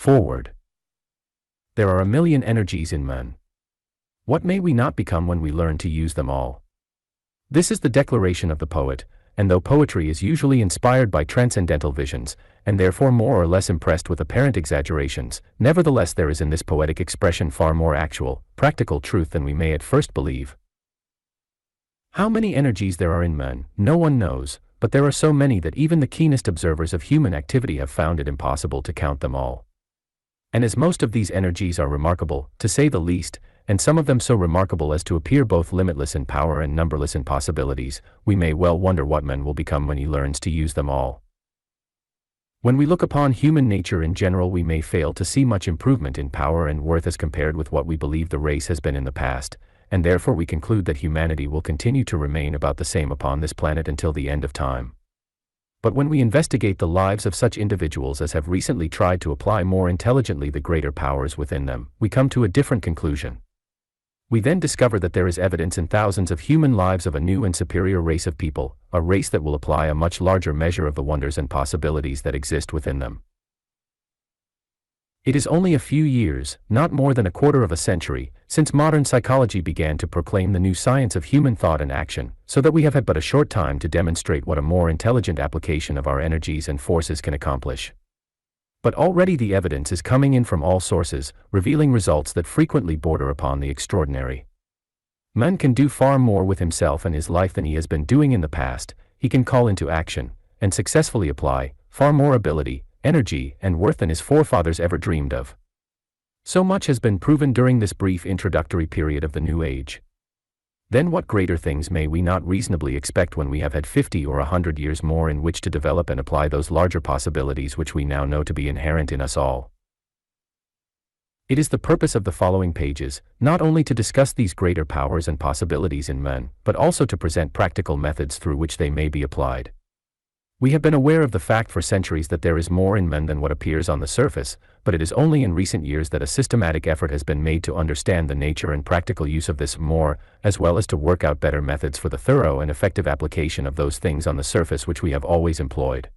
Forward. There are a million energies in man. What may we not become when we learn to use them all? This is the declaration of the poet, and though poetry is usually inspired by transcendental visions, and therefore more or less impressed with apparent exaggerations, nevertheless there is in this poetic expression far more actual, practical truth than we may at first believe. How many energies there are in man, no one knows, but there are so many that even the keenest observers of human activity have found it impossible to count them all. And as most of these energies are remarkable, to say the least, and some of them so remarkable as to appear both limitless in power and numberless in possibilities, we may well wonder what man will become when he learns to use them all. When we look upon human nature in general, we may fail to see much improvement in power and worth as compared with what we believe the race has been in the past, and therefore we conclude that humanity will continue to remain about the same upon this planet until the end of time. But when we investigate the lives of such individuals as have recently tried to apply more intelligently the greater powers within them, we come to a different conclusion. We then discover that there is evidence in thousands of human lives of a new and superior race of people, a race that will apply a much larger measure of the wonders and possibilities that exist within them. It is only a few years, not more than a quarter of a century, since modern psychology began to proclaim the new science of human thought and action, so that we have had but a short time to demonstrate what a more intelligent application of our energies and forces can accomplish. But already the evidence is coming in from all sources, revealing results that frequently border upon the extraordinary. Man can do far more with himself and his life than he has been doing in the past. He can call into action, and successfully apply, far more ability, energy, and worth than his forefathers ever dreamed of. So much has been proven during this brief introductory period of the New Age. Then what greater things may we not reasonably expect when we have had 50 or 100 years more in which to develop and apply those larger possibilities which we now know to be inherent in us all? It is the purpose of the following pages, not only to discuss these greater powers and possibilities in men, but also to present practical methods through which they may be applied. We have been aware of the fact for centuries that there is more in men than what appears on the surface, but it is only in recent years that a systematic effort has been made to understand the nature and practical use of this more, as well as to work out better methods for the thorough and effective application of those things on the surface which we have always employed.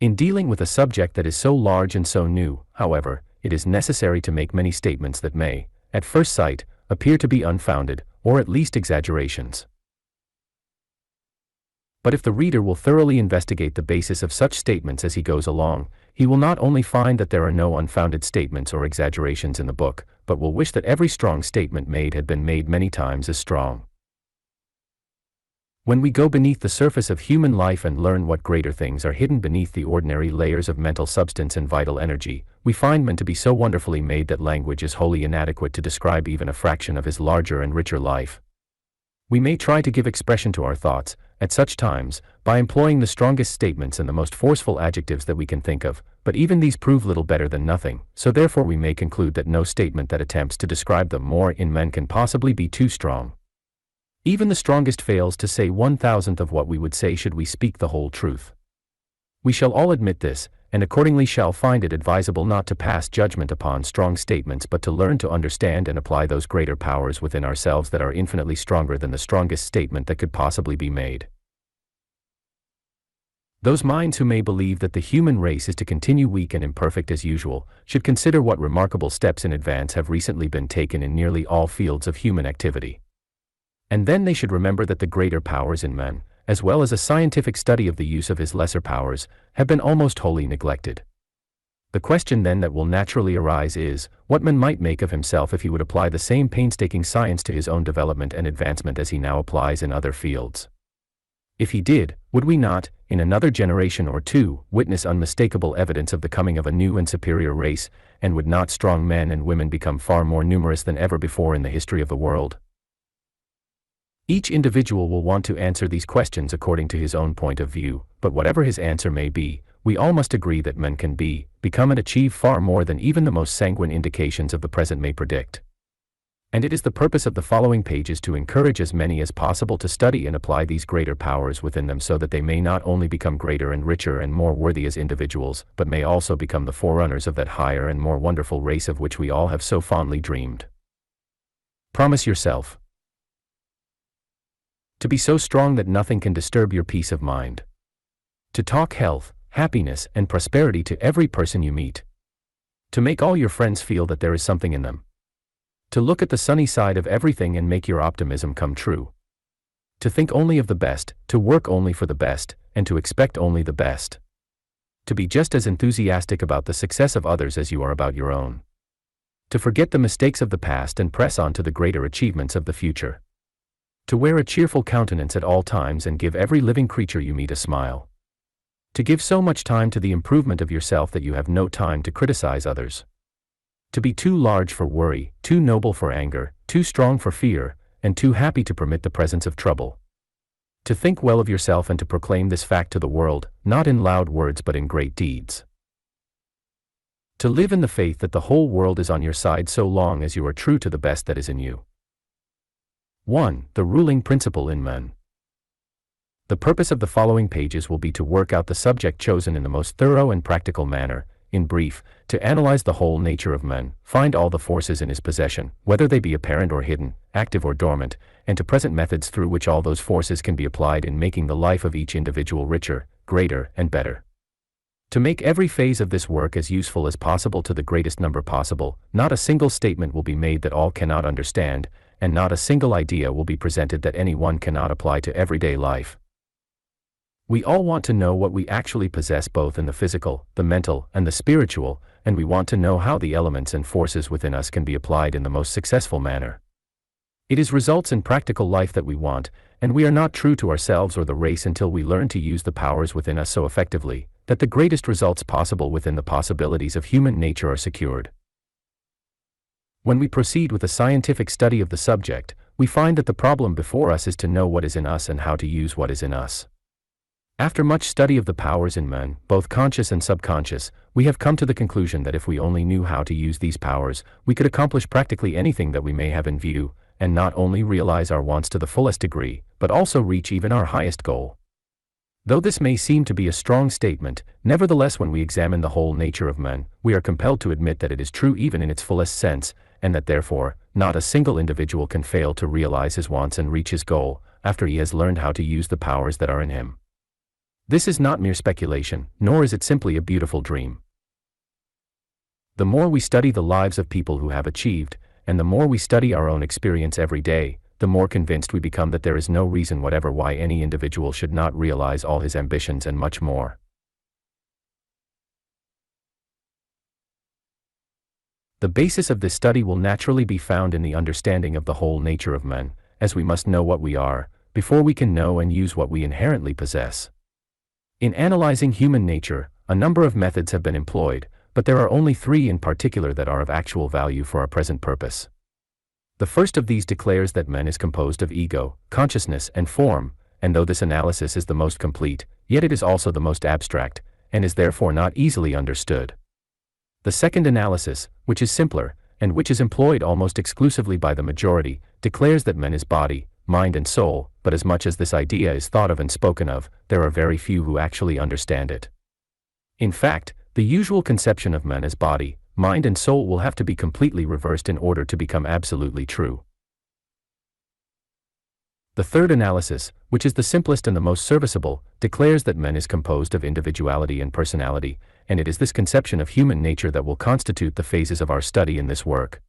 In dealing with a subject that is so large and so new, however, it is necessary to make many statements that may, at first sight, appear to be unfounded, or at least exaggerations. But if the reader will thoroughly investigate the basis of such statements as he goes along, he will not only find that there are no unfounded statements or exaggerations in the book, but will wish that every strong statement made had been made many times as strong. When we go beneath the surface of human life and learn what greater things are hidden beneath the ordinary layers of mental substance and vital energy, we find man to be so wonderfully made that language is wholly inadequate to describe even a fraction of his larger and richer life. We may try to give expression to our thoughts, at such times, by employing the strongest statements and the most forceful adjectives that we can think of, but even these prove little better than nothing, so therefore we may conclude that no statement that attempts to describe them more in men can possibly be too strong. Even the strongest fails to say 1,000th of what we would say should we speak the whole truth. We shall all admit this, and accordingly shall find it advisable not to pass judgment upon strong statements but to learn to understand and apply those greater powers within ourselves that are infinitely stronger than the strongest statement that could possibly be made. Those minds who may believe that the human race is to continue weak and imperfect as usual, should consider what remarkable steps in advance have recently been taken in nearly all fields of human activity. And then they should remember that the greater powers in man, as well as a scientific study of the use of his lesser powers, have been almost wholly neglected. The question then that will naturally arise is, what man might make of himself if he would apply the same painstaking science to his own development and advancement as he now applies in other fields. If he did, would we not, in another generation or two, witness unmistakable evidence of the coming of a new and superior race, and would not strong men and women become far more numerous than ever before in the history of the world? Each individual will want to answer these questions according to his own point of view, but whatever his answer may be, we all must agree that men can become and achieve far more than even the most sanguine indications of the present may predict. And it is the purpose of the following pages to encourage as many as possible to study and apply these greater powers within them so that they may not only become greater and richer and more worthy as individuals, but may also become the forerunners of that higher and more wonderful race of which we all have so fondly dreamed. Promise yourself to be so strong that nothing can disturb your peace of mind. To talk health, happiness, and prosperity to every person you meet. To make all your friends feel that there is something in them. To look at the sunny side of everything and make your optimism come true. To think only of the best, to work only for the best, and to expect only the best. To be just as enthusiastic about the success of others as you are about your own. To forget the mistakes of the past and press on to the greater achievements of the future. To wear a cheerful countenance at all times and give every living creature you meet a smile. To give so much time to the improvement of yourself that you have no time to criticize others. To be too large for worry, too noble for anger, too strong for fear, and too happy to permit the presence of trouble. To think well of yourself and to proclaim this fact to the world, not in loud words but in great deeds. To live in the faith that the whole world is on your side so long as you are true to the best that is in you. 1. The ruling principle in men. The purpose of the following pages will be to work out the subject chosen in the most thorough and practical manner, in brief, to analyze the whole nature of men, find all the forces in his possession, whether they be apparent or hidden, active or dormant, and to present methods through which all those forces can be applied in making the life of each individual richer, greater, and better. To make every phase of this work as useful as possible to the greatest number possible, not a single statement will be made that all cannot understand, and not a single idea will be presented that any one cannot apply to everyday life. We all want to know what we actually possess both in the physical, the mental, and the spiritual, and we want to know how the elements and forces within us can be applied in the most successful manner. It is results in practical life that we want, and we are not true to ourselves or the race until we learn to use the powers within us so effectively, that the greatest results possible within the possibilities of human nature are secured. When we proceed with a scientific study of the subject, we find that the problem before us is to know what is in us and how to use what is in us. After much study of the powers in men, both conscious and subconscious, we have come to the conclusion that if we only knew how to use these powers, we could accomplish practically anything that we may have in view, and not only realize our wants to the fullest degree, but also reach even our highest goal. Though this may seem to be a strong statement, nevertheless when we examine the whole nature of men, we are compelled to admit that it is true even in its fullest sense, and that therefore, not a single individual can fail to realize his wants and reach his goal, after he has learned how to use the powers that are in him. This is not mere speculation, nor is it simply a beautiful dream. The more we study the lives of people who have achieved, and the more we study our own experience every day, the more convinced we become that there is no reason whatever why any individual should not realize all his ambitions and much more. The basis of this study will naturally be found in the understanding of the whole nature of men, as we must know what we are, before we can know and use what we inherently possess. In analyzing human nature, a number of methods have been employed, but there are only 3 in particular that are of actual value for our present purpose. The first of these declares that man is composed of ego, consciousness, and form, and though this analysis is the most complete, yet it is also the most abstract, and is therefore not easily understood. The second analysis, which is simpler, and which is employed almost exclusively by the majority, declares that man is body, mind and soul, but as much as this idea is thought of and spoken of, there are very few who actually understand it. In fact, the usual conception of man as body, mind and soul will have to be completely reversed in order to become absolutely true. The third analysis, which is the simplest and the most serviceable, declares that man is composed of individuality and personality, and it is this conception of human nature that will constitute the phases of our study in this work.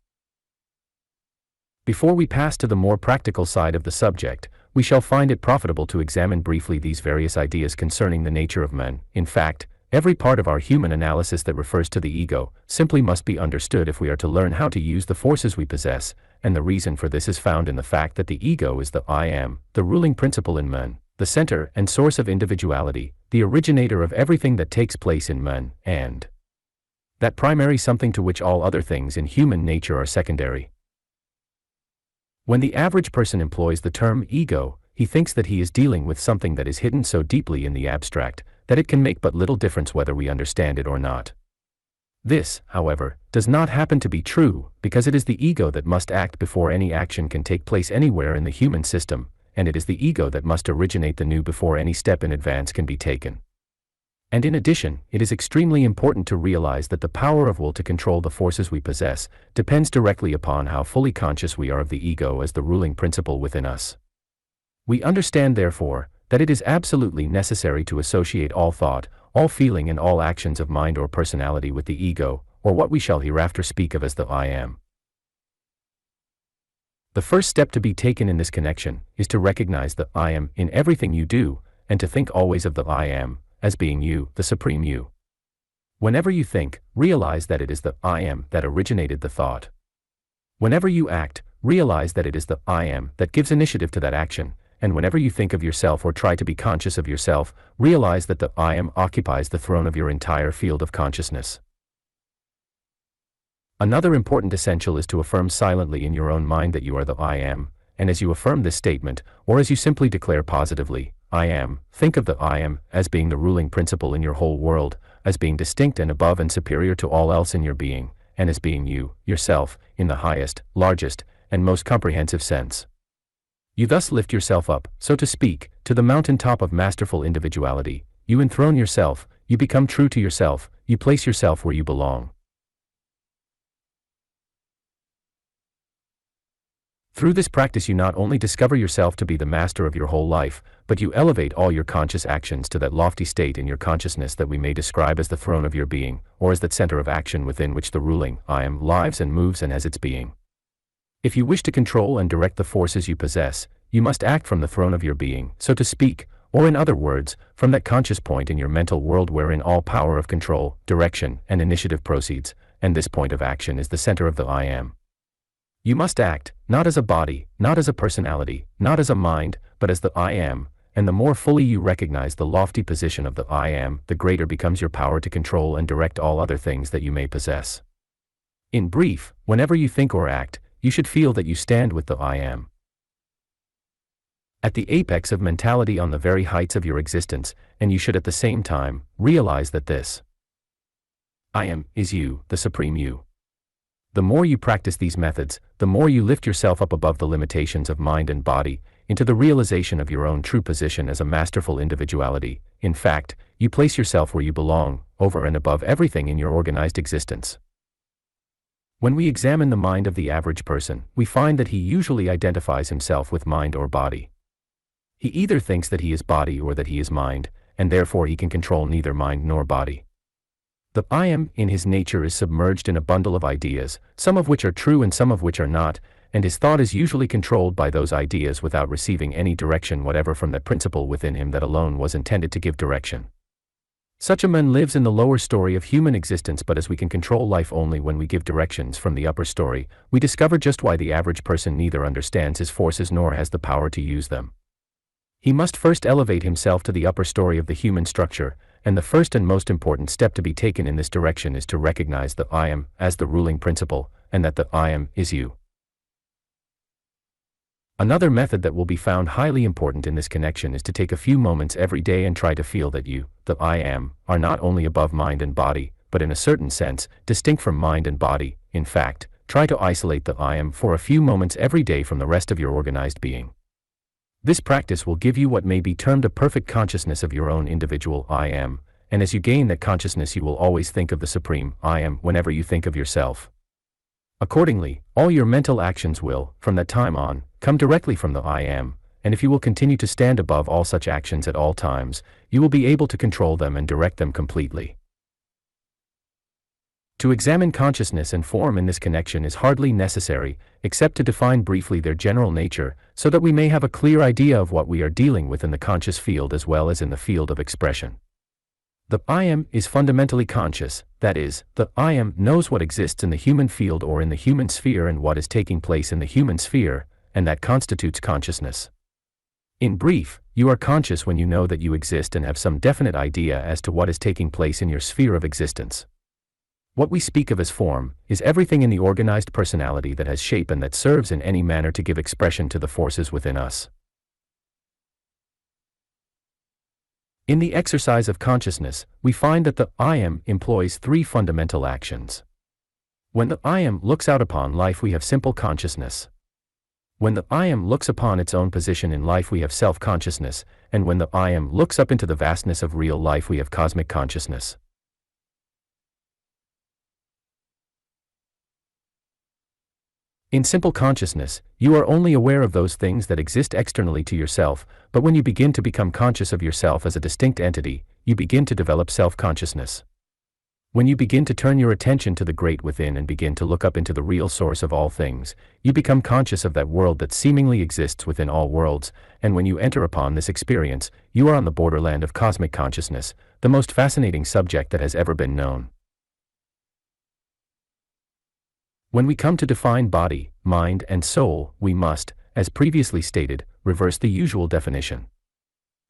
Before we pass to the more practical side of the subject, we shall find it profitable to examine briefly these various ideas concerning the nature of men. In fact, every part of our human analysis that refers to the ego simply must be understood if we are to learn how to use the forces we possess, and the reason for this is found in the fact that the ego is the I am, the ruling principle in men, the center and source of individuality, the originator of everything that takes place in men, and that primary something to which all other things in human nature are secondary. When the average person employs the term ego, he thinks that he is dealing with something that is hidden so deeply in the abstract, that it can make but little difference whether we understand it or not. This, however, does not happen to be true, because it is the ego that must act before any action can take place anywhere in the human system, and it is the ego that must originate the new before any step in advance can be taken. And in addition, it is extremely important to realize that the power of will to control the forces we possess depends directly upon how fully conscious we are of the ego as the ruling principle within us. We understand, therefore, that it is absolutely necessary to associate all thought, all feeling and all actions of mind or personality with the ego, or what we shall hereafter speak of as the I am. The first step to be taken in this connection is to recognize the I am in everything you do, and to think always of the I am as being you, the supreme you. Whenever you think, realize that it is the I am that originated the thought. Whenever you act, realize that it is the I am that gives initiative to that action, and whenever you think of yourself or try to be conscious of yourself, realize that the I am occupies the throne of your entire field of consciousness. Another important essential is to affirm silently in your own mind that you are the I am, and as you affirm this statement, or as you simply declare positively, I am, think of the I am as being the ruling principle in your whole world, as being distinct and above and superior to all else in your being, and as being you, yourself, in the highest, largest, and most comprehensive sense. You thus lift yourself up, so to speak, to the mountaintop of masterful individuality. You enthrone yourself, you become true to yourself, you place yourself where you belong. Through this practice you not only discover yourself to be the master of your whole life, but you elevate all your conscious actions to that lofty state in your consciousness that we may describe as the throne of your being, or as that center of action within which the ruling I am lives and moves and has its being. If you wish to control and direct the forces you possess, you must act from the throne of your being, so to speak, or in other words, from that conscious point in your mental world wherein all power of control, direction, and initiative proceeds, and this point of action is the center of the I am. You must act, not as a body, not as a personality, not as a mind, but as the I am, and the more fully you recognize the lofty position of the I am, the greater becomes your power to control and direct all other things that you may possess. In brief, whenever you think or act, you should feel that you stand with the I am. At the apex of mentality on the very heights of your existence, and you should at the same time realize that this I am is you, the supreme you. The more you practice these methods, the more you lift yourself up above the limitations of mind and body, into the realization of your own true position as a masterful individuality. In fact, you place yourself where you belong, over and above everything in your organized existence. When we examine the mind of the average person, we find that he usually identifies himself with mind or body. He either thinks that he is body or that he is mind, and therefore he can control neither mind nor body. The I am, in his nature, is submerged in a bundle of ideas, some of which are true and some of which are not, and his thought is usually controlled by those ideas without receiving any direction whatever from that principle within him that alone was intended to give direction. Such a man lives in the lower story of human existence, but as we can control life only when we give directions from the upper story, we discover just why the average person neither understands his forces nor has the power to use them. He must first elevate himself to the upper story of the human structure, and the first and most important step to be taken in this direction is to recognize the I am as the ruling principle, and that the I am is you. Another method that will be found highly important in this connection is to take a few moments every day and try to feel that you, the I am, are not only above mind and body, but in a certain sense, distinct from mind and body. In fact, try to isolate the I am for a few moments every day from the rest of your organized being. This practice will give you what may be termed a perfect consciousness of your own individual I am, and as you gain that consciousness you will always think of the supreme I am whenever you think of yourself. Accordingly, all your mental actions will, from that time on, come directly from the I am, and if you will continue to stand above all such actions at all times, you will be able to control them and direct them completely. To examine consciousness and form in this connection is hardly necessary, except to define briefly their general nature, so that we may have a clear idea of what we are dealing with in the conscious field as well as in the field of expression. The I am is fundamentally conscious, that is, the I am knows what exists in the human field or in the human sphere and what is taking place in the human sphere, and that constitutes consciousness. In brief, you are conscious when you know that you exist and have some definite idea as to what is taking place in your sphere of existence. What we speak of as form is everything in the organized personality that has shape and that serves in any manner to give expression to the forces within us. In the exercise of consciousness, we find that the I am employs three fundamental actions. When the I am looks out upon life, we have simple consciousness. When the I am looks upon its own position in life, we have self-consciousness, and when the I am looks up into the vastness of real life, we have cosmic consciousness. In simple consciousness, you are only aware of those things that exist externally to yourself, but when you begin to become conscious of yourself as a distinct entity, you begin to develop self-consciousness. When you begin to turn your attention to the great within and begin to look up into the real source of all things, you become conscious of that world that seemingly exists within all worlds, and when you enter upon this experience, you are on the borderland of cosmic consciousness, the most fascinating subject that has ever been known. When we come to define body, mind, and soul, we must, as previously stated, reverse the usual definition.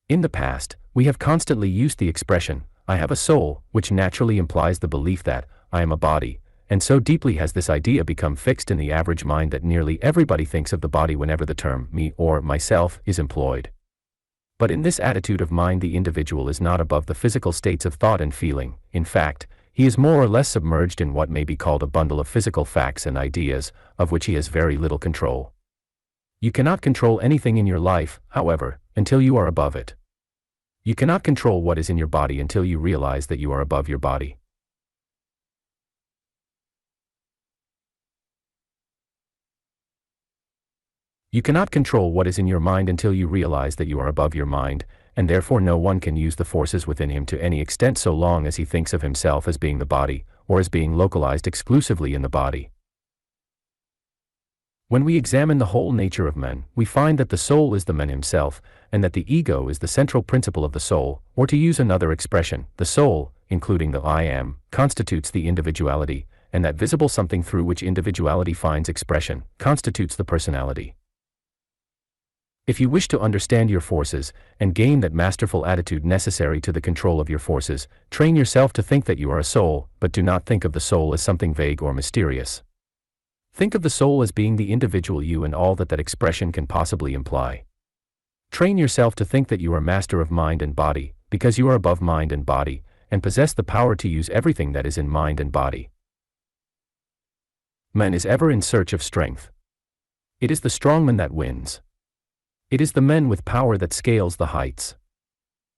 In the past, we have constantly used the expression, I have a soul, which naturally implies the belief that, I am a body, and so deeply has this idea become fixed in the average mind that nearly everybody thinks of the body whenever the term me or myself is employed. But in this attitude of mind, the individual is not above the physical states of thought and feeling. In fact, he is more or less submerged in what may be called a bundle of physical facts and ideas, of which he has very little control. You cannot control anything in your life, however, until you are above it. You cannot control what is in your body until you realize that you are above your body. You cannot control what is in your mind until you realize that you are above your mind, and therefore no one can use the forces within him to any extent so long as he thinks of himself as being the body, or as being localized exclusively in the body. When we examine the whole nature of man, we find that the soul is the man himself, and that the ego is the central principle of the soul, or to use another expression, the soul, including the I am, constitutes the individuality, and that visible something through which individuality finds expression, constitutes the personality. If you wish to understand your forces, and gain that masterful attitude necessary to the control of your forces, train yourself to think that you are a soul, but do not think of the soul as something vague or mysterious. Think of the soul as being the individual you and all that that expression can possibly imply. Train yourself to think that you are master of mind and body, because you are above mind and body, and possess the power to use everything that is in mind and body. Man is ever in search of strength. It is the strong man that wins. It is the man with power that scales the heights.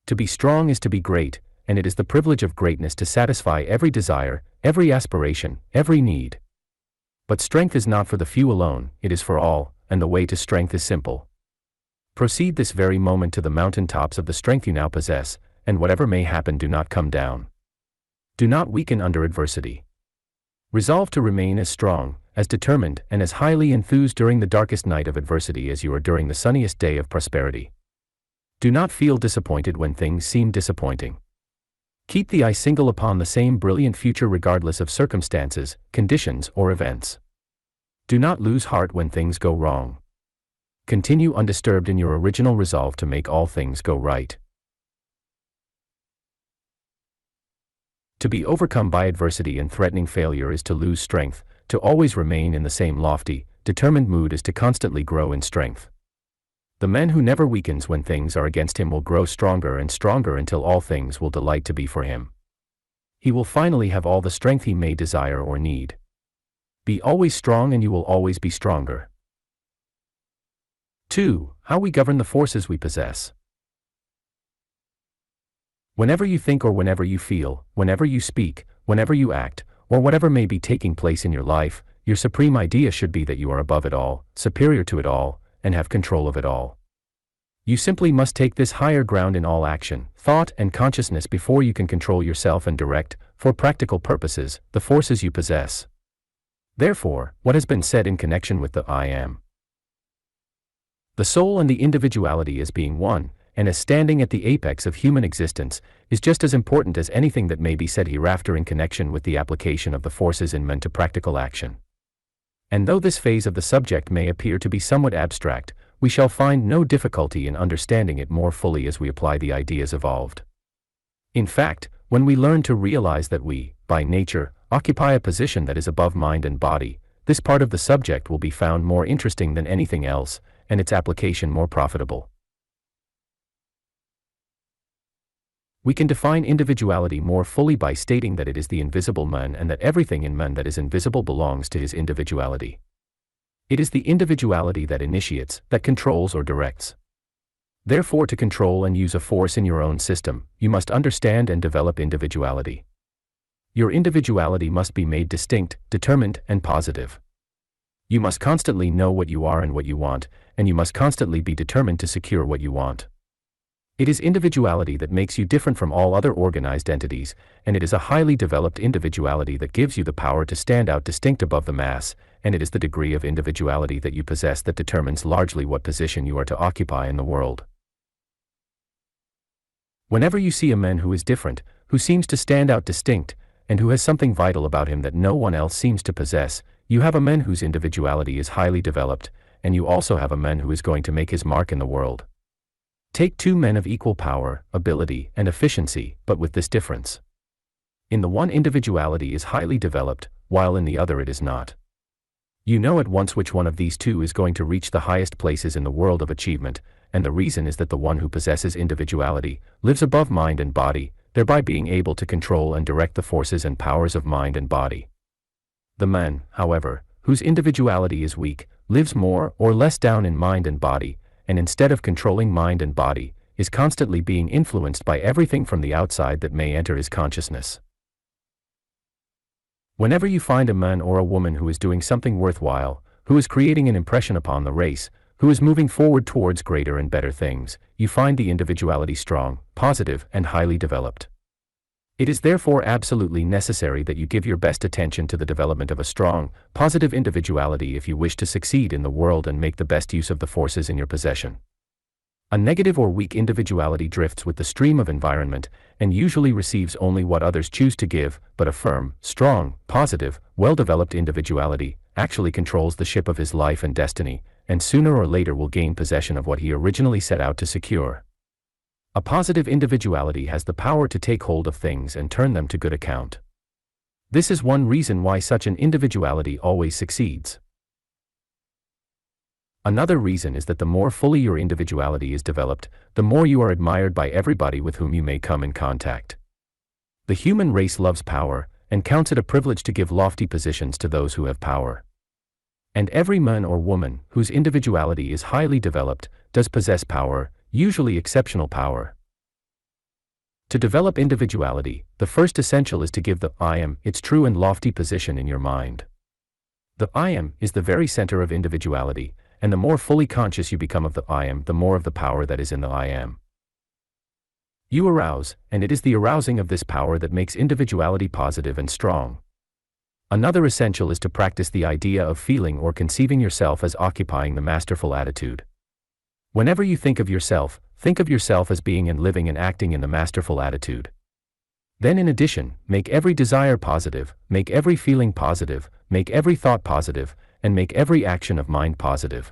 To be strong is to be great, and it is the privilege of greatness to satisfy every desire, every aspiration, every need. But strength is not for the few alone, it is for all, and the way to strength is simple. Proceed this very moment to the mountain tops of the strength you now possess, and whatever may happen, do not come down. Do not weaken under adversity. Resolve to remain as strong, as determined, and as highly enthused during the darkest night of adversity as you are during the sunniest day of prosperity. Do not feel disappointed when things seem disappointing. Keep the eye single upon the same brilliant future regardless of circumstances, conditions, or events. Do not lose heart when things go wrong. Continue undisturbed in your original resolve to make all things go right. To be overcome by adversity and threatening failure is to lose strength. To always remain in the same lofty, determined mood is to constantly grow in strength. The man who never weakens when things are against him will grow stronger and stronger until all things will delight to be for him. He will finally have all the strength he may desire or need. Be always strong and you will always be stronger. 2. How we govern the forces we possess. Whenever you think or whenever you feel, whenever you speak, whenever you act, or whatever may be taking place in your life, your supreme idea should be that you are above it all, superior to it all, and have control of it all. You simply must take this higher ground in all action, thought, and consciousness before you can control yourself and direct, for practical purposes, the forces you possess. Therefore, what has been said in connection with the I am. The soul and the individuality as being one, and as standing at the apex of human existence, is just as important as anything that may be said hereafter in connection with the application of the forces in men to practical action. And though this phase of the subject may appear to be somewhat abstract, we shall find no difficulty in understanding it more fully as we apply the ideas evolved. In fact, when we learn to realize that we, by nature, occupy a position that is above mind and body, this part of the subject will be found more interesting than anything else, and its application more profitable. We can define individuality more fully by stating that it is the invisible man and that everything in man that is invisible belongs to his individuality. It is the individuality that initiates, that controls or directs. Therefore, to control and use a force in your own system, you must understand and develop individuality. Your individuality must be made distinct, determined, and positive. You must constantly know what you are and what you want, and you must constantly be determined to secure what you want. It is individuality that makes you different from all other organized entities, and it is a highly developed individuality that gives you the power to stand out distinct above the mass, and it is the degree of individuality that you possess that determines largely what position you are to occupy in the world. Whenever you see a man who is different, who seems to stand out distinct, and who has something vital about him that no one else seems to possess, you have a man whose individuality is highly developed, and you also have a man who is going to make his mark in the world. Take two men of equal power, ability, and efficiency, but with this difference. In the one, individuality is highly developed, while in the other it is not. You know at once which one of these two is going to reach the highest places in the world of achievement, and the reason is that the one who possesses individuality lives above mind and body, thereby being able to control and direct the forces and powers of mind and body. The man, however, whose individuality is weak, lives more or less down in mind and body, and instead of controlling mind and body, is constantly being influenced by everything from the outside that may enter his consciousness. Whenever you find a man or a woman who is doing something worthwhile, who is creating an impression upon the race, who is moving forward towards greater and better things, you find the individuality strong, positive, and highly developed. It is therefore absolutely necessary that you give your best attention to the development of a strong, positive individuality if you wish to succeed in the world and make the best use of the forces in your possession. A negative or weak individuality drifts with the stream of environment, and usually receives only what others choose to give, but a firm, strong, positive, well-developed individuality actually controls the ship of his life and destiny, and sooner or later will gain possession of what he originally set out to secure. A positive individuality has the power to take hold of things and turn them to good account. This is one reason why such an individuality always succeeds. Another reason is that the more fully your individuality is developed, the more you are admired by everybody with whom you may come in contact. The human race loves power, and counts it a privilege to give lofty positions to those who have power. And every man or woman whose individuality is highly developed does possess power, usually exceptional power. To develop individuality, the first essential is to give the I am its true and lofty position in your mind. The I am is the very center of individuality, and the more fully conscious you become of the I am, the more of the power that is in the I am you arouse, and it is the arousing of this power that makes individuality positive and strong. Another essential is to practice the idea of feeling or conceiving yourself as occupying the masterful attitude. Whenever you think of yourself as being and living and acting in the masterful attitude. Then in addition, make every desire positive, make every feeling positive, make every thought positive, and make every action of mind positive.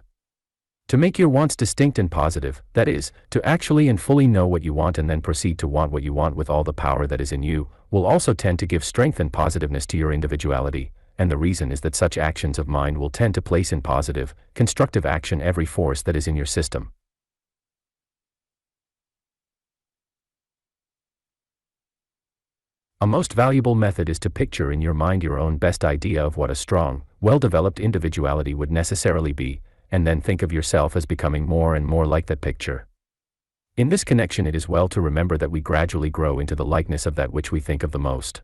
To make your wants distinct and positive, that is, to actually and fully know what you want and then proceed to want what you want with all the power that is in you, will also tend to give strength and positiveness to your individuality, and the reason is that such actions of mind will tend to place in positive, constructive action every force that is in your system. A most valuable method is to picture in your mind your own best idea of what a strong, well-developed individuality would necessarily be, and then think of yourself as becoming more and more like that picture. In this connection, it is well to remember that we gradually grow into the likeness of that which we think of the most.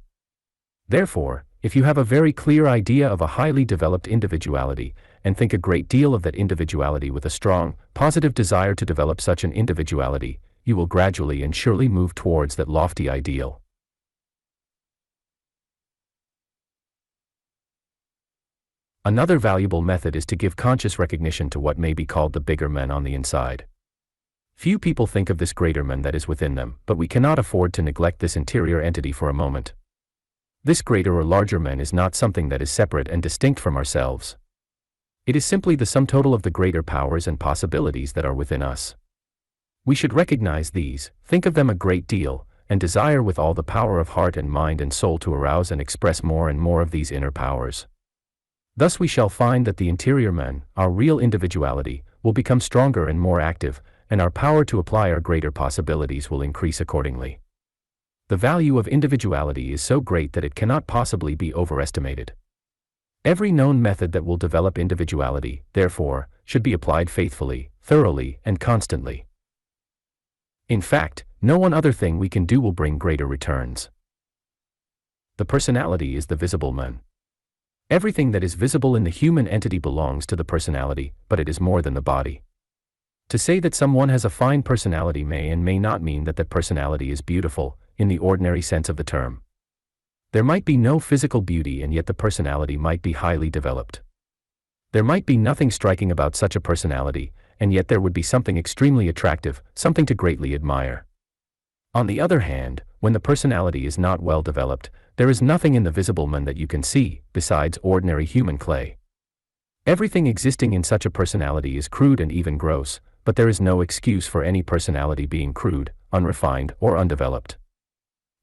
Therefore, if you have a very clear idea of a highly developed individuality, and think a great deal of that individuality with a strong, positive desire to develop such an individuality, you will gradually and surely move towards that lofty ideal. Another valuable method is to give conscious recognition to what may be called the bigger man on the inside. Few people think of this greater man that is within them, but we cannot afford to neglect this interior entity for a moment. This greater or larger man is not something that is separate and distinct from ourselves. It is simply the sum total of the greater powers and possibilities that are within us. We should recognize these, think of them a great deal, and desire with all the power of heart and mind and soul to arouse and express more and more of these inner powers. Thus we shall find that the interior man, our real individuality, will become stronger and more active, and our power to apply our greater possibilities will increase accordingly. The value of individuality is so great that it cannot possibly be overestimated. Every known method that will develop individuality, therefore, should be applied faithfully, thoroughly, and constantly. In fact, no one other thing we can do will bring greater returns. The personality is the visible man. Everything that is visible in the human entity belongs to the personality, but it is more than the body. To say that someone has a fine personality may and may not mean that that personality is beautiful, in the ordinary sense of the term. There might be no physical beauty and yet the personality might be highly developed. There might be nothing striking about such a personality, and yet there would be something extremely attractive, something to greatly admire. On the other hand, when the personality is not well developed, there is nothing in the visible man that you can see, besides ordinary human clay. Everything existing in such a personality is crude and even gross, but there is no excuse for any personality being crude, unrefined, or undeveloped.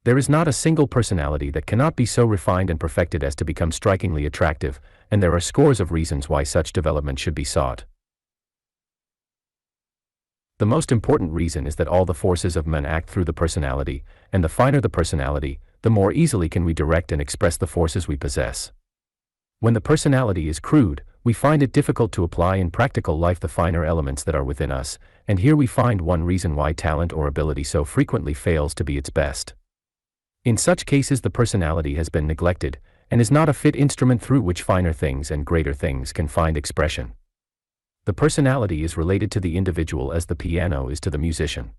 There is not a single personality that cannot be so refined and perfected as to become strikingly attractive, and there are scores of reasons why such development should be sought. The most important reason is that all the forces of men act through the personality, and the finer the personality, the more easily can we direct and express the forces we possess. When the personality is crude, we find it difficult to apply in practical life the finer elements that are within us, and here we find one reason why talent or ability so frequently fails to be its best. In such cases the personality has been neglected, and is not a fit instrument through which finer things and greater things can find expression. The personality is related to the individual as the piano is to the musician.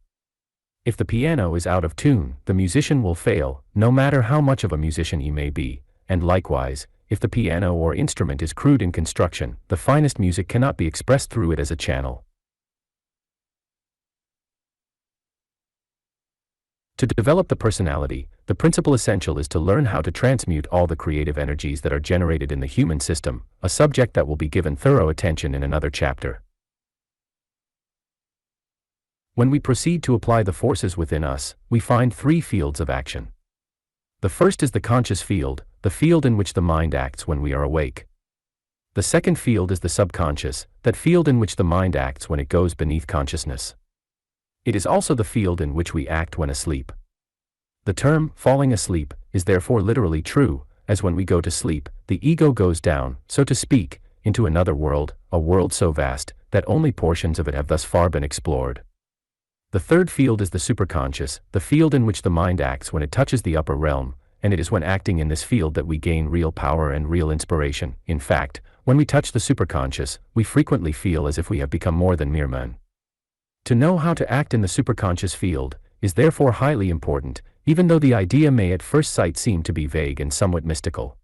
If the piano is out of tune, the musician will fail, no matter how much of a musician he may be, and likewise, if the piano or instrument is crude in construction, the finest music cannot be expressed through it as a channel. To develop the personality, the principal essential is to learn how to transmute all the creative energies that are generated in the human system, a subject that will be given thorough attention in another chapter. When we proceed to apply the forces within us, we find three fields of action. The first is the conscious field, the field in which the mind acts when we are awake. The second field is the subconscious, that field in which the mind acts when it goes beneath consciousness. It is also the field in which we act when asleep. The term, falling asleep, is therefore literally true, as when we go to sleep, the ego goes down, so to speak, into another world, a world so vast, that only portions of it have thus far been explored. The third field is the superconscious, the field in which the mind acts when it touches the upper realm, and it is when acting in this field that we gain real power and real inspiration. In fact, when we touch the superconscious, we frequently feel as if we have become more than mere men. To know how to act in the superconscious field is therefore highly important, even though the idea may at first sight seem to be vague and somewhat mystical.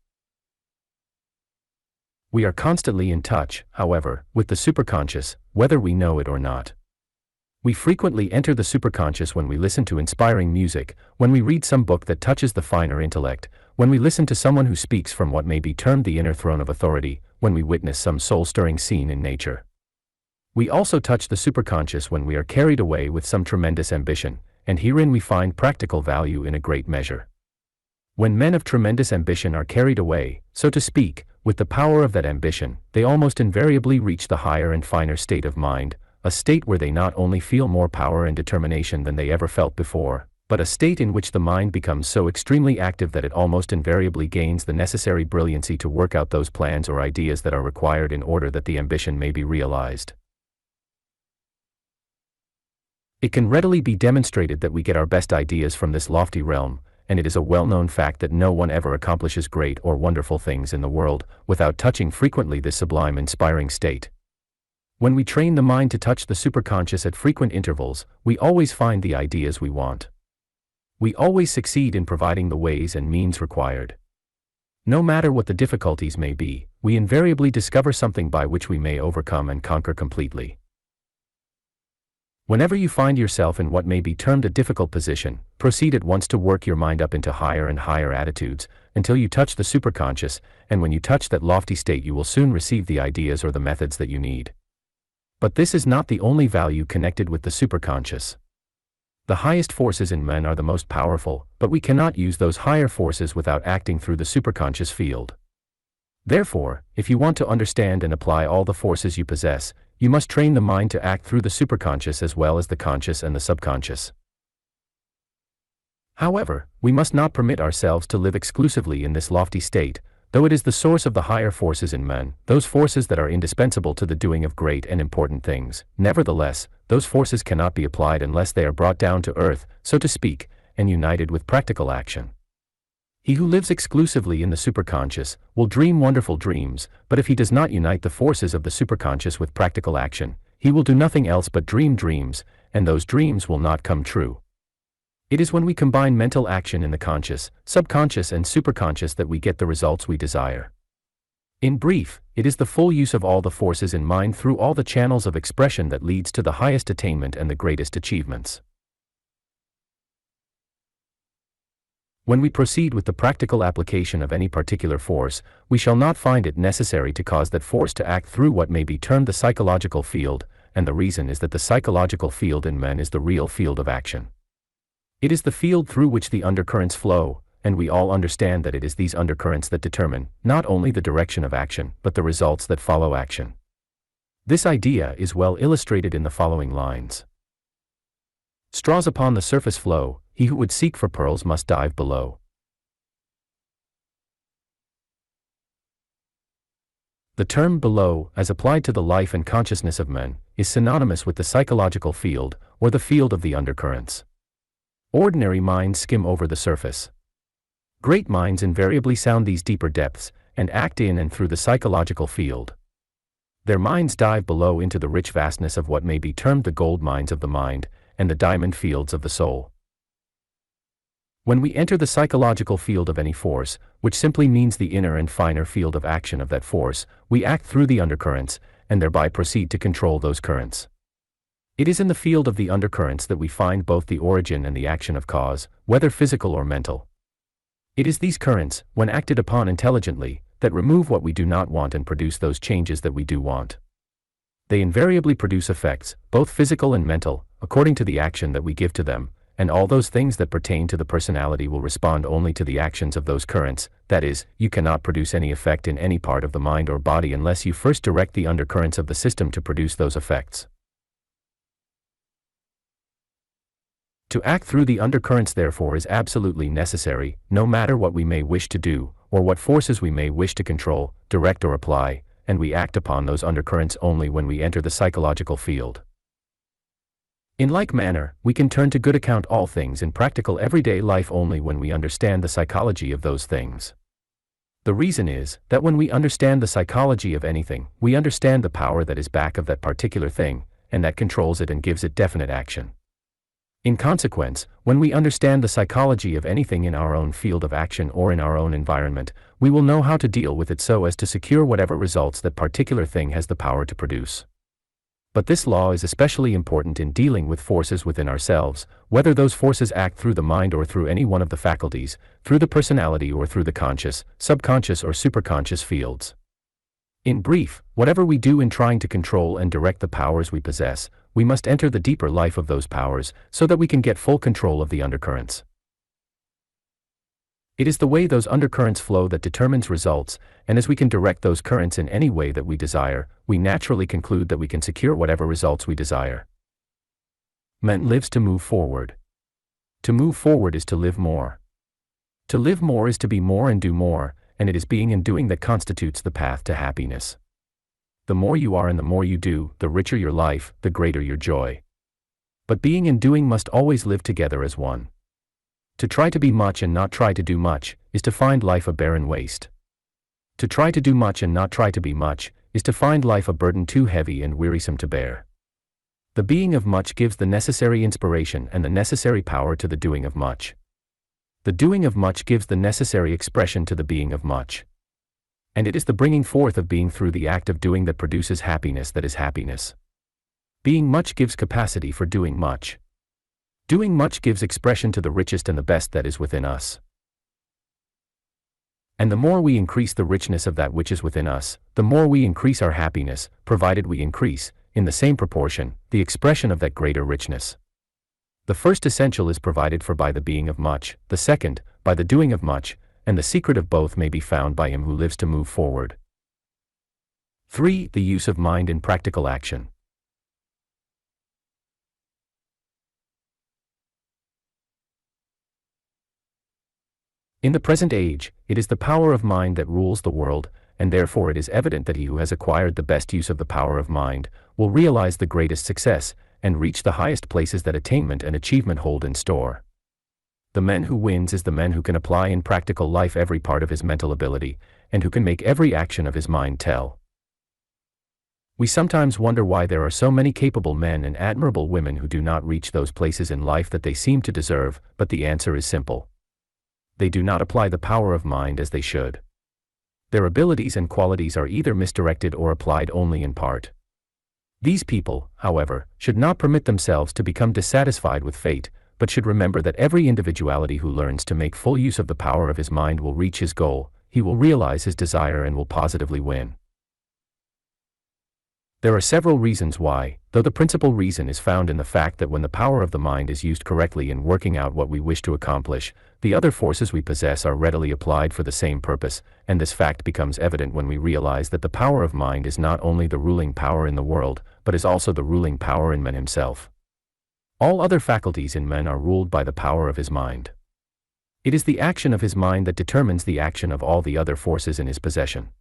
We are constantly in touch, however, with the superconscious, whether we know it or not. We frequently enter the superconscious when we listen to inspiring music, when we read some book that touches the finer intellect, when we listen to someone who speaks from what may be termed the inner throne of authority, when we witness some soul-stirring scene in nature. We also touch the superconscious when we are carried away with some tremendous ambition, and herein we find practical value in a great measure. When men of tremendous ambition are carried away, so to speak, with the power of that ambition, they almost invariably reach the higher and finer state of mind, a state where they not only feel more power and determination than they ever felt before, but a state in which the mind becomes so extremely active that it almost invariably gains the necessary brilliancy to work out those plans or ideas that are required in order that the ambition may be realized. It can readily be demonstrated that we get our best ideas from this lofty realm, and it is a well-known fact that no one ever accomplishes great or wonderful things in the world without touching frequently this sublime inspiring state. When we train the mind to touch the superconscious at frequent intervals, we always find the ideas we want. We always succeed in providing the ways and means required. No matter what the difficulties may be, we invariably discover something by which we may overcome and conquer completely. Whenever you find yourself in what may be termed a difficult position, proceed at once to work your mind up into higher and higher attitudes, until you touch the superconscious, and when you touch that lofty state you will soon receive the ideas or the methods that you need. But this is not the only value connected with the superconscious. The highest forces in men are the most powerful, but we cannot use those higher forces without acting through the superconscious field. Therefore, if you want to understand and apply all the forces you possess, you must train the mind to act through the superconscious as well as the conscious and the subconscious. However, we must not permit ourselves to live exclusively in this lofty state, though it is the source of the higher forces in men, those forces that are indispensable to the doing of great and important things. Nevertheless, those forces cannot be applied unless they are brought down to earth, so to speak, and united with practical action. He who lives exclusively in the superconscious will dream wonderful dreams, but if he does not unite the forces of the superconscious with practical action, he will do nothing else but dream dreams, and those dreams will not come true. It is when we combine mental action in the conscious, subconscious and superconscious that we get the results we desire. In brief, it is the full use of all the forces in mind through all the channels of expression that leads to the highest attainment and the greatest achievements. When we proceed with the practical application of any particular force, we shall not find it necessary to cause that force to act through what may be termed the psychological field, and the reason is that the psychological field in men is the real field of action. It is the field through which the undercurrents flow, and we all understand that it is these undercurrents that determine, not only the direction of action, but the results that follow action. This idea is well illustrated in the following lines. Straws upon the surface flow, he who would seek for pearls must dive below. The term below, as applied to the life and consciousness of men, is synonymous with the psychological field, or the field of the undercurrents. Ordinary minds skim over the surface. Great minds invariably sound these deeper depths, and act in and through the psychological field. Their minds dive below into the rich vastness of what may be termed the gold mines of the mind, and the diamond fields of the soul. When we enter the psychological field of any force, which simply means the inner and finer field of action of that force, we act through the undercurrents, and thereby proceed to control those currents. It is in the field of the undercurrents that we find both the origin and the action of cause, whether physical or mental. It is these currents, when acted upon intelligently, that remove what we do not want and produce those changes that we do want. They invariably produce effects, both physical and mental, according to the action that we give to them, and all those things that pertain to the personality will respond only to the actions of those currents. That is, you cannot produce any effect in any part of the mind or body unless you first direct the undercurrents of the system to produce those effects. To act through the undercurrents therefore is absolutely necessary, no matter what we may wish to do, or what forces we may wish to control, direct or apply, and we act upon those undercurrents only when we enter the psychological field. In like manner, we can turn to good account all things in practical everyday life only when we understand the psychology of those things. The reason is, that when we understand the psychology of anything, we understand the power that is back of that particular thing, and that controls it and gives it definite action. In consequence, when we understand the psychology of anything in our own field of action or in our own environment, we will know how to deal with it so as to secure whatever results that particular thing has the power to produce. But this law is especially important in dealing with forces within ourselves, whether those forces act through the mind or through any one of the faculties, through the personality or through the conscious, subconscious or superconscious fields. In brief, whatever we do in trying to control and direct the powers we possess, we must enter the deeper life of those powers, so that we can get full control of the undercurrents. It is the way those undercurrents flow that determines results, and as we can direct those currents in any way that we desire, we naturally conclude that we can secure whatever results we desire. Man lives to move forward. To move forward is to live more. To live more is to be more and do more, and it is being and doing that constitutes the path to happiness. The more you are and the more you do, the richer your life, the greater your joy. But being and doing must always live together as one. To try to be much and not try to do much, is to find life a barren waste. To try to do much and not try to be much, is to find life a burden too heavy and wearisome to bear. The being of much gives the necessary inspiration and the necessary power to the doing of much. The doing of much gives the necessary expression to the being of much. And it is the bringing forth of being through the act of doing that produces happiness that is happiness. Being much gives capacity for doing much. Doing much gives expression to the richest and the best that is within us. And the more we increase the richness of that which is within us, the more we increase our happiness, provided we increase, in the same proportion, the expression of that greater richness. The first essential is provided for by the being of much, the second, by the doing of much, and the secret of both may be found by him who lives to move forward. 3. The use of mind in practical action. In the present age, it is the power of mind that rules the world, and therefore it is evident that he who has acquired the best use of the power of mind, will realize the greatest success, and reach the highest places that attainment and achievement hold in store. The man who wins is the man who can apply in practical life every part of his mental ability, and who can make every action of his mind tell. We sometimes wonder why there are so many capable men and admirable women who do not reach those places in life that they seem to deserve, but the answer is simple. They do not apply the power of mind as they should. Their abilities and qualities are either misdirected or applied only in part. These people, however, should not permit themselves to become dissatisfied with fate, but should remember that every individuality who learns to make full use of the power of his mind will reach his goal, he will realize his desire and will positively win. There are several reasons why, though the principal reason is found in the fact that when the power of the mind is used correctly in working out what we wish to accomplish, the other forces we possess are readily applied for the same purpose, and this fact becomes evident when we realize that the power of mind is not only the ruling power in the world, but is also the ruling power in man himself. All other faculties in man are ruled by the power of his mind. It is the action of his mind that determines the action of all the other forces in his possession.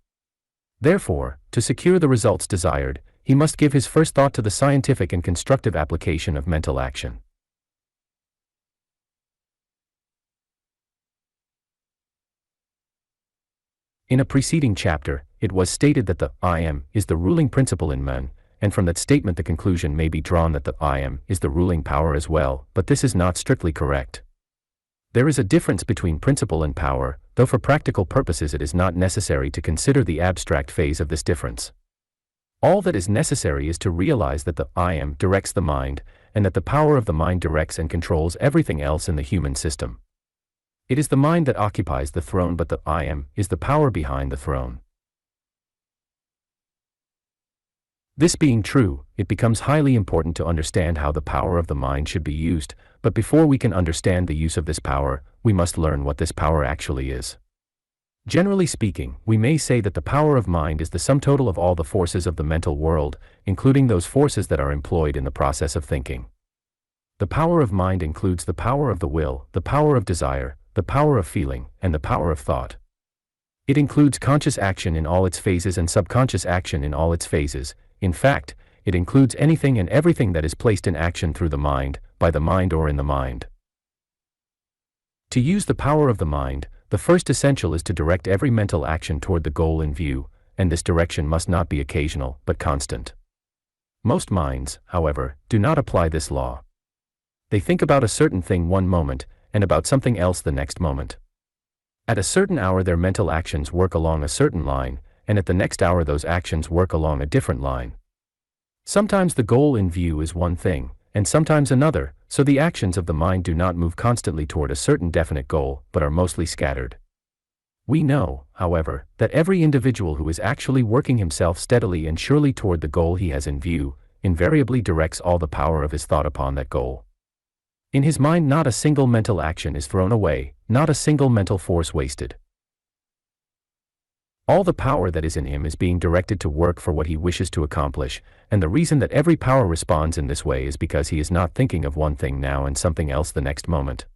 Therefore, to secure the results desired, he must give his first thought to the scientific and constructive application of mental action. In a preceding chapter, it was stated that the I am is the ruling principle in man, and from that statement the conclusion may be drawn that the I am is the ruling power as well, but this is not strictly correct. There is a difference between principle and power, though for practical purposes it is not necessary to consider the abstract phase of this difference. All that is necessary is to realize that the I am directs the mind, and that the power of the mind directs and controls everything else in the human system. It is the mind that occupies the throne, but the I am is the power behind the throne. This being true, it becomes highly important to understand how the power of the mind should be used, but before we can understand the use of this power, we must learn what this power actually is. Generally speaking, we may say that the power of mind is the sum total of all the forces of the mental world, including those forces that are employed in the process of thinking. The power of mind includes the power of the will, the power of desire, the power of feeling, and the power of thought. It includes conscious action in all its phases and subconscious action in all its phases. In fact, it includes anything and everything that is placed in action through the mind, by the mind or in the mind. To use the power of the mind, the first essential is to direct every mental action toward the goal in view, and this direction must not be occasional, but constant. Most minds, however, do not apply this law. They think about a certain thing one moment, and about something else the next moment. At a certain hour their mental actions work along a certain line, and at the next hour those actions work along a different line. Sometimes the goal in view is one thing, and sometimes another, so the actions of the mind do not move constantly toward a certain definite goal, but are mostly scattered. We know, however, that every individual who is actually working himself steadily and surely toward the goal he has in view, invariably directs all the power of his thought upon that goal. In his mind not a single mental action is thrown away, not a single mental force wasted. All the power that is in him is being directed to work for what he wishes to accomplish, and the reason that every power responds in this way is because he is not thinking of one thing now and something else the next moment.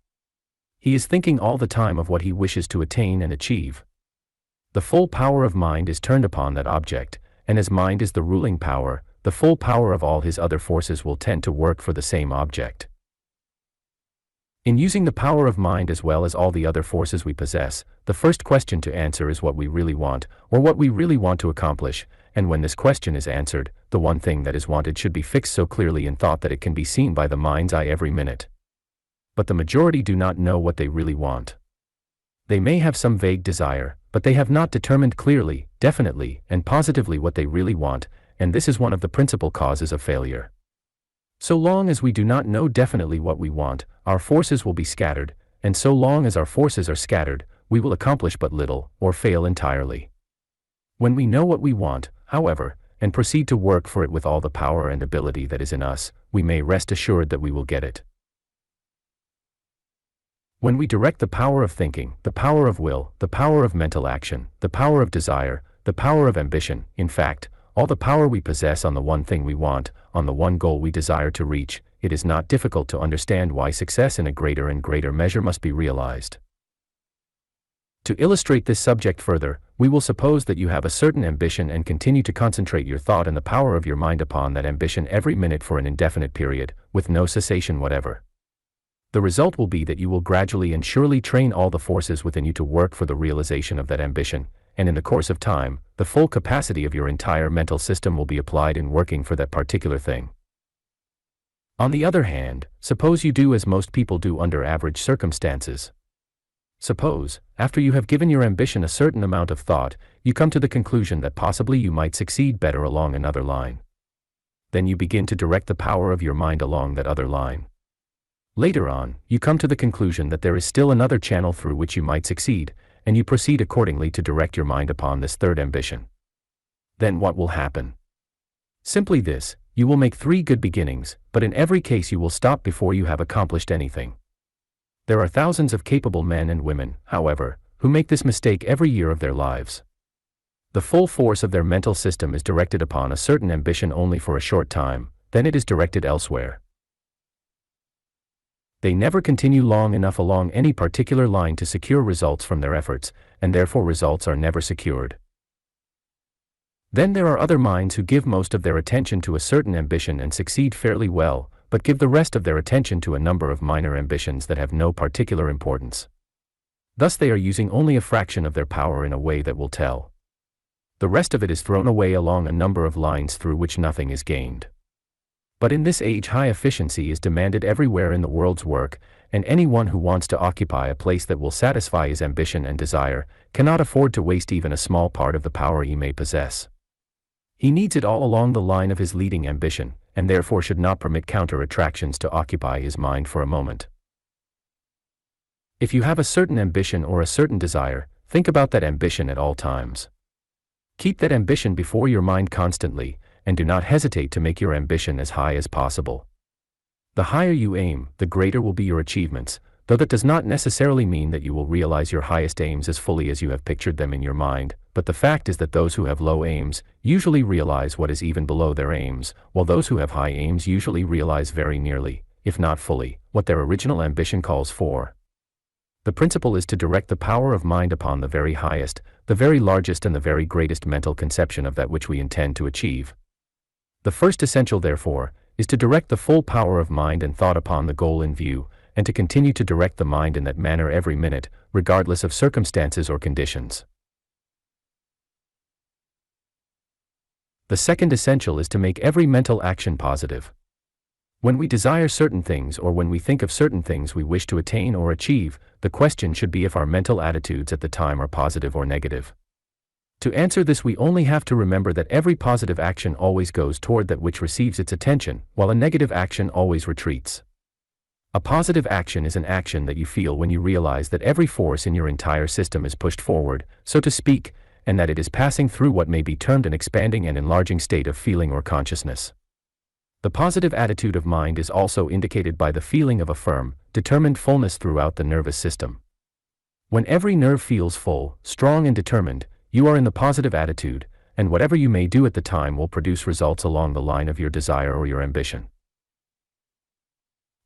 He is thinking all the time of what he wishes to attain and achieve. The full power of mind is turned upon that object, and as mind is the ruling power, the full power of all his other forces will tend to work for the same object. In using the power of mind as well as all the other forces we possess, the first question to answer is what we really want, or what we really want to accomplish, and when this question is answered, the one thing that is wanted should be fixed so clearly in thought that it can be seen by the mind's eye every minute. But the majority do not know what they really want. They may have some vague desire, but they have not determined clearly, definitely, and positively what they really want, and this is one of the principal causes of failure. So long as we do not know definitely what we want, our forces will be scattered, and so long as our forces are scattered, we will accomplish but little, or fail entirely. When we know what we want, however, and proceed to work for it with all the power and ability that is in us, we may rest assured that we will get it. When we direct the power of thinking, the power of will, the power of mental action, the power of desire, the power of ambition, in fact, all the power we possess on the one thing we want, on the one goal we desire to reach, it is not difficult to understand why success in a greater and greater measure must be realized. To illustrate this subject further, we will suppose that you have a certain ambition and continue to concentrate your thought and the power of your mind upon that ambition every minute for an indefinite period, with no cessation whatever. The result will be that you will gradually and surely train all the forces within you to work for the realization of that ambition, and in the course of time, the full capacity of your entire mental system will be applied in working for that particular thing. On the other hand, suppose you do as most people do under average circumstances. Suppose, after you have given your ambition a certain amount of thought, you come to the conclusion that possibly you might succeed better along another line. Then you begin to direct the power of your mind along that other line. Later on, you come to the conclusion that there is still another channel through which you might succeed, and you proceed accordingly to direct your mind upon this third ambition. Then what will happen? Simply this: you will make 3 good beginnings, but in every case you will stop before you have accomplished anything. There are thousands of capable men and women, however, who make this mistake every year of their lives. The full force of their mental system is directed upon a certain ambition only for a short time, then it is directed elsewhere. They never continue long enough along any particular line to secure results from their efforts, and therefore results are never secured. Then there are other minds who give most of their attention to a certain ambition and succeed fairly well, but give the rest of their attention to a number of minor ambitions that have no particular importance. Thus they are using only a fraction of their power in a way that will tell. The rest of it is thrown away along a number of lines through which nothing is gained. But in this age high efficiency is demanded everywhere in the world's work, and anyone who wants to occupy a place that will satisfy his ambition and desire cannot afford to waste even a small part of the power he may possess. He needs it all along the line of his leading ambition, and therefore should not permit counter-attractions to occupy his mind for a moment. If you have a certain ambition or a certain desire, think about that ambition at all times. Keep that ambition before your mind constantly, and do not hesitate to make your ambition as high as possible. The higher you aim, the greater will be your achievements, though that does not necessarily mean that you will realize your highest aims as fully as you have pictured them in your mind, but the fact is that those who have low aims usually realize what is even below their aims, while those who have high aims usually realize very nearly, if not fully, what their original ambition calls for. The principle is to direct the power of mind upon the very highest, the very largest and the very greatest mental conception of that which we intend to achieve. The first essential, therefore, is to direct the full power of mind and thought upon the goal in view, and to continue to direct the mind in that manner every minute, regardless of circumstances or conditions. The second essential is to make every mental action positive. When we desire certain things or when we think of certain things we wish to attain or achieve, the question should be if our mental attitudes at the time are positive or negative. To answer this, we only have to remember that every positive action always goes toward that which receives its attention, while a negative action always retreats. A positive action is an action that you feel when you realize that every force in your entire system is pushed forward, so to speak, and that it is passing through what may be termed an expanding and enlarging state of feeling or consciousness. The positive attitude of mind is also indicated by the feeling of a firm, determined fullness throughout the nervous system. When every nerve feels full, strong and determined, you are in the positive attitude, and whatever you may do at the time will produce results along the line of your desire or your ambition.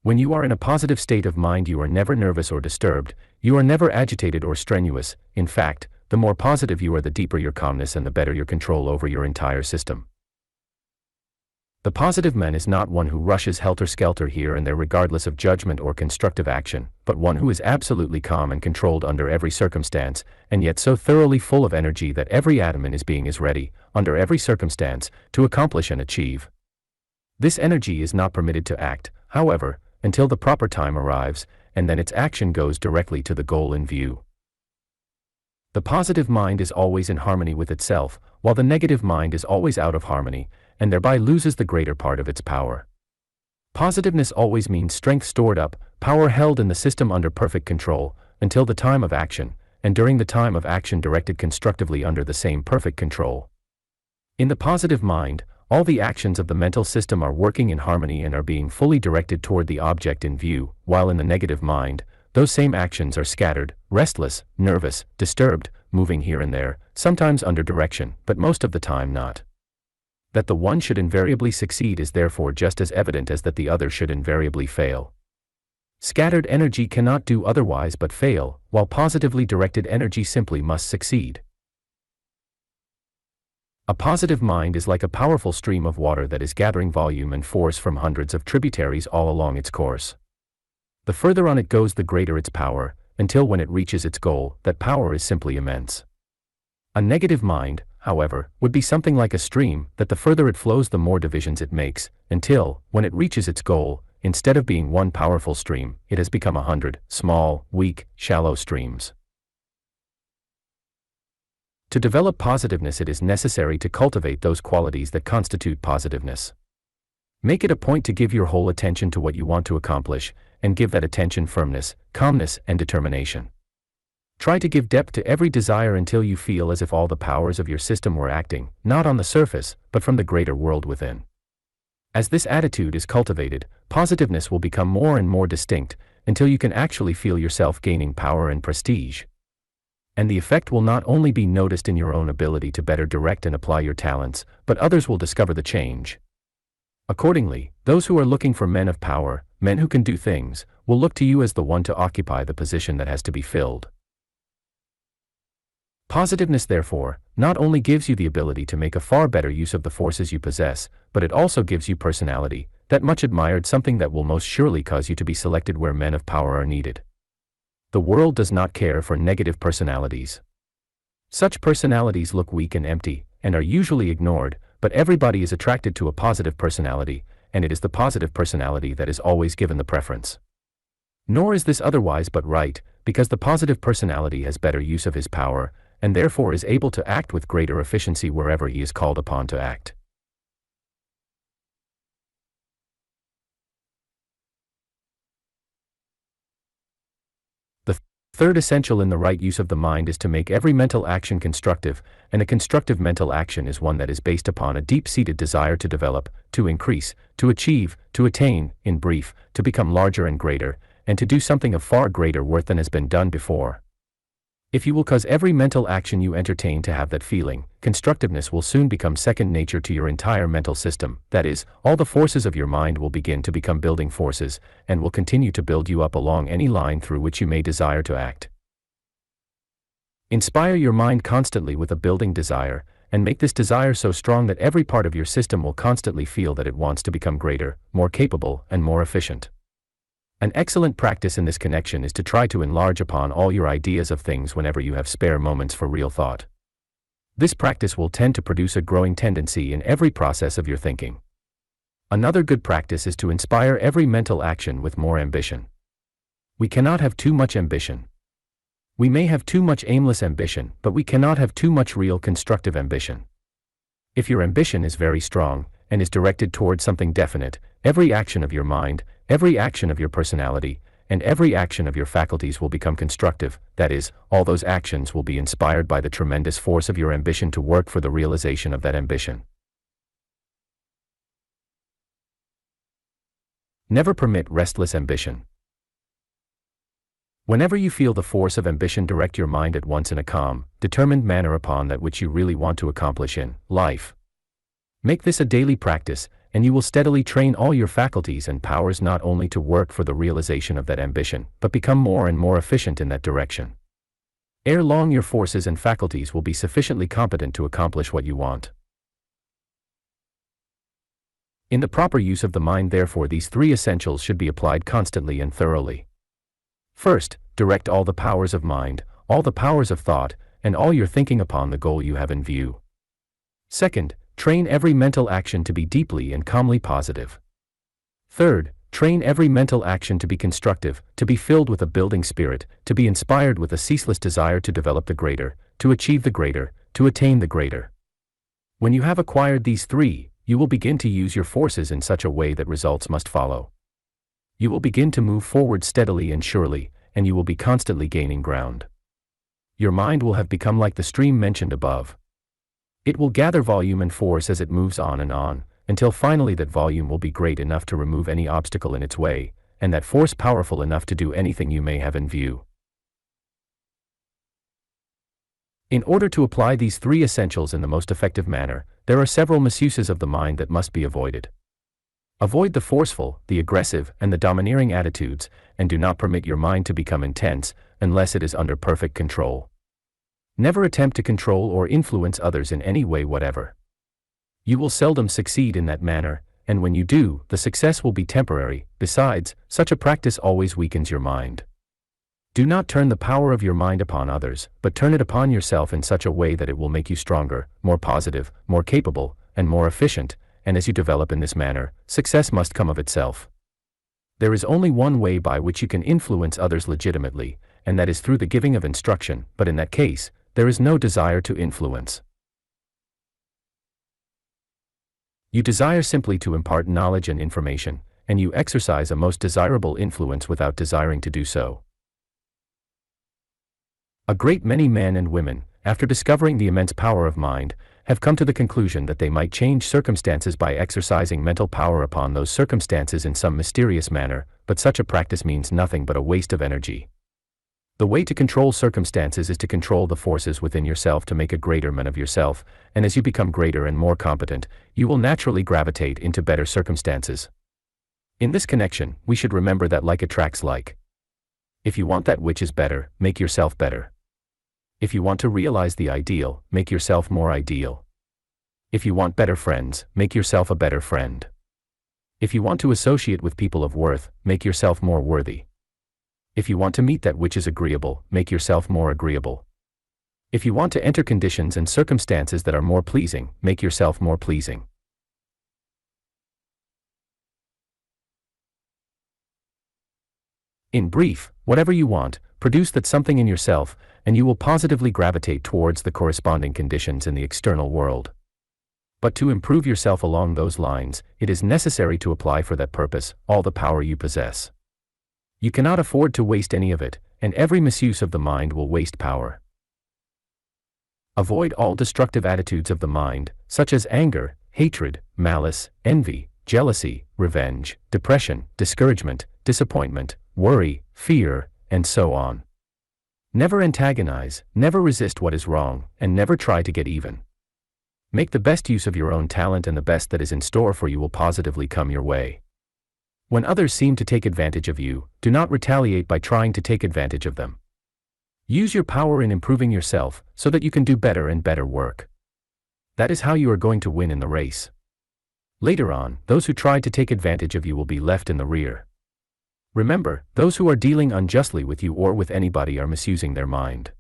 When you are in a positive state of mind, you are never nervous or disturbed, you are never agitated or strenuous. In fact, the more positive you are, the deeper your calmness and the better your control over your entire system. The positive man is not one who rushes helter-skelter here and there regardless of judgment or constructive action, but one who is absolutely calm and controlled under every circumstance, and yet so thoroughly full of energy that every atom in his being is ready, under every circumstance, to accomplish and achieve. This energy is not permitted to act, however, until the proper time arrives, and then its action goes directly to the goal in view. The positive mind is always in harmony with itself, while the negative mind is always out of harmony, and thereby loses the greater part of its power. Positiveness always means strength stored up, power held in the system under perfect control, until the time of action, and during the time of action directed constructively under the same perfect control. In the positive mind, all the actions of the mental system are working in harmony and are being fully directed toward the object in view, while in the negative mind, those same actions are scattered, restless, nervous, disturbed, moving here and there, sometimes under direction, but most of the time not. That the one should invariably succeed is therefore just as evident as that the other should invariably fail. Scattered energy cannot do otherwise but fail, while positively directed energy simply must succeed. A positive mind is like a powerful stream of water that is gathering volume and force from hundreds of tributaries all along its course. The further on it goes, the greater its power, until when it reaches its goal, that power is simply immense. A negative mind, however, would be something like a stream that the further it flows the more divisions it makes, until, when it reaches its goal, instead of being one powerful stream, it has become 100 small, weak, shallow streams. To develop positiveness, it is necessary to cultivate those qualities that constitute positiveness. Make it a point to give your whole attention to what you want to accomplish, and give that attention firmness, calmness, and determination. Try to give depth to every desire until you feel as if all the powers of your system were acting, not on the surface, but from the greater world within. As this attitude is cultivated, positiveness will become more and more distinct, until you can actually feel yourself gaining power and prestige. And the effect will not only be noticed in your own ability to better direct and apply your talents, but others will discover the change. Accordingly, those who are looking for men of power, men who can do things, will look to you as the one to occupy the position that has to be filled. Positiveness, therefore, not only gives you the ability to make a far better use of the forces you possess, but it also gives you personality, that much admired something that will most surely cause you to be selected where men of power are needed. The world does not care for negative personalities. Such personalities look weak and empty, and are usually ignored, but everybody is attracted to a positive personality, and it is the positive personality that is always given the preference. Nor is this otherwise but right, because the positive personality has better use of his power, and therefore is able to act with greater efficiency wherever he is called upon to act. The third essential in the right use of the mind is to make every mental action constructive, and a constructive mental action is one that is based upon a deep-seated desire to develop, to increase, to achieve, to attain, in brief, to become larger and greater, and to do something of far greater worth than has been done before. If you will cause every mental action you entertain to have that feeling, constructiveness will soon become second nature to your entire mental system. That is, all the forces of your mind will begin to become building forces, and will continue to build you up along any line through which you may desire to act. Inspire your mind constantly with a building desire, and make this desire so strong that every part of your system will constantly feel that it wants to become greater, more capable, and more efficient. An excellent practice in this connection is to try to enlarge upon all your ideas of things whenever you have spare moments for real thought. This practice will tend to produce a growing tendency in every process of your thinking. Another good practice is to inspire every mental action with more ambition. We cannot have too much ambition. We may have too much aimless ambition, but we cannot have too much real constructive ambition. If your ambition is very strong, and is directed toward something definite, every action of your mind, every action of your personality, and every action of your faculties will become constructive. That is, all those actions will be inspired by the tremendous force of your ambition to work for the realization of that ambition. Never permit restless ambition. Whenever you feel the force of ambition, direct your mind at once in a calm, determined manner upon that which you really want to accomplish in life. Make this a daily practice, and you will steadily train all your faculties and powers not only to work for the realization of that ambition, but become more and more efficient in that direction. Ere long, your forces and faculties will be sufficiently competent to accomplish what you want. In the proper use of the mind, therefore, these three essentials should be applied constantly and thoroughly. First, direct all the powers of mind, all the powers of thought, and all your thinking upon the goal you have in view. Second, train every mental action to be deeply and calmly positive. Third, train every mental action to be constructive, to be filled with a building spirit, to be inspired with a ceaseless desire to develop the greater, to achieve the greater, to attain the greater. When you have acquired these three, you will begin to use your forces in such a way that results must follow. You will begin to move forward steadily and surely, and you will be constantly gaining ground. Your mind will have become like the stream mentioned above. It will gather volume and force as it moves on, until finally that volume will be great enough to remove any obstacle in its way, and that force powerful enough to do anything you may have in view. In order to apply these three essentials in the most effective manner, there are several misuses of the mind that must be avoided. Avoid the forceful, the aggressive, and the domineering attitudes, and do not permit your mind to become intense, unless it is under perfect control. Never attempt to control or influence others in any way whatever. You will seldom succeed in that manner, and when you do, the success will be temporary. Besides, such a practice always weakens your mind. Do not turn the power of your mind upon others, but turn it upon yourself in such a way that it will make you stronger, more positive, more capable, and more efficient, and as you develop in this manner, success must come of itself. There is only one way by which you can influence others legitimately, and that is through the giving of instruction, but in that case, there is no desire to influence. You desire simply to impart knowledge and information, and you exercise a most desirable influence without desiring to do so. A great many men and women, after discovering the immense power of mind, have come to the conclusion that they might change circumstances by exercising mental power upon those circumstances in some mysterious manner, but such a practice means nothing but a waste of energy. The way to control circumstances is to control the forces within yourself to make a greater man of yourself, and as you become greater and more competent, you will naturally gravitate into better circumstances. In this connection, we should remember that like attracts like. If you want that which is better, make yourself better. If you want to realize the ideal, make yourself more ideal. If you want better friends, make yourself a better friend. If you want to associate with people of worth, make yourself more worthy. If you want to meet that which is agreeable, make yourself more agreeable. If you want to enter conditions and circumstances that are more pleasing, make yourself more pleasing. In brief, whatever you want, produce that something in yourself, and you will positively gravitate towards the corresponding conditions in the external world. But to improve yourself along those lines, it is necessary to apply for that purpose all the power you possess. You cannot afford to waste any of it, and every misuse of the mind will waste power. Avoid all destructive attitudes of the mind, such as anger, hatred, malice, envy, jealousy, revenge, depression, discouragement, disappointment, worry, fear, and so on. Never antagonize, never resist what is wrong, and never try to get even. Make the best use of your own talent, and the best that is in store for you will positively come your way. When others seem to take advantage of you, do not retaliate by trying to take advantage of them. Use your power in improving yourself, so that you can do better and better work. That is how you are going to win in the race. Later on, those who try to take advantage of you will be left in the rear. Remember, those who are dealing unjustly with you or with anybody are misusing their mind.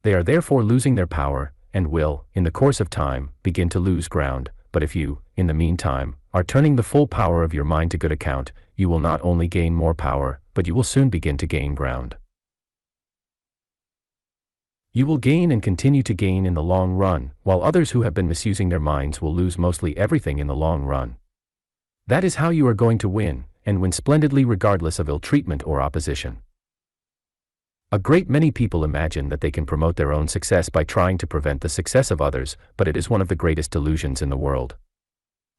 They are therefore losing their power, and will, in the course of time, begin to lose ground, but if you, in the meantime, are turning the full power of your mind to good account, you will not only gain more power, but you will soon begin to gain ground. You will gain and continue to gain in the long run, while others who have been misusing their minds will lose mostly everything in the long run. That is how you are going to win, and win splendidly regardless of ill treatment or opposition. A great many people imagine that they can promote their own success by trying to prevent the success of others, but it is one of the greatest delusions in the world.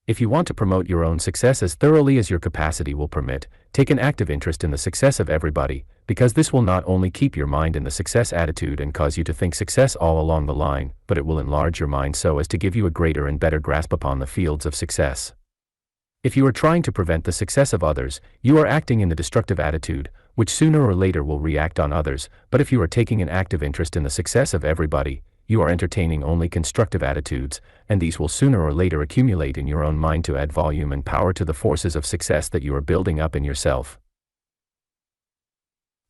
If you want to promote your own success as thoroughly as your capacity will permit, take an active interest in the success of everybody, because this will not only keep your mind in the success attitude and cause you to think success all along the line, but it will enlarge your mind so as to give you a greater and better grasp upon the fields of success. If you are trying to prevent the success of others, you are acting in the destructive attitude, which sooner or later will react on others, but if you are taking an active interest in the success of everybody, you are entertaining only constructive attitudes, and these will sooner or later accumulate in your own mind to add volume and power to the forces of success that you are building up in yourself.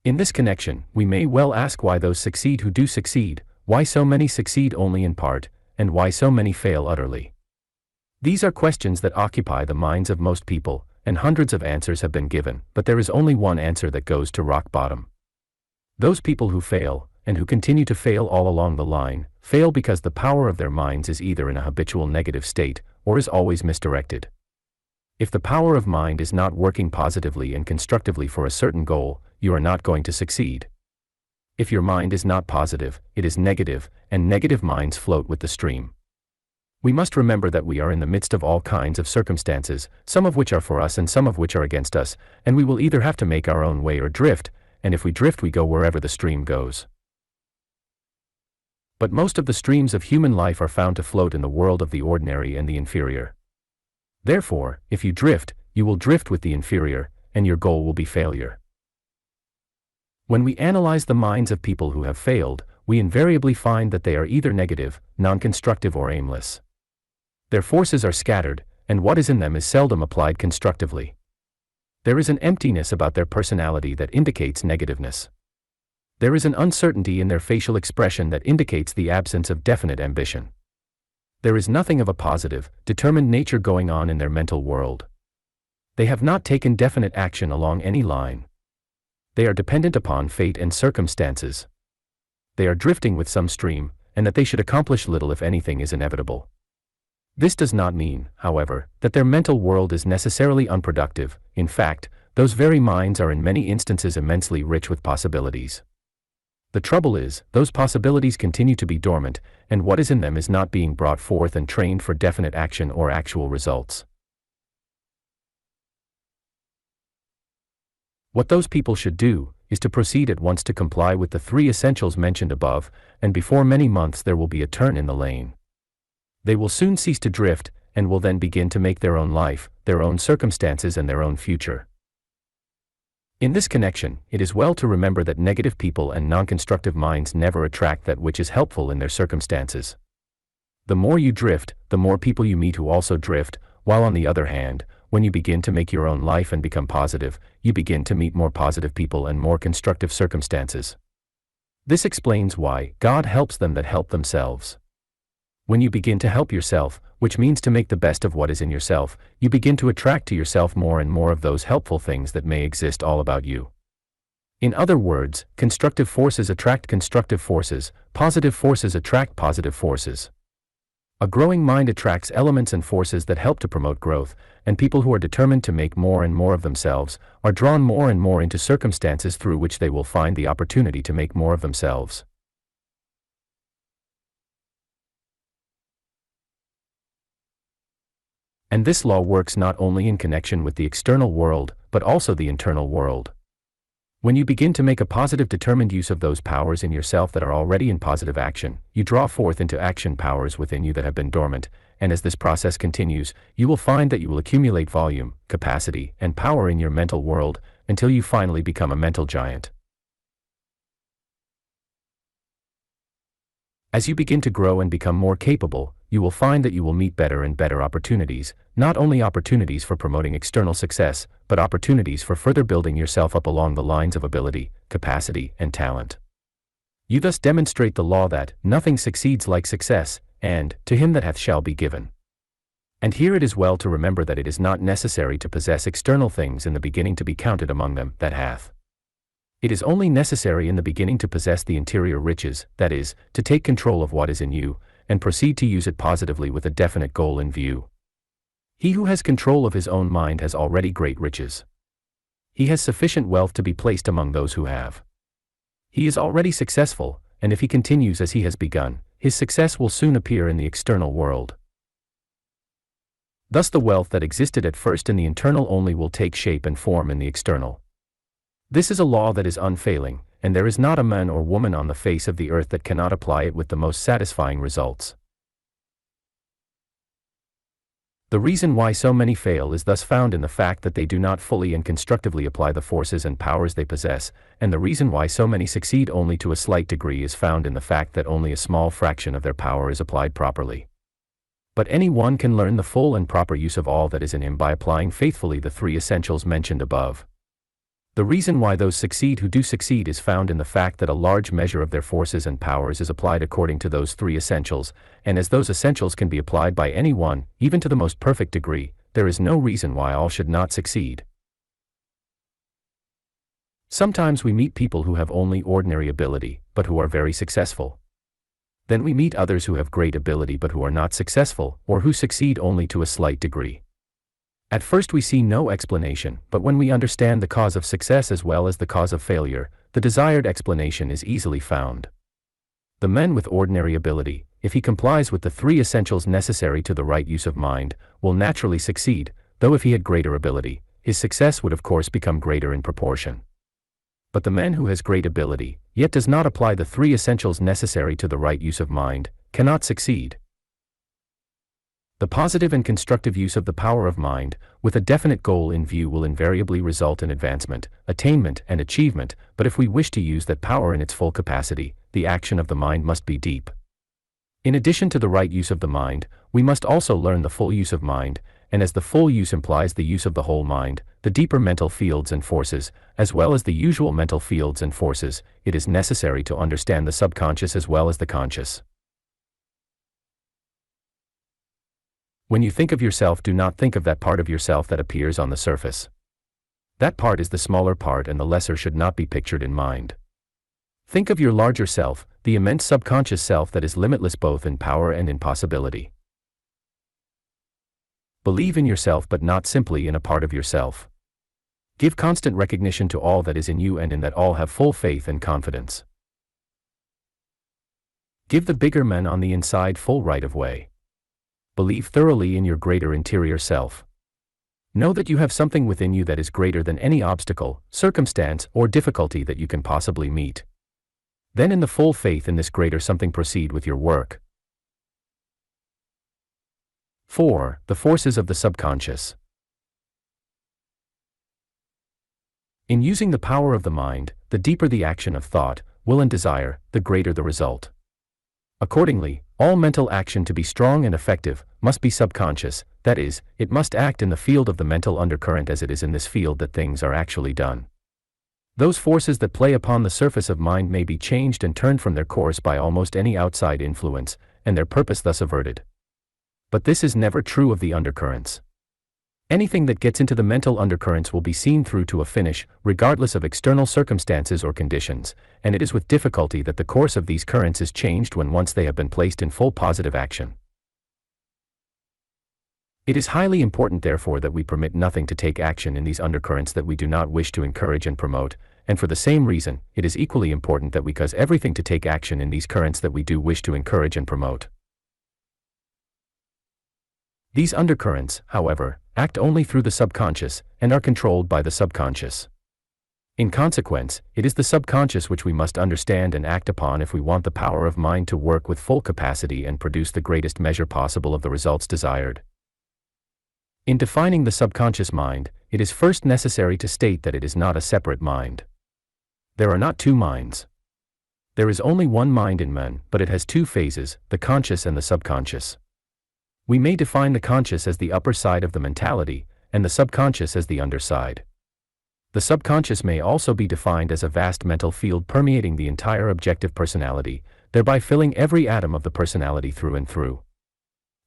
In this connection, we may well ask why those succeed who do succeed, why so many succeed only in part, and why so many fail utterly. These are questions that occupy the minds of most people, and hundreds of answers have been given, but there is only one answer that goes to rock bottom. Those people who fail, and who continue to fail all along the line, fail because the power of their minds is either in a habitual negative state, or is always misdirected. If the power of mind is not working positively and constructively for a certain goal, you are not going to succeed. If your mind is not positive, it is negative, and negative minds float with the stream. We must remember that we are in the midst of all kinds of circumstances, some of which are for us and some of which are against us, and we will either have to make our own way or drift, and if we drift we go wherever the stream goes. But most of the streams of human life are found to float in the world of the ordinary and the inferior. Therefore, if you drift, you will drift with the inferior, and your goal will be failure. When we analyze the minds of people who have failed, we invariably find that they are either negative, non-constructive or aimless. Their forces are scattered, and what is in them is seldom applied constructively. There is an emptiness about their personality that indicates negativeness. There is an uncertainty in their facial expression that indicates the absence of definite ambition. There is nothing of a positive, determined nature going on in their mental world. They have not taken definite action along any line. They are dependent upon fate and circumstances. They are drifting with some stream, and that they should accomplish little if anything is inevitable. This does not mean, however, that their mental world is necessarily unproductive. In fact, those very minds are in many instances immensely rich with possibilities. The trouble is, those possibilities continue to be dormant, and what is in them is not being brought forth and trained for definite action or actual results. What those people should do is to proceed at once to comply with the 3 essentials mentioned above, and before many months there will be a turn in the lane. They will soon cease to drift, and will then begin to make their own life, their own circumstances and their own future. In this connection, it is well to remember that negative people and non-constructive minds never attract that which is helpful in their circumstances. The more you drift, the more people you meet who also drift, while on the other hand, when you begin to make your own life and become positive, you begin to meet more positive people and more constructive circumstances. This explains why God helps them that help themselves. When you begin to help yourself, which means to make the best of what is in yourself, you begin to attract to yourself more and more of those helpful things that may exist all about you. In other words, constructive forces attract constructive forces, positive forces attract positive forces. A growing mind attracts elements and forces that help to promote growth, and people who are determined to make more and more of themselves are drawn more and more into circumstances through which they will find the opportunity to make more of themselves. And this law works not only in connection with the external world, but also the internal world. When you begin to make a positive determined use of those powers in yourself that are already in positive action, you draw forth into action powers within you that have been dormant, and as this process continues, you will find that you will accumulate volume, capacity, and power in your mental world, until you finally become a mental giant. As you begin to grow and become more capable, you will find that you will meet better and better opportunities, not only opportunities for promoting external success, but opportunities for further building yourself up along the lines of ability, capacity, and talent. You thus demonstrate the law that nothing succeeds like success, and to him that hath shall be given. And here it is well to remember that it is not necessary to possess external things in the beginning to be counted among them that hath. It is only necessary in the beginning to possess the interior riches, that is, to take control of what is in you, and proceed to use it positively with a definite goal in view. He who has control of his own mind has already great riches. He has sufficient wealth to be placed among those who have. He is already successful, and if he continues as he has begun, his success will soon appear in the external world. Thus the wealth that existed at first in the internal only will take shape and form in the external. This is a law that is unfailing, and there is not a man or woman on the face of the earth that cannot apply it with the most satisfying results. The reason why so many fail is thus found in the fact that they do not fully and constructively apply the forces and powers they possess, and the reason why so many succeed only to a slight degree is found in the fact that only a small fraction of their power is applied properly. But any one can learn the full and proper use of all that is in him by applying faithfully the 3 essentials mentioned above. The reason why those succeed who do succeed is found in the fact that a large measure of their forces and powers is applied according to those 3 essentials, and as those essentials can be applied by any one, even to the most perfect degree, there is no reason why all should not succeed. Sometimes we meet people who have only ordinary ability, but who are very successful. Then we meet others who have great ability but who are not successful, or who succeed only to a slight degree. At first we see no explanation, but when we understand the cause of success as well as the cause of failure, the desired explanation is easily found. The man with ordinary ability, if he complies with the 3 essentials necessary to the right use of mind, will naturally succeed, though if he had greater ability, his success would of course become greater in proportion. But the man who has great ability, yet does not apply the 3 essentials necessary to the right use of mind, cannot succeed. The positive and constructive use of the power of mind, with a definite goal in view, will invariably result in advancement, attainment, and achievement, but if we wish to use that power in its full capacity, the action of the mind must be deep. In addition to the right use of the mind, we must also learn the full use of mind, and as the full use implies the use of the whole mind, the deeper mental fields and forces, as well as the usual mental fields and forces, it is necessary to understand the subconscious as well as the conscious. When you think of yourself, do not think of that part of yourself that appears on the surface. That part is the smaller part, and the lesser should not be pictured in mind. Think of your larger self, the immense subconscious self that is limitless both in power and in possibility. Believe in yourself, but not simply in a part of yourself. Give constant recognition to all that is in you, and in that all have full faith and confidence. Give the bigger man on the inside full right of way. Believe thoroughly in your greater interior self. Know that you have something within you that is greater than any obstacle, circumstance, or difficulty that you can possibly meet. Then in the full faith in this greater something, proceed with your work. 4. The forces of the subconscious. In using the power of the mind, the deeper the action of thought, will and desire, the greater the result. Accordingly, all mental action to be strong and effective must be subconscious, that is, it must act in the field of the mental undercurrent as it is in this field that things are actually done. Those forces that play upon the surface of mind may be changed and turned from their course by almost any outside influence, and their purpose thus averted. But this is never true of the undercurrents. Anything that gets into the mental undercurrents will be seen through to a finish, regardless of external circumstances or conditions, and it is with difficulty that the course of these currents is changed when once they have been placed in full positive action. It is highly important, therefore, that we permit nothing to take action in these undercurrents that we do not wish to encourage and promote, and for the same reason, it is equally important that we cause everything to take action in these currents that we do wish to encourage and promote. These undercurrents, however, act only through the subconscious, and are controlled by the subconscious. In consequence, it is the subconscious which we must understand and act upon if we want the power of mind to work with full capacity and produce the greatest measure possible of the results desired. In defining the subconscious mind, it is first necessary to state that it is not a separate mind. There are not two minds. There is only one mind in man, but it has two phases, the conscious and the subconscious. We may define the conscious as the upper side of the mentality, and the subconscious as the underside. The subconscious may also be defined as a vast mental field permeating the entire objective personality, thereby filling every atom of the personality through and through.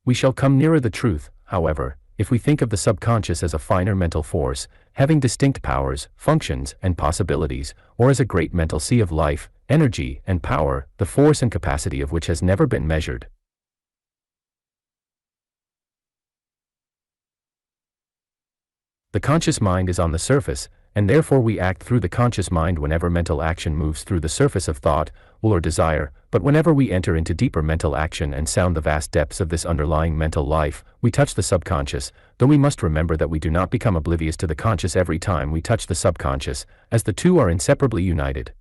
We shall come nearer the truth, however, if we think of the subconscious as a finer mental force, having distinct powers, functions, and possibilities, or as a great mental sea of life, energy, and power, the force and capacity of which has never been measured. The conscious mind is on the surface, and therefore we act through the conscious mind whenever mental action moves through the surface of thought, will or desire, but whenever we enter into deeper mental action and sound the vast depths of this underlying mental life, we touch the subconscious, though we must remember that we do not become oblivious to the conscious every time we touch the subconscious, as the two are inseparably united.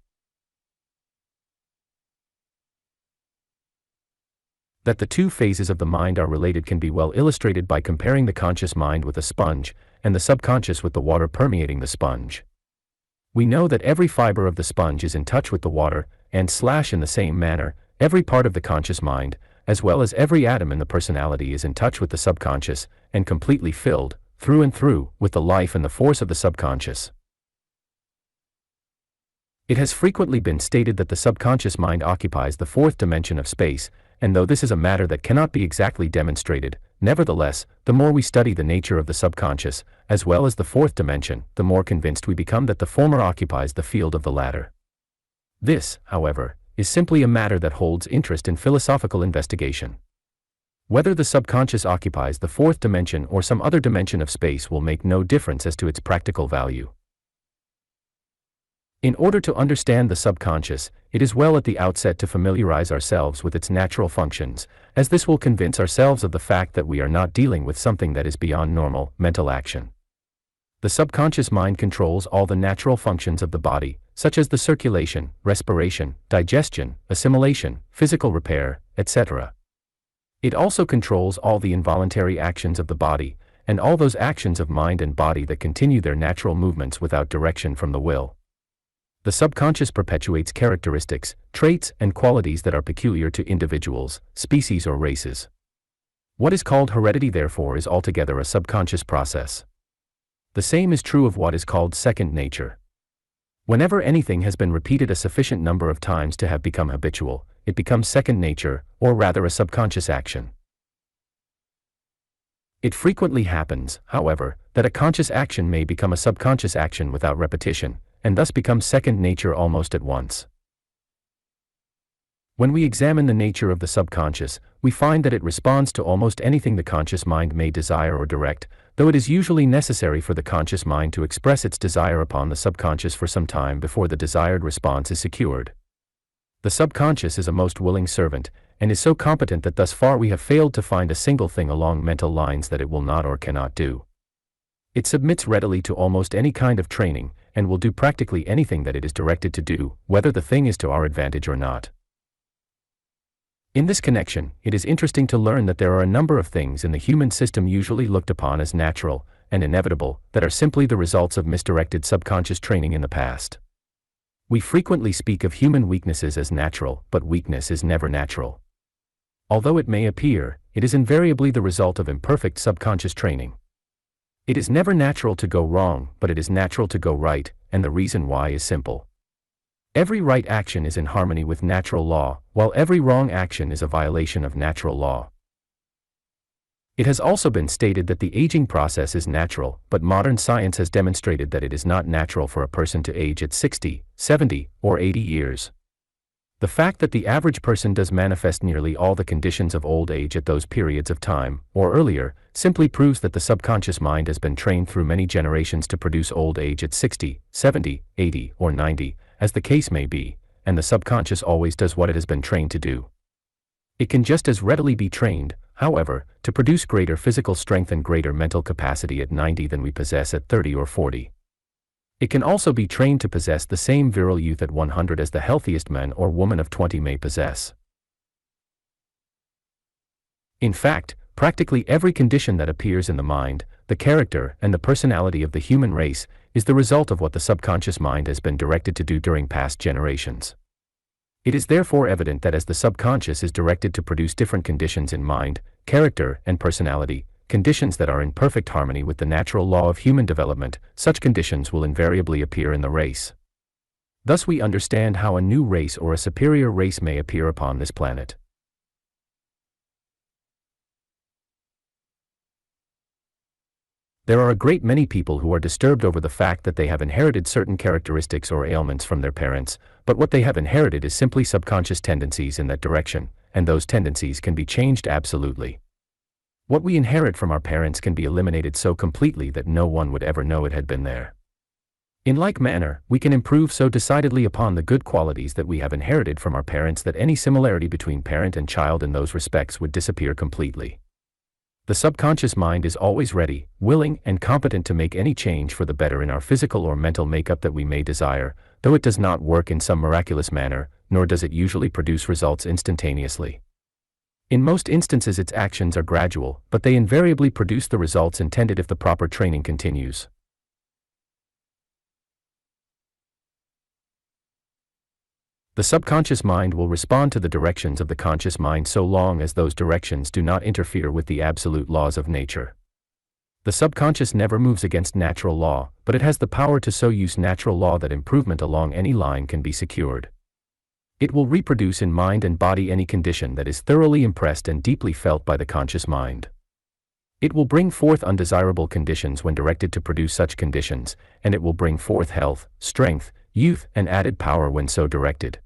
That the two phases of the mind are related can be well illustrated by comparing the conscious mind with a sponge, and the subconscious with the water permeating the sponge. We know that every fiber of the sponge is in touch with the water, and in the same manner, every part of the conscious mind, as well as every atom in the personality is in touch with the subconscious, and completely filled, through and through, with the life and the force of the subconscious. It has frequently been stated that the subconscious mind occupies the fourth dimension of space, and though this is a matter that cannot be exactly demonstrated, nevertheless, the more we study the nature of the subconscious, as well as the fourth dimension, the more convinced we become that the former occupies the field of the latter. This, however, is simply a matter that holds interest in philosophical investigation. Whether the subconscious occupies the fourth dimension or some other dimension of space will make no difference as to its practical value. In order to understand the subconscious, it is well at the outset to familiarize ourselves with its natural functions, as this will convince ourselves of the fact that we are not dealing with something that is beyond normal mental action. The subconscious mind controls all the natural functions of the body, such as the circulation, respiration, digestion, assimilation, physical repair, etc. It also controls all the involuntary actions of the body, and all those actions of mind and body that continue their natural movements without direction from the will. The subconscious perpetuates characteristics, traits, and qualities that are peculiar to individuals, species, or races. What is called heredity, therefore, is altogether a subconscious process. The same is true of what is called second nature. Whenever anything has been repeated a sufficient number of times to have become habitual, it becomes second nature, or rather a subconscious action. It frequently happens, however, that a conscious action may become a subconscious action without repetition, and thus become second nature almost at once. When we examine the nature of the subconscious, we find that it responds to almost anything the conscious mind may desire or direct, though it is usually necessary for the conscious mind to express its desire upon the subconscious for some time before the desired response is secured. The subconscious is a most willing servant, and is so competent that thus far we have failed to find a single thing along mental lines that it will not or cannot do. It submits readily to almost any kind of training, and will do practically anything that it is directed to do, whether the thing is to our advantage or not. In this connection, it is interesting to learn that there are a number of things in the human system usually looked upon as natural and inevitable that are simply the results of misdirected subconscious training in the past. We frequently speak of human weaknesses as natural, but weakness is never natural. Although it may appear, it is invariably the result of imperfect subconscious training. It is never natural to go wrong, but it is natural to go right, and the reason why is simple. Every right action is in harmony with natural law, while every wrong action is a violation of natural law. It has also been stated that the aging process is natural, but modern science has demonstrated that it is not natural for a person to age at 60, 70, or 80 years. The fact that the average person does manifest nearly all the conditions of old age at those periods of time, or earlier, simply proves that the subconscious mind has been trained through many generations to produce old age at 60, 70, 80, or 90, as the case may be, and the subconscious always does what it has been trained to do. It can just as readily be trained, however, to produce greater physical strength and greater mental capacity at 90 than we possess at 30 or 40. It can also be trained to possess the same virile youth at 100 as the healthiest man or woman of 20 may possess. In fact, practically every condition that appears in the mind, the character, and the personality of the human race is the result of what the subconscious mind has been directed to do during past generations. It is therefore evident that as the subconscious is directed to produce different conditions in mind, character, and personality, conditions that are in perfect harmony with the natural law of human development, such conditions will invariably appear in the race. Thus we understand how a new race or a superior race may appear upon this planet. There are a great many people who are disturbed over the fact that they have inherited certain characteristics or ailments from their parents, but what they have inherited is simply subconscious tendencies in that direction, and those tendencies can be changed absolutely. What we inherit from our parents can be eliminated so completely that no one would ever know it had been there. In like manner, we can improve so decidedly upon the good qualities that we have inherited from our parents that any similarity between parent and child in those respects would disappear completely. The subconscious mind is always ready, willing, and competent to make any change for the better in our physical or mental makeup that we may desire, though it does not work in some miraculous manner, nor does it usually produce results instantaneously. In most instances its actions are gradual, but they invariably produce the results intended if the proper training continues. The subconscious mind will respond to the directions of the conscious mind so long as those directions do not interfere with the absolute laws of nature. The subconscious never moves against natural law, but it has the power to so use natural law that improvement along any line can be secured. It will reproduce in mind and body any condition that is thoroughly impressed and deeply felt by the conscious mind. It will bring forth undesirable conditions when directed to produce such conditions, and it will bring forth health, strength, youth, and added power when so directed.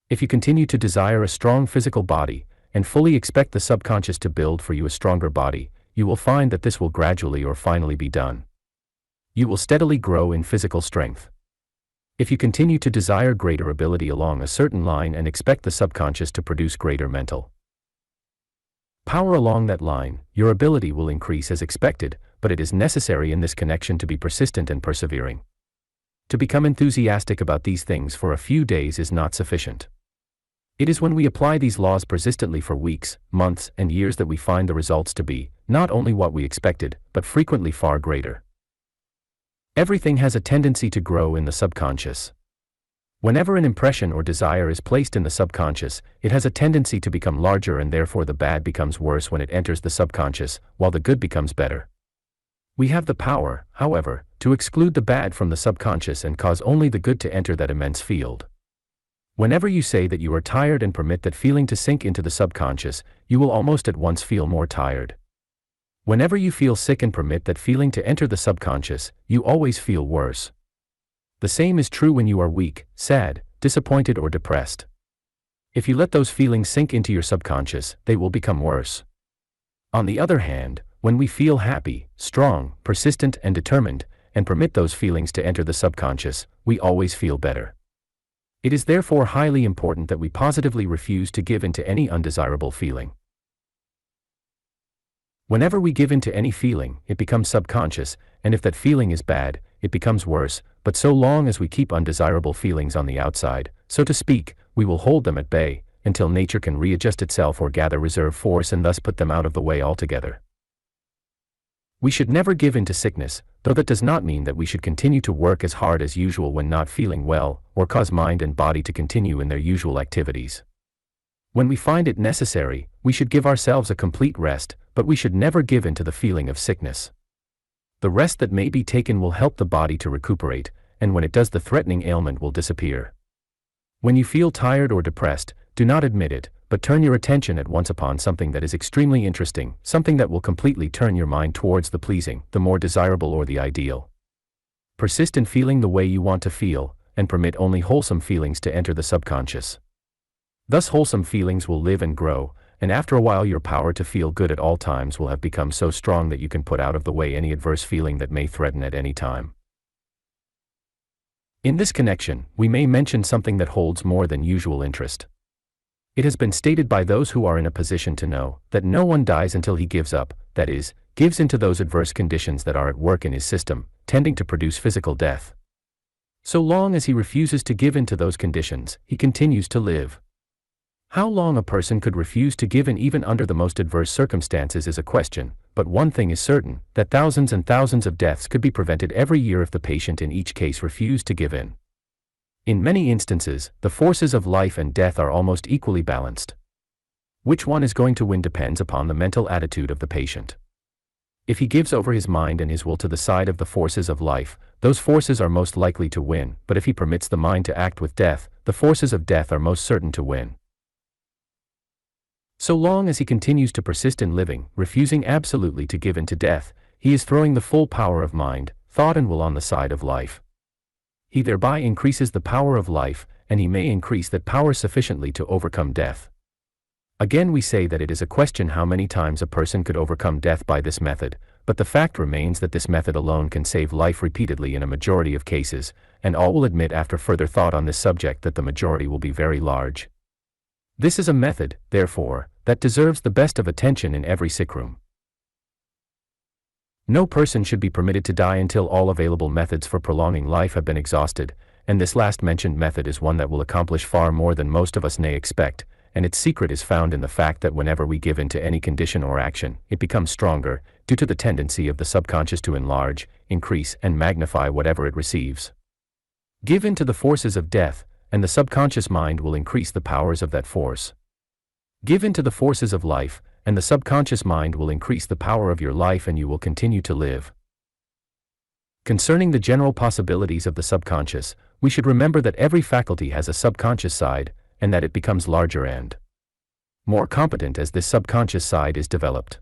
If you continue to desire a strong physical body, and fully expect the subconscious to build for you a stronger body, you will find that this will gradually or finally be done. You will steadily grow in physical strength. If you continue to desire greater ability along a certain line and expect the subconscious to produce greater mental power along that line, your ability will increase as expected, but it is necessary in this connection to be persistent and persevering. To become enthusiastic about these things for a few days is not sufficient. It is when we apply these laws persistently for weeks, months, and years that we find the results to be, not only what we expected, but frequently far greater. Everything has a tendency to grow in the subconscious. Whenever an impression or desire is placed in the subconscious, it has a tendency to become larger, and therefore the bad becomes worse when it enters the subconscious, while the good becomes better. We have the power, however, to exclude the bad from the subconscious and cause only the good to enter that immense field. Whenever you say that you are tired and permit that feeling to sink into the subconscious, you will almost at once feel more tired. Whenever you feel sick and permit that feeling to enter the subconscious, you always feel worse. The same is true when you are weak, sad, disappointed or depressed. If you let those feelings sink into your subconscious, they will become worse. On the other hand, when we feel happy, strong, persistent and determined, and permit those feelings to enter the subconscious, we always feel better. It is therefore highly important that we positively refuse to give in to any undesirable feeling. Whenever we give in to any feeling, it becomes subconscious, and if that feeling is bad, it becomes worse, but so long as we keep undesirable feelings on the outside, so to speak, we will hold them at bay, until nature can readjust itself or gather reserve force and thus put them out of the way altogether. We should never give in to sickness, though that does not mean that we should continue to work as hard as usual when not feeling well, or cause mind and body to continue in their usual activities. When we find it necessary, we should give ourselves a complete rest, but we should never give in to the feeling of sickness. The rest that may be taken will help the body to recuperate, and when it does, the threatening ailment will disappear. When you feel tired or depressed, do not admit it, but turn your attention at once upon something that is extremely interesting, something that will completely turn your mind towards the pleasing, the more desirable or the ideal. Persist in feeling the way you want to feel, and permit only wholesome feelings to enter the subconscious. Thus wholesome feelings will live and grow, and after a while your power to feel good at all times will have become so strong that you can put out of the way any adverse feeling that may threaten at any time. In this connection, we may mention something that holds more than usual interest. It has been stated by those who are in a position to know that no one dies until he gives up, that is, gives into those adverse conditions that are at work in his system, tending to produce physical death. So long as he refuses to give in to those conditions, he continues to live. How long a person could refuse to give in even under the most adverse circumstances is a question, but one thing is certain, that thousands and thousands of deaths could be prevented every year if the patient in each case refused to give in. In many instances, the forces of life and death are almost equally balanced. Which one is going to win depends upon the mental attitude of the patient. If he gives over his mind and his will to the side of the forces of life, those forces are most likely to win, but if he permits the mind to act with death, the forces of death are most certain to win. So long as he continues to persist in living, refusing absolutely to give in to death, he is throwing the full power of mind, thought and will on the side of life. He thereby increases the power of life, and he may increase that power sufficiently to overcome death. Again we say that it is a question how many times a person could overcome death by this method, but the fact remains that this method alone can save life repeatedly in a majority of cases, and all will admit after further thought on this subject that the majority will be very large. This is a method, therefore, that deserves the best of attention in every sick room. No person should be permitted to die until all available methods for prolonging life have been exhausted, and this last mentioned method is one that will accomplish far more than most of us may expect, and its secret is found in the fact that whenever we give in to any condition or action, it becomes stronger, due to the tendency of the subconscious to enlarge, increase and magnify whatever it receives. Give in to the forces of death, and the subconscious mind will increase the powers of that force. Give in to the forces of life, and the subconscious mind will increase the power of your life and you will continue to live. Concerning the general possibilities of the subconscious, we should remember that every faculty has a subconscious side, and that it becomes larger and more competent as this subconscious side is developed.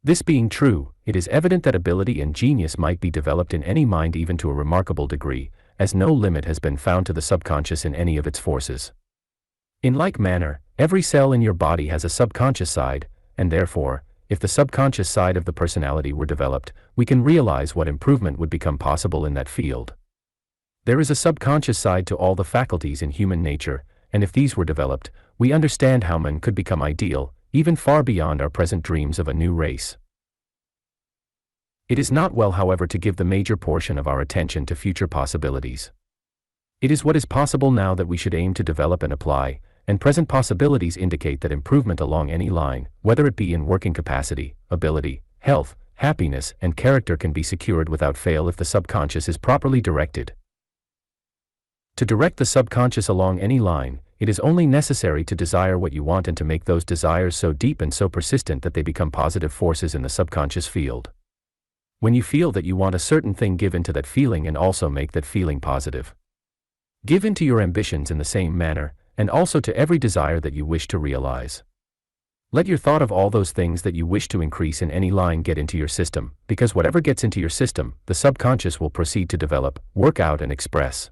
This being true, it is evident that ability and genius might be developed in any mind even to a remarkable degree, as no limit has been found to the subconscious in any of its forces. In like manner, every cell in your body has a subconscious side, and therefore, if the subconscious side of the personality were developed, we can realize what improvement would become possible in that field. There is a subconscious side to all the faculties in human nature, and if these were developed, we understand how man could become ideal, even far beyond our present dreams of a new race. It is not well, however, to give the major portion of our attention to future possibilities. It is what is possible now that we should aim to develop and apply, and present possibilities indicate that improvement along any line, whether it be in working capacity, ability, health, happiness, and character, can be secured without fail if the subconscious is properly directed. To direct the subconscious along any line, it is only necessary to desire what you want and to make those desires so deep and so persistent that they become positive forces in the subconscious field. When you feel that you want a certain thing, give in to that feeling and also make that feeling positive. Give in to your ambitions in the same manner, and also to every desire that you wish to realize. Let your thought of all those things that you wish to increase in any line get into your system, because whatever gets into your system, the subconscious will proceed to develop, work out and express.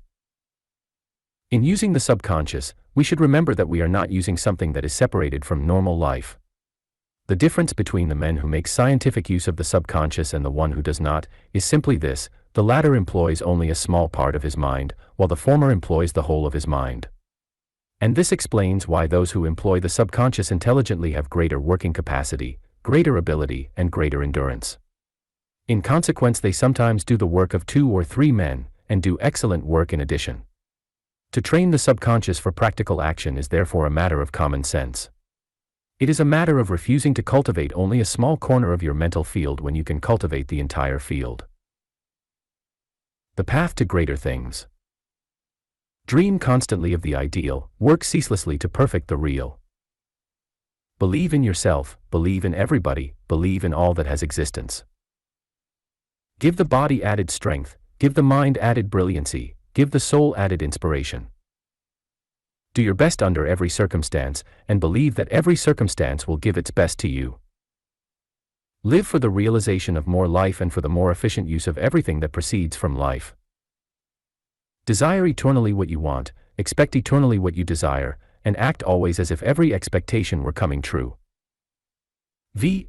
In using the subconscious, we should remember that we are not using something that is separated from normal life. The difference between the man who makes scientific use of the subconscious and the one who does not is simply this: the latter employs only a small part of his mind, while the former employs the whole of his mind. And this explains why those who employ the subconscious intelligently have greater working capacity, greater ability, and greater endurance. In consequence, they sometimes do the work of 2 or 3 men, and do excellent work in addition. To train the subconscious for practical action is therefore a matter of common sense. It is a matter of refusing to cultivate only a small corner of your mental field when you can cultivate the entire field. The path to greater things. Dream constantly of the ideal, work ceaselessly to perfect the real. Believe in yourself, believe in everybody, believe in all that has existence. Give the body added strength, give the mind added brilliancy, give the soul added inspiration. Do your best under every circumstance, and believe that every circumstance will give its best to you. Live for the realization of more life and for the more efficient use of everything that proceeds from life. Desire eternally what you want, expect eternally what you desire, and act always as if every expectation were coming true.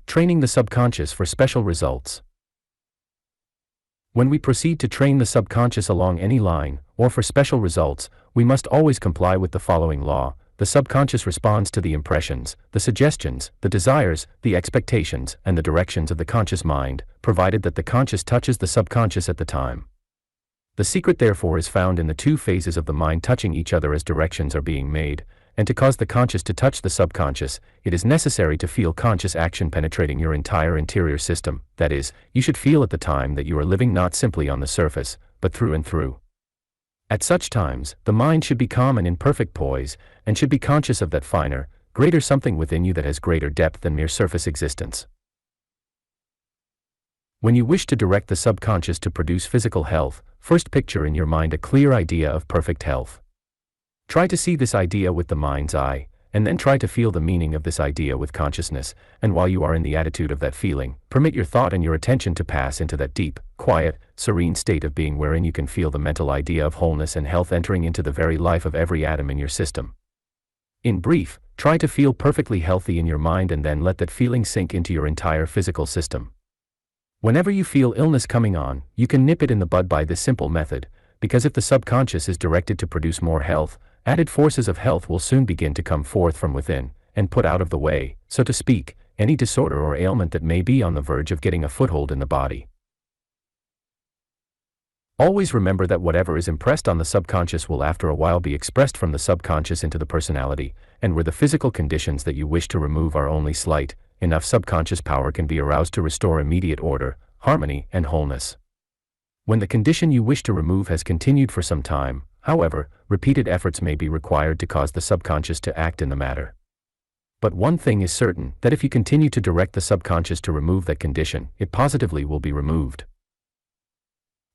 Training the subconscious for special results. When we proceed to train the subconscious along any line, or for special results, we must always comply with the following law: the subconscious responds to the impressions, the suggestions, the desires, the expectations, and the directions of the conscious mind, provided that the conscious touches the subconscious at the time. The secret therefore is found in the 2 phases of the mind touching each other as directions are being made, and to cause the conscious to touch the subconscious, it is necessary to feel conscious action penetrating your entire interior system. That is, you should feel at the time that you are living not simply on the surface, but through and through. At such times, the mind should be calm and in perfect poise, and should be conscious of that finer, greater something within you that has greater depth than mere surface existence. When you wish to direct the subconscious to produce physical health, first picture in your mind a clear idea of perfect health. Try to see this idea with the mind's eye, and then try to feel the meaning of this idea with consciousness, and while you are in the attitude of that feeling, permit your thought and your attention to pass into that deep, quiet, serene state of being wherein you can feel the mental idea of wholeness and health entering into the very life of every atom in your system. In brief, try to feel perfectly healthy in your mind and then let that feeling sink into your entire physical system. Whenever you feel illness coming on, you can nip it in the bud by this simple method, because if the subconscious is directed to produce more health, added forces of health will soon begin to come forth from within, and put out of the way, so to speak, any disorder or ailment that may be on the verge of getting a foothold in the body. Always remember that whatever is impressed on the subconscious will after a while be expressed from the subconscious into the personality, and where the physical conditions that you wish to remove are only slight, enough subconscious power can be aroused to restore immediate order, harmony, and wholeness. When the condition you wish to remove has continued for some time, however, repeated efforts may be required to cause the subconscious to act in the matter. But one thing is certain, that if you continue to direct the subconscious to remove that condition, it positively will be removed.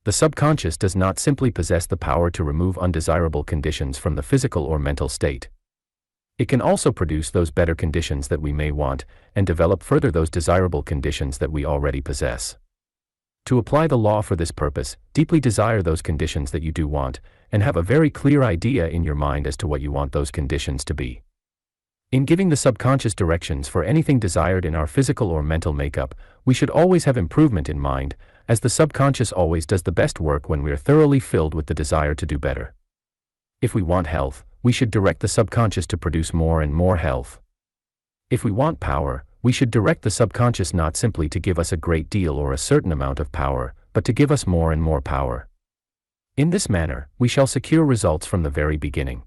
The subconscious does not simply possess the power to remove undesirable conditions from the physical or mental state. It can also produce those better conditions that we may want, and develop further those desirable conditions that we already possess. To apply the law for this purpose, deeply desire those conditions that you do want, and have a very clear idea in your mind as to what you want those conditions to be. In giving the subconscious directions for anything desired in our physical or mental makeup, we should always have improvement in mind, as the subconscious always does the best work when we are thoroughly filled with the desire to do better. If we want health, we should direct the subconscious to produce more and more health. If we want power, we should direct the subconscious not simply to give us a great deal or a certain amount of power, but to give us more and more power. In this manner, we shall secure results from the very beginning.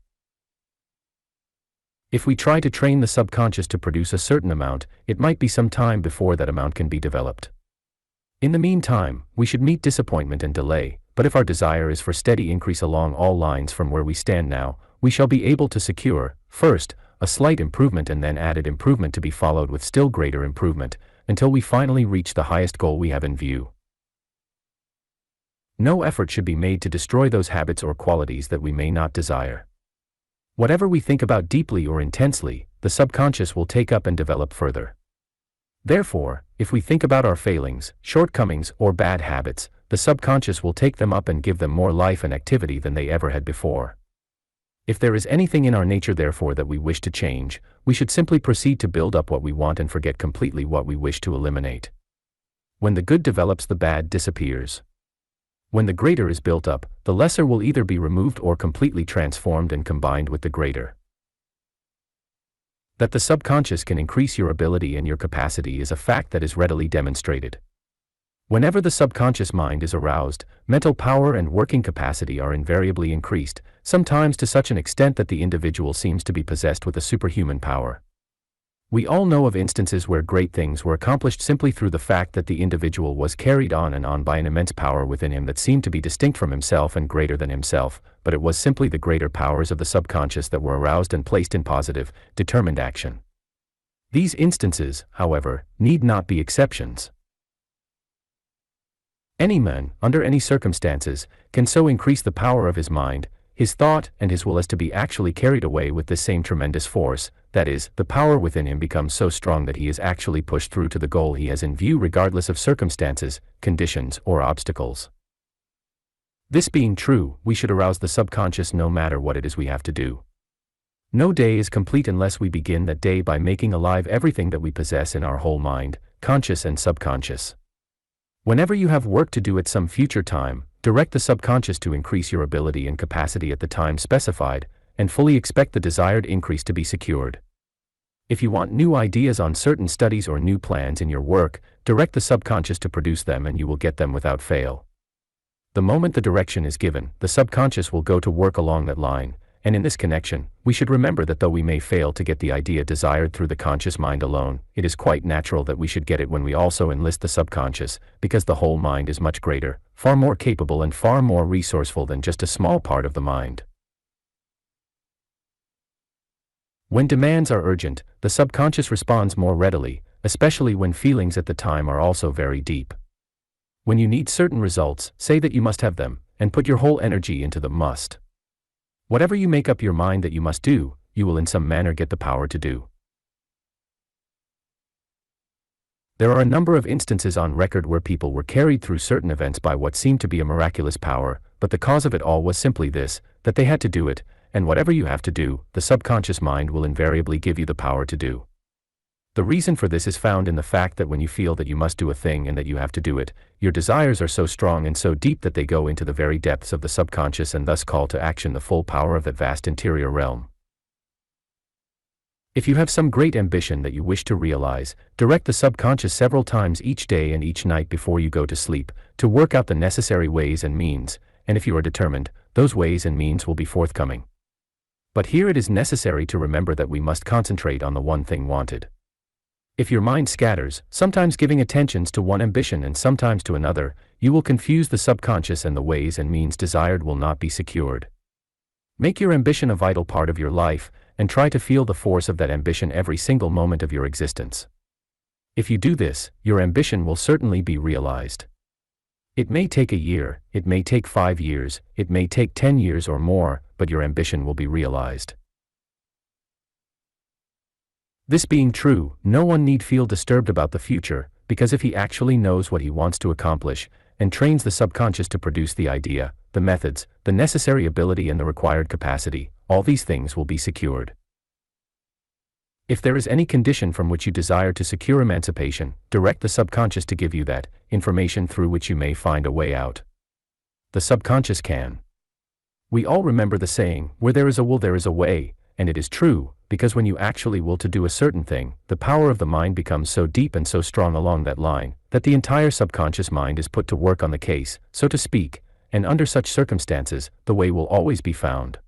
If we try to train the subconscious to produce a certain amount, it might be some time before that amount can be developed. In the meantime, we should meet disappointment and delay, but if our desire is for steady increase along all lines from where we stand now, we shall be able to secure, first, a slight improvement and then added improvement to be followed with still greater improvement, until we finally reach the highest goal we have in view. No effort should be made to destroy those habits or qualities that we may not desire. Whatever we think about deeply or intensely, the subconscious will take up and develop further. Therefore, if we think about our failings, shortcomings, or bad habits, the subconscious will take them up and give them more life and activity than they ever had before. If there is anything in our nature therefore that we wish to change, we should simply proceed to build up what we want and forget completely what we wish to eliminate. When the good develops, the bad disappears. When the greater is built up, the lesser will either be removed or completely transformed and combined with the greater. That the subconscious can increase your ability and your capacity is a fact that is readily demonstrated. Whenever the subconscious mind is aroused, mental power and working capacity are invariably increased, sometimes to such an extent that the individual seems to be possessed with a superhuman power. We all know of instances where great things were accomplished simply through the fact that the individual was carried on and on by an immense power within him that seemed to be distinct from himself and greater than himself, but it was simply the greater powers of the subconscious that were aroused and placed in positive, determined action. These instances, however, need not be exceptions. Any man, under any circumstances, can so increase the power of his mind, his thought, and his will as to be actually carried away with this same tremendous force, that is, the power within him becomes so strong that he is actually pushed through to the goal he has in view regardless of circumstances, conditions, or obstacles. This being true, we should arouse the subconscious no matter what it is we have to do. No day is complete unless we begin that day by making alive everything that we possess in our whole mind, conscious and subconscious. Whenever you have work to do at some future time, direct the subconscious to increase your ability and capacity at the time specified, and fully expect the desired increase to be secured. If you want new ideas on certain studies or new plans in your work, direct the subconscious to produce them and you will get them without fail. The moment the direction is given, the subconscious will go to work along that line, and in this connection, we should remember that though we may fail to get the idea desired through the conscious mind alone, it is quite natural that we should get it when we also enlist the subconscious, because the whole mind is much greater, far more capable and far more resourceful than just a small part of the mind. When demands are urgent, the subconscious responds more readily, especially when feelings at the time are also very deep. When you need certain results, say that you must have them, and put your whole energy into the must. Whatever you make up your mind that you must do, you will in some manner get the power to do. There are a number of instances on record where people were carried through certain events by what seemed to be a miraculous power, but the cause of it all was simply this, that they had to do it, and whatever you have to do, the subconscious mind will invariably give you the power to do. The reason for this is found in the fact that when you feel that you must do a thing and that you have to do it, your desires are so strong and so deep that they go into the very depths of the subconscious and thus call to action the full power of that vast interior realm. If you have some great ambition that you wish to realize, direct the subconscious several times each day and each night before you go to sleep, to work out the necessary ways and means, and if you are determined, those ways and means will be forthcoming. But here it is necessary to remember that we must concentrate on the one thing wanted. If your mind scatters, sometimes giving attentions to one ambition and sometimes to another, you will confuse the subconscious and the ways and means desired will not be secured. Make your ambition a vital part of your life, and try to feel the force of that ambition every single moment of your existence. If you do this, your ambition will certainly be realized. It may take a year, it may take 5 years, it may take 10 years or more, but your ambition will be realized. This being true, no one need feel disturbed about the future, because if he actually knows what he wants to accomplish, and trains the subconscious to produce the idea, the methods, the necessary ability and the required capacity, all these things will be secured. If there is any condition from which you desire to secure emancipation, direct the subconscious to give you that information through which you may find a way out. The subconscious can. We all remember the saying, where there is a will there is a way, and it is true, because when you actually will to do a certain thing, the power of the mind becomes so deep and so strong along that line, that the entire subconscious mind is put to work on the case, so to speak, and under such circumstances, the way will always be found.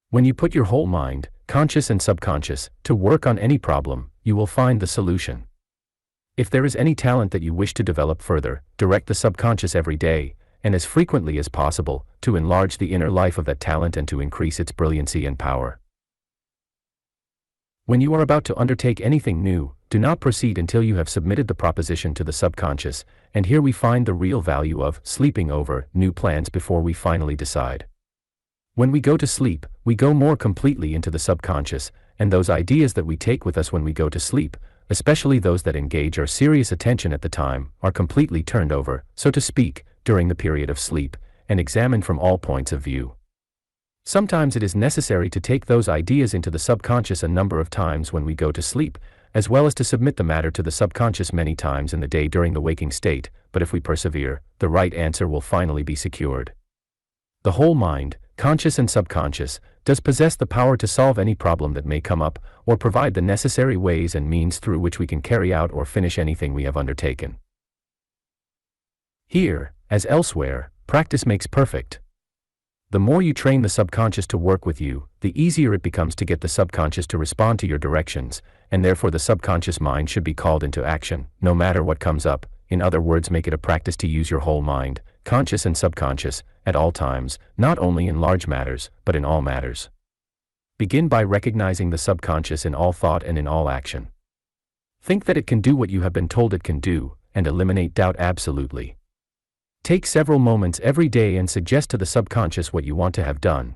When you put your whole mind, conscious and subconscious, to work on any problem, you will find the solution. If there is any talent that you wish to develop further, direct the subconscious every day, and as frequently as possible, to enlarge the inner life of that talent and to increase its brilliancy and power. When you are about to undertake anything new, do not proceed until you have submitted the proposition to the subconscious, and here we find the real value of sleeping over new plans before we finally decide. When we go to sleep, we go more completely into the subconscious, and those ideas that we take with us when we go to sleep, especially those that engage our serious attention at the time, are completely turned over, so to speak, during the period of sleep, and examined from all points of view. Sometimes it is necessary to take those ideas into the subconscious a number of times when we go to sleep, as well as to submit the matter to the subconscious many times in the day during the waking state, but if we persevere, the right answer will finally be secured. The whole mind, conscious and subconscious, does possess the power to solve any problem that may come up, or provide the necessary ways and means through which we can carry out or finish anything we have undertaken. Here, as elsewhere, practice makes perfect. The more you train the subconscious to work with you, the easier it becomes to get the subconscious to respond to your directions, and therefore the subconscious mind should be called into action, no matter what comes up. In other words, make it a practice to use your whole mind, conscious and subconscious, at all times, not only in large matters, but in all matters. Begin by recognizing the subconscious in all thought and in all action. Think that it can do what you have been told it can do, and eliminate doubt absolutely. Take several moments every day and suggest to the subconscious what you want to have done.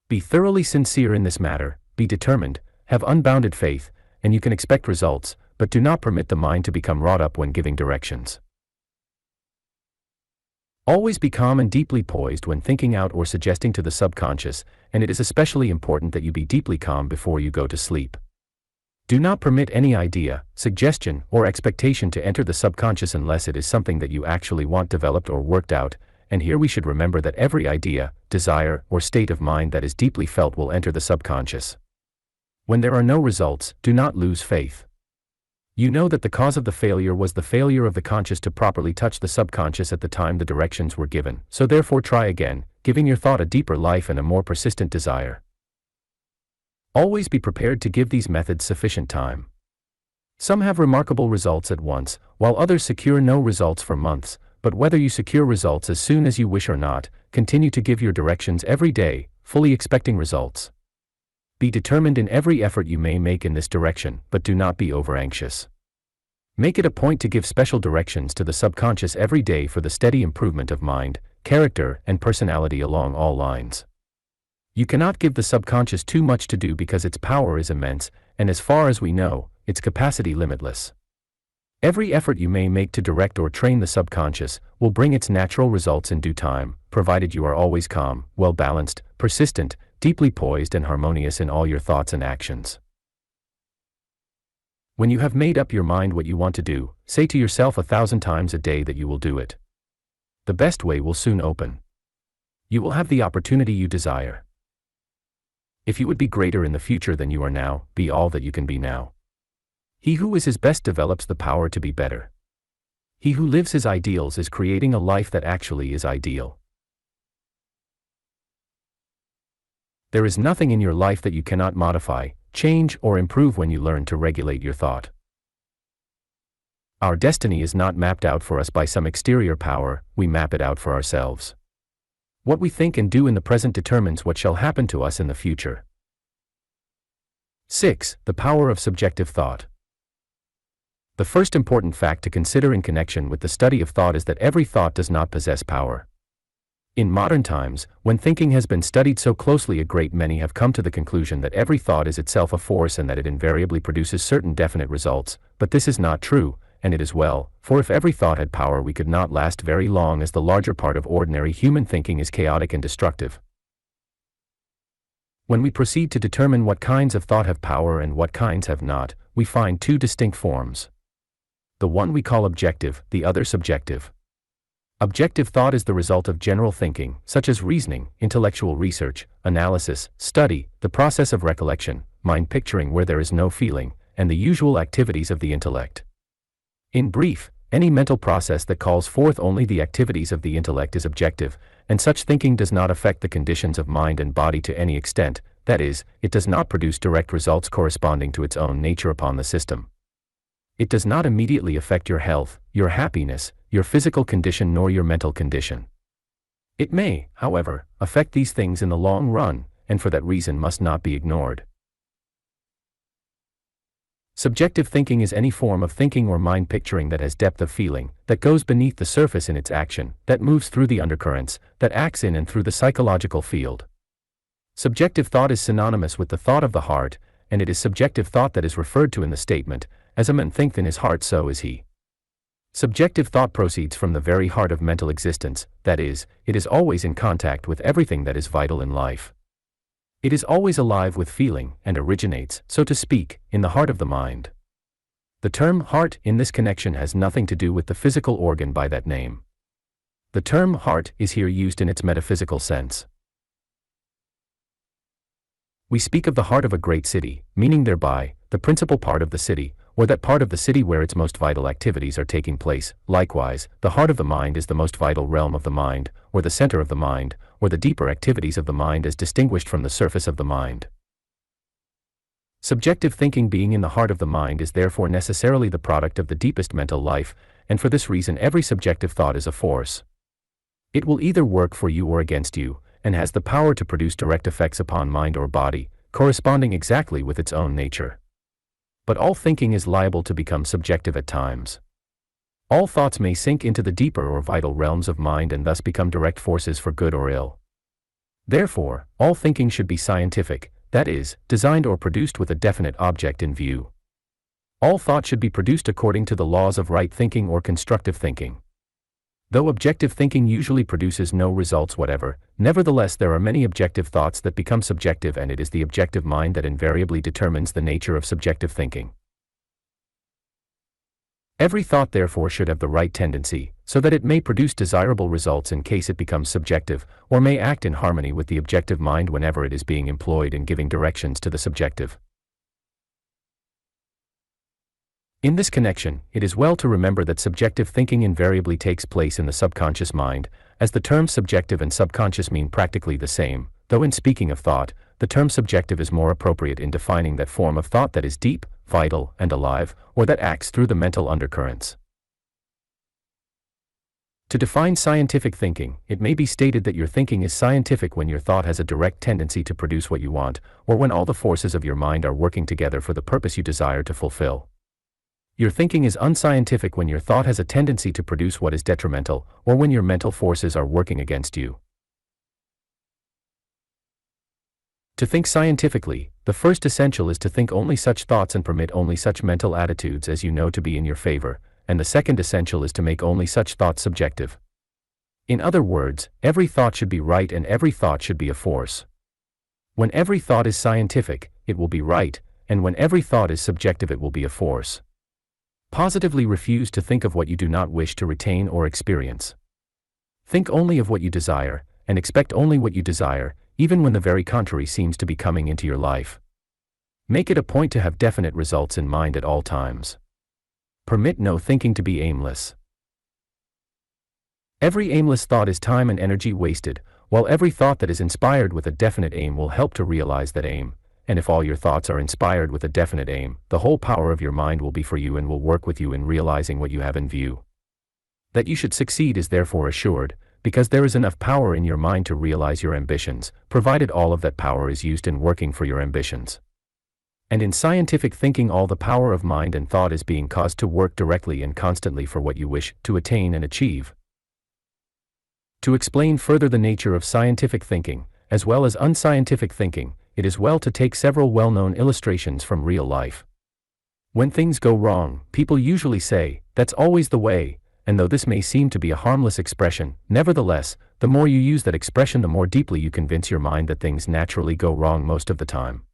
Be thoroughly sincere in this matter, be determined, have unbounded faith, and you can expect results, but do not permit the mind to become wrought up when giving directions. Always be calm and deeply poised when thinking out or suggesting to the subconscious, and it is especially important that you be deeply calm before you go to sleep. Do not permit any idea, suggestion, or expectation to enter the subconscious unless it is something that you actually want developed or worked out, and here we should remember that every idea, desire, or state of mind that is deeply felt will enter the subconscious. When there are no results, do not lose faith. You know that the cause of the failure was the failure of the conscious to properly touch the subconscious at the time the directions were given, so therefore try again, giving your thought a deeper life and a more persistent desire. Always be prepared to give these methods sufficient time. Some have remarkable results at once, while others secure no results for months, but whether you secure results as soon as you wish or not, continue to give your directions every day, fully expecting results. Be determined in every effort you may make in this direction, but do not be over-anxious. Make it a point to give special directions to the subconscious every day for the steady improvement of mind, character, and personality along all lines. You cannot give the subconscious too much to do because its power is immense, and as far as we know, its capacity limitless. Every effort you may make to direct or train the subconscious will bring its natural results in due time, provided you are always calm, well-balanced, persistent, deeply poised and harmonious in all your thoughts and actions. When you have made up your mind what you want to do, say to yourself 1,000 times a day that you will do it. The best way will soon open. You will have the opportunity you desire. If you would be greater in the future than you are now, be all that you can be now. He who is his best develops the power to be better. He who lives his ideals is creating a life that actually is ideal. There is nothing in your life that you cannot modify, change, or improve when you learn to regulate your thought. Our destiny is not mapped out for us by some exterior power, we map it out for ourselves. What we think and do in the present determines what shall happen to us in the future. 6. The power of subjective thought. The first important fact to consider in connection with the study of thought is that every thought does not possess power. In modern times, when thinking has been studied so closely, a great many have come to the conclusion that every thought is itself a force and that it invariably produces certain definite results, but this is not true, and it is well, for if every thought had power we could not last very long, as the larger part of ordinary human thinking is chaotic and destructive. When we proceed to determine what kinds of thought have power and what kinds have not, we find two distinct forms. The one we call objective, the other subjective. Objective thought is the result of general thinking, such as reasoning, intellectual research, analysis, study, the process of recollection, mind picturing where there is no feeling, and the usual activities of the intellect. In brief, any mental process that calls forth only the activities of the intellect is objective, and such thinking does not affect the conditions of mind and body to any extent, that is, it does not produce direct results corresponding to its own nature upon the system. It does not immediately affect your health, your happiness, your physical condition nor your mental condition. It may, however, affect these things in the long run, and for that reason must not be ignored. Subjective thinking is any form of thinking or mind picturing that has depth of feeling, that goes beneath the surface in its action, that moves through the undercurrents, that acts in and through the psychological field. Subjective thought is synonymous with the thought of the heart, and it is subjective thought that is referred to in the statement, "As a man thinketh in his heart, so is he." Subjective thought proceeds from the very heart of mental existence, that is, it is always in contact with everything that is vital in life. It is always alive with feeling, and originates, so to speak, in the heart of the mind. The term heart in this connection has nothing to do with the physical organ by that name. The term heart is here used in its metaphysical sense. We speak of the heart of a great city, meaning thereby, the principal part of the city, or that part of the city where its most vital activities are taking place. Likewise, the heart of the mind is the most vital realm of the mind, or the center of the mind, or the deeper activities of the mind as distinguished from the surface of the mind. Subjective thinking being in the heart of the mind is therefore necessarily the product of the deepest mental life, and for this reason every subjective thought is a force. It will either work for you or against you, and has the power to produce direct effects upon mind or body, corresponding exactly with its own nature. But all thinking is liable to become subjective at times. All thoughts may sink into the deeper or vital realms of mind and thus become direct forces for good or ill. Therefore, all thinking should be scientific, that is, designed or produced with a definite object in view. All thought should be produced according to the laws of right thinking or constructive thinking. Though objective thinking usually produces no results whatever, nevertheless there are many objective thoughts that become subjective, and it is the objective mind that invariably determines the nature of subjective thinking. Every thought therefore should have the right tendency, so that it may produce desirable results in case it becomes subjective, or may act in harmony with the objective mind whenever it is being employed in giving directions to the subjective. In this connection, it is well to remember that subjective thinking invariably takes place in the subconscious mind, as the terms subjective and subconscious mean practically the same, though in speaking of thought, the term subjective is more appropriate in defining that form of thought that is deep, vital, and alive, or that acts through the mental undercurrents. To define scientific thinking, it may be stated that your thinking is scientific when your thought has a direct tendency to produce what you want, or when all the forces of your mind are working together for the purpose you desire to fulfill. Your thinking is unscientific when your thought has a tendency to produce what is detrimental, or when your mental forces are working against you. To think scientifically, the first essential is to think only such thoughts and permit only such mental attitudes as you know to be in your favor, and the second essential is to make only such thoughts subjective. In other words, every thought should be right and every thought should be a force. When every thought is scientific, it will be right, and when every thought is subjective it will be a force. Positively refuse to think of what you do not wish to retain or experience. Think only of what you desire, and expect only what you desire, even when the very contrary seems to be coming into your life. Make it a point to have definite results in mind at all times. Permit no thinking to be aimless. Every aimless thought is time and energy wasted, while every thought that is inspired with a definite aim will help to realize that aim. And if all your thoughts are inspired with a definite aim, the whole power of your mind will be for you and will work with you in realizing what you have in view. That you should succeed is therefore assured, because there is enough power in your mind to realize your ambitions, provided all of that power is used in working for your ambitions. And in scientific thinking all the power of mind and thought is being caused to work directly and constantly for what you wish to attain and achieve. To explain further the nature of scientific thinking, as well as unscientific thinking, it is well to take several well-known illustrations from real life. When things go wrong, people usually say, "That's always the way," and though this may seem to be a harmless expression, nevertheless, the more you use that expression the more deeply you convince your mind that things naturally go wrong most of the time.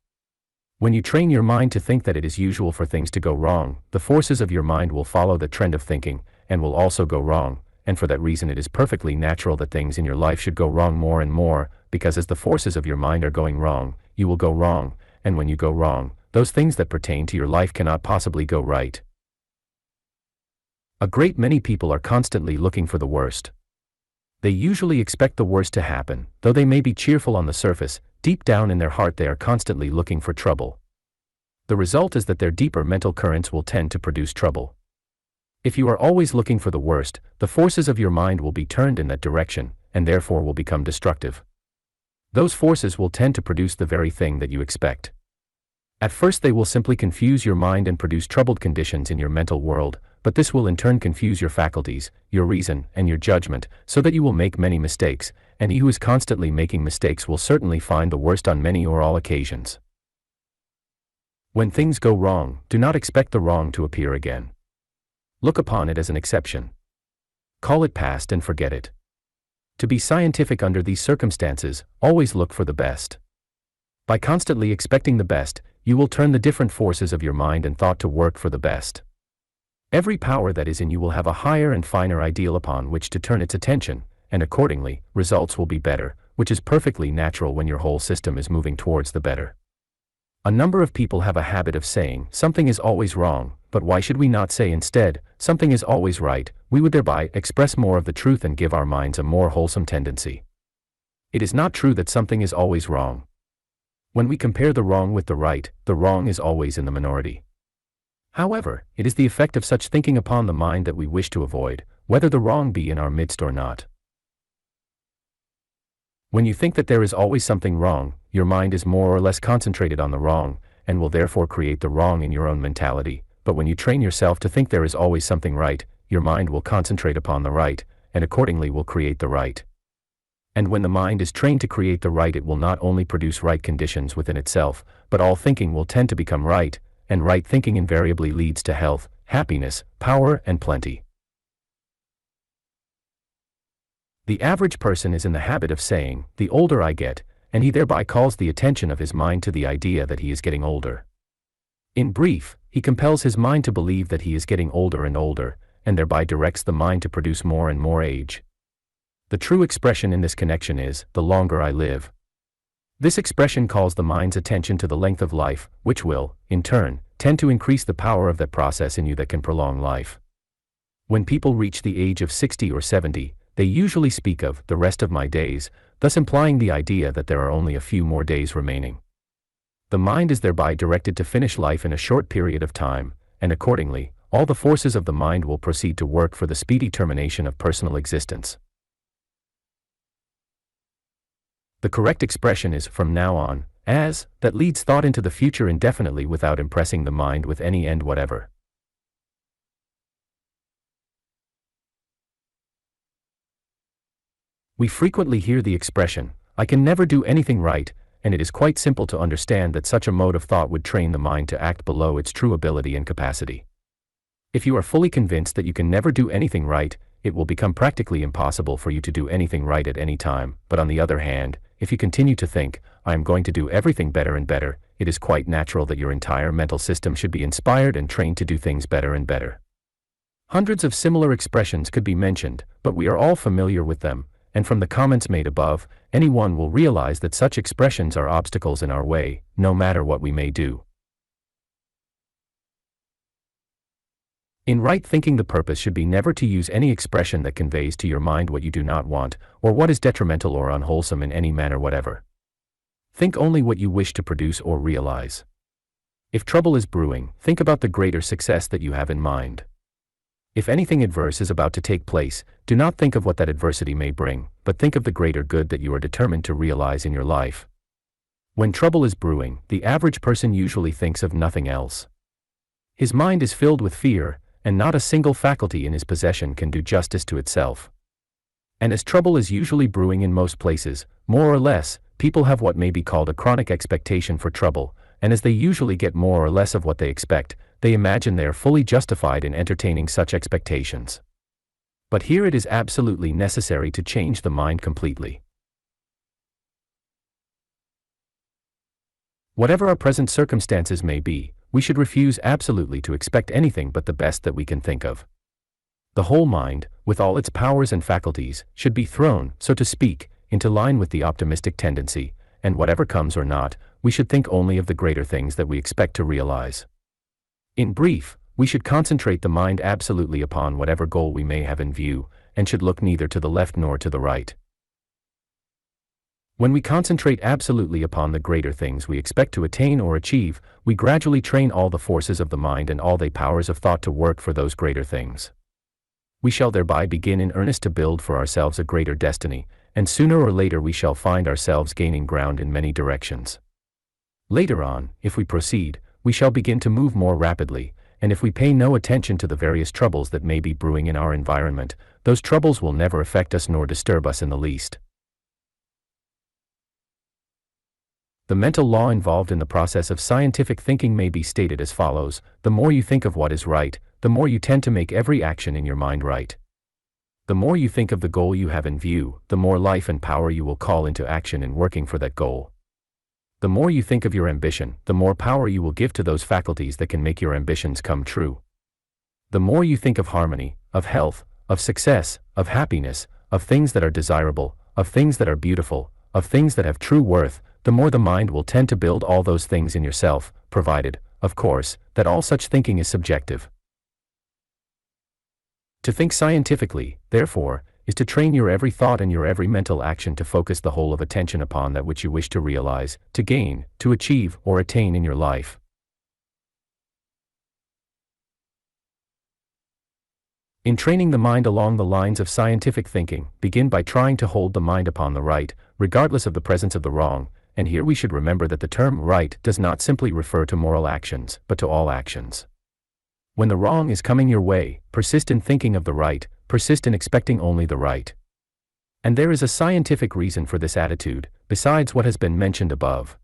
When you train your mind to think that it is usual for things to go wrong, the forces of your mind will follow the trend of thinking, and will also go wrong, and for that reason it is perfectly natural that things in your life should go wrong more and more, because as the forces of your mind are going wrong, you will go wrong, and when you go wrong, those things that pertain to your life cannot possibly go right. A great many people are constantly looking for the worst. They usually expect the worst to happen, though they may be cheerful on the surface, deep down in their heart they are constantly looking for trouble. The result is that their deeper mental currents will tend to produce trouble. If you are always looking for the worst, the forces of your mind will be turned in that direction, and therefore will become destructive. Those forces will tend to produce the very thing that you expect. At first they will simply confuse your mind and produce troubled conditions in your mental world, but this will in turn confuse your faculties, your reason, and your judgment, so that you will make many mistakes, and he who is constantly making mistakes will certainly find the worst on many or all occasions. When things go wrong, do not expect the wrong to appear again. Look upon it as an exception. Call it past and forget it. To be scientific under these circumstances, always look for the best. By constantly expecting the best, you will turn the different forces of your mind and thought to work for the best. Every power that is in you will have a higher and finer ideal upon which to turn its attention, and accordingly, results will be better, which is perfectly natural when your whole system is moving towards the better. A number of people have a habit of saying, something is always wrong, but why should we not say instead, something is always right? We would thereby express more of the truth and give our minds a more wholesome tendency. It is not true that something is always wrong. When we compare the wrong with the right, the wrong is always in the minority. However, it is the effect of such thinking upon the mind that we wish to avoid, whether the wrong be in our midst or not. When you think that there is always something wrong, your mind is more or less concentrated on the wrong, and will therefore create the wrong in your own mentality, but when you train yourself to think there is always something right, your mind will concentrate upon the right, and accordingly will create the right. And when the mind is trained to create the right, it will not only produce right conditions within itself, but all thinking will tend to become right, and right thinking invariably leads to health, happiness, power, and plenty. The average person is in the habit of saying, "The older I get," and he thereby calls the attention of his mind to the idea that he is getting older. In brief, he compels his mind to believe that he is getting older and older, and thereby directs the mind to produce more and more age. The true expression in this connection is, "The longer I live." This expression calls the mind's attention to the length of life, which will, in turn, tend to increase the power of that process in you that can prolong life. When people reach the age of 60 or 70, they usually speak of the rest of my days, thus implying the idea that there are only a few more days remaining. The mind is thereby directed to finish life in a short period of time, and accordingly, all the forces of the mind will proceed to work for the speedy termination of personal existence. The correct expression is "from now on," as that leads thought into the future indefinitely without impressing the mind with any end whatever. We frequently hear the expression, "I can never do anything right," and it is quite simple to understand that such a mode of thought would train the mind to act below its true ability and capacity. If you are fully convinced that you can never do anything right, it will become practically impossible for you to do anything right at any time, but on the other hand, if you continue to think, "I am going to do everything better and better," it is quite natural that your entire mental system should be inspired and trained to do things better and better. Hundreds of similar expressions could be mentioned, but we are all familiar with them, and from the comments made above, anyone will realize that such expressions are obstacles in our way, no matter what we may do. In right thinking, the purpose should be never to use any expression that conveys to your mind what you do not want, or what is detrimental or unwholesome in any manner whatever. Think only what you wish to produce or realize. If trouble is brewing, think about the greater success that you have in mind. If anything adverse is about to take place, do not think of what that adversity may bring, but think of the greater good that you are determined to realize in your life. When trouble is brewing, the average person usually thinks of nothing else. His mind is filled with fear, and not a single faculty in his possession can do justice to itself. And as trouble is usually brewing in most places, more or less, people have what may be called a chronic expectation for trouble, and as they usually get more or less of what they expect, they imagine they are fully justified in entertaining such expectations. But here it is absolutely necessary to change the mind completely. Whatever our present circumstances may be, we should refuse absolutely to expect anything but the best that we can think of. The whole mind, with all its powers and faculties, should be thrown, so to speak, into line with the optimistic tendency, and whatever comes or not, we should think only of the greater things that we expect to realize. In brief, we should concentrate the mind absolutely upon whatever goal we may have in view, and should look neither to the left nor to the right. When we concentrate absolutely upon the greater things we expect to attain or achieve, we gradually train all the forces of the mind and all the powers of thought to work for those greater things. We shall thereby begin in earnest to build for ourselves a greater destiny, and sooner or later we shall find ourselves gaining ground in many directions. Later on, if we proceed, we shall begin to move more rapidly, and if we pay no attention to the various troubles that may be brewing in our environment, those troubles will never affect us nor disturb us in the least. The mental law involved in the process of scientific thinking may be stated as follows: the more you think of what is right, the more you tend to make every action in your mind right. The more you think of the goal you have in view, the more life and power you will call into action in working for that goal. The more you think of your ambition, the more power you will give to those faculties that can make your ambitions come true. The more you think of harmony, of health, of success, of happiness, of things that are desirable, of things that are beautiful, of things that have true worth, the more the mind will tend to build all those things in yourself, provided, of course, that all such thinking is subjective. To think scientifically, therefore, is to train your every thought and your every mental action to focus the whole of attention upon that which you wish to realize, to gain, to achieve, or attain in your life. In training the mind along the lines of scientific thinking, begin by trying to hold the mind upon the right, regardless of the presence of the wrong, and here we should remember that the term right does not simply refer to moral actions, but to all actions. When the wrong is coming your way, persist in thinking of the right, persist in expecting only the right. And there is a scientific reason for this attitude, besides what has been mentioned above.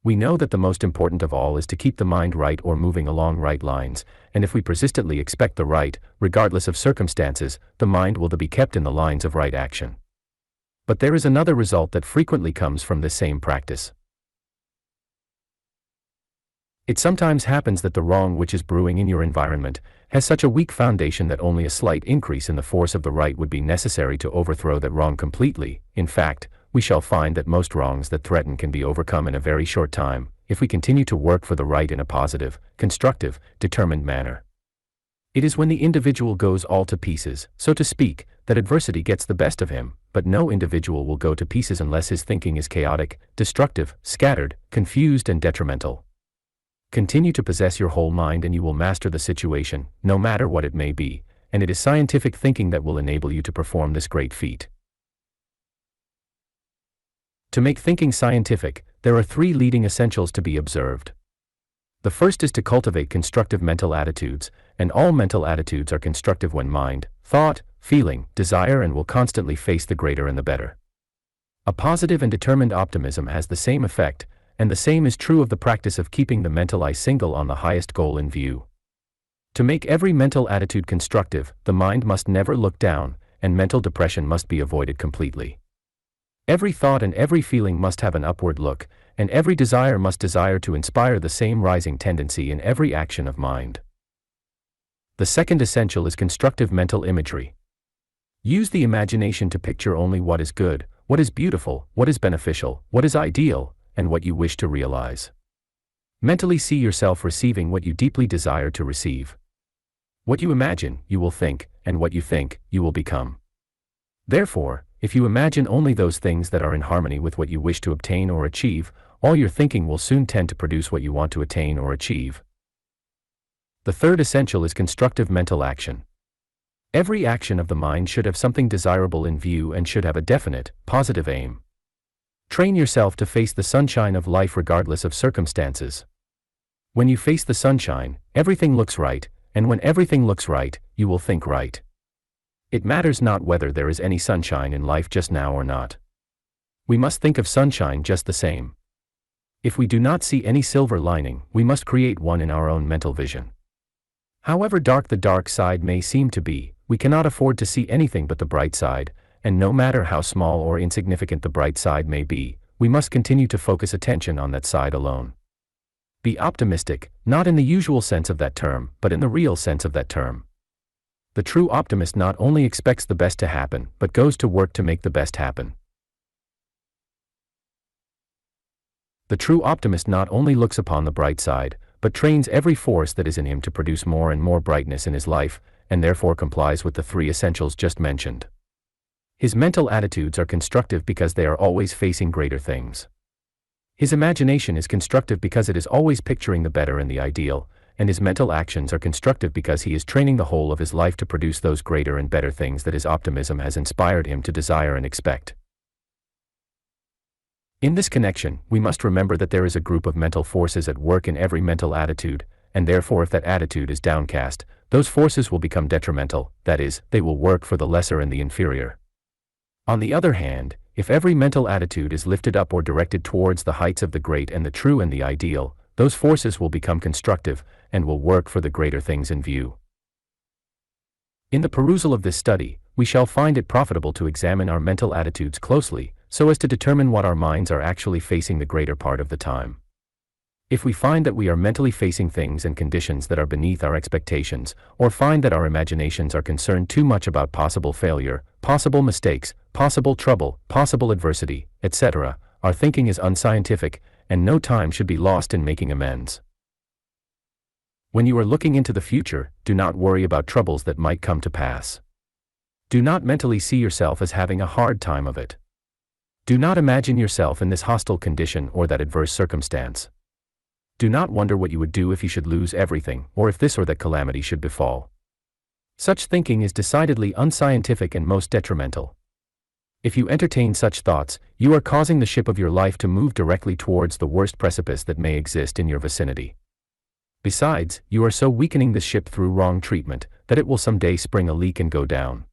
We know that the most important of all is to keep the mind right or moving along right lines, and if we persistently expect the right, regardless of circumstances, the mind will be kept in the lines of right action. But there is another result that frequently comes from this same practice. It sometimes happens that the wrong which is brewing in your environment has such a weak foundation that only a slight increase in the force of the right would be necessary to overthrow that wrong completely. In fact, we shall find that most wrongs that threaten can be overcome in a very short time, if we continue to work for the right in a positive, constructive, determined manner. It is when the individual goes all to pieces, so to speak, that adversity gets the best of him, but no individual will go to pieces unless his thinking is chaotic, destructive, scattered, confused and detrimental. Continue to possess your whole mind and you will master the situation, no matter what it may be, and it is scientific thinking that will enable you to perform this great feat. To make thinking scientific, there are three leading essentials to be observed. The first is to cultivate constructive mental attitudes, and all mental attitudes are constructive when mind, thought, feeling, desire and will constantly face the greater and the better. A positive and determined optimism has the same effect, and the same is true of the practice of keeping the mental eye single on the highest goal in view. To make every mental attitude constructive, the mind must never look down, and mental depression must be avoided completely. Every thought and every feeling must have an upward look, and every desire must desire to inspire the same rising tendency in every action of mind. The second essential is constructive mental imagery. Use the imagination to picture only what is good, what is beautiful, what is beneficial, what is ideal, and what you wish to realize. Mentally see yourself receiving what you deeply desire to receive. What you imagine, you will think, and what you think, you will become. Therefore, if you imagine only those things that are in harmony with what you wish to obtain or achieve, all your thinking will soon tend to produce what you want to attain or achieve. The third essential is constructive mental action. Every action of the mind should have something desirable in view and should have a definite, positive aim. Train yourself to face the sunshine of life regardless of circumstances. When you face the sunshine, everything looks right, and when everything looks right, you will think right. It matters not whether there is any sunshine in life just now or not. We must think of sunshine just the same. If we do not see any silver lining, we must create one in our own mental vision. However dark the dark side may seem to be, we cannot afford to see anything but the bright side, and no matter how small or insignificant the bright side may be, we must continue to focus attention on that side alone. Be optimistic, not in the usual sense of that term, but in the real sense of that term. The true optimist not only expects the best to happen, but goes to work to make the best happen. The true optimist not only looks upon the bright side, but trains every force that is in him to produce more and more brightness in his life, and therefore complies with the three essentials just mentioned. His mental attitudes are constructive because they are always facing greater things. His imagination is constructive because it is always picturing the better and the ideal, and his mental actions are constructive because he is training the whole of his life to produce those greater and better things that his optimism has inspired him to desire and expect. In this connection, we must remember that there is a group of mental forces at work in every mental attitude, and therefore if that attitude is downcast, those forces will become detrimental, that is, they will work for the lesser and the inferior. On the other hand, if every mental attitude is lifted up or directed towards the heights of the great and the true and the ideal, those forces will become constructive, and will work for the greater things in view. In the perusal of this study, we shall find it profitable to examine our mental attitudes closely, so as to determine what our minds are actually facing the greater part of the time. If we find that we are mentally facing things and conditions that are beneath our expectations, or find that our imaginations are concerned too much about possible failure, possible mistakes, possible trouble, possible adversity, etc., our thinking is unscientific, and no time should be lost in making amends. When you are looking into the future, do not worry about troubles that might come to pass. Do not mentally see yourself as having a hard time of it. Do not imagine yourself in this hostile condition or that adverse circumstance. Do not wonder what you would do if you should lose everything, or if this or that calamity should befall. Such thinking is decidedly unscientific and most detrimental. If you entertain such thoughts, you are causing the ship of your life to move directly towards the worst precipice that may exist in your vicinity. Besides, you are so weakening this ship through wrong treatment, that it will someday spring a leak and go down.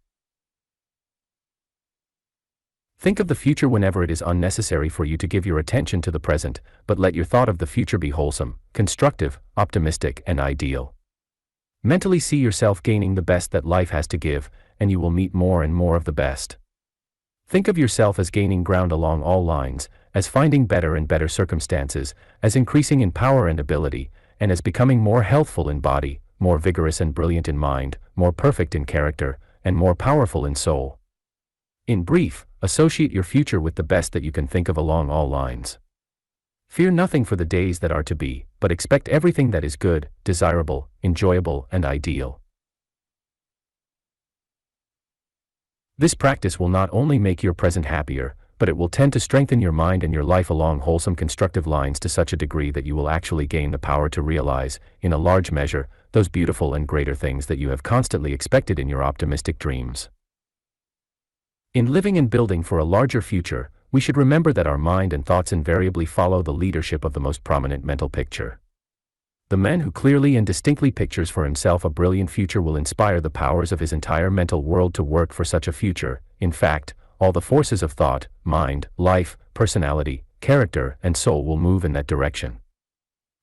Think of the future whenever it is unnecessary for you to give your attention to the present, but let your thought of the future be wholesome, constructive, optimistic, and ideal. Mentally see yourself gaining the best that life has to give, and you will meet more and more of the best. Think of yourself as gaining ground along all lines, as finding better and better circumstances, as increasing in power and ability, and as becoming more healthful in body, more vigorous and brilliant in mind, more perfect in character, and more powerful in soul. In brief, associate your future with the best that you can think of along all lines. Fear nothing for the days that are to be, but expect everything that is good, desirable, enjoyable, and ideal. This practice will not only make your present happier, but it will tend to strengthen your mind and your life along wholesome constructive lines to such a degree that you will actually gain the power to realize, in a large measure, those beautiful and greater things that you have constantly expected in your optimistic dreams. In living and building for a larger future, we should remember that our mind and thoughts invariably follow the leadership of the most prominent mental picture. The man who clearly and distinctly pictures for himself a brilliant future will inspire the powers of his entire mental world to work for such a future. In fact, all the forces of thought, mind, life, personality, character, and soul will move in that direction.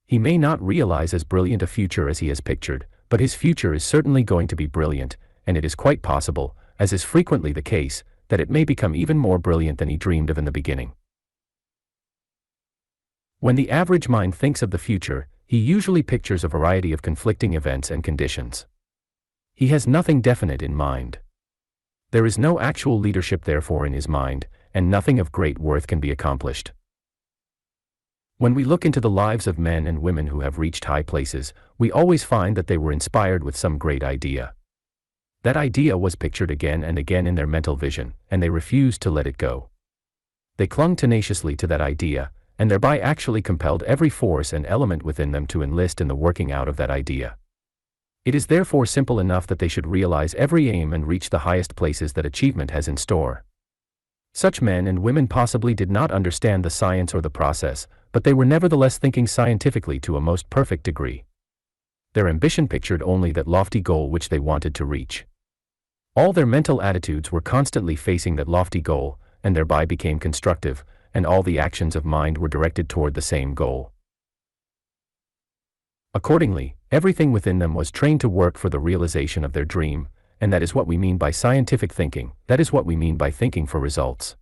He may not realize as brilliant a future as he has pictured, but his future is certainly going to be brilliant, and it is quite possible, as is frequently the case, that it may become even more brilliant than he dreamed of in the beginning. When the average mind thinks of the future, he usually pictures a variety of conflicting events and conditions. He has nothing definite in mind. There is no actual leadership therefore in his mind, and nothing of great worth can be accomplished. When we look into the lives of men and women who have reached high places, we always find that they were inspired with some great idea. That idea was pictured again and again in their mental vision, and they refused to let it go. They clung tenaciously to that idea, and thereby actually compelled every force and element within them to enlist in the working out of that idea. It is therefore simple enough that they should realize every aim and reach the highest places that achievement has in store. Such men and women possibly did not understand the science or the process, but they were nevertheless thinking scientifically to a most perfect degree. Their ambition pictured only that lofty goal which they wanted to reach. All their mental attitudes were constantly facing that lofty goal, and thereby became constructive, and all the actions of mind were directed toward the same goal. Accordingly, everything within them was trained to work for the realization of their dream, and that is what we mean by scientific thinking, that is what we mean by thinking for results.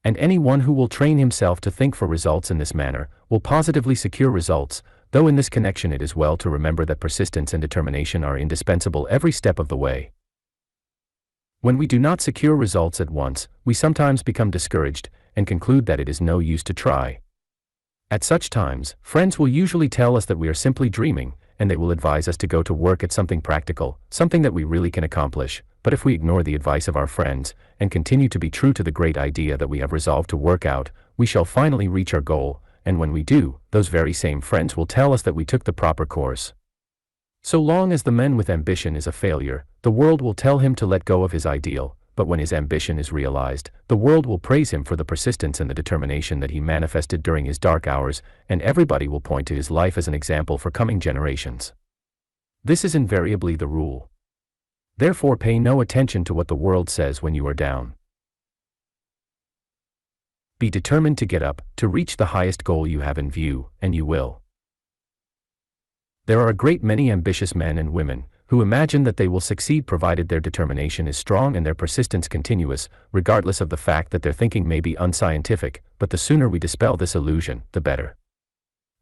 And anyone who will train himself to think for results in this manner, will positively secure results, though in this connection it is well to remember that persistence and determination are indispensable every step of the way. When we do not secure results at once, we sometimes become discouraged, and conclude that it is no use to try. At such times, friends will usually tell us that we are simply dreaming, and they will advise us to go to work at something practical, something that we really can accomplish. But if we ignore the advice of our friends, and continue to be true to the great idea that we have resolved to work out, we shall finally reach our goal, and when we do, those very same friends will tell us that we took the proper course. So long as the man with ambition is a failure, the world will tell him to let go of his ideal, but when his ambition is realized, the world will praise him for the persistence and the determination that he manifested during his dark hours, and everybody will point to his life as an example for coming generations. This is invariably the rule. Therefore, pay no attention to what the world says when you are down. Be determined to get up, to reach the highest goal you have in view, and you will. There are a great many ambitious men and women who imagine that they will succeed provided their determination is strong and their persistence continuous, regardless of the fact that their thinking may be unscientific, but the sooner we dispel this illusion, the better.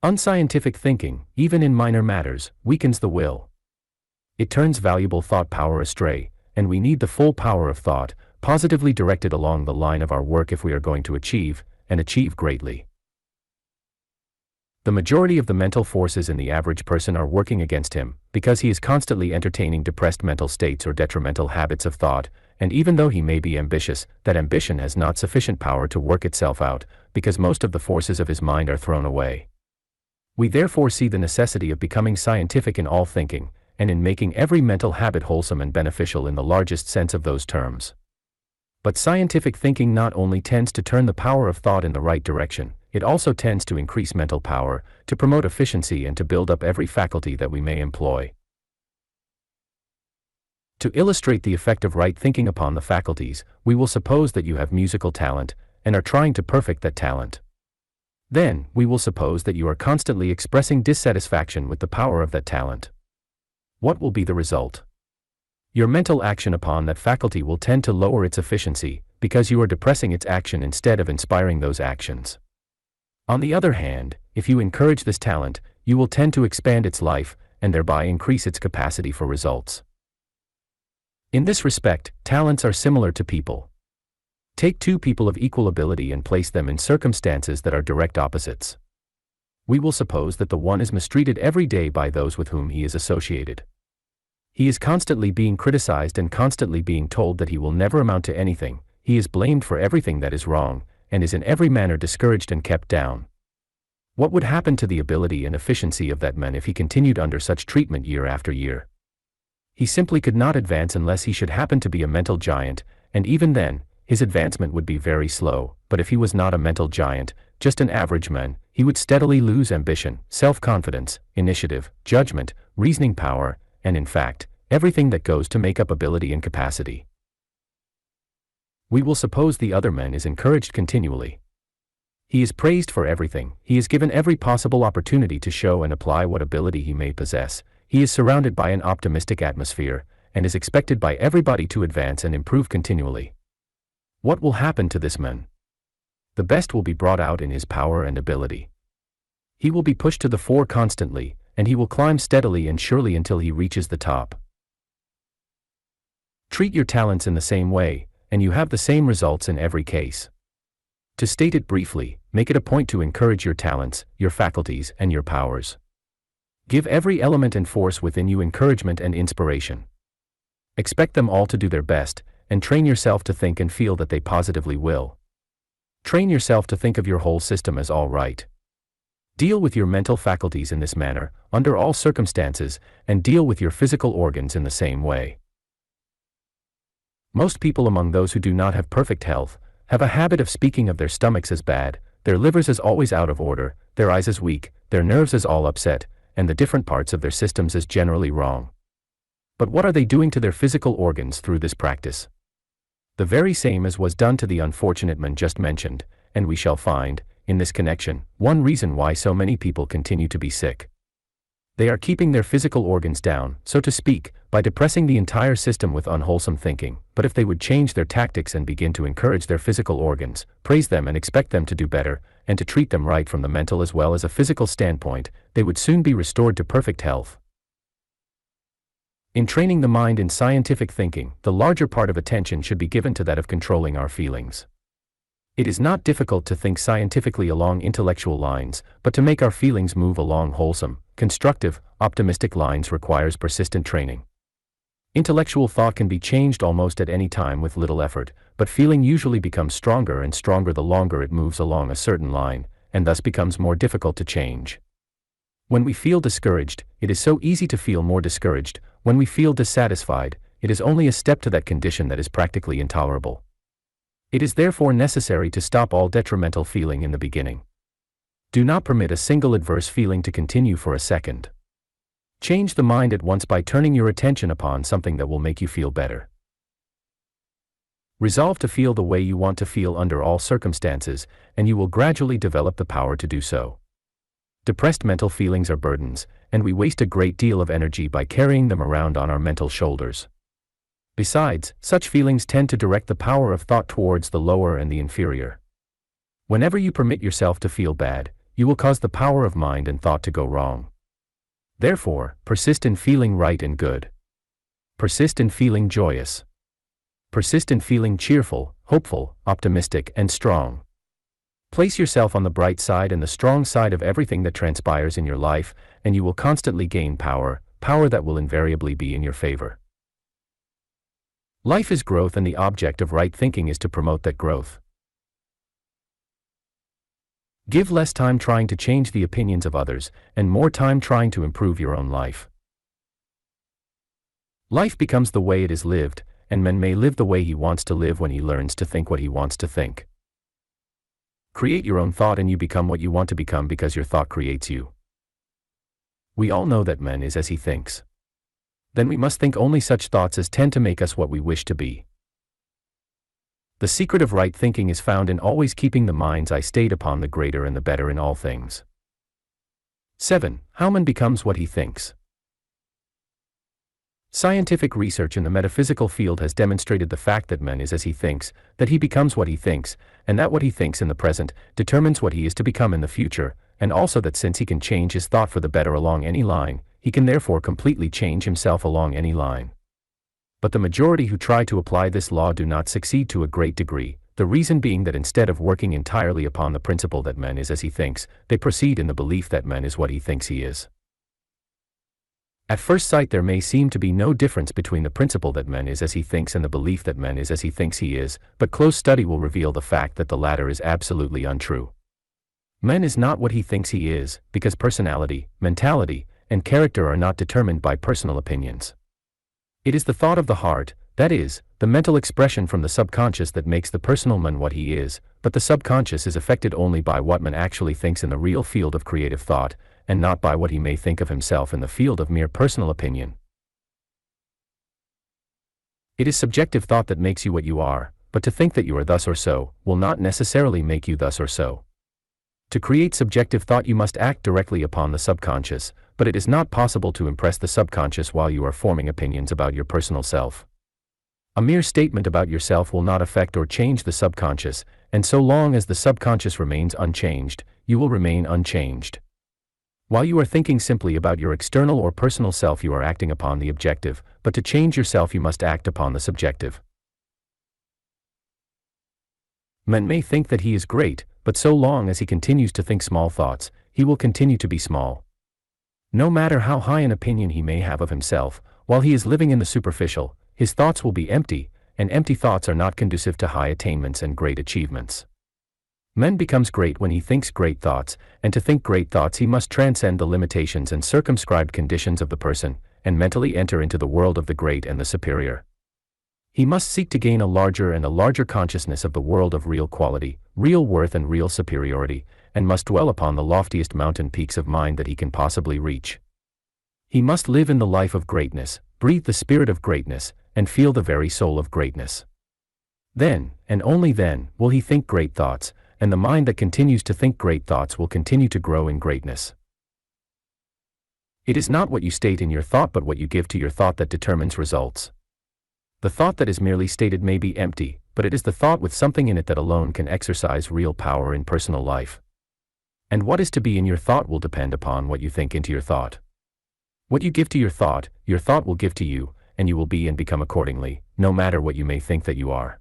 Unscientific thinking, even in minor matters, weakens the will. It turns valuable thought power astray, and we need the full power of thought, positively directed along the line of our work if we are going to achieve, and achieve greatly. The majority of the mental forces in the average person are working against him, because he is constantly entertaining depressed mental states or detrimental habits of thought, and even though he may be ambitious, that ambition has not sufficient power to work itself out, because most of the forces of his mind are thrown away. We therefore see the necessity of becoming scientific in all thinking, and in making every mental habit wholesome and beneficial in the largest sense of those terms. But scientific thinking not only tends to turn the power of thought in the right direction, it also tends to increase mental power, to promote efficiency and to build up every faculty that we may employ. To illustrate the effect of right thinking upon the faculties, we will suppose that you have musical talent, and are trying to perfect that talent. Then, we will suppose that you are constantly expressing dissatisfaction with the power of that talent. What will be the result? Your mental action upon that faculty will tend to lower its efficiency, because you are depressing its action instead of inspiring those actions. On the other hand, if you encourage this talent, you will tend to expand its life, and thereby increase its capacity for results. In this respect, talents are similar to people. Take two people of equal ability and place them in circumstances that are direct opposites. We will suppose that the one is mistreated every day by those with whom he is associated. He is constantly being criticized and constantly being told that he will never amount to anything, he is blamed for everything that is wrong, and is in every manner discouraged and kept down. What would happen to the ability and efficiency of that man if he continued under such treatment year after year? He simply could not advance unless he should happen to be a mental giant, and even then, his advancement would be very slow. But if he was not a mental giant, just an average man, he would steadily lose ambition, self-confidence, initiative, judgment, reasoning power, and in fact, everything that goes to make up ability and capacity. We will suppose the other man is encouraged continually. He is praised for everything, he is given every possible opportunity to show and apply what ability he may possess, he is surrounded by an optimistic atmosphere, and is expected by everybody to advance and improve continually. What will happen to this man? The best will be brought out in his power and ability. He will be pushed to the fore constantly, and he will climb steadily and surely until he reaches the top. Treat your talents in the same way, and you have the same results in every case. To state it briefly, make it a point to encourage your talents, your faculties, and your powers. Give every element and force within you encouragement and inspiration. Expect them all to do their best, and train yourself to think and feel that they positively will. Train yourself to think of your whole system as all right. Deal with your mental faculties in this manner, under all circumstances, and deal with your physical organs in the same way. Most people among those who do not have perfect health, have a habit of speaking of their stomachs as bad, their livers as always out of order, their eyes as weak, their nerves as all upset, and the different parts of their systems as generally wrong. But what are they doing to their physical organs through this practice? The very same as was done to the unfortunate man just mentioned, and we shall find, in this connection, one reason why so many people continue to be sick. They are keeping their physical organs down, so to speak, by depressing the entire system with unwholesome thinking. But if they would change their tactics and begin to encourage their physical organs, praise them and expect them to do better, and to treat them right from the mental as well as a physical standpoint, they would soon be restored to perfect health. In training the mind in scientific thinking, the larger part of attention should be given to that of controlling our feelings. It is not difficult to think scientifically along intellectual lines, but to make our feelings move along wholesome, constructive, optimistic lines requires persistent training. Intellectual thought can be changed almost at any time with little effort, but feeling usually becomes stronger and stronger the longer it moves along a certain line, and thus becomes more difficult to change. When we feel discouraged, it is so easy to feel more discouraged. When we feel dissatisfied, it is only a step to that condition that is practically intolerable. It is therefore necessary to stop all detrimental feeling in the beginning. Do not permit a single adverse feeling to continue for a second. Change the mind at once by turning your attention upon something that will make you feel better. Resolve to feel the way you want to feel under all circumstances, and you will gradually develop the power to do so. Depressed mental feelings are burdens, and we waste a great deal of energy by carrying them around on our mental shoulders. Besides, such feelings tend to direct the power of thought towards the lower and the inferior. Whenever you permit yourself to feel bad, you will cause the power of mind and thought to go wrong. Therefore, persist in feeling right and good. Persist in feeling joyous. Persist in feeling cheerful, hopeful, optimistic, and strong. Place yourself on the bright side and the strong side of everything that transpires in your life, and you will constantly gain power, power that will invariably be in your favor. Life is growth, and the object of right thinking is to promote that growth. Give less time trying to change the opinions of others, and more time trying to improve your own life. Life becomes the way it is lived, and man may live the way he wants to live when he learns to think what he wants to think. Create your own thought and you become what you want to become because your thought creates you. We all know that man is as he thinks. Then we must think only such thoughts as tend to make us what we wish to be. The secret of right thinking is found in always keeping the mind's eye stayed upon the greater and the better in all things. 7. How man becomes what he thinks. Scientific research in the metaphysical field has demonstrated the fact that man is as he thinks, that he becomes what he thinks, and that what he thinks in the present determines what he is to become in the future, and also that since he can change his thought for the better along any line, he can therefore completely change himself along any line. But the majority who try to apply this law do not succeed to a great degree, the reason being that instead of working entirely upon the principle that man is as he thinks, they proceed in the belief that man is what he thinks he is. At first sight there may seem to be no difference between the principle that man is as he thinks and the belief that man is as he thinks he is, but close study will reveal the fact that the latter is absolutely untrue. Man is not what he thinks he is, because personality, mentality, and character are not determined by personal opinions. It is the thought of the heart, that is, the mental expression from the subconscious that makes the personal man what he is, but the subconscious is affected only by what man actually thinks in the real field of creative thought, and not by what he may think of himself in the field of mere personal opinion. It is subjective thought that makes you what you are, but to think that you are thus or so, will not necessarily make you thus or so. To create subjective thought you must act directly upon the subconscious, but it is not possible to impress the subconscious while you are forming opinions about your personal self. A mere statement about yourself will not affect or change the subconscious, and so long as the subconscious remains unchanged, you will remain unchanged. While you are thinking simply about your external or personal self, you are acting upon the objective, but to change yourself you must act upon the subjective. Man may think that he is great, but so long as he continues to think small thoughts, he will continue to be small. No matter how high an opinion he may have of himself, while he is living in the superficial, his thoughts will be empty, and empty thoughts are not conducive to high attainments and great achievements. Man becomes great when he thinks great thoughts, and to think great thoughts he must transcend the limitations and circumscribed conditions of the person, and mentally enter into the world of the great and the superior. He must seek to gain a larger and a larger consciousness of the world of real quality, real worth and real superiority, and must dwell upon the loftiest mountain peaks of mind that he can possibly reach. He must live in the life of greatness, breathe the spirit of greatness, and feel the very soul of greatness. Then, and only then, will he think great thoughts, and the mind that continues to think great thoughts will continue to grow in greatness. It is not what you state in your thought but what you give to your thought that determines results. The thought that is merely stated may be empty, but it is the thought with something in it that alone can exercise real power in personal life. And what is to be in your thought will depend upon what you think into your thought. What you give to your thought will give to you, and you will be and become accordingly, no matter what you may think that you are.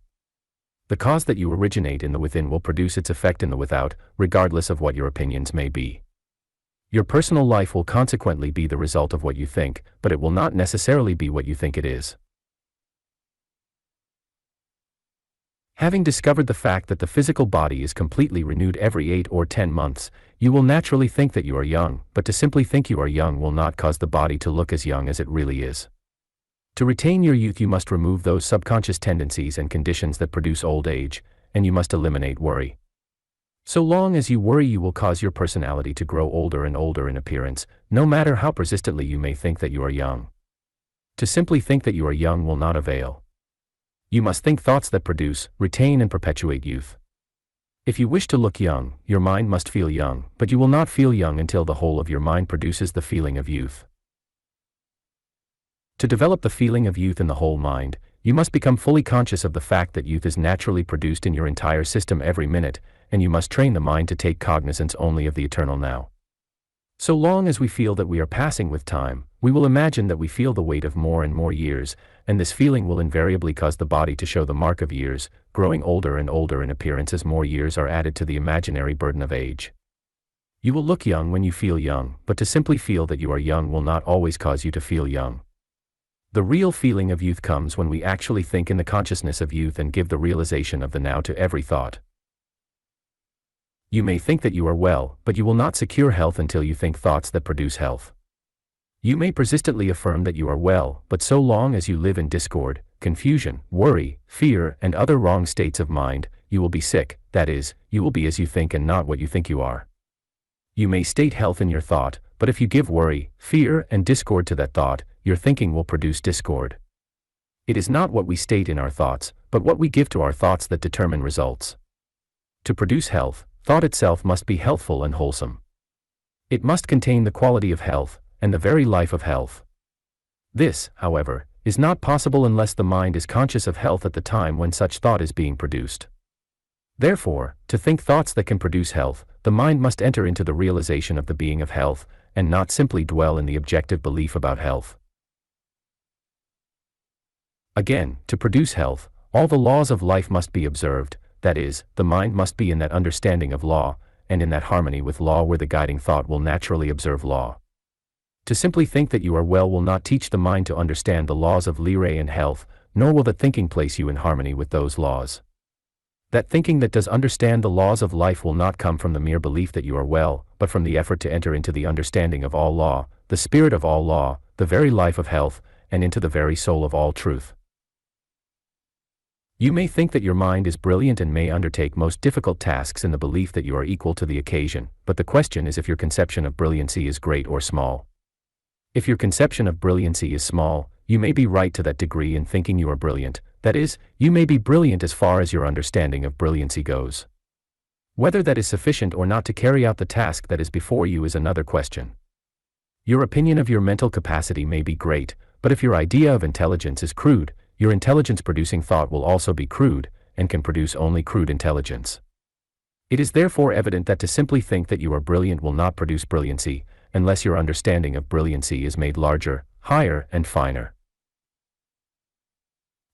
The cause that you originate in the within will produce its effect in the without, regardless of what your opinions may be. Your personal life will consequently be the result of what you think, but it will not necessarily be what you think it is. Having discovered the fact that the physical body is completely renewed every 8 or 10 months, you will naturally think that you are young, but to simply think you are young will not cause the body to look as young as it really is. To retain your youth, you must remove those subconscious tendencies and conditions that produce old age, and you must eliminate worry. So long as you worry, you will cause your personality to grow older and older in appearance, no matter how persistently you may think that you are young. To simply think that you are young will not avail. You must think thoughts that produce, retain, and perpetuate youth. If you wish to look young, your mind must feel young, but you will not feel young until the whole of your mind produces the feeling of youth. To develop the feeling of youth in the whole mind, you must become fully conscious of the fact that youth is naturally produced in your entire system every minute, and you must train the mind to take cognizance only of the eternal now. So long as we feel that we are passing with time, we will imagine that we feel the weight of more and more years, and this feeling will invariably cause the body to show the mark of years, growing older and older in appearance as more years are added to the imaginary burden of age. You will look young when you feel young, but to simply feel that you are young will not always cause you to feel young. The real feeling of youth comes when we actually think in the consciousness of youth and give the realization of the now to every thought. You may think that you are well, but you will not secure health until you think thoughts that produce health. You may persistently affirm that you are well, but so long as you live in discord, confusion, worry, fear, and other wrong states of mind, you will be sick, that is, you will be as you think and not what you think you are. You may state health in your thought, but if you give worry, fear, and discord to that thought, your thinking will produce discord. It is not what we state in our thoughts, but what we give to our thoughts that determine results. To produce health, thought itself must be healthful and wholesome. It must contain the quality of health, and the very life of health. This, however, is not possible unless the mind is conscious of health at the time when such thought is being produced. Therefore, to think thoughts that can produce health, the mind must enter into the realization of the being of health, and not simply dwell in the objective belief about health. Again, to produce health, all the laws of life must be observed, that is, the mind must be in that understanding of law, and in that harmony with law where the guiding thought will naturally observe law. To simply think that you are well will not teach the mind to understand the laws of lire and health, nor will that thinking place you in harmony with those laws. That thinking that does understand the laws of life will not come from the mere belief that you are well, but from the effort to enter into the understanding of all law, the spirit of all law, the very life of health, and into the very soul of all truth. You may think that your mind is brilliant and may undertake most difficult tasks in the belief that you are equal to the occasion, but the question is if your conception of brilliancy is great or small. If your conception of brilliancy is small, you may be right to that degree in thinking you are brilliant, that is, you may be brilliant as far as your understanding of brilliancy goes. Whether that is sufficient or not to carry out the task that is before you is another question. Your opinion of your mental capacity may be great, but if your idea of intelligence is crude, your intelligence-producing thought will also be crude, and can produce only crude intelligence. It is therefore evident that to simply think that you are brilliant will not produce brilliancy, unless your understanding of brilliancy is made larger, higher, and finer.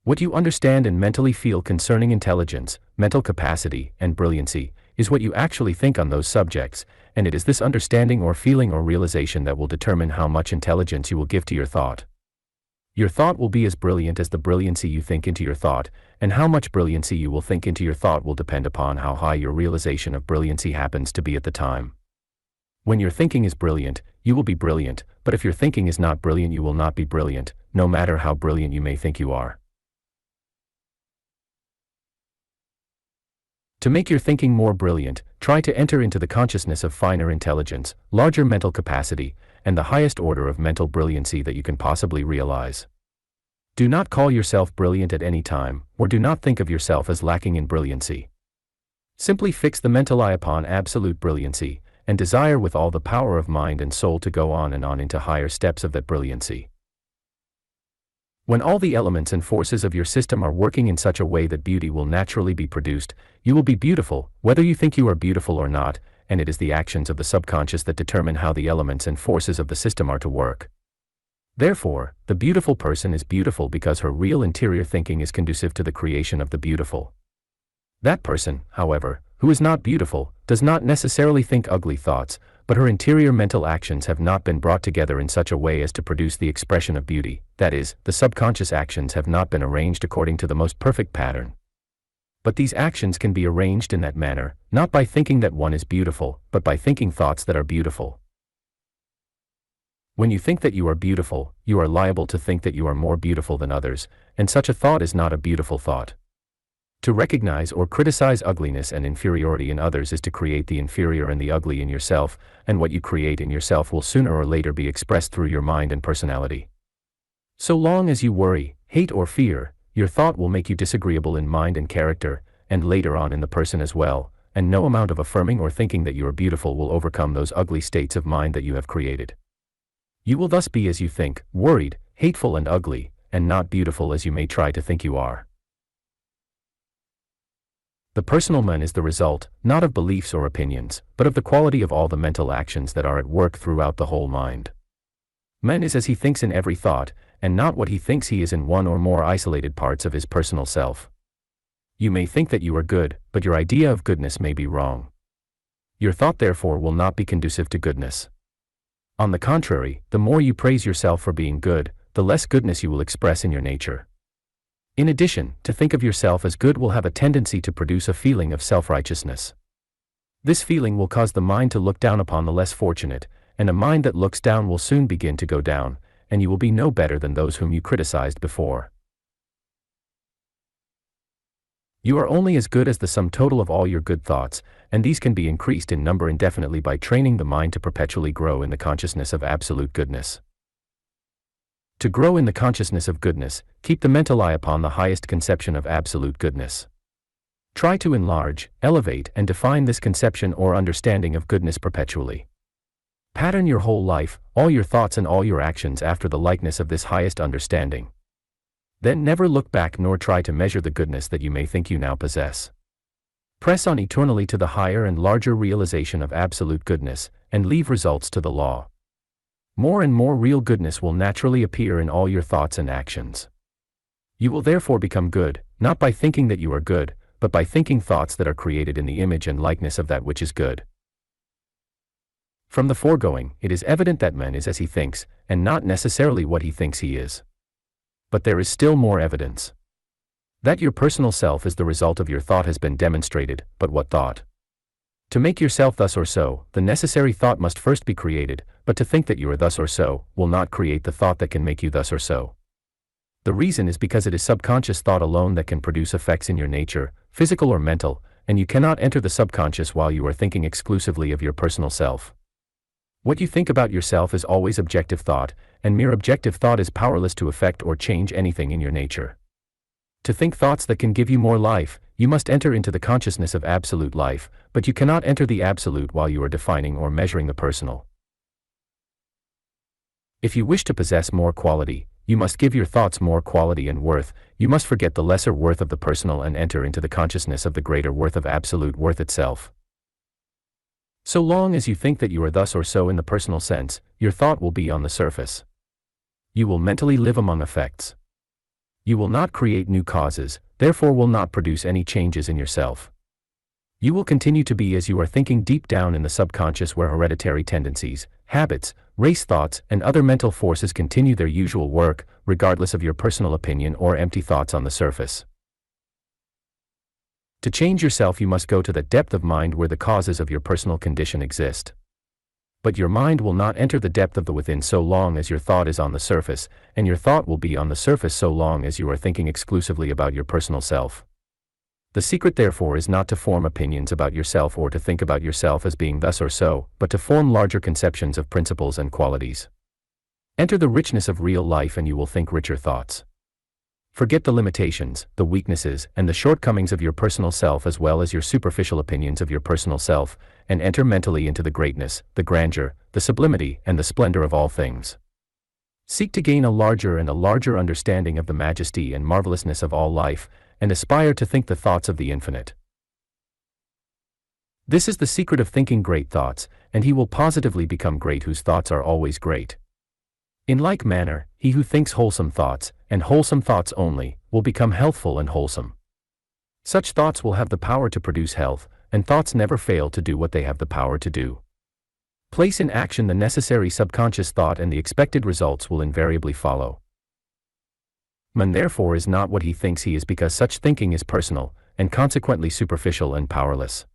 What you understand and mentally feel concerning intelligence, mental capacity, and brilliancy, is what you actually think on those subjects, and it is this understanding or feeling or realization that will determine how much intelligence you will give to your thought. Your thought will be as brilliant as the brilliancy you think into your thought, and how much brilliancy you will think into your thought will depend upon how high your realization of brilliancy happens to be at the time. When your thinking is brilliant, you will be brilliant, but if your thinking is not brilliant, you will not be brilliant, no matter how brilliant you may think you are. To make your thinking more brilliant, try to enter into the consciousness of finer intelligence, larger mental capacity, and the highest order of mental brilliancy that you can possibly realize. Do not call yourself brilliant at any time, or do not think of yourself as lacking in brilliancy. Simply fix the mental eye upon absolute brilliancy, and desire with all the power of mind and soul to go on and on into higher steps of that brilliancy. When all the elements and forces of your system are working in such a way that beauty will naturally be produced, you will be beautiful, whether you think you are beautiful or not, and it is the actions of the subconscious that determine how the elements and forces of the system are to work. Therefore, the beautiful person is beautiful because her real interior thinking is conducive to the creation of the beautiful. That person, however, who is not beautiful, does not necessarily think ugly thoughts, but her interior mental actions have not been brought together in such a way as to produce the expression of beauty, that is, the subconscious actions have not been arranged according to the most perfect pattern. But these actions can be arranged in that manner, not by thinking that one is beautiful, but by thinking thoughts that are beautiful. When you think that you are beautiful, you are liable to think that you are more beautiful than others, and such a thought is not a beautiful thought. To recognize or criticize ugliness and inferiority in others is to create the inferior and the ugly in yourself, and what you create in yourself will sooner or later be expressed through your mind and personality. So long as you worry, hate or fear, your thought will make you disagreeable in mind and character, and later on in the person as well, and no amount of affirming or thinking that you are beautiful will overcome those ugly states of mind that you have created. You will thus be as you think, worried, hateful and ugly, and not beautiful as you may try to think you are. The personal man is the result, not of beliefs or opinions, but of the quality of all the mental actions that are at work throughout the whole mind. Man is as he thinks in every thought, and not what he thinks he is in one or more isolated parts of his personal self. You may think that you are good, but your idea of goodness may be wrong. Your thought therefore will not be conducive to goodness. On the contrary, the more you praise yourself for being good, the less goodness you will express in your nature. In addition, to think of yourself as good will have a tendency to produce a feeling of self-righteousness. This feeling will cause the mind to look down upon the less fortunate, and a mind that looks down will soon begin to go down, and you will be no better than those whom you criticized before. You are only as good as the sum total of all your good thoughts, and these can be increased in number indefinitely by training the mind to perpetually grow in the consciousness of absolute goodness. To grow in the consciousness of goodness, keep the mental eye upon the highest conception of absolute goodness. Try to enlarge, elevate, and define this conception or understanding of goodness perpetually. Pattern your whole life, all your thoughts and all your actions after the likeness of this highest understanding. Then never look back nor try to measure the goodness that you may think you now possess. Press on eternally to the higher and larger realization of absolute goodness, and leave results to the law. More and more real goodness will naturally appear in all your thoughts and actions. You will therefore become good, not by thinking that you are good, but by thinking thoughts that are created in the image and likeness of that which is good. From the foregoing, it is evident that man is as he thinks, and not necessarily what he thinks he is. But there is still more evidence. That your personal self is the result of your thought has been demonstrated, but what thought? To make yourself thus or so, the necessary thought must first be created, but to think that you are thus or so, will not create the thought that can make you thus or so. The reason is because it is subconscious thought alone that can produce effects in your nature, physical or mental, and you cannot enter the subconscious while you are thinking exclusively of your personal self. What you think about yourself is always objective thought, and mere objective thought is powerless to affect or change anything in your nature. To think thoughts that can give you more life, you must enter into the consciousness of absolute life, but you cannot enter the absolute while you are defining or measuring the personal. If you wish to possess more quality, you must give your thoughts more quality and worth, you must forget the lesser worth of the personal and enter into the consciousness of the greater worth of absolute worth itself. So long as you think that you are thus or so in the personal sense, your thought will be on the surface. You will mentally live among effects. You will not create new causes, therefore will not produce any changes in yourself. You will continue to be as you are thinking deep down in the subconscious where hereditary tendencies, habits, race thoughts, and other mental forces continue their usual work, regardless of your personal opinion or empty thoughts on the surface. To change yourself you must go to the depth of mind where the causes of your personal condition exist. But your mind will not enter the depth of the within so long as your thought is on the surface, and your thought will be on the surface so long as you are thinking exclusively about your personal self. The secret therefore is not to form opinions about yourself or to think about yourself as being thus or so, but to form larger conceptions of principles and qualities. Enter the richness of real life and you will think richer thoughts. Forget the limitations, the weaknesses, and the shortcomings of your personal self as well as your superficial opinions of your personal self, and enter mentally into the greatness, the grandeur, the sublimity, and the splendor of all things. Seek to gain a larger and a larger understanding of the majesty and marvelousness of all life, and aspire to think the thoughts of the infinite. This is the secret of thinking great thoughts, and he will positively become great whose thoughts are always great. In like manner, he who thinks wholesome thoughts, and wholesome thoughts only, will become healthful and wholesome. Such thoughts will have the power to produce health, and thoughts never fail to do what they have the power to do. Place in action the necessary subconscious thought and the expected results will invariably follow. Man therefore is not what he thinks he is because such thinking is personal, and consequently superficial and powerless.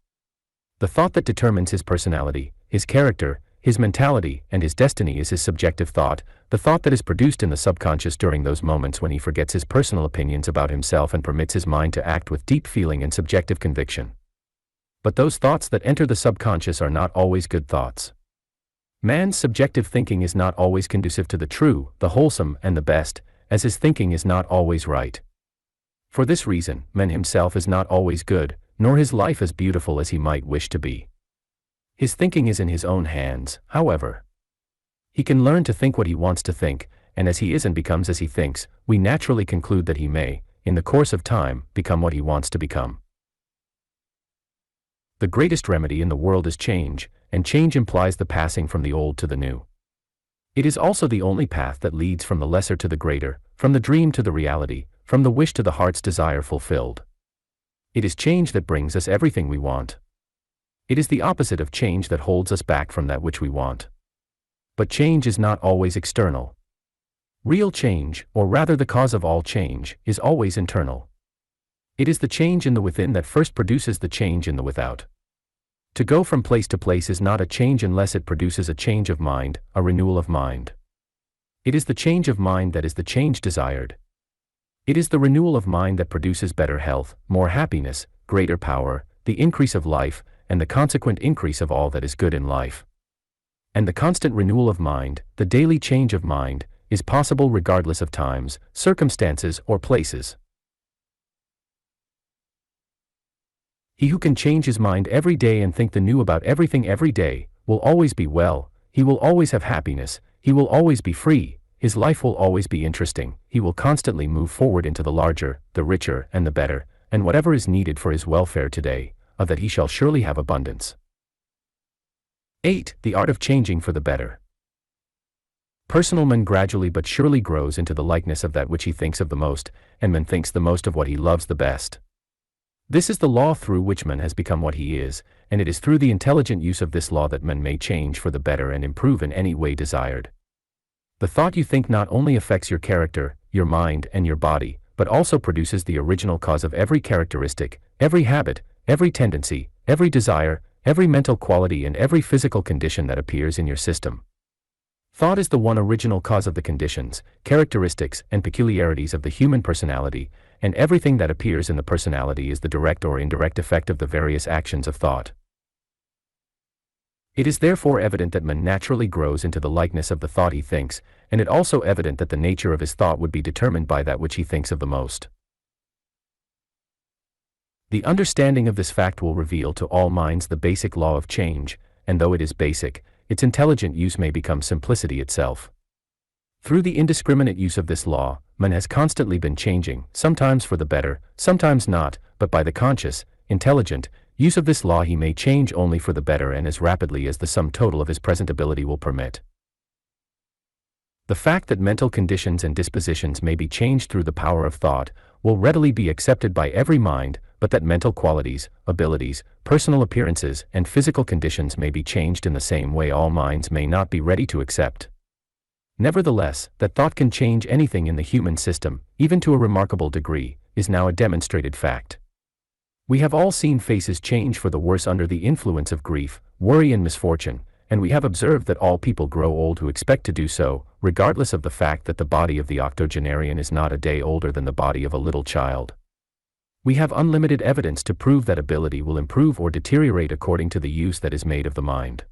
The thought that determines his personality, his character, his mentality, and his destiny is his subjective thought, the thought that is produced in the subconscious during those moments when he forgets his personal opinions about himself and permits his mind to act with deep feeling and subjective conviction. But those thoughts that enter the subconscious are not always good thoughts. Man's subjective thinking is not always conducive to the true, the wholesome, and the best, as his thinking is not always right. For this reason, man himself is not always good, nor his life as beautiful as he might wish to be. His thinking is in his own hands, however. He can learn to think what he wants to think, and as he is and becomes as he thinks, we naturally conclude that he may, in the course of time, become what he wants to become. The greatest remedy in the world is change, and change implies the passing from the old to the new. It is also the only path that leads from the lesser to the greater, from the dream to the reality, from the wish to the heart's desire fulfilled. It is change that brings us everything we want. It is the opposite of change that holds us back from that which we want. But change is not always external. Real change, or rather the cause of all change, is always internal. It is the change in the within that first produces the change in the without. To go from place to place is not a change unless it produces a change of mind, a renewal of mind. It is the change of mind that is the change desired. It is the renewal of mind that produces better health, more happiness, greater power, the increase of life, and the consequent increase of all that is good in life. And the constant renewal of mind, the daily change of mind, is possible regardless of times, circumstances, or places. He who can change his mind every day and think the new about everything every day, will always be well, he will always have happiness, he will always be free, his life will always be interesting, he will constantly move forward into the larger, the richer, and the better, and whatever is needed for his welfare today, of that he shall surely have abundance. 8. The art of changing for the better. Personal man gradually but surely grows into the likeness of that which he thinks of the most, and man thinks the most of what he loves the best. This is the law through which man has become what he is, and it is through the intelligent use of this law that man may change for the better and improve in any way desired. The thought you think not only affects your character, your mind, and your body, but also produces the original cause of every characteristic, every habit, every tendency, every desire, every mental quality, and every physical condition that appears in your system. Thought is the one original cause of the conditions, characteristics, and peculiarities of the human personality, and everything that appears in the personality is the direct or indirect effect of the various actions of thought. It is therefore evident that man naturally grows into the likeness of the thought he thinks, and it also evident that the nature of his thought would be determined by that which he thinks of the most. The understanding of this fact will reveal to all minds the basic law of change, and though it is basic, its intelligent use may become simplicity itself. Through the indiscriminate use of this law, man has constantly been changing, sometimes for the better, sometimes not, but by the conscious, intelligent use of this law he may change only for the better and as rapidly as the sum total of his present ability will permit. The fact that mental conditions and dispositions may be changed through the power of thought will readily be accepted by every mind, but that mental qualities, abilities, personal appearances, and physical conditions may be changed in the same way all minds may not be ready to accept. Nevertheless, that thought can change anything in the human system, even to a remarkable degree, is now a demonstrated fact. We have all seen faces change for the worse under the influence of grief, worry, and misfortune, and we have observed that all people grow old who expect to do so, regardless of the fact that the body of the octogenarian is not a day older than the body of a little child. We have unlimited evidence to prove that ability will improve or deteriorate according to the use that is made of the mind.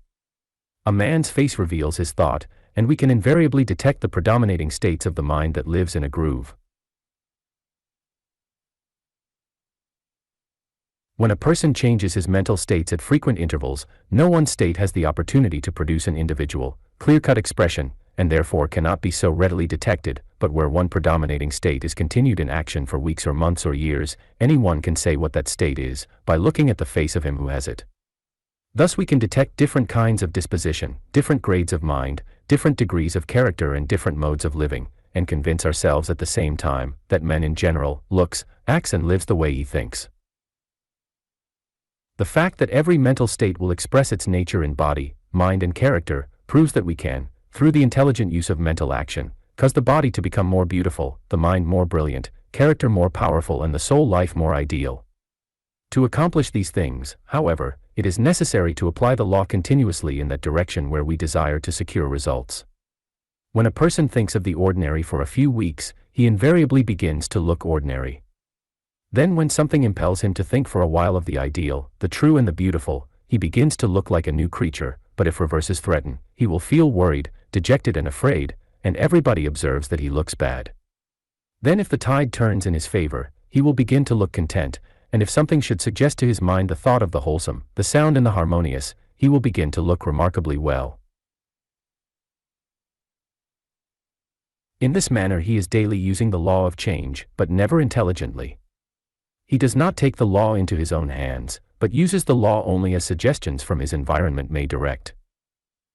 A man's face reveals his thought, and we can invariably detect the predominating states of the mind that lives in a groove. When a person changes his mental states at frequent intervals, no one state has the opportunity to produce an individual, clear-cut expression, and therefore cannot be so readily detected, but where one predominating state is continued in action for weeks or months or years, anyone can say what that state is, by looking at the face of him who has it. Thus we can detect different kinds of disposition, different grades of mind, different degrees of character and different modes of living, and convince ourselves at the same time, that man in general, looks, acts and lives the way he thinks. The fact that every mental state will express its nature in body, mind and character, proves that we can, through the intelligent use of mental action, cause the body to become more beautiful, the mind more brilliant, character more powerful and the soul life more ideal. To accomplish these things, however, it is necessary to apply the law continuously in that direction where we desire to secure results. When a person thinks of the ordinary for a few weeks, he invariably begins to look ordinary. Then when something impels him to think for a while of the ideal, the true and the beautiful, he begins to look like a new creature, but if reverses threaten, he will feel worried, dejected and afraid, and everybody observes that he looks bad. Then if the tide turns in his favor, he will begin to look content, and if something should suggest to his mind the thought of the wholesome, the sound and the harmonious, he will begin to look remarkably well. In this manner he is daily using the law of change, but never intelligently. He does not take the law into his own hands, but uses the law only as suggestions from his environment may direct.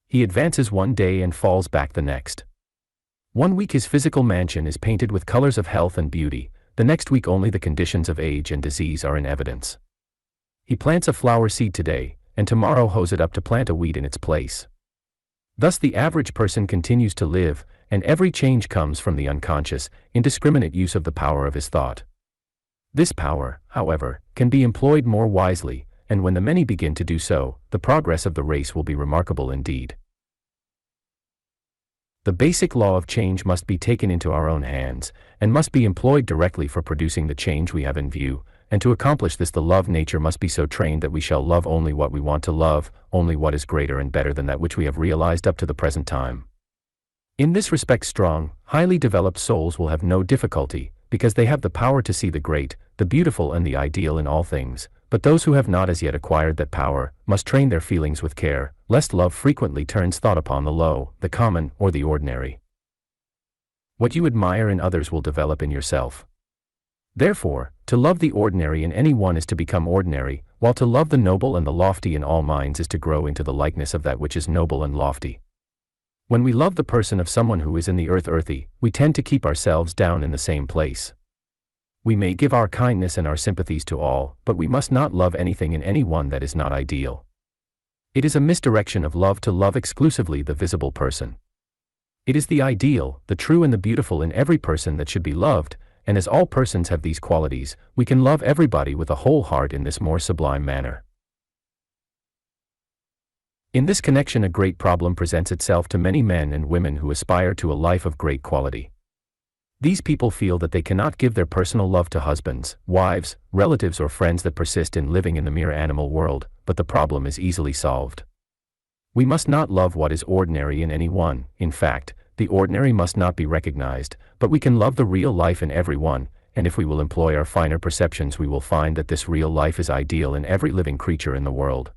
He advances one day and falls back the next. One week his physical mansion is painted with colors of health and beauty, the next week only the conditions of age and disease are in evidence. He plants a flower seed today, and tomorrow hoes it up to plant a weed in its place. Thus the average person continues to live, and every change comes from the unconscious, indiscriminate use of the power of his thought. This power, however, can be employed more wisely, and when the many begin to do so, the progress of the race will be remarkable indeed. The basic law of change must be taken into our own hands, and must be employed directly for producing the change we have in view, and to accomplish this the love nature must be so trained that we shall love only what we want to love, only what is greater and better than that which we have realized up to the present time. In this respect strong, highly developed souls will have no difficulty, because they have the power to see the great, the beautiful and the ideal in all things, but those who have not as yet acquired that power, must train their feelings with care, lest love frequently turns thought upon the low, the common, or the ordinary. What you admire in others will develop in yourself. Therefore, to love the ordinary in any one is to become ordinary, while to love the noble and the lofty in all minds is to grow into the likeness of that which is noble and lofty. When we love the person of someone who is in the earth earthy, we tend to keep ourselves down in the same place. We may give our kindness and our sympathies to all, but we must not love anything in any one that is not ideal. It is a misdirection of love to love exclusively the visible person. It is the ideal, the true and the beautiful in every person that should be loved, and as all persons have these qualities, we can love everybody with a whole heart in this more sublime manner. In this connection a great problem presents itself to many men and women who aspire to a life of great quality. These people feel that they cannot give their personal love to husbands, wives, relatives or friends that persist in living in the mere animal world, but the problem is easily solved. We must not love what is ordinary in any one, in fact, the ordinary must not be recognized, but we can love the real life in every one, and if we will employ our finer perceptions we will find that this real life is ideal in every living creature in the world.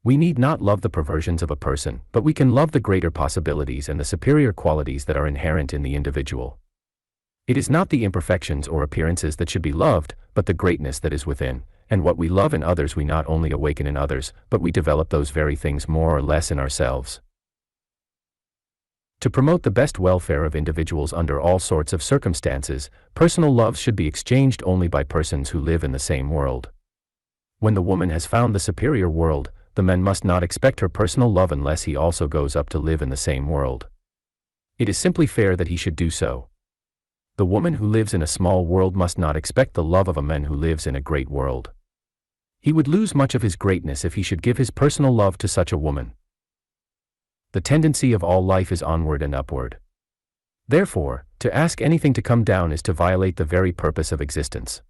We need not love the perversions of a person, but we can love the greater possibilities and the superior qualities that are inherent in the individual. It is not the imperfections or appearances that should be loved, but the greatness that is within, and what we love in others we not only awaken in others, but we develop those very things more or less in ourselves. To promote the best welfare of individuals under all sorts of circumstances, personal loves should be exchanged only by persons who live in the same world. When the woman has found the superior world, the man must not expect her personal love unless he also goes up to live in the same world. It is simply fair that he should do so. The woman who lives in a small world must not expect the love of a man who lives in a great world. He would lose much of his greatness if he should give his personal love to such a woman. The tendency of all life is onward and upward. Therefore, to ask anything to come down is to violate the very purpose of existence.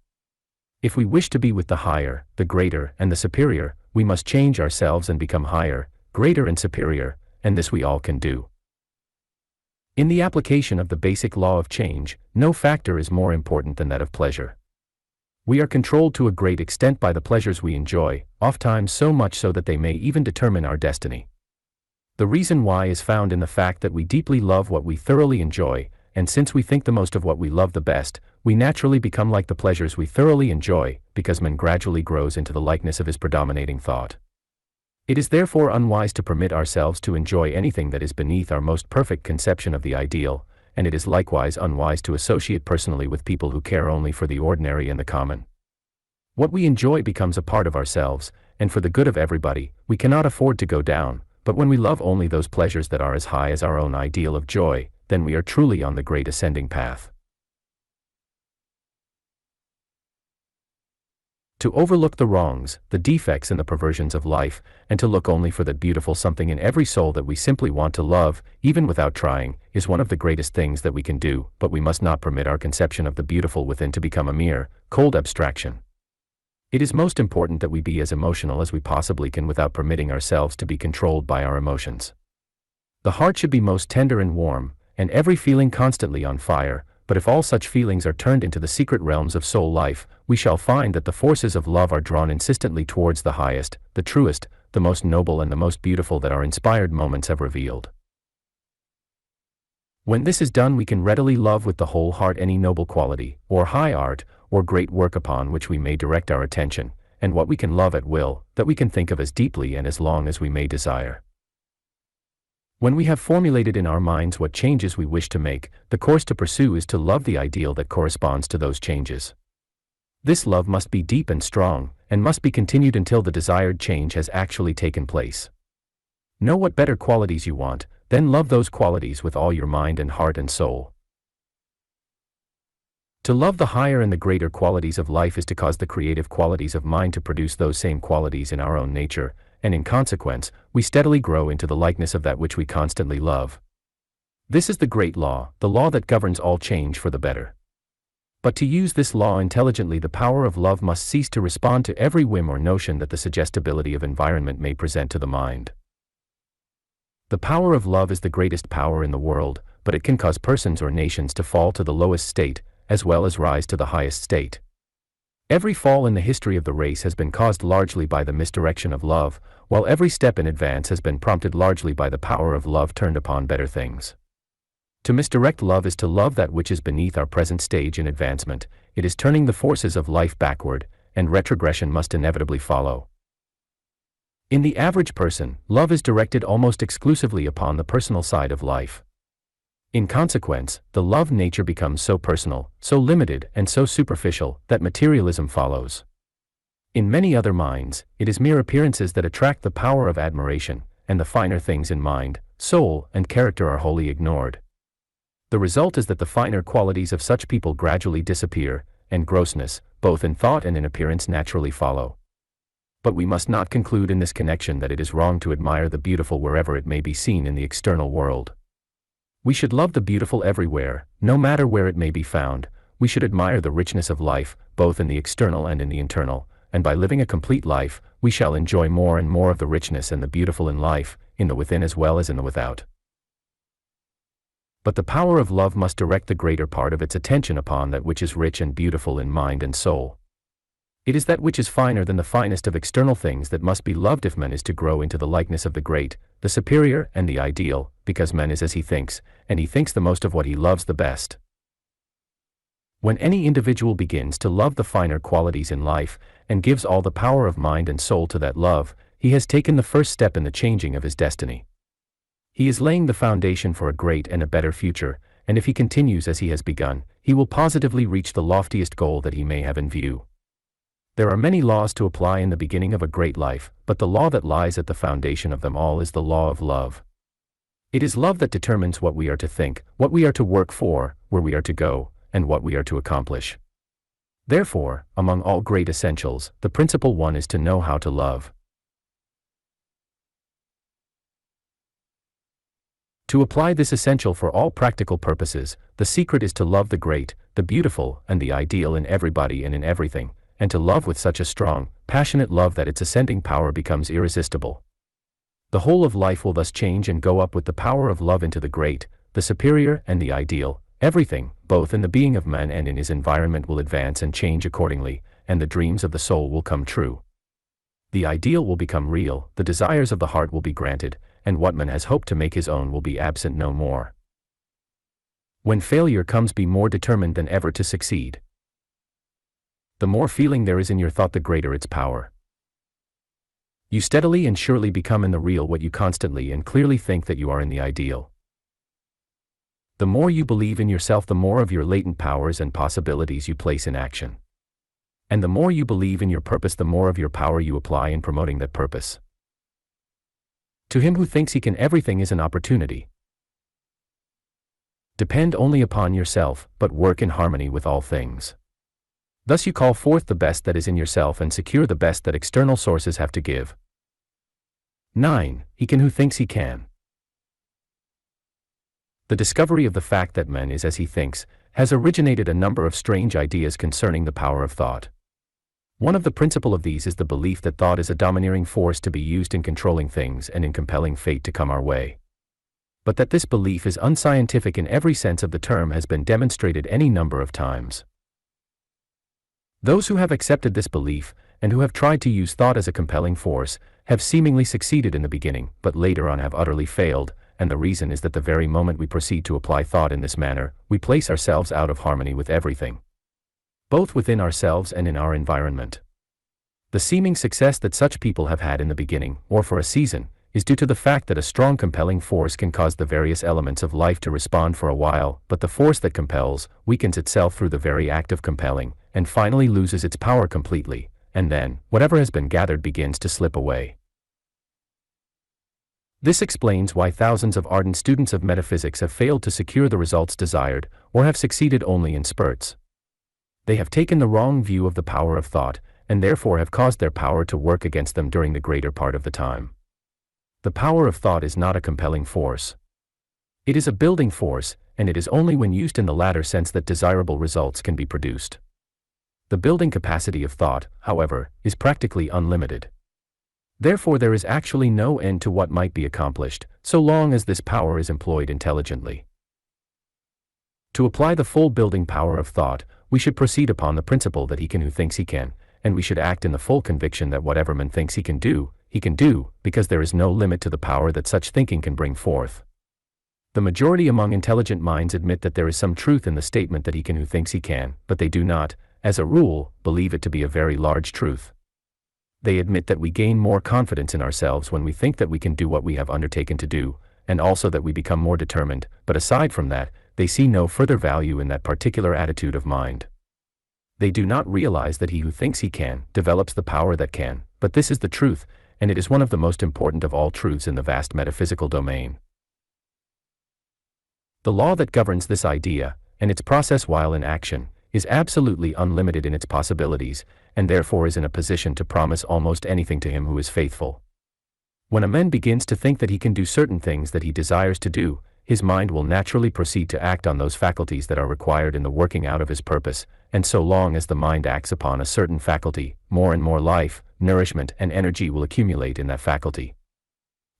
If we wish to be with the higher, the greater, and the superior, we must change ourselves and become higher, greater and superior, and this we all can do. In the application of the basic law of change, no factor is more important than that of pleasure. We are controlled to a great extent by the pleasures we enjoy, ofttimes so much so that they may even determine our destiny. The reason why is found in the fact that we deeply love what we thoroughly enjoy, and since we think the most of what we love the best, we naturally become like the pleasures we thoroughly enjoy, because man gradually grows into the likeness of his predominating thought. It is therefore unwise to permit ourselves to enjoy anything that is beneath our most perfect conception of the ideal, and it is likewise unwise to associate personally with people who care only for the ordinary and the common. What we enjoy becomes a part of ourselves, and for the good of everybody, we cannot afford to go down, but when we love only those pleasures that are as high as our own ideal of joy, then we are truly on the great ascending path. To overlook the wrongs, the defects and the perversions of life, and to look only for that beautiful something in every soul that we simply want to love, even without trying, is one of the greatest things that we can do, but we must not permit our conception of the beautiful within to become a mere, cold abstraction. It is most important that we be as emotional as we possibly can without permitting ourselves to be controlled by our emotions. The heart should be most tender and warm, and every feeling constantly on fire, but if all such feelings are turned into the secret realms of soul life, we shall find that the forces of love are drawn insistently towards the highest, the truest, the most noble and the most beautiful that our inspired moments have revealed. When this is done, we can readily love with the whole heart any noble quality, or high art, or great work upon which we may direct our attention, and what we can love at will, that we can think of as deeply and as long as we may desire. When we have formulated in our minds what changes we wish to make, the course to pursue is to love the ideal that corresponds to those changes. This love must be deep and strong, and must be continued until the desired change has actually taken place. Know what better qualities you want, then love those qualities with all your mind and heart and soul. To love the higher and the greater qualities of life is to cause the creative qualities of mind to produce those same qualities in our own nature, and in consequence, we steadily grow into the likeness of that which we constantly love. This is the great law, the law that governs all change for the better. But to use this law intelligently, the power of love must cease to respond to every whim or notion that the suggestibility of environment may present to the mind. The power of love is the greatest power in the world, but it can cause persons or nations to fall to the lowest state, as well as rise to the highest state. Every fall in the history of the race has been caused largely by the misdirection of love, while every step in advance has been prompted largely by the power of love turned upon better things. To misdirect love is to love that which is beneath our present stage in advancement. It is turning the forces of life backward, and retrogression must inevitably follow. In the average person, love is directed almost exclusively upon the personal side of life. In consequence, the love nature becomes so personal, so limited, and so superficial, that materialism follows. In many other minds, it is mere appearances that attract the power of admiration, and the finer things in mind, soul, and character are wholly ignored. The result is that the finer qualities of such people gradually disappear, and grossness, both in thought and in appearance, naturally follow. But we must not conclude in this connection that it is wrong to admire the beautiful wherever it may be seen in the external world. We should love the beautiful everywhere, no matter where it may be found. We should admire the richness of life, both in the external and in the internal, and by living a complete life, we shall enjoy more and more of the richness and the beautiful in life, in the within as well as in the without. But the power of love must direct the greater part of its attention upon that which is rich and beautiful in mind and soul. It is that which is finer than the finest of external things that must be loved if man is to grow into the likeness of the great, the superior, and the ideal, because man is as he thinks, and he thinks the most of what he loves the best. When any individual begins to love the finer qualities in life, and gives all the power of mind and soul to that love, he has taken the first step in the changing of his destiny. He is laying the foundation for a great and a better future, and if he continues as he has begun, he will positively reach the loftiest goal that he may have in view. There are many laws to apply in the beginning of a great life, but the law that lies at the foundation of them all is the law of love. It is love that determines what we are to think, what we are to work for, where we are to go, and what we are to accomplish. Therefore, among all great essentials, the principal one is to know how to love. To apply this essential for all practical purposes, the secret is to love the great, the beautiful, and the ideal in everybody and in everything, and to love with such a strong, passionate love that its ascending power becomes irresistible. The whole of life will thus change and go up with the power of love into the great, the superior, and the ideal. Everything, both in the being of man and in his environment, will advance and change accordingly, and the dreams of the soul will come true. The ideal will become real, the desires of the heart will be granted, and what man has hoped to make his own will be absent no more. When failure comes, be more determined than ever to succeed. The more feeling there is in your thought, the greater its power. You steadily and surely become in the real what you constantly and clearly think that you are in the ideal. The more you believe in yourself, the more of your latent powers and possibilities you place in action. And the more you believe in your purpose, the more of your power you apply in promoting that purpose. To him who thinks he can, everything is an opportunity. Depend only upon yourself, but work in harmony with all things. Thus you call forth the best that is in yourself and secure the best that external sources have to give. 9. He can who thinks he can. The discovery of the fact that man is as he thinks has originated a number of strange ideas concerning the power of thought. One of the principal of these is the belief that thought is a domineering force to be used in controlling things and in compelling fate to come our way. But that this belief is unscientific in every sense of the term has been demonstrated any number of times. Those who have accepted this belief, and who have tried to use thought as a compelling force, have seemingly succeeded in the beginning, but later on have utterly failed, and the reason is that the very moment we proceed to apply thought in this manner, we place ourselves out of harmony with everything, both within ourselves and in our environment. The seeming success that such people have had in the beginning, or for a season, is due to the fact that a strong compelling force can cause the various elements of life to respond for a while, but the force that compels weakens itself through the very act of compelling, and finally loses its power completely, and then, whatever has been gathered begins to slip away. This explains why thousands of ardent students of metaphysics have failed to secure the results desired, or have succeeded only in spurts. They have taken the wrong view of the power of thought, and therefore have caused their power to work against them during the greater part of the time. The power of thought is not a compelling force. It is a building force, and it is only when used in the latter sense that desirable results can be produced. The building capacity of thought, however, is practically unlimited. Therefore there is actually no end to what might be accomplished, so long as this power is employed intelligently. To apply the full building power of thought, we should proceed upon the principle that he can who thinks he can, and we should act in the full conviction that whatever man thinks he can do, because there is no limit to the power that such thinking can bring forth. The majority among intelligent minds admit that there is some truth in the statement that he can who thinks he can, but they do not, as a rule, believe it to be a very large truth. They admit that we gain more confidence in ourselves when we think that we can do what we have undertaken to do, and also that we become more determined, but aside from that, they see no further value in that particular attitude of mind. They do not realize that he who thinks he can develops the power that can, but this is the truth, and it is one of the most important of all truths in the vast metaphysical domain. The law that governs this idea, and its process while in action, is absolutely unlimited in its possibilities, and therefore is in a position to promise almost anything to him who is faithful. When a man begins to think that he can do certain things that he desires to do, his mind will naturally proceed to act on those faculties that are required in the working out of his purpose, and so long as the mind acts upon a certain faculty, more and more life, nourishment and energy will accumulate in that faculty.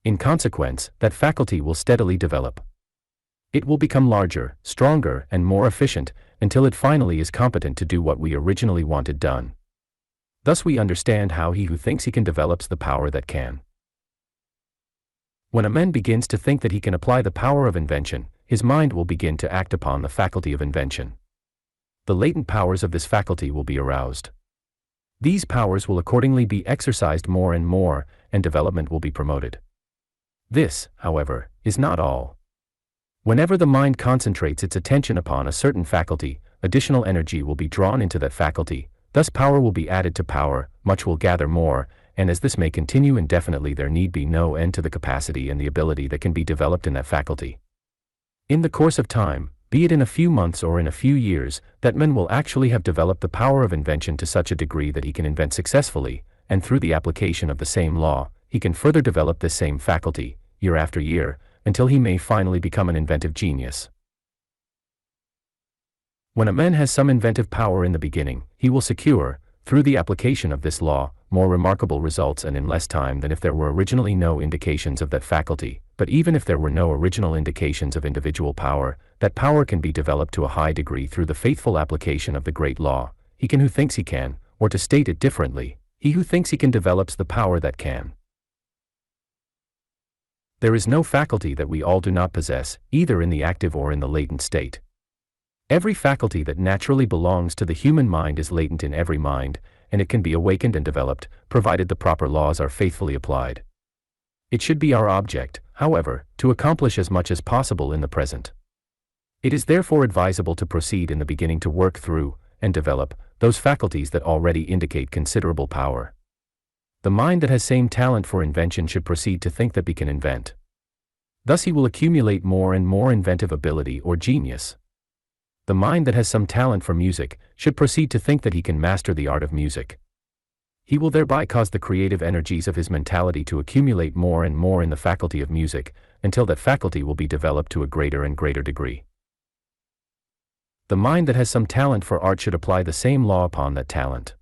In consequence, that faculty will steadily develop. It will become larger, stronger, and more efficient, until it finally is competent to do what we originally wanted done. Thus we understand how he who thinks he can develops the power that can. When a man begins to think that he can apply the power of invention, his mind will begin to act upon the faculty of invention. The latent powers of this faculty will be aroused. These powers will accordingly be exercised more and more, and development will be promoted. This, however, is not all. Whenever the mind concentrates its attention upon a certain faculty, additional energy will be drawn into that faculty, thus power will be added to power, much will gather more, and as this may continue indefinitely there need be no end to the capacity and the ability that can be developed in that faculty. In the course of time, be it in a few months or in a few years, that man will actually have developed the power of invention to such a degree that he can invent successfully, and through the application of the same law, he can further develop this same faculty, year after year, until he may finally become an inventive genius. When a man has some inventive power in the beginning, he will secure, through the application of this law, more remarkable results and in less time than if there were originally no indications of that faculty, but even if there were no original indications of individual power, that power can be developed to a high degree through the faithful application of the great law. He can who thinks he can, or to state it differently, he who thinks he can develops the power that can. There is no faculty that we all do not possess, either in the active or in the latent state. Every faculty that naturally belongs to the human mind is latent in every mind, and it can be awakened and developed, provided the proper laws are faithfully applied. It should be our object, however, to accomplish as much as possible in the present. It is therefore advisable to proceed in the beginning to work through, and develop, those faculties that already indicate considerable power. The mind that has same talent for invention should proceed to think that he can invent. Thus he will accumulate more and more inventive ability or genius. The mind that has some talent for music should proceed to think that he can master the art of music. He will thereby cause the creative energies of his mentality to accumulate more and more in the faculty of music, until that faculty will be developed to a greater and greater degree. The mind that has some talent for art should apply the same law upon that talent.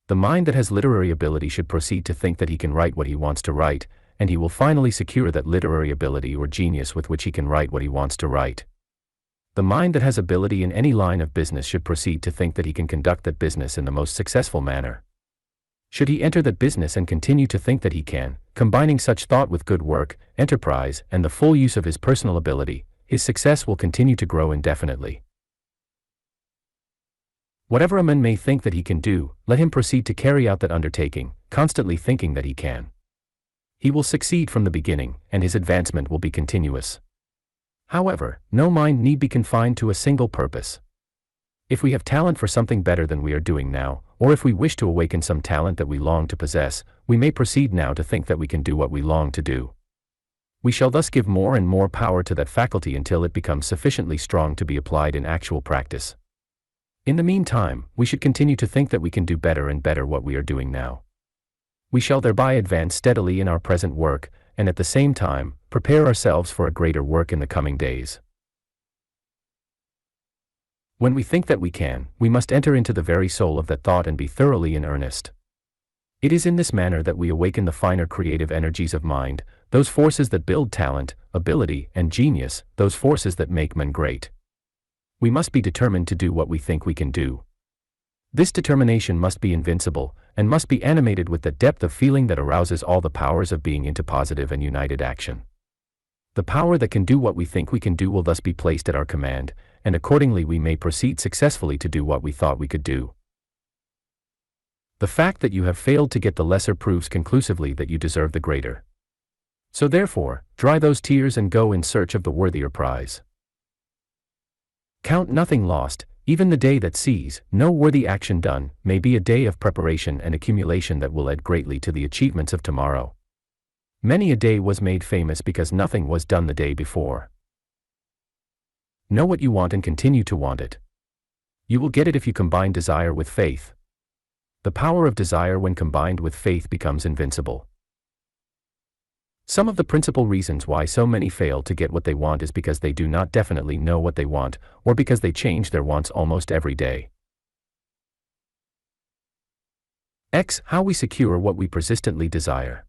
The mind that has literary ability should proceed to think that he can write what he wants to write, and he will finally secure that literary ability or genius with which he can write what he wants to write. The mind that has ability in any line of business should proceed to think that he can conduct that business in the most successful manner. Should he enter that business and continue to think that he can, combining such thought with good work, enterprise, and the full use of his personal ability, his success will continue to grow indefinitely. Whatever a man may think that he can do, let him proceed to carry out that undertaking, constantly thinking that he can. He will succeed from the beginning, and his advancement will be continuous. However, no mind need be confined to a single purpose. If we have talent for something better than we are doing now, or if we wish to awaken some talent that we long to possess, we may proceed now to think that we can do what we long to do. We shall thus give more and more power to that faculty until it becomes sufficiently strong to be applied in actual practice. In the meantime, we should continue to think that we can do better and better what we are doing now. We shall thereby advance steadily in our present work, and at the same time, prepare ourselves for a greater work in the coming days. When we think that we can, we must enter into the very soul of that thought and be thoroughly in earnest. It is in this manner that we awaken the finer creative energies of mind, those forces that build talent, ability, and genius, those forces that make men great. We must be determined to do what we think we can do. This determination must be invincible, and must be animated with the depth of feeling that arouses all the powers of being into positive and united action. The power that can do what we think we can do will thus be placed at our command, and accordingly we may proceed successfully to do what we thought we could do. The fact that you have failed to get the lesser proves conclusively that you deserve the greater. So therefore, dry those tears and go in search of the worthier prize. Count nothing lost. Even the day that sees no worthy action done may be a day of preparation and accumulation that will add greatly to the achievements of tomorrow. Many a day was made famous because nothing was done the day before. Know what you want and continue to want it. You will get it if you combine desire with faith. The power of desire when combined with faith becomes invincible. Some of the principal reasons why so many fail to get what they want is because they do not definitely know what they want, or because they change their wants almost every day. X. How we secure what we persistently desire.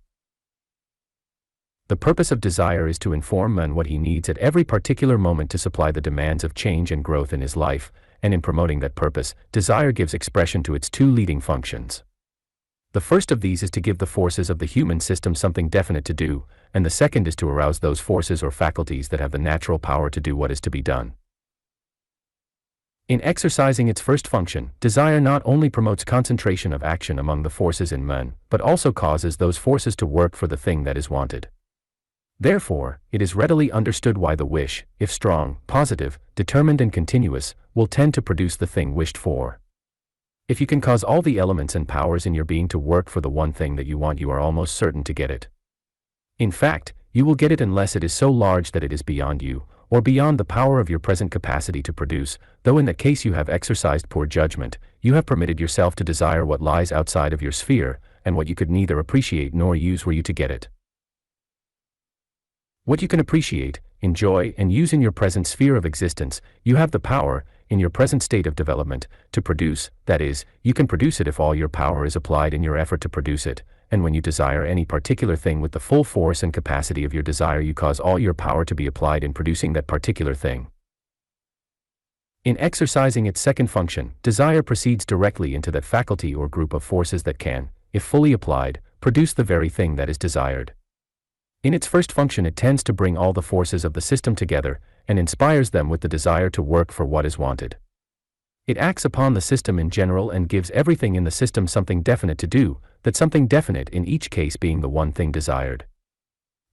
The purpose of desire is to inform man what he needs at every particular moment to supply the demands of change and growth in his life, and in promoting that purpose, desire gives expression to its two leading functions. The first of these is to give the forces of the human system something definite to do, and the second is to arouse those forces or faculties that have the natural power to do what is to be done. In exercising its first function, desire not only promotes concentration of action among the forces in man, but also causes those forces to work for the thing that is wanted. Therefore, it is readily understood why the wish, if strong, positive, determined and continuous, will tend to produce the thing wished for. If you can cause all the elements and powers in your being to work for the one thing that you want, you are almost certain to get it. In fact, you will get it unless it is so large that it is beyond you, or beyond the power of your present capacity to produce, though in that case you have exercised poor judgment, you have permitted yourself to desire what lies outside of your sphere, and what you could neither appreciate nor use were you to get it. What you can appreciate, enjoy, and use in your present sphere of existence, you have the power, in your present state of development, to produce. That is, you can produce it if all your power is applied in your effort to produce it, and when you desire any particular thing with the full force and capacity of your desire, you cause all your power to be applied in producing that particular thing. In exercising its second function, desire proceeds directly into that faculty or group of forces that can, if fully applied, produce the very thing that is desired. In its first function, it tends to bring all the forces of the system together, and inspires them with the desire to work for what is wanted. It acts upon the system in general and gives everything in the system something definite to do, that something definite in each case being the one thing desired.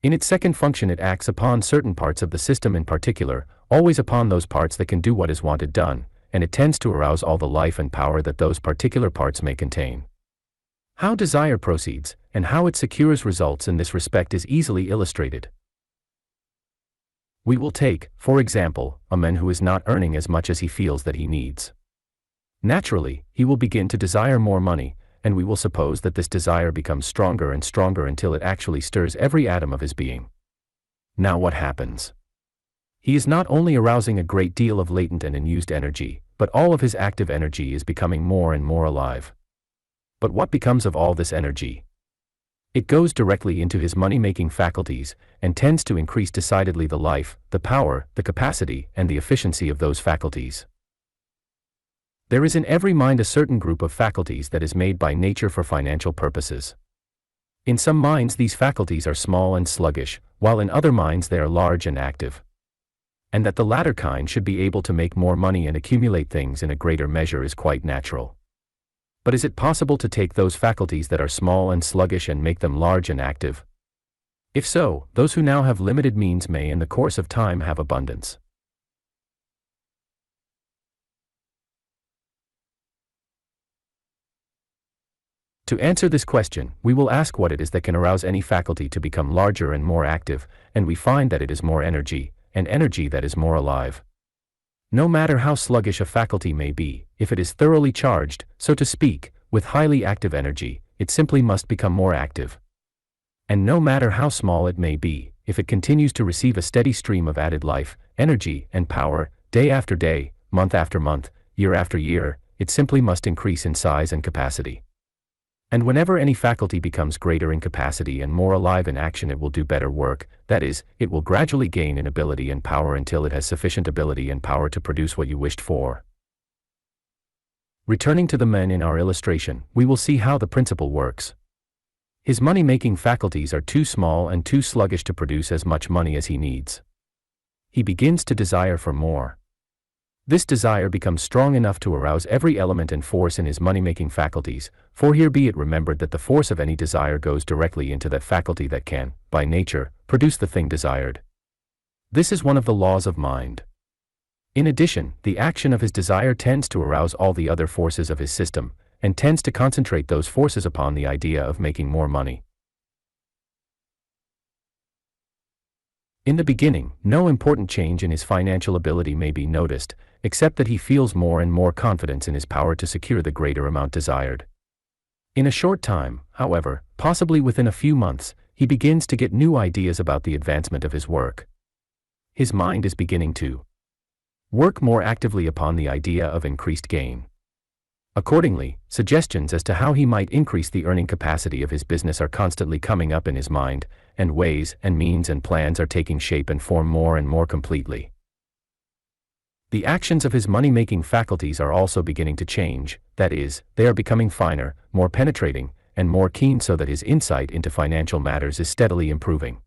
In its second function, it acts upon certain parts of the system in particular, always upon those parts that can do what is wanted done, and it tends to arouse all the life and power that those particular parts may contain. How desire proceeds, and how it secures results in this respect is easily illustrated. We will take, for example, a man who is not earning as much as he feels that he needs. Naturally, he will begin to desire more money, and we will suppose that this desire becomes stronger and stronger until it actually stirs every atom of his being. Now what happens? He is not only arousing a great deal of latent and unused energy, but all of his active energy is becoming more and more alive. But what becomes of all this energy? It goes directly into his money-making faculties, and tends to increase decidedly the life, the power, the capacity, and the efficiency of those faculties. There is in every mind a certain group of faculties that is made by nature for financial purposes. In some minds these faculties are small and sluggish, while in other minds they are large and active. And that the latter kind should be able to make more money and accumulate things in a greater measure is quite natural. But is it possible to take those faculties that are small and sluggish and make them large and active? If so, those who now have limited means may in the course of time have abundance. To answer this question, we will ask what it is that can arouse any faculty to become larger and more active, and we find that it is more energy, and energy that is more alive. No matter how sluggish a faculty may be, if it is thoroughly charged, so to speak, with highly active energy, it simply must become more active. And no matter how small it may be, if it continues to receive a steady stream of added life, energy, and power, day after day, month after month, year after year, it simply must increase in size and capacity. And whenever any faculty becomes greater in capacity and more alive in action, it will do better work, that is, it will gradually gain in ability and power until it has sufficient ability and power to produce what you wished for. Returning to the man in our illustration, we will see how the principle works. His money-making faculties are too small and too sluggish to produce as much money as he needs. He begins to desire for more. This desire becomes strong enough to arouse every element and force in his money-making faculties, for here be it remembered that the force of any desire goes directly into that faculty that can, by nature, produce the thing desired. This is one of the laws of mind. In addition, the action of his desire tends to arouse all the other forces of his system, and tends to concentrate those forces upon the idea of making more money. In the beginning, no important change in his financial ability may be noticed, except that he feels more and more confidence in his power to secure the greater amount desired. In a short time, however, possibly within a few months, he begins to get new ideas about the advancement of his work. His mind is beginning to work more actively upon the idea of increased gain. Accordingly, suggestions as to how he might increase the earning capacity of his business are constantly coming up in his mind, and ways and means and plans are taking shape and form more and more completely. The actions of his money-making faculties are also beginning to change, that is, they are becoming finer, more penetrating, and more keen so that his insight into financial matters is steadily improving.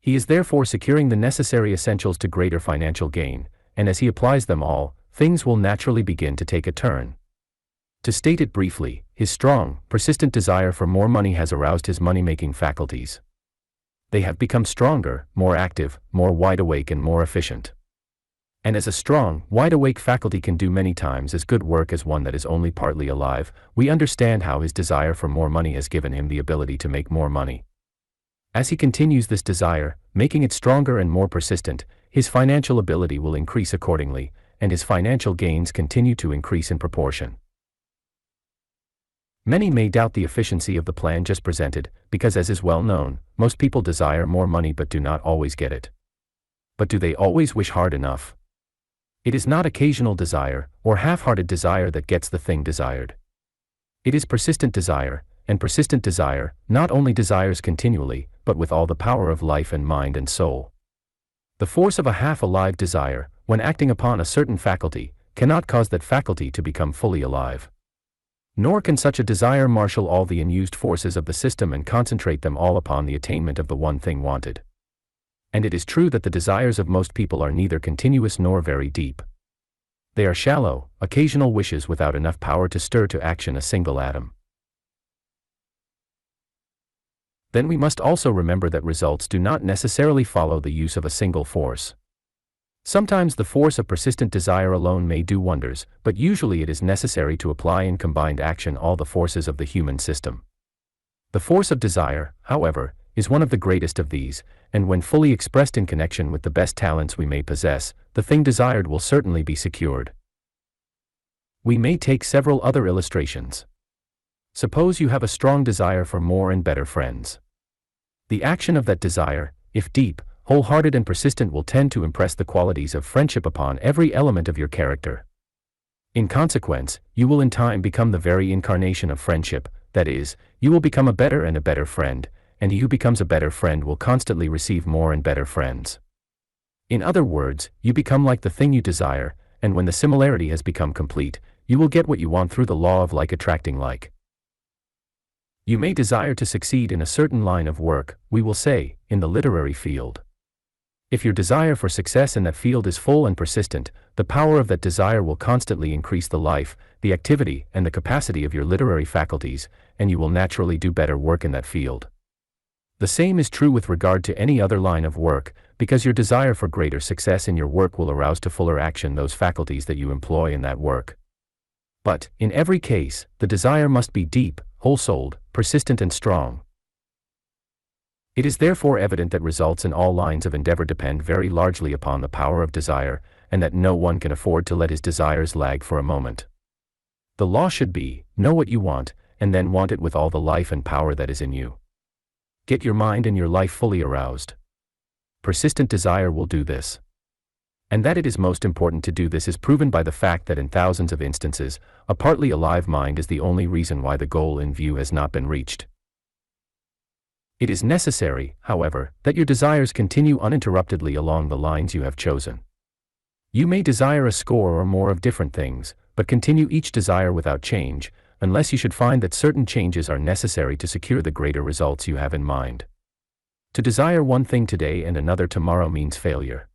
He is therefore securing the necessary essentials to greater financial gain, and as he applies them all, things will naturally begin to take a turn. To state it briefly, his strong, persistent desire for more money has aroused his money-making faculties. They have become stronger, more active, more wide-awake and more efficient. And as a strong, wide-awake faculty can do many times as good work as one that is only partly alive, we understand how his desire for more money has given him the ability to make more money. As he continues this desire, making it stronger and more persistent, his financial ability will increase accordingly, and his financial gains continue to increase in proportion. Many may doubt the efficiency of the plan just presented, because as is well known, most people desire more money but do not always get it. But do they always wish hard enough? It is not occasional desire, or half-hearted desire that gets the thing desired. It is persistent desire, and persistent desire not only desires continually, but with all the power of life and mind and soul. The force of a half-alive desire, when acting upon a certain faculty, cannot cause that faculty to become fully alive. Nor can such a desire marshal all the unused forces of the system and concentrate them all upon the attainment of the one thing wanted. And it is true that the desires of most people are neither continuous nor very deep. They are shallow, occasional wishes without enough power to stir to action a single atom. Then we must also remember that results do not necessarily follow the use of a single force. Sometimes the force of persistent desire alone may do wonders, but usually it is necessary to apply in combined action all the forces of the human system. The force of desire, however, is one of the greatest of these, and when fully expressed in connection with the best talents we may possess, the thing desired will certainly be secured. We may take several other illustrations. Suppose you have a strong desire for more and better friends. The action of that desire, if deep, wholehearted and persistent, will tend to impress the qualities of friendship upon every element of your character. In consequence, you will in time become the very incarnation of friendship, that is, you will become a better and a better friend, and he who becomes a better friend will constantly receive more and better friends. In other words, you become like the thing you desire, and when the similarity has become complete, you will get what you want through the law of like attracting like. You may desire to succeed in a certain line of work, we will say, in the literary field. If your desire for success in that field is full and persistent, the power of that desire will constantly increase the life, the activity, and the capacity of your literary faculties, and you will naturally do better work in that field. The same is true with regard to any other line of work, because your desire for greater success in your work will arouse to fuller action those faculties that you employ in that work. But, in every case, the desire must be deep, whole-souled, persistent and strong. It is therefore evident that results in all lines of endeavor depend very largely upon the power of desire, and that no one can afford to let his desires lag for a moment. The law should be, know what you want, and then want it with all the life and power that is in you. Get your mind and your life fully aroused. Persistent desire will do this. And that it is most important to do this is proven by the fact that in thousands of instances, a partly alive mind is the only reason why the goal in view has not been reached. It is necessary, however, that your desires continue uninterruptedly along the lines you have chosen. You may desire a score or more of different things, but continue each desire without change, unless you should find that certain changes are necessary to secure the greater results you have in mind. To desire one thing today and another tomorrow means failure.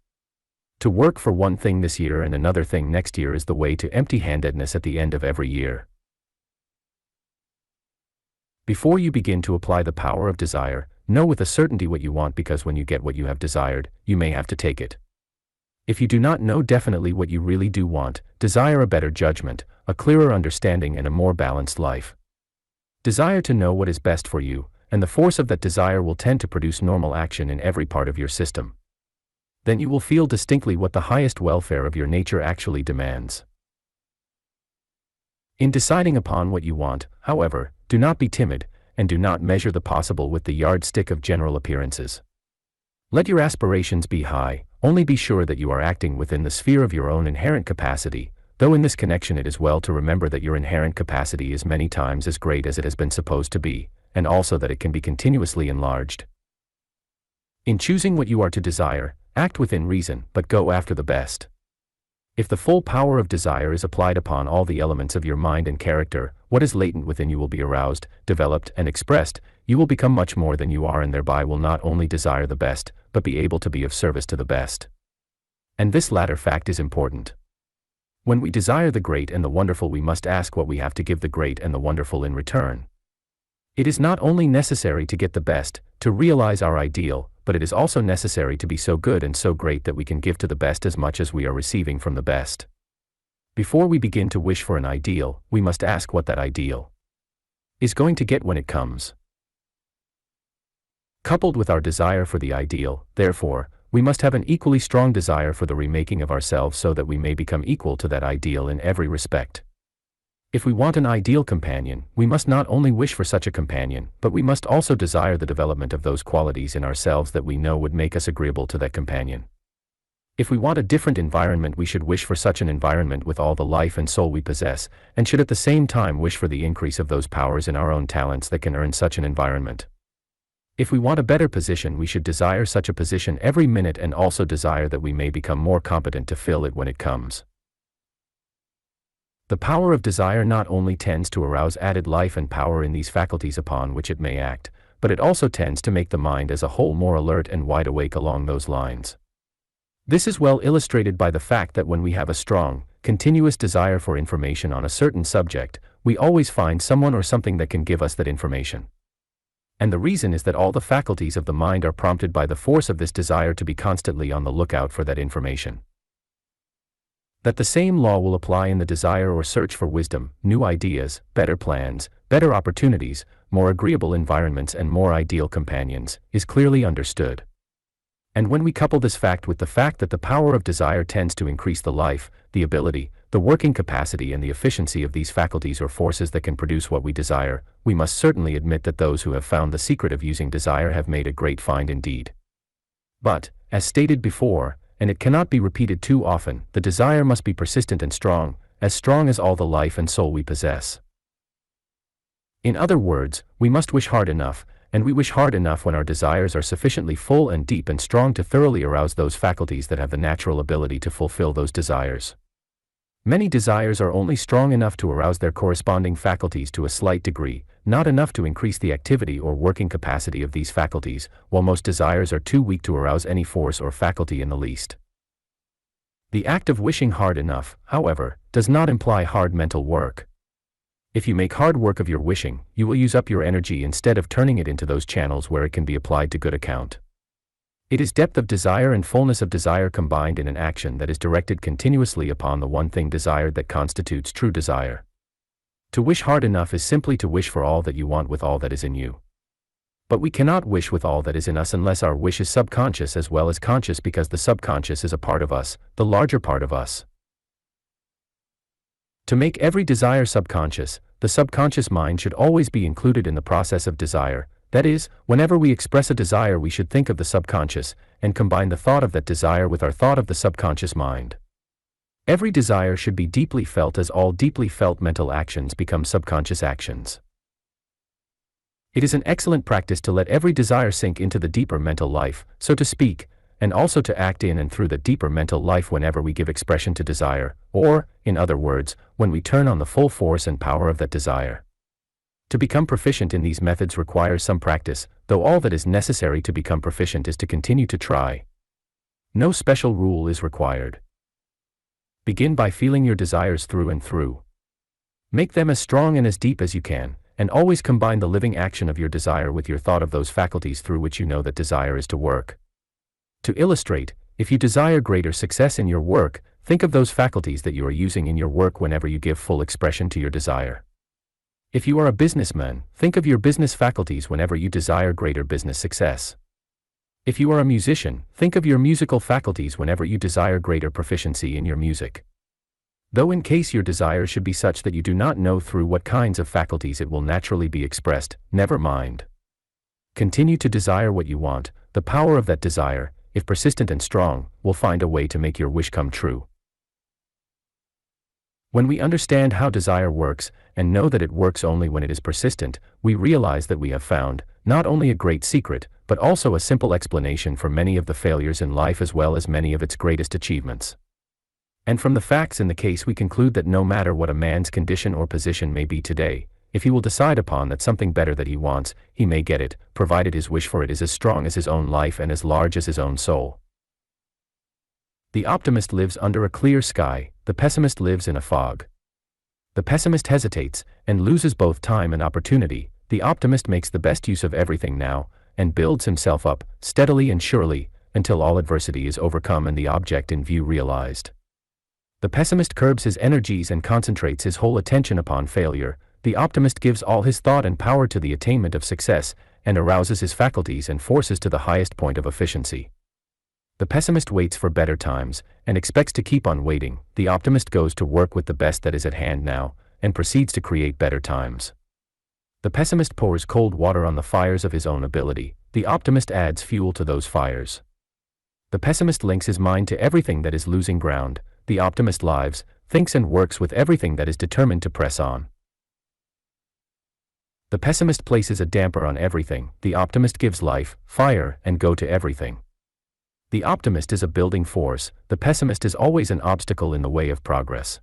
To work for one thing this year and another thing next year is the way to empty-handedness at the end of every year. Before you begin to apply the power of desire, know with a certainty what you want, because when you get what you have desired, you may have to take it. If you do not know definitely what you really do want, desire a better judgment, a clearer understanding and a more balanced life. Desire to know what is best for you, and the force of that desire will tend to produce normal action in every part of your system. Then you will feel distinctly what the highest welfare of your nature actually demands. In deciding upon what you want, however, do not be timid, and do not measure the possible with the yardstick of general appearances. Let your aspirations be high, only be sure that you are acting within the sphere of your own inherent capacity, though in this connection it is well to remember that your inherent capacity is many times as great as it has been supposed to be, and also that it can be continuously enlarged. In choosing what you are to desire, act within reason, but go after the best. If the full power of desire is applied upon all the elements of your mind and character, what is latent within you will be aroused, developed, and expressed. You will become much more than you are, and thereby will not only desire the best, but be able to be of service to the best. And this latter fact is important. When we desire the great and the wonderful, we must ask what we have to give the great and the wonderful in return. It is not only necessary to get the best, to realize our ideal, but it is also necessary to be so good and so great that we can give to the best as much as we are receiving from the best. Before we begin to wish for an ideal, we must ask what that ideal is going to get when it comes. Coupled with our desire for the ideal, therefore, we must have an equally strong desire for the remaking of ourselves so that we may become equal to that ideal in every respect. If we want an ideal companion, we must not only wish for such a companion, but we must also desire the development of those qualities in ourselves that we know would make us agreeable to that companion. If we want a different environment, we should wish for such an environment with all the life and soul we possess, and should at the same time wish for the increase of those powers in our own talents that can earn such an environment. If we want a better position, we should desire such a position every minute and also desire that we may become more competent to fill it when it comes. The power of desire not only tends to arouse added life and power in these faculties upon which it may act, but it also tends to make the mind as a whole more alert and wide awake along those lines. This is well illustrated by the fact that when we have a strong, continuous desire for information on a certain subject, we always find someone or something that can give us that information. And the reason is that all the faculties of the mind are prompted by the force of this desire to be constantly on the lookout for that information. That the same law will apply in the desire or search for wisdom, new ideas, better plans, better opportunities, more agreeable environments and more ideal companions, is clearly understood. And when we couple this fact with the fact that the power of desire tends to increase the life, the ability, the working capacity and the efficiency of these faculties or forces that can produce what we desire, we must certainly admit that those who have found the secret of using desire have made a great find indeed. But, as stated before, and it cannot be repeated too often, the desire must be persistent and strong as all the life and soul we possess. In other words, we must wish hard enough, and we wish hard enough when our desires are sufficiently full and deep and strong to thoroughly arouse those faculties that have the natural ability to fulfill those desires. Many desires are only strong enough to arouse their corresponding faculties to a slight degree, not enough to increase the activity or working capacity of these faculties, while most desires are too weak to arouse any force or faculty in the least. The act of wishing hard enough, however, does not imply hard mental work. If you make hard work of your wishing, you will use up your energy instead of turning it into those channels where it can be applied to good account. It is depth of desire and fullness of desire combined in an action that is directed continuously upon the one thing desired that constitutes true desire. To wish hard enough is simply to wish for all that you want with all that is in you. But we cannot wish with all that is in us unless our wish is subconscious as well as conscious, because the subconscious is a part of us, the larger part of us. To make every desire subconscious, the subconscious mind should always be included in the process of desire. That is, whenever we express a desire we should think of the subconscious, and combine the thought of that desire with our thought of the subconscious mind. Every desire should be deeply felt, as all deeply felt mental actions become subconscious actions. It is an excellent practice to let every desire sink into the deeper mental life, so to speak, and also to act in and through the deeper mental life whenever we give expression to desire, or, in other words, when we turn on the full force and power of that desire. To become proficient in these methods requires some practice, though all that is necessary to become proficient is to continue to try. No special rule is required. Begin by feeling your desires through and through. Make them as strong and as deep as you can, and always combine the living action of your desire with your thought of those faculties through which you know that desire is to work. To illustrate, if you desire greater success in your work, think of those faculties that you are using in your work whenever you give full expression to your desire. If you are a businessman, think of your business faculties whenever you desire greater business success. If you are a musician, think of your musical faculties whenever you desire greater proficiency in your music. Though in case your desire should be such that you do not know through what kinds of faculties it will naturally be expressed, never mind. Continue to desire what you want. The power of that desire, if persistent and strong, will find a way to make your wish come true. When we understand how desire works, and know that it works only when it is persistent, we realize that we have found, not only a great secret, but also a simple explanation for many of the failures in life as well as many of its greatest achievements. And from the facts in the case we conclude that no matter what a man's condition or position may be today, if he will decide upon that something better that he wants, he may get it, provided his wish for it is as strong as his own life and as large as his own soul. The optimist lives under a clear sky, the pessimist lives in a fog. The pessimist hesitates, and loses both time and opportunity. The optimist makes the best use of everything now, and builds himself up, steadily and surely, until all adversity is overcome and the object in view realized. The pessimist curbs his energies and concentrates his whole attention upon failure. The optimist gives all his thought and power to the attainment of success, and arouses his faculties and forces to the highest point of efficiency. The pessimist waits for better times, and expects to keep on waiting. The optimist goes to work with the best that is at hand now, and proceeds to create better times. The pessimist pours cold water on the fires of his own ability. The optimist adds fuel to those fires. The pessimist links his mind to everything that is losing ground. The optimist lives, thinks and works with everything that is determined to press on. The pessimist places a damper on everything. The optimist gives life, fire, and go to everything. The optimist is a building force. The pessimist is always an obstacle in the way of progress.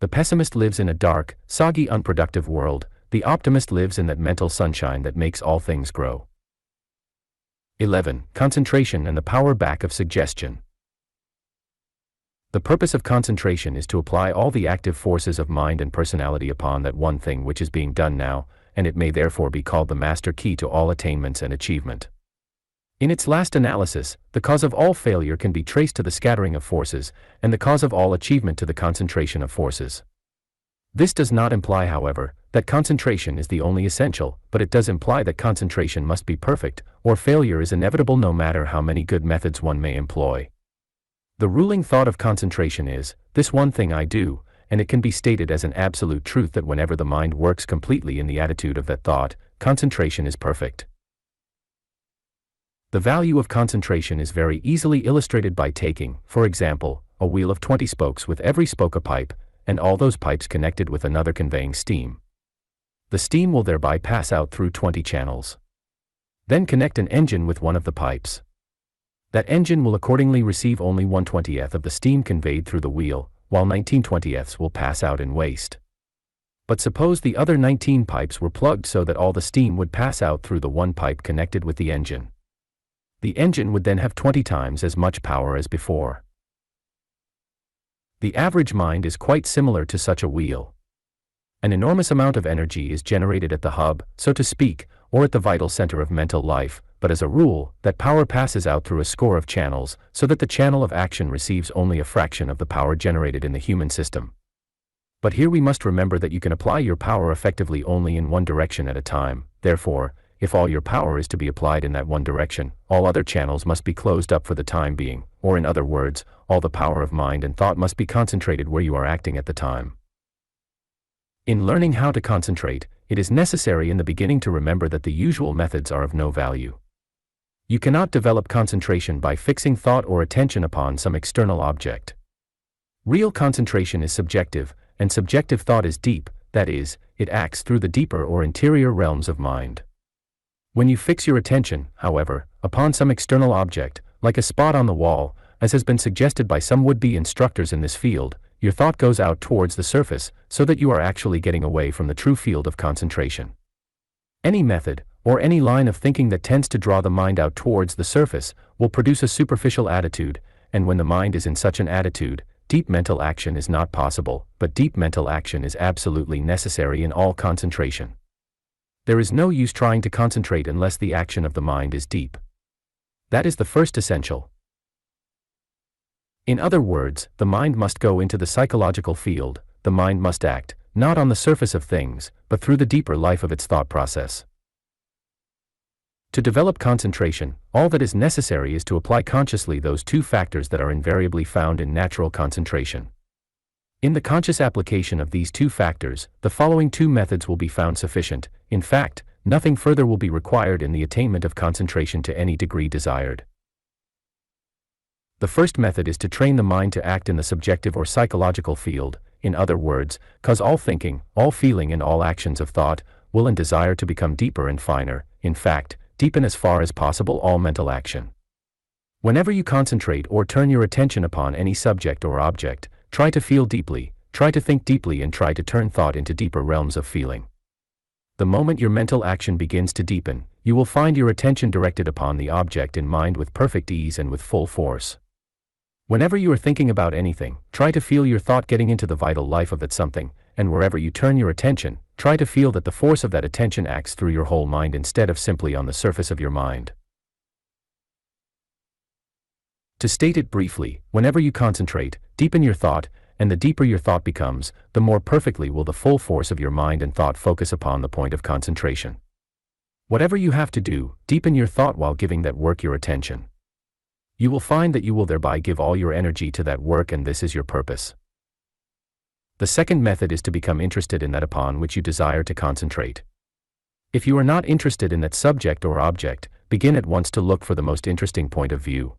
The pessimist lives in a dark, soggy, unproductive world. The optimist lives in that mental sunshine that makes all things grow. 11. Concentration and the power back of suggestion. The purpose of concentration is to apply all the active forces of mind and personality upon that one thing which is being done now, and it may therefore be called the master key to all attainments and achievement. In its last analysis, the cause of all failure can be traced to the scattering of forces, and the cause of all achievement to the concentration of forces. This does not imply, however, that concentration is the only essential, but it does imply that concentration must be perfect, or failure is inevitable no matter how many good methods one may employ. The ruling thought of concentration is, "This one thing I do," and it can be stated as an absolute truth that whenever the mind works completely in the attitude of that thought, concentration is perfect. The value of concentration is very easily illustrated by taking, for example, a wheel of 20 spokes with every spoke a pipe, and all those pipes connected with another conveying steam. The steam will thereby pass out through 20 channels. Then connect an engine with one of the pipes. That engine will accordingly receive only 1/20th of the steam conveyed through the wheel, while 19/20ths will pass out in waste. But suppose the other 19 pipes were plugged so that all the steam would pass out through the one pipe connected with the engine. The engine would then have 20 times as much power as before. The average mind is quite similar to such a wheel. An enormous amount of energy is generated at the hub, so to speak, or at the vital center of mental life, but as a rule, that power passes out through a score of channels, so that the channel of action receives only a fraction of the power generated in the human system. But here we must remember that you can apply your power effectively only in one direction at a time. Therefore, if all your power is to be applied in that one direction, all other channels must be closed up for the time being, or in other words, all the power of mind and thought must be concentrated where you are acting at the time. In learning how to concentrate, it is necessary in the beginning to remember that the usual methods are of no value. You cannot develop concentration by fixing thought or attention upon some external object. Real concentration is subjective, and subjective thought is deep, that is, it acts through the deeper or interior realms of mind. When you fix your attention, however, upon some external object, like a spot on the wall, as has been suggested by some would-be instructors in this field, your thought goes out towards the surface, so that you are actually getting away from the true field of concentration. Any method, or any line of thinking that tends to draw the mind out towards the surface, will produce a superficial attitude, and when the mind is in such an attitude, deep mental action is not possible, but deep mental action is absolutely necessary in all concentration. There is no use trying to concentrate unless the action of the mind is deep. That is the first essential. In other words, the mind must go into the psychological field, the mind must act, not on the surface of things, but through the deeper life of its thought process. To develop concentration, all that is necessary is to apply consciously those two factors that are invariably found in natural concentration. In the conscious application of these two factors, the following two methods will be found sufficient. In fact, nothing further will be required in the attainment of concentration to any degree desired. The first method is to train the mind to act in the subjective or psychological field, in other words, cause all thinking, all feeling and all actions of thought, will and desire to become deeper and finer, in fact, deepen as far as possible all mental action. Whenever you concentrate or turn your attention upon any subject or object, try to feel deeply, try to think deeply and try to turn thought into deeper realms of feeling. The moment your mental action begins to deepen, you will find your attention directed upon the object in mind with perfect ease and with full force. Whenever you are thinking about anything, try to feel your thought getting into the vital life of that something, and wherever you turn your attention, try to feel that the force of that attention acts through your whole mind instead of simply on the surface of your mind. To state it briefly, whenever you concentrate, deepen your thought, and the deeper your thought becomes, the more perfectly will the full force of your mind and thought focus upon the point of concentration. Whatever you have to do, deepen your thought while giving that work your attention. You will find that you will thereby give all your energy to that work, and this is your purpose. The second method is to become interested in that upon which you desire to concentrate. If you are not interested in that subject or object, begin at once to look for the most interesting point of view.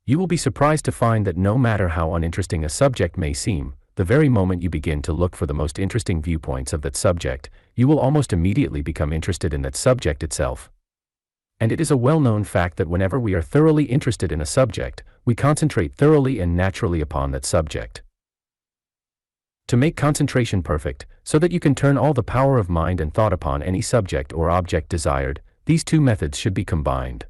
You will be surprised to find that no matter how uninteresting a subject may seem, the very moment you begin to look for the most interesting viewpoints of that subject, you will almost immediately become interested in that subject itself. And it is a well-known fact that whenever we are thoroughly interested in a subject, we concentrate thoroughly and naturally upon that subject. To make concentration perfect, so that you can turn all the power of mind and thought upon any subject or object desired, these two methods should be combined.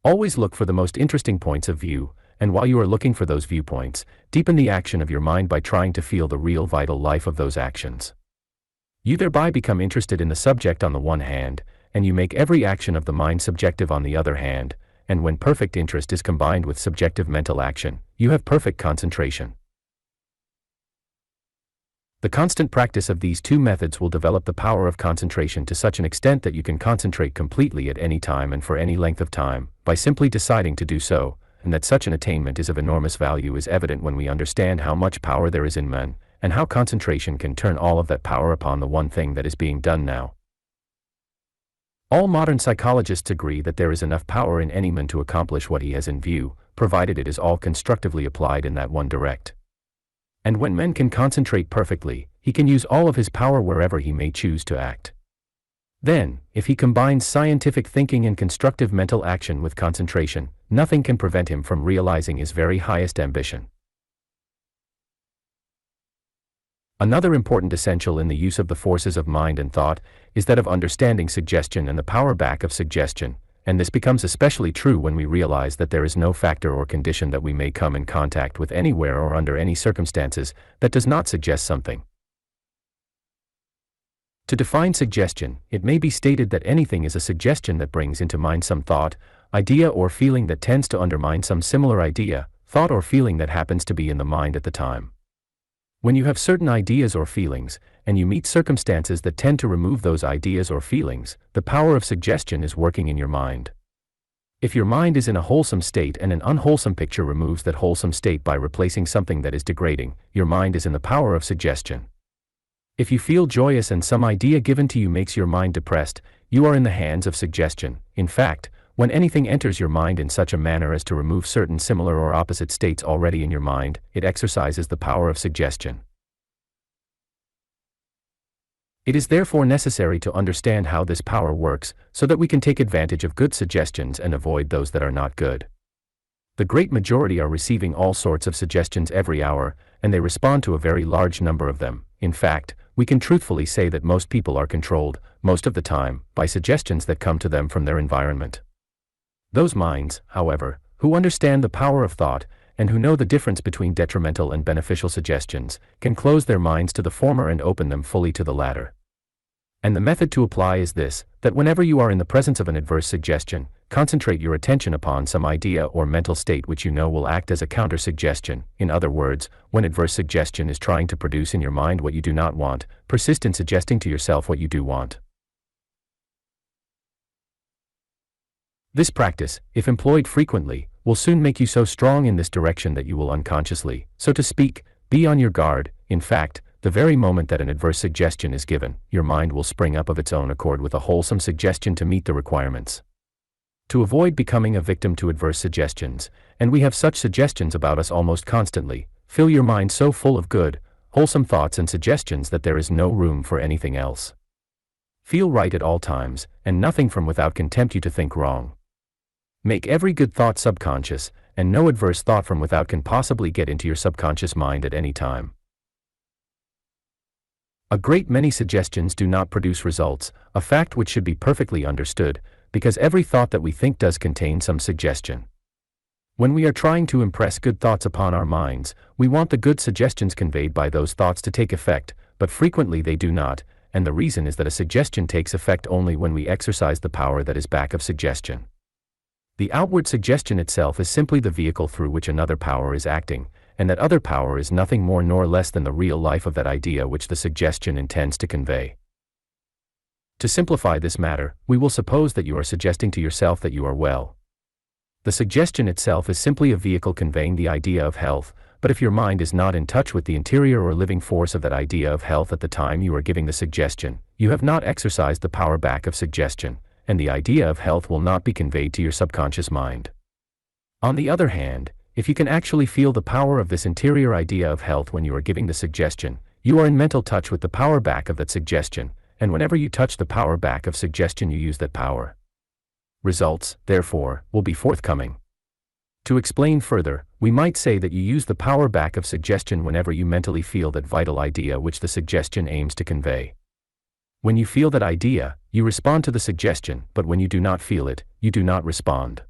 Always look for the most interesting points of view, and while you are looking for those viewpoints, deepen the action of your mind by trying to feel the real vital life of those actions. You thereby become interested in the subject on the one hand, and you make every action of the mind subjective on the other hand, and when perfect interest is combined with subjective mental action, you have perfect concentration. The constant practice of these two methods will develop the power of concentration to such an extent that you can concentrate completely at any time and for any length of time, by simply deciding to do so, and that such an attainment is of enormous value is evident when we understand how much power there is in men, and how concentration can turn all of that power upon the one thing that is being done now. All modern psychologists agree that there is enough power in any man to accomplish what he has in view, provided it is all constructively applied in that one direct. And when man can concentrate perfectly, he can use all of his power wherever he may choose to act. Then, if he combines scientific thinking and constructive mental action with concentration, nothing can prevent him from realizing his very highest ambition. Another important essential in the use of the forces of mind and thought is that of understanding suggestion and the power back of suggestion, and this becomes especially true when we realize that there is no factor or condition that we may come in contact with anywhere or under any circumstances that does not suggest something. To define suggestion, it may be stated that anything is a suggestion that brings into mind some thought, idea or feeling that tends to undermine some similar idea, thought or feeling that happens to be in the mind at the time. When you have certain ideas or feelings, and you meet circumstances that tend to remove those ideas or feelings, the power of suggestion is working in your mind. If your mind is in a wholesome state and an unwholesome picture removes that wholesome state by replacing something that is degrading, your mind is in the power of suggestion. If you feel joyous and some idea given to you makes your mind depressed, you are in the hands of suggestion. In fact, when anything enters your mind in such a manner as to remove certain similar or opposite states already in your mind, it exercises the power of suggestion. It is therefore necessary to understand how this power works, so that we can take advantage of good suggestions and avoid those that are not good. The great majority are receiving all sorts of suggestions every hour, and they respond to a very large number of them. In fact, we can truthfully say that most people are controlled, most of the time, by suggestions that come to them from their environment. Those minds, however, who understand the power of thought, and who know the difference between detrimental and beneficial suggestions, can close their minds to the former and open them fully to the latter. And the method to apply is this, that whenever you are in the presence of an adverse suggestion, concentrate your attention upon some idea or mental state which you know will act as a counter-suggestion. In other words, when adverse suggestion is trying to produce in your mind what you do not want, persist in suggesting to yourself what you do want. This practice, if employed frequently, will soon make you so strong in this direction that you will unconsciously, so to speak, be on your guard. In fact, the very moment that an adverse suggestion is given, your mind will spring up of its own accord with a wholesome suggestion to meet the requirements. To avoid becoming a victim to adverse suggestions, and we have such suggestions about us almost constantly, fill your mind so full of good, wholesome thoughts and suggestions that there is no room for anything else. Feel right at all times, and nothing from without can tempt you to think wrong. Make every good thought subconscious, and no adverse thought from without can possibly get into your subconscious mind at any time. A great many suggestions do not produce results, a fact which should be perfectly understood, because every thought that we think does contain some suggestion. When we are trying to impress good thoughts upon our minds, we want the good suggestions conveyed by those thoughts to take effect, but frequently they do not, and the reason is that a suggestion takes effect only when we exercise the power that is back of suggestion. The outward suggestion itself is simply the vehicle through which another power is acting, and that other power is nothing more nor less than the real life of that idea which the suggestion intends to convey. To simplify this matter, we will suppose that you are suggesting to yourself that you are well. The suggestion itself is simply a vehicle conveying the idea of health, but if your mind is not in touch with the interior or living force of that idea of health at the time you are giving the suggestion, you have not exercised the power back of suggestion, and the idea of health will not be conveyed to your subconscious mind. On the other hand, if you can actually feel the power of this interior idea of health when you are giving the suggestion, you are in mental touch with the power back of that suggestion, and whenever you touch the power back of suggestion you use that power. Results, therefore, will be forthcoming. To explain further, we might say that you use the power back of suggestion whenever you mentally feel that vital idea which the suggestion aims to convey. When you feel that idea, you respond to the suggestion, but when you do not feel it, you do not respond.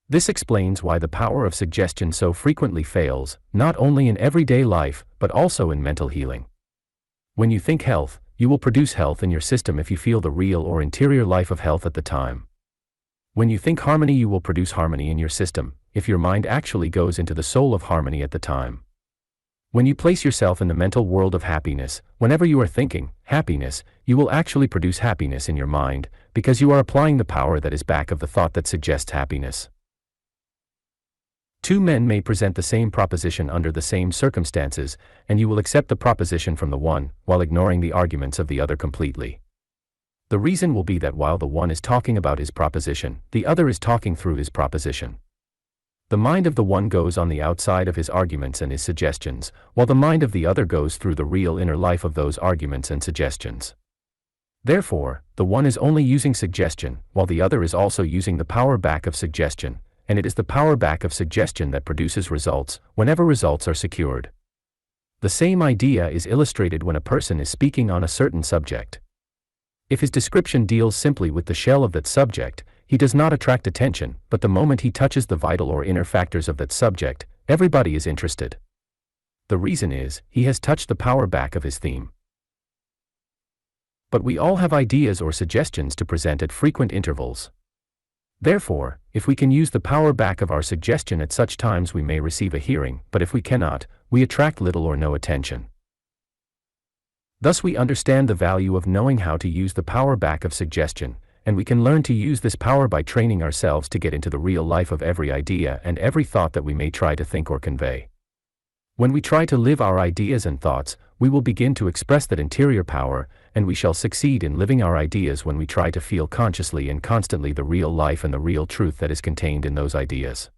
This explains why the power of suggestion so frequently fails, not only in everyday life, but also in mental healing. When you think health, you will produce health in your system if you feel the real or interior life of health at the time. When you think harmony, you will produce harmony in your system, if your mind actually goes into the soul of harmony at the time. When you place yourself in the mental world of happiness, whenever you are thinking happiness, you will actually produce happiness in your mind, because you are applying the power that is back of the thought that suggests happiness. Two men may present the same proposition under the same circumstances, and you will accept the proposition from the one, while ignoring the arguments of the other completely. The reason will be that while the one is talking about his proposition, the other is talking through his proposition. The mind of the one goes on the outside of his arguments and his suggestions, while the mind of the other goes through the real inner life of those arguments and suggestions. Therefore, the one is only using suggestion, while the other is also using the power back of suggestion, and it is the power back of suggestion that produces results, whenever results are secured. The same idea is illustrated when a person is speaking on a certain subject. If his description deals simply with the shell of that subject, he does not attract attention, but the moment he touches the vital or inner factors of that subject, everybody is interested. The reason is, he has touched the power back of his theme. But we all have ideas or suggestions to present at frequent intervals. Therefore, if we can use the power back of our suggestion at such times, we may receive a hearing, but if we cannot, we attract little or no attention. Thus we understand the value of knowing how to use the power back of suggestion, and we can learn to use this power by training ourselves to get into the real life of every idea and every thought that we may try to think or convey. When we try to live our ideas and thoughts, we will begin to express that interior power, and we shall succeed in living our ideas when we try to feel consciously and constantly the real life and the real truth that is contained in those ideas.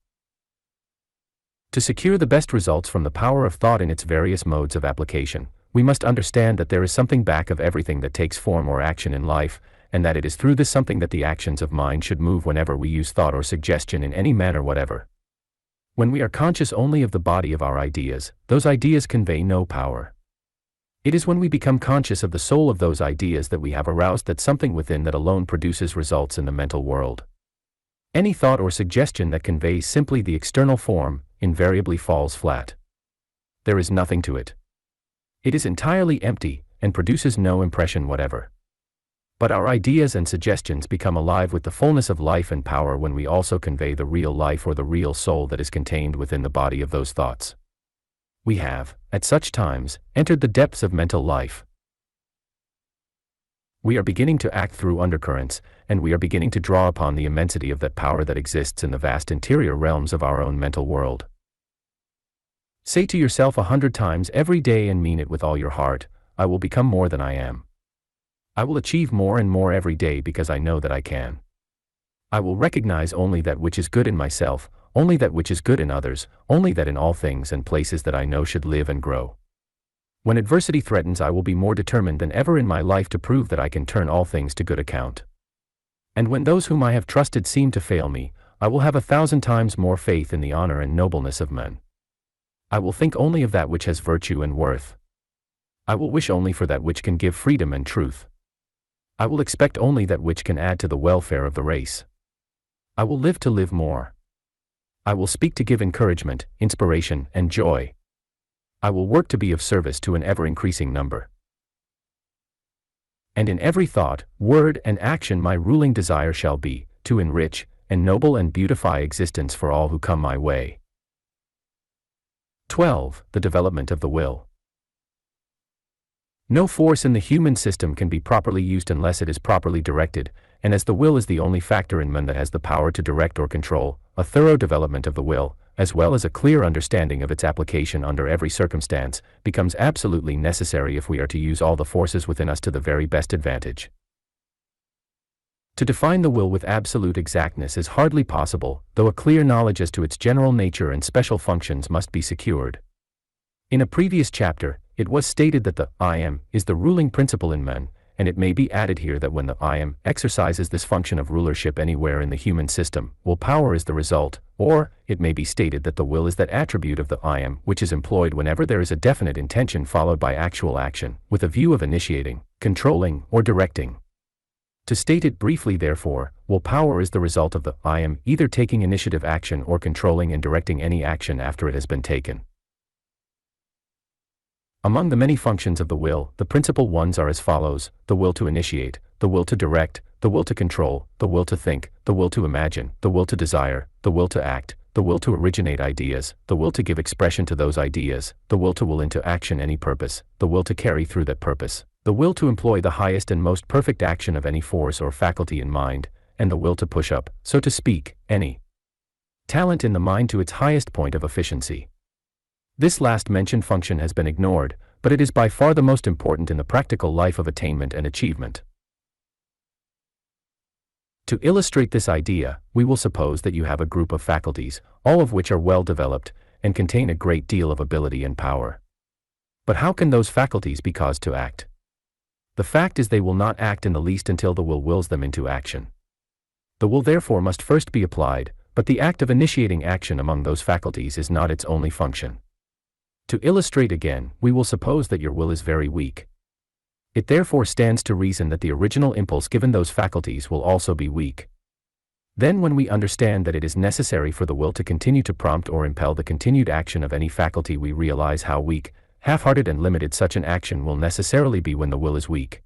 To secure the best results from the power of thought in its various modes of application, we must understand that there is something back of everything that takes form or action in life, and that it is through this something that the actions of mind should move whenever we use thought or suggestion in any manner whatever. When we are conscious only of the body of our ideas, those ideas convey no power. It is when we become conscious of the soul of those ideas that we have aroused that something within that alone produces results in the mental world. Any thought or suggestion that conveys simply the external form invariably falls flat. There is nothing to it. It is entirely empty and produces no impression whatever. But our ideas and suggestions become alive with the fullness of life and power when we also convey the real life or the real soul that is contained within the body of those thoughts. We have, at such times, entered the depths of mental life. We are beginning to act through undercurrents, and we are beginning to draw upon the immensity of that power that exists in the vast interior realms of our own mental world. Say to yourself 100 times every day and mean it with all your heart, I will become more than I am. I will achieve more and more every day because I know that I can. I will recognize only that which is good in myself, only that which is good in others, only that in all things and places that I know should live and grow. When adversity threatens, I will be more determined than ever in my life to prove that I can turn all things to good account. And when those whom I have trusted seem to fail me, I will have 1,000 times more faith in the honor and nobleness of men. I will think only of that which has virtue and worth. I will wish only for that which can give freedom and truth. I will expect only that which can add to the welfare of the race. I will live to live more. I will speak to give encouragement, inspiration, and joy. I will work to be of service to an ever-increasing number. And in every thought, word, and action my ruling desire shall be, to enrich, ennoble and beautify existence for all who come my way. 12. The development of the will. No force in the human system can be properly used unless it is properly directed, and as the will is the only factor in man that has the power to direct or control, a thorough development of the will, as well as a clear understanding of its application under every circumstance, becomes absolutely necessary if we are to use all the forces within us to the very best advantage. To define the will with absolute exactness is hardly possible, though a clear knowledge as to its general nature and special functions must be secured. In a previous chapter, it was stated that the I am is the ruling principle in men, and it may be added here that when the I am exercises this function of rulership anywhere in the human system, will power is the result, or it may be stated that the will is that attribute of the I am which is employed whenever there is a definite intention followed by actual action, with a view of initiating, controlling, or directing. To state it briefly therefore, will power is the result of the I am either taking initiative action or controlling and directing any action after it has been taken. Among the many functions of the will, the principal ones are as follows: the will to initiate, the will to direct, the will to control, the will to think, the will to imagine, the will to desire, the will to act, the will to originate ideas, the will to give expression to those ideas, the will to will into action any purpose, the will to carry through that purpose, the will to employ the highest and most perfect action of any force or faculty in mind, and the will to push up, so to speak, any talent in the mind to its highest point of efficiency. This last mentioned function has been ignored, but it is by far the most important in the practical life of attainment and achievement. To illustrate this idea, we will suppose that you have a group of faculties, all of which are well developed, and contain a great deal of ability and power. But how can those faculties be caused to act? The fact is they will not act in the least until the will wills them into action. The will therefore must first be applied, but the act of initiating action among those faculties is not its only function. To illustrate again, we will suppose that your will is very weak. It therefore stands to reason that the original impulse given those faculties will also be weak. Then when we understand that it is necessary for the will to continue to prompt or impel the continued action of any faculty, we realize how weak, half-hearted and limited such an action will necessarily be when the will is weak.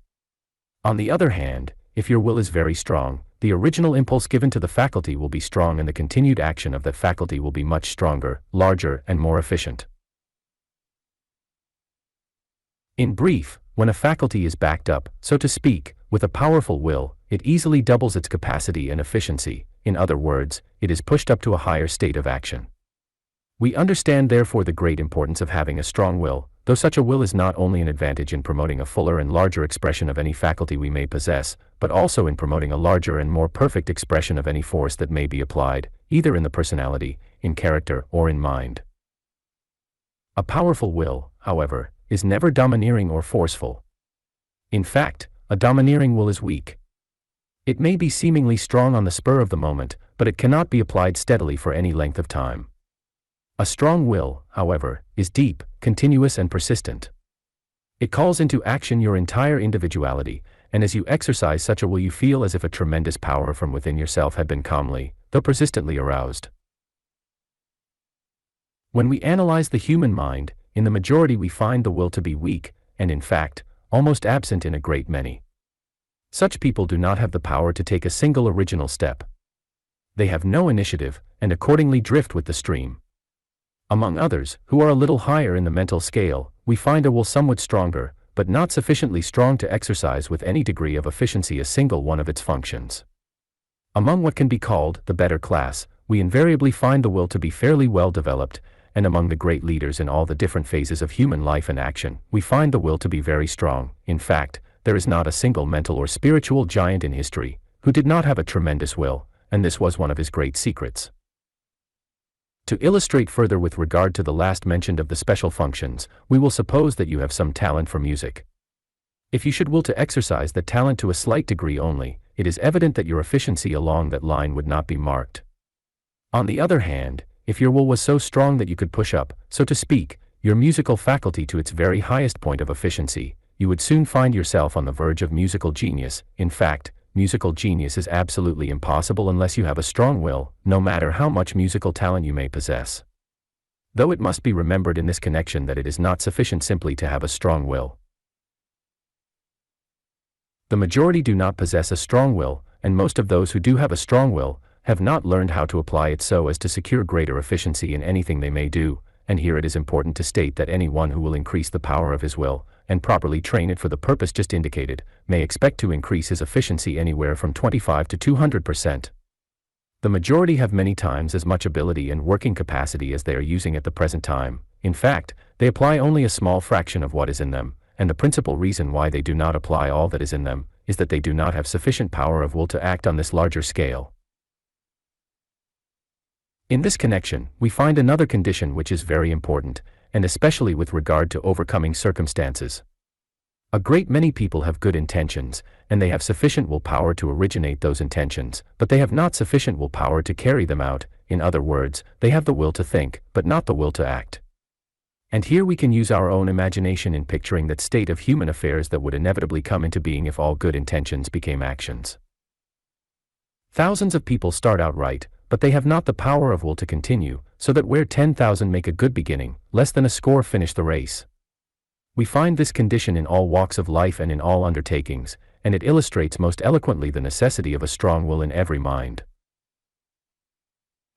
On the other hand, if your will is very strong, the original impulse given to the faculty will be strong and the continued action of that faculty will be much stronger, larger, and more efficient. In brief, when a faculty is backed up, so to speak, with a powerful will, it easily doubles its capacity and efficiency. In other words, it is pushed up to a higher state of action. We understand therefore the great importance of having a strong will, though such a will is not only an advantage in promoting a fuller and larger expression of any faculty we may possess, but also in promoting a larger and more perfect expression of any force that may be applied, either in the personality, in character, or in mind. A powerful will, however, is never domineering or forceful. In fact, a domineering will is weak. It may be seemingly strong on the spur of the moment, but it cannot be applied steadily for any length of time. A strong will, however, is deep, continuous and persistent. It calls into action your entire individuality, and as you exercise such a will you feel as if a tremendous power from within yourself had been calmly, though persistently aroused. When we analyze the human mind, in the majority we find the will to be weak, and in fact, almost absent in a great many. Such people do not have the power to take a single original step. They have no initiative, and accordingly drift with the stream. Among others, who are a little higher in the mental scale, we find a will somewhat stronger, but not sufficiently strong to exercise with any degree of efficiency a single one of its functions. Among what can be called the better class, we invariably find the will to be fairly well developed, and among the great leaders in all the different phases of human life and action, we find the will to be very strong. In fact, there is not a single mental or spiritual giant in history who did not have a tremendous will, and this was one of his great secrets. To illustrate further with regard to the last mentioned of the special functions, we will suppose that you have some talent for music. If you should will to exercise that talent to a slight degree only, it is evident that your efficiency along that line would not be marked. On the other hand, if your will was so strong that you could push up, so to speak, your musical faculty to its very highest point of efficiency, you would soon find yourself on the verge of musical genius. In fact, musical genius is absolutely impossible unless you have a strong will, no matter how much musical talent you may possess. Though it must be remembered in this connection that it is not sufficient simply to have a strong will. The majority do not possess a strong will, and most of those who do have a strong will have not learned how to apply it so as to secure greater efficiency in anything they may do, and here it is important to state that anyone who will increase the power of his will, and properly train it for the purpose just indicated, may expect to increase his efficiency anywhere from 25 to 200%. The majority have many times as much ability and working capacity as they are using at the present time. In fact, they apply only a small fraction of what is in them, and the principal reason why they do not apply all that is in them is that they do not have sufficient power of will to act on this larger scale. In this connection, we find another condition which is very important, and especially with regard to overcoming circumstances. A great many people have good intentions, and they have sufficient willpower to originate those intentions, but they have not sufficient willpower to carry them out. In other words, they have the will to think, but not the will to act. And here we can use our own imagination in picturing that state of human affairs that would inevitably come into being if all good intentions became actions. Thousands of people start out right, but they have not the power of will to continue, so that where 10,000 make a good beginning, less than a score finish the race. We find this condition in all walks of life and in all undertakings, and it illustrates most eloquently the necessity of a strong will in every mind.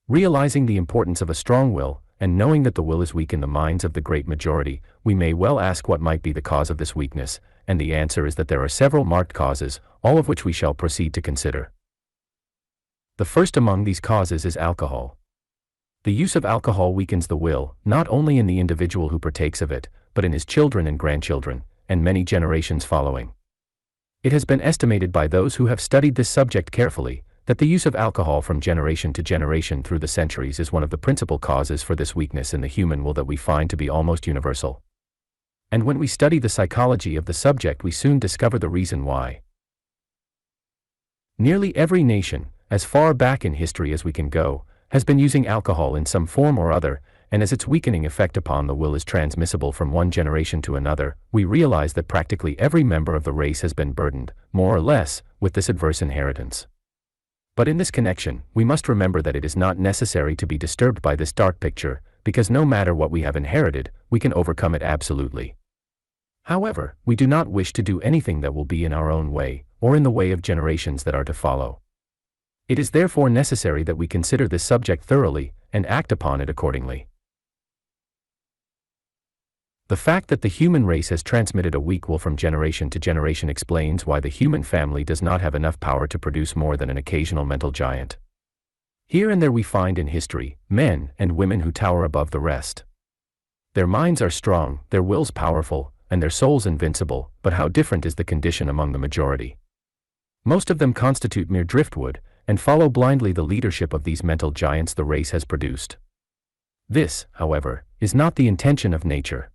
Realizing the importance of a strong will, and knowing that the will is weak in the minds of the great majority, we may well ask what might be the cause of this weakness, and the answer is that there are several marked causes, all of which we shall proceed to consider. The first among these causes is alcohol. The use of alcohol weakens the will, not only in the individual who partakes of it, but in his children and grandchildren, and many generations following. It has been estimated by those who have studied this subject carefully, that the use of alcohol from generation to generation through the centuries is one of the principal causes for this weakness in the human will that we find to be almost universal. And when we study the psychology of the subject, we soon discover the reason why. Nearly every nation, as far back in history as we can go, has been using alcohol in some form or other, and as its weakening effect upon the will is transmissible from one generation to another, we realize that practically every member of the race has been burdened, more or less, with this adverse inheritance. But in this connection, we must remember that it is not necessary to be disturbed by this dark picture, because no matter what we have inherited, we can overcome it absolutely. However, we do not wish to do anything that will be in our own way, or in the way of generations that are to follow. It is therefore necessary that we consider this subject thoroughly, and act upon it accordingly. The fact that the human race has transmitted a weak will from generation to generation explains why the human family does not have enough power to produce more than an occasional mental giant. Here and there we find in history, men and women who tower above the rest. Their minds are strong, their wills powerful, and their souls invincible, but how different is the condition among the majority. Most of them constitute mere driftwood, and follow blindly the leadership of these mental giants the race has produced. This, however, is not the intention of nature.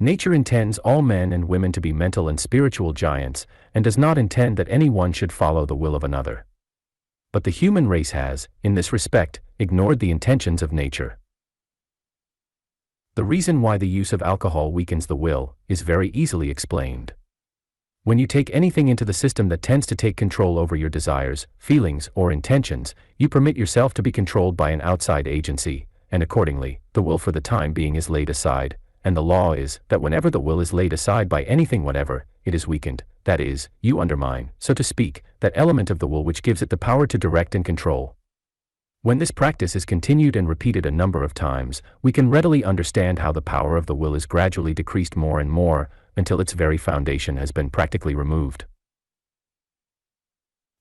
Nature intends all men and women to be mental and spiritual giants, and does not intend that any one should follow the will of another. But the human race has, in this respect, ignored the intentions of nature. The reason why the use of alcohol weakens the will is very easily explained. When you take anything into the system that tends to take control over your desires, feelings, or intentions, you permit yourself to be controlled by an outside agency, and accordingly, the will for the time being is laid aside. And the law is that whenever the will is laid aside by anything whatever, it is weakened, that is, you undermine, so to speak, that element of the will which gives it the power to direct and control. When this practice is continued and repeated a number of times, we can readily understand how the power of the will is gradually decreased more and more, until its very foundation has been practically removed.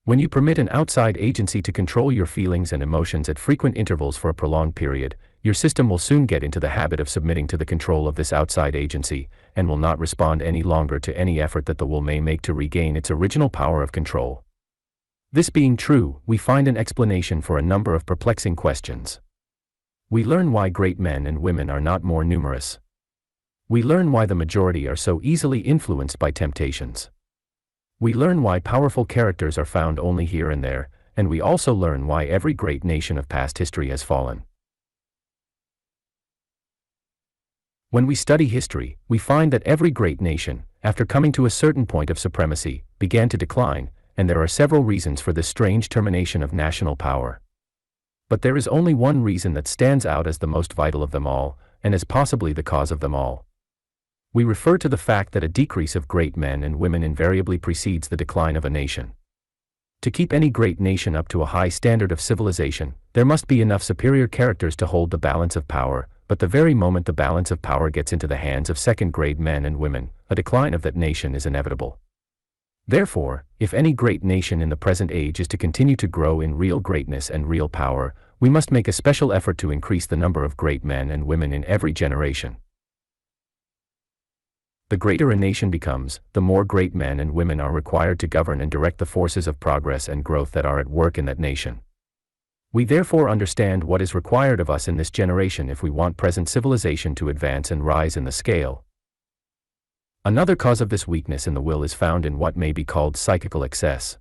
When you permit an outside agency to control your feelings and emotions at frequent intervals for a prolonged period, your system will soon get into the habit of submitting to the control of this outside agency, and will not respond any longer to any effort that the will may make to regain its original power of control. This being true, we find an explanation for a number of perplexing questions. We learn why great men and women are not more numerous. We learn why the majority are so easily influenced by temptations. We learn why powerful characters are found only here and there, and we also learn why every great nation of past history has fallen. When we study history, we find that every great nation, after coming to a certain point of supremacy, began to decline, and there are several reasons for this strange termination of national power. But there is only one reason that stands out as the most vital of them all, and as possibly the cause of them all. We refer to the fact that a decrease of great men and women invariably precedes the decline of a nation. To keep any great nation up to a high standard of civilization, there must be enough superior characters to hold the balance of power, but the very moment the balance of power gets into the hands of second-grade men and women, a decline of that nation is inevitable. Therefore, if any great nation in the present age is to continue to grow in real greatness and real power, we must make a special effort to increase the number of great men and women in every generation. The greater a nation becomes, the more great men and women are required to govern and direct the forces of progress and growth that are at work in that nation. We therefore understand what is required of us in this generation if we want present civilization to advance and rise in the scale. Another cause of this weakness in the will is found in what may be called psychical excess.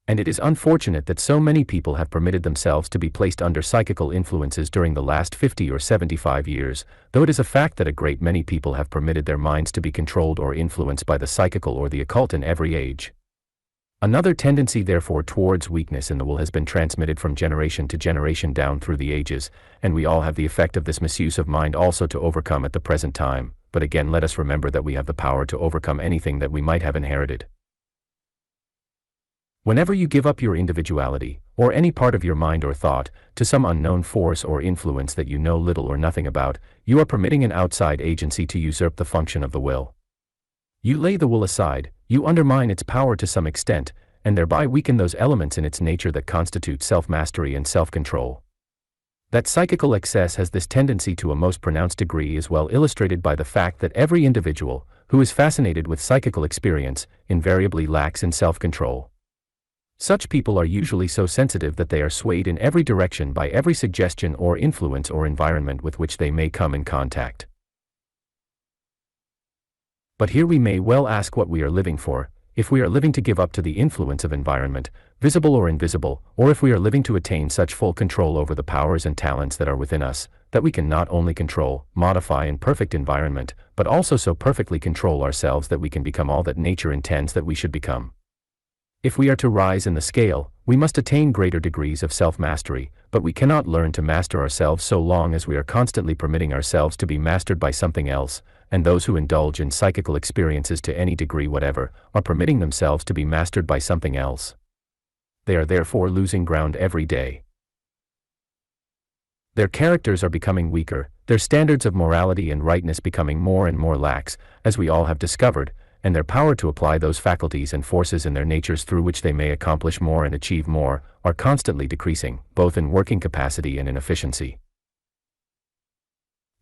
And it is unfortunate that so many people have permitted themselves to be placed under psychical influences during the last 50 or 75 years, though it is a fact that a great many people have permitted their minds to be controlled or influenced by the psychical or the occult in every age. Another tendency therefore towards weakness in the will has been transmitted from generation to generation down through the ages, and we all have the effect of this misuse of mind also to overcome at the present time, but again let us remember that we have the power to overcome anything that we might have inherited. Whenever you give up your individuality, or any part of your mind or thought, to some unknown force or influence that you know little or nothing about, you are permitting an outside agency to usurp the function of the will. You lay the will aside, you undermine its power to some extent, and thereby weaken those elements in its nature that constitute self-mastery and self-control. That psychical excess has this tendency to a most pronounced degree is well illustrated by the fact that every individual, who is fascinated with psychical experience, invariably lacks in self-control. Such people are usually so sensitive that they are swayed in every direction by every suggestion or influence or environment with which they may come in contact. But here we may well ask what we are living for, if we are living to give up to the influence of environment, visible or invisible, or if we are living to attain such full control over the powers and talents that are within us, that we can not only control, modify and perfect environment, but also so perfectly control ourselves that we can become all that nature intends that we should become. If we are to rise in the scale, we must attain greater degrees of self-mastery, but we cannot learn to master ourselves so long as we are constantly permitting ourselves to be mastered by something else, and those who indulge in psychical experiences to any degree whatever, are permitting themselves to be mastered by something else. They are therefore losing ground every day. Their characters are becoming weaker, their standards of morality and rightness becoming more and more lax, as we all have discovered, and their power to apply those faculties and forces in their natures through which they may accomplish more and achieve more, are constantly decreasing, both in working capacity and in efficiency.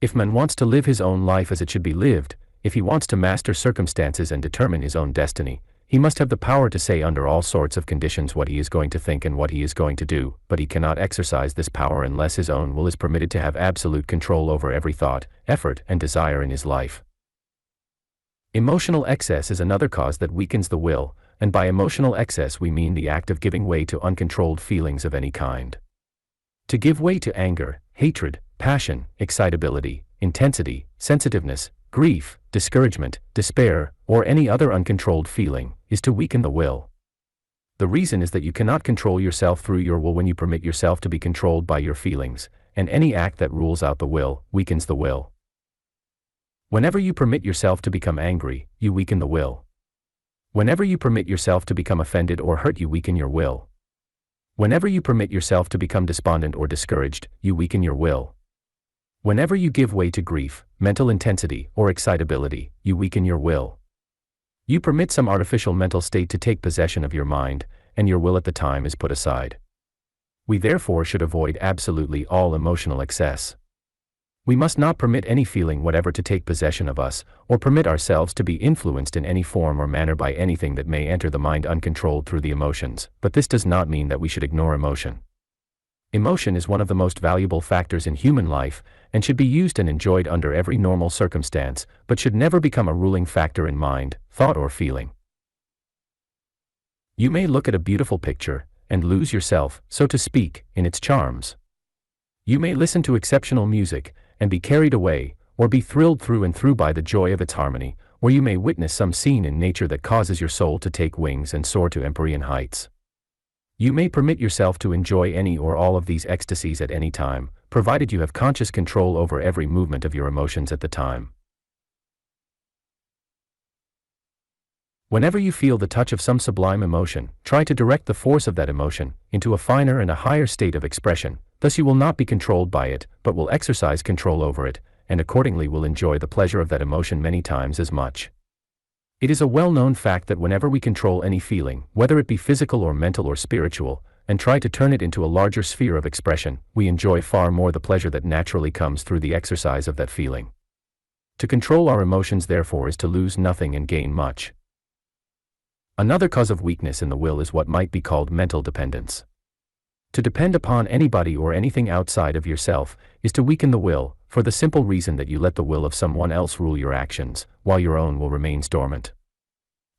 If man wants to live his own life as it should be lived, if he wants to master circumstances and determine his own destiny, he must have the power to say under all sorts of conditions what he is going to think and what he is going to do, but he cannot exercise this power unless his own will is permitted to have absolute control over every thought, effort, and desire in his life. Emotional excess is another cause that weakens the will, and by emotional excess we mean the act of giving way to uncontrolled feelings of any kind. To give way to anger, hatred, passion, excitability, intensity, sensitiveness, grief, discouragement, despair, or any other uncontrolled feeling, is to weaken the will. The reason is that you cannot control yourself through your will when you permit yourself to be controlled by your feelings, and any act that rules out the will, weakens the will. Whenever you permit yourself to become angry, you weaken the will. Whenever you permit yourself to become offended or hurt, you weaken your will. Whenever you permit yourself to become despondent or discouraged, you weaken your will. Whenever you give way to grief, mental intensity, or excitability, you weaken your will. You permit some artificial mental state to take possession of your mind, and your will at the time is put aside. We therefore should avoid absolutely all emotional excess. We must not permit any feeling whatever to take possession of us, or permit ourselves to be influenced in any form or manner by anything that may enter the mind uncontrolled through the emotions, but this does not mean that we should ignore emotion. Emotion is one of the most valuable factors in human life, and should be used and enjoyed under every normal circumstance, but should never become a ruling factor in mind, thought or feeling. You may look at a beautiful picture, and lose yourself, so to speak, in its charms. You may listen to exceptional music, and be carried away, or be thrilled through and through by the joy of its harmony, or you may witness some scene in nature that causes your soul to take wings and soar to empyrean heights. You may permit yourself to enjoy any or all of these ecstasies at any time, provided you have conscious control over every movement of your emotions at the time. Whenever you feel the touch of some sublime emotion, try to direct the force of that emotion into a finer and a higher state of expression. Thus you will not be controlled by it, but will exercise control over it, and accordingly will enjoy the pleasure of that emotion many times as much. It is a well-known fact that whenever we control any feeling, whether it be physical or mental or spiritual, and try to turn it into a larger sphere of expression, we enjoy far more the pleasure that naturally comes through the exercise of that feeling. To control our emotions therefore is to lose nothing and gain much. Another cause of weakness in the will is what might be called mental dependence. To depend upon anybody or anything outside of yourself is to weaken the will, for the simple reason that you let the will of someone else rule your actions, while your own will remains dormant.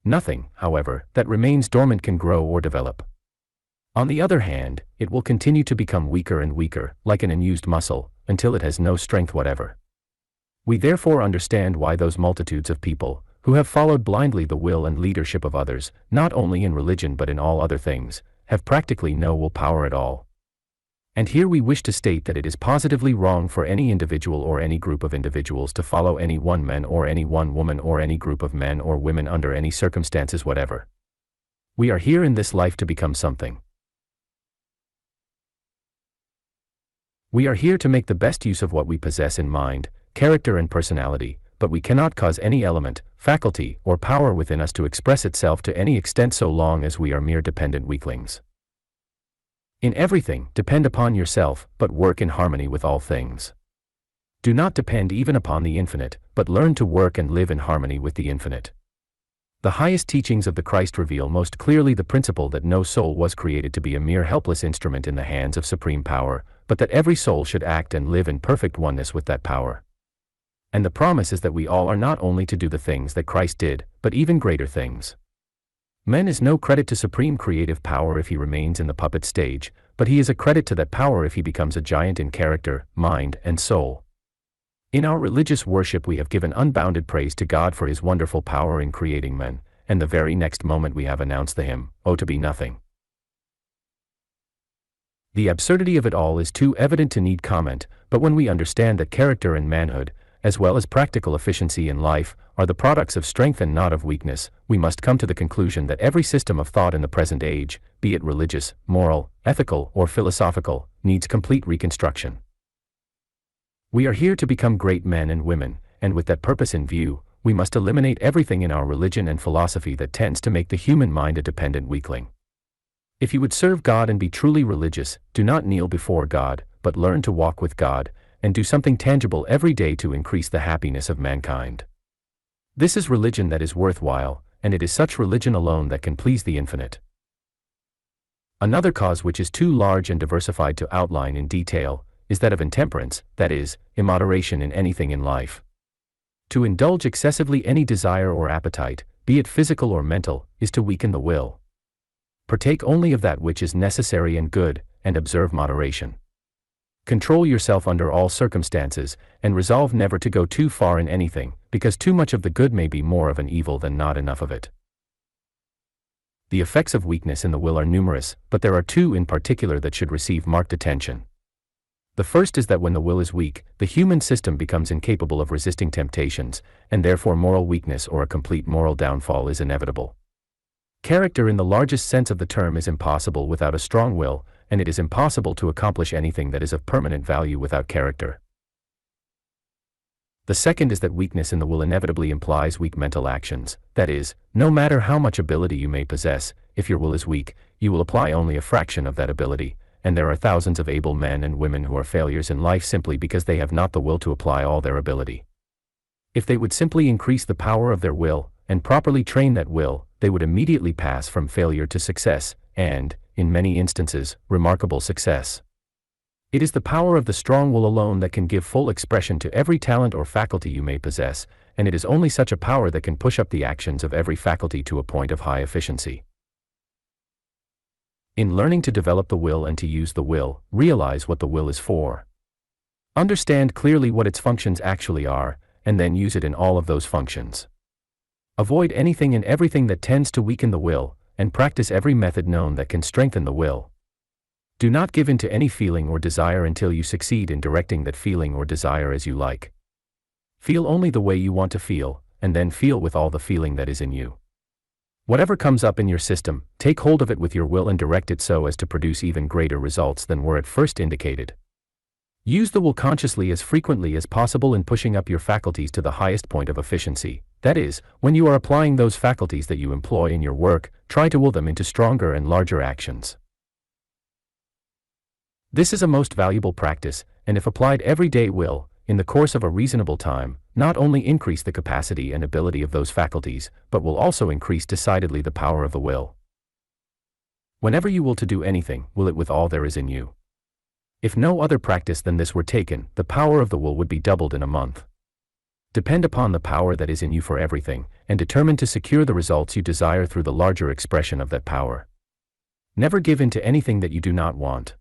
Nothing, however, that remains dormant can grow or develop. On the other hand, it will continue to become weaker and weaker, like an unused muscle, until it has no strength whatever. We therefore understand why those multitudes of people, who have followed blindly the will and leadership of others, not only in religion but in all other things, have practically no will power at all. And here we wish to state that it is positively wrong for any individual or any group of individuals to follow any one man or any one woman or any group of men or women under any circumstances whatever. We are here in this life to become something. We are here to make the best use of what we possess in mind, character and personality, but we cannot cause any element, faculty, or power within us to express itself to any extent so long as we are mere dependent weaklings. In everything, depend upon yourself, but work in harmony with all things. Do not depend even upon the infinite, but learn to work and live in harmony with the infinite. The highest teachings of the Christ reveal most clearly the principle that no soul was created to be a mere helpless instrument in the hands of supreme power, but that every soul should act and live in perfect oneness with that power. And the promise is that we all are not only to do the things that Christ did, but even greater things. Man is no credit to supreme creative power if he remains in the puppet stage, but he is a credit to that power if he becomes a giant in character, mind, and soul. In our religious worship we have given unbounded praise to God for his wonderful power in creating men, and the very next moment we have announced the hymn, "Oh to be nothing." The absurdity of it all is too evident to need comment, but when we understand that character and manhood, as well as practical efficiency in life, are the products of strength and not of weakness, we must come to the conclusion that every system of thought in the present age, be it religious, moral, ethical, or philosophical, needs complete reconstruction. We are here to become great men and women, and with that purpose in view, we must eliminate everything in our religion and philosophy that tends to make the human mind a dependent weakling. If you would serve God and be truly religious, do not kneel before God, but learn to walk with God, and do something tangible every day to increase the happiness of mankind. This is religion that is worthwhile, and it is such religion alone that can please the infinite. Another cause which is too large and diversified to outline in detail, is that of intemperance, that is, immoderation in anything in life. To indulge excessively any desire or appetite, be it physical or mental, is to weaken the will. Partake only of that which is necessary and good, and observe moderation. Control yourself under all circumstances, and resolve never to go too far in anything, because too much of the good may be more of an evil than not enough of it. The effects of weakness in the will are numerous, but there are two in particular that should receive marked attention. The first is that when the will is weak, the human system becomes incapable of resisting temptations, and therefore moral weakness or a complete moral downfall is inevitable. Character in the largest sense of the term is impossible without a strong will, and it is impossible to accomplish anything that is of permanent value without character. The second is that weakness in the will inevitably implies weak mental actions, that is, no matter how much ability you may possess, if your will is weak, you will apply only a fraction of that ability, and there are thousands of able men and women who are failures in life simply because they have not the will to apply all their ability. If they would simply increase the power of their will, and properly train that will, they would immediately pass from failure to success, and, in many instances, remarkable success. It is the power of the strong will alone that can give full expression to every talent or faculty you may possess, and it is only such a power that can push up the actions of every faculty to a point of high efficiency. In learning to develop the will and to use the will, realize what the will is for. Understand clearly what its functions actually are, and then use it in all of those functions. Avoid anything and everything that tends to weaken the will, and practice every method known that can strengthen the will. Do not give in to any feeling or desire until you succeed in directing that feeling or desire as you like. Feel only the way you want to feel, and then feel with all the feeling that is in you. Whatever comes up in your system, take hold of it with your will and direct it so as to produce even greater results than were at first indicated. Use the will consciously as frequently as possible in pushing up your faculties to the highest point of efficiency. That is, when you are applying those faculties that you employ in your work, try to will them into stronger and larger actions. This is a most valuable practice, and if applied every day will, in the course of a reasonable time, not only increase the capacity and ability of those faculties, but will also increase decidedly the power of the will. Whenever you will to do anything, will it with all there is in you. If no other practice than this were taken, the power of the will would be doubled in a month. Depend upon the power that is in you for everything, and determine to secure the results you desire through the larger expression of that power. Never give in to anything that you do not want.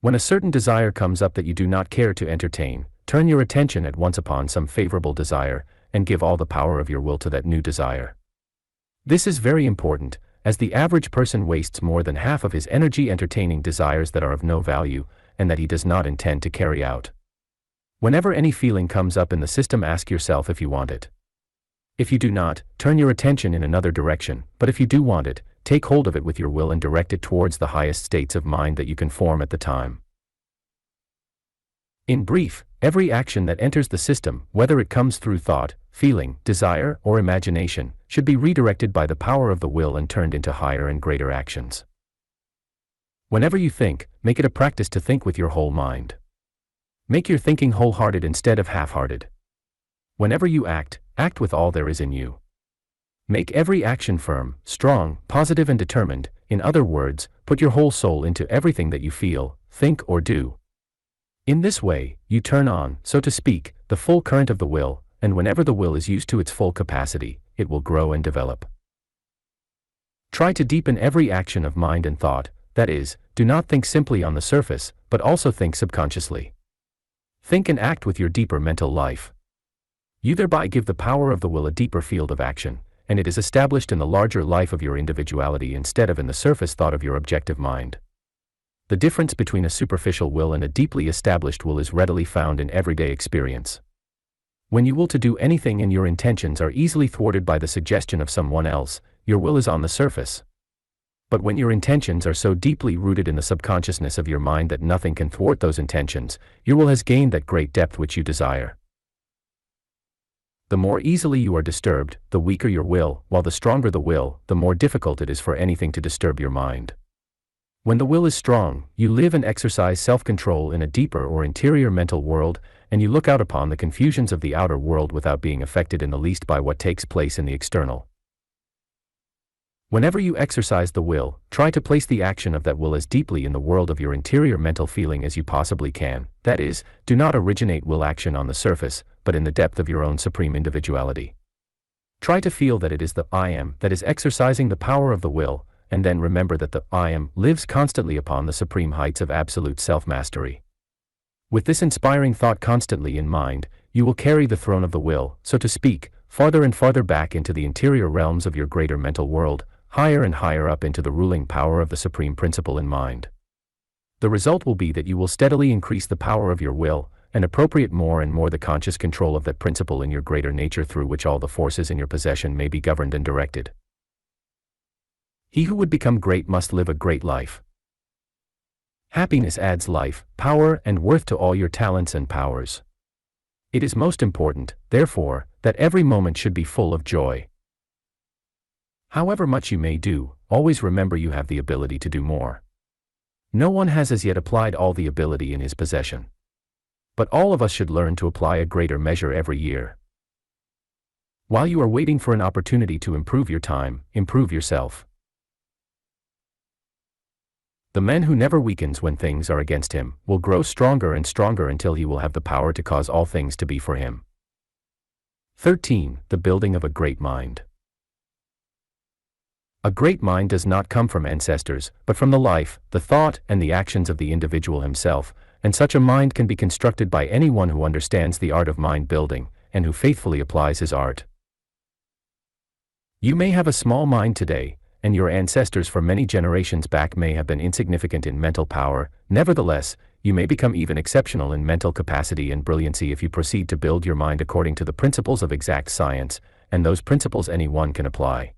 When a certain desire comes up that you do not care to entertain, turn your attention at once upon some favorable desire, and give all the power of your will to that new desire. This is very important, as the average person wastes more than half of his energy entertaining desires that are of no value, and that he does not intend to carry out. Whenever any feeling comes up in the system, ask yourself if you want it. If you do not, turn your attention in another direction, but if you do want it, take hold of it with your will and direct it towards the highest states of mind that you can form at the time. In brief, every action that enters the system, whether it comes through thought, feeling, desire, or imagination, should be redirected by the power of the will and turned into higher and greater actions. Whenever you think, make it a practice to think with your whole mind. Make your thinking wholehearted instead of half-hearted. Whenever you act, act with all there is in you. Make every action firm, strong, positive and determined. In other words, put your whole soul into everything that you feel, think or do. In this way, you turn on, so to speak, the full current of the will, and whenever the will is used to its full capacity, it will grow and develop. Try to deepen every action of mind and thought, that is, do not think simply on the surface, but also think subconsciously. Think and act with your deeper mental life. You thereby give the power of the will a deeper field of action, and it is established in the larger life of your individuality instead of in the surface thought of your objective mind. The difference between a superficial will and a deeply established will is readily found in everyday experience. When you will to do anything and your intentions are easily thwarted by the suggestion of someone else, your will is on the surface. But when your intentions are so deeply rooted in the subconsciousness of your mind that nothing can thwart those intentions, your will has gained that great depth which you desire. The more easily you are disturbed, the weaker your will, while the stronger the will, the more difficult it is for anything to disturb your mind. When the will is strong, you live and exercise self-control in a deeper or interior mental world, and you look out upon the confusions of the outer world without being affected in the least by what takes place in the external. Whenever you exercise the will, try to place the action of that will as deeply in the world of your interior mental feeling as you possibly can. That is, do not originate will action on the surface, but in the depth of your own supreme individuality. Try to feel that it is the I am that is exercising the power of the will, and then remember that the I am lives constantly upon the supreme heights of absolute self-mastery. With this inspiring thought constantly in mind, you will carry the throne of the will, so to speak, farther and farther back into the interior realms of your greater mental world, higher and higher up into the ruling power of the supreme principle in mind. The result will be that you will steadily increase the power of your will, and appropriate more and more the conscious control of that principle in your greater nature through which all the forces in your possession may be governed and directed. He who would become great must live a great life. Happiness adds life, power, and worth to all your talents and powers. It is most important, therefore, that every moment should be full of joy. However much you may do, always remember you have the ability to do more. No one has as yet applied all the ability in his possession. But all of us should learn to apply a greater measure every year. While you are waiting for an opportunity to improve your time, improve yourself. The man who never weakens when things are against him will grow stronger and stronger until he will have the power to cause all things to be for him. 13. The building of a great mind. A great mind does not come from ancestors, but from the life, the thought, and the actions of the individual himself, and such a mind can be constructed by anyone who understands the art of mind building, and who faithfully applies his art. You may have a small mind today, and your ancestors for many generations back may have been insignificant in mental power. Nevertheless, you may become even exceptional in mental capacity and brilliancy if you proceed to build your mind according to the principles of exact science, and those principles anyone can apply.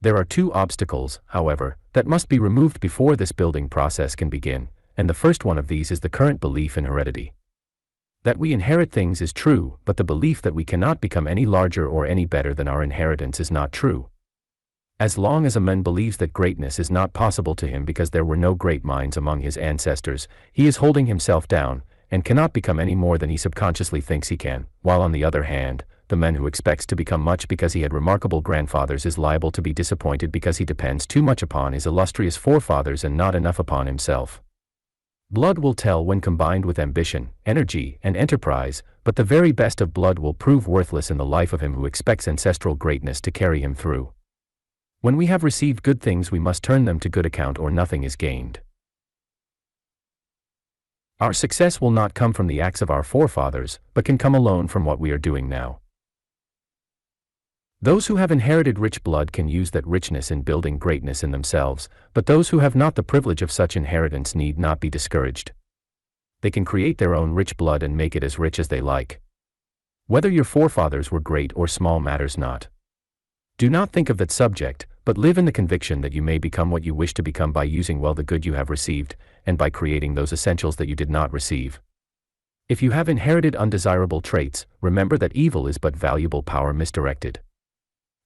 There are two obstacles, however, that must be removed before this building process can begin, and the first one of these is the current belief in heredity. That we inherit things is true, but the belief that we cannot become any larger or any better than our inheritance is not true. As long as a man believes that greatness is not possible to him because there were no great minds among his ancestors, he is holding himself down, and cannot become any more than he subconsciously thinks he can, while on the other hand, the man who expects to become much because he had remarkable grandfathers is liable to be disappointed because he depends too much upon his illustrious forefathers and not enough upon himself. Blood will tell when combined with ambition, energy, and enterprise, but the very best of blood will prove worthless in the life of him who expects ancestral greatness to carry him through. When we have received good things we must turn them to good account or nothing is gained. Our success will not come from the acts of our forefathers, but can come alone from what we are doing now. Those who have inherited rich blood can use that richness in building greatness in themselves, but those who have not the privilege of such inheritance need not be discouraged. They can create their own rich blood and make it as rich as they like. Whether your forefathers were great or small matters not. Do not think of that subject, but live in the conviction that you may become what you wish to become by using well the good you have received, and by creating those essentials that you did not receive. If you have inherited undesirable traits, remember that evil is but valuable power misdirected.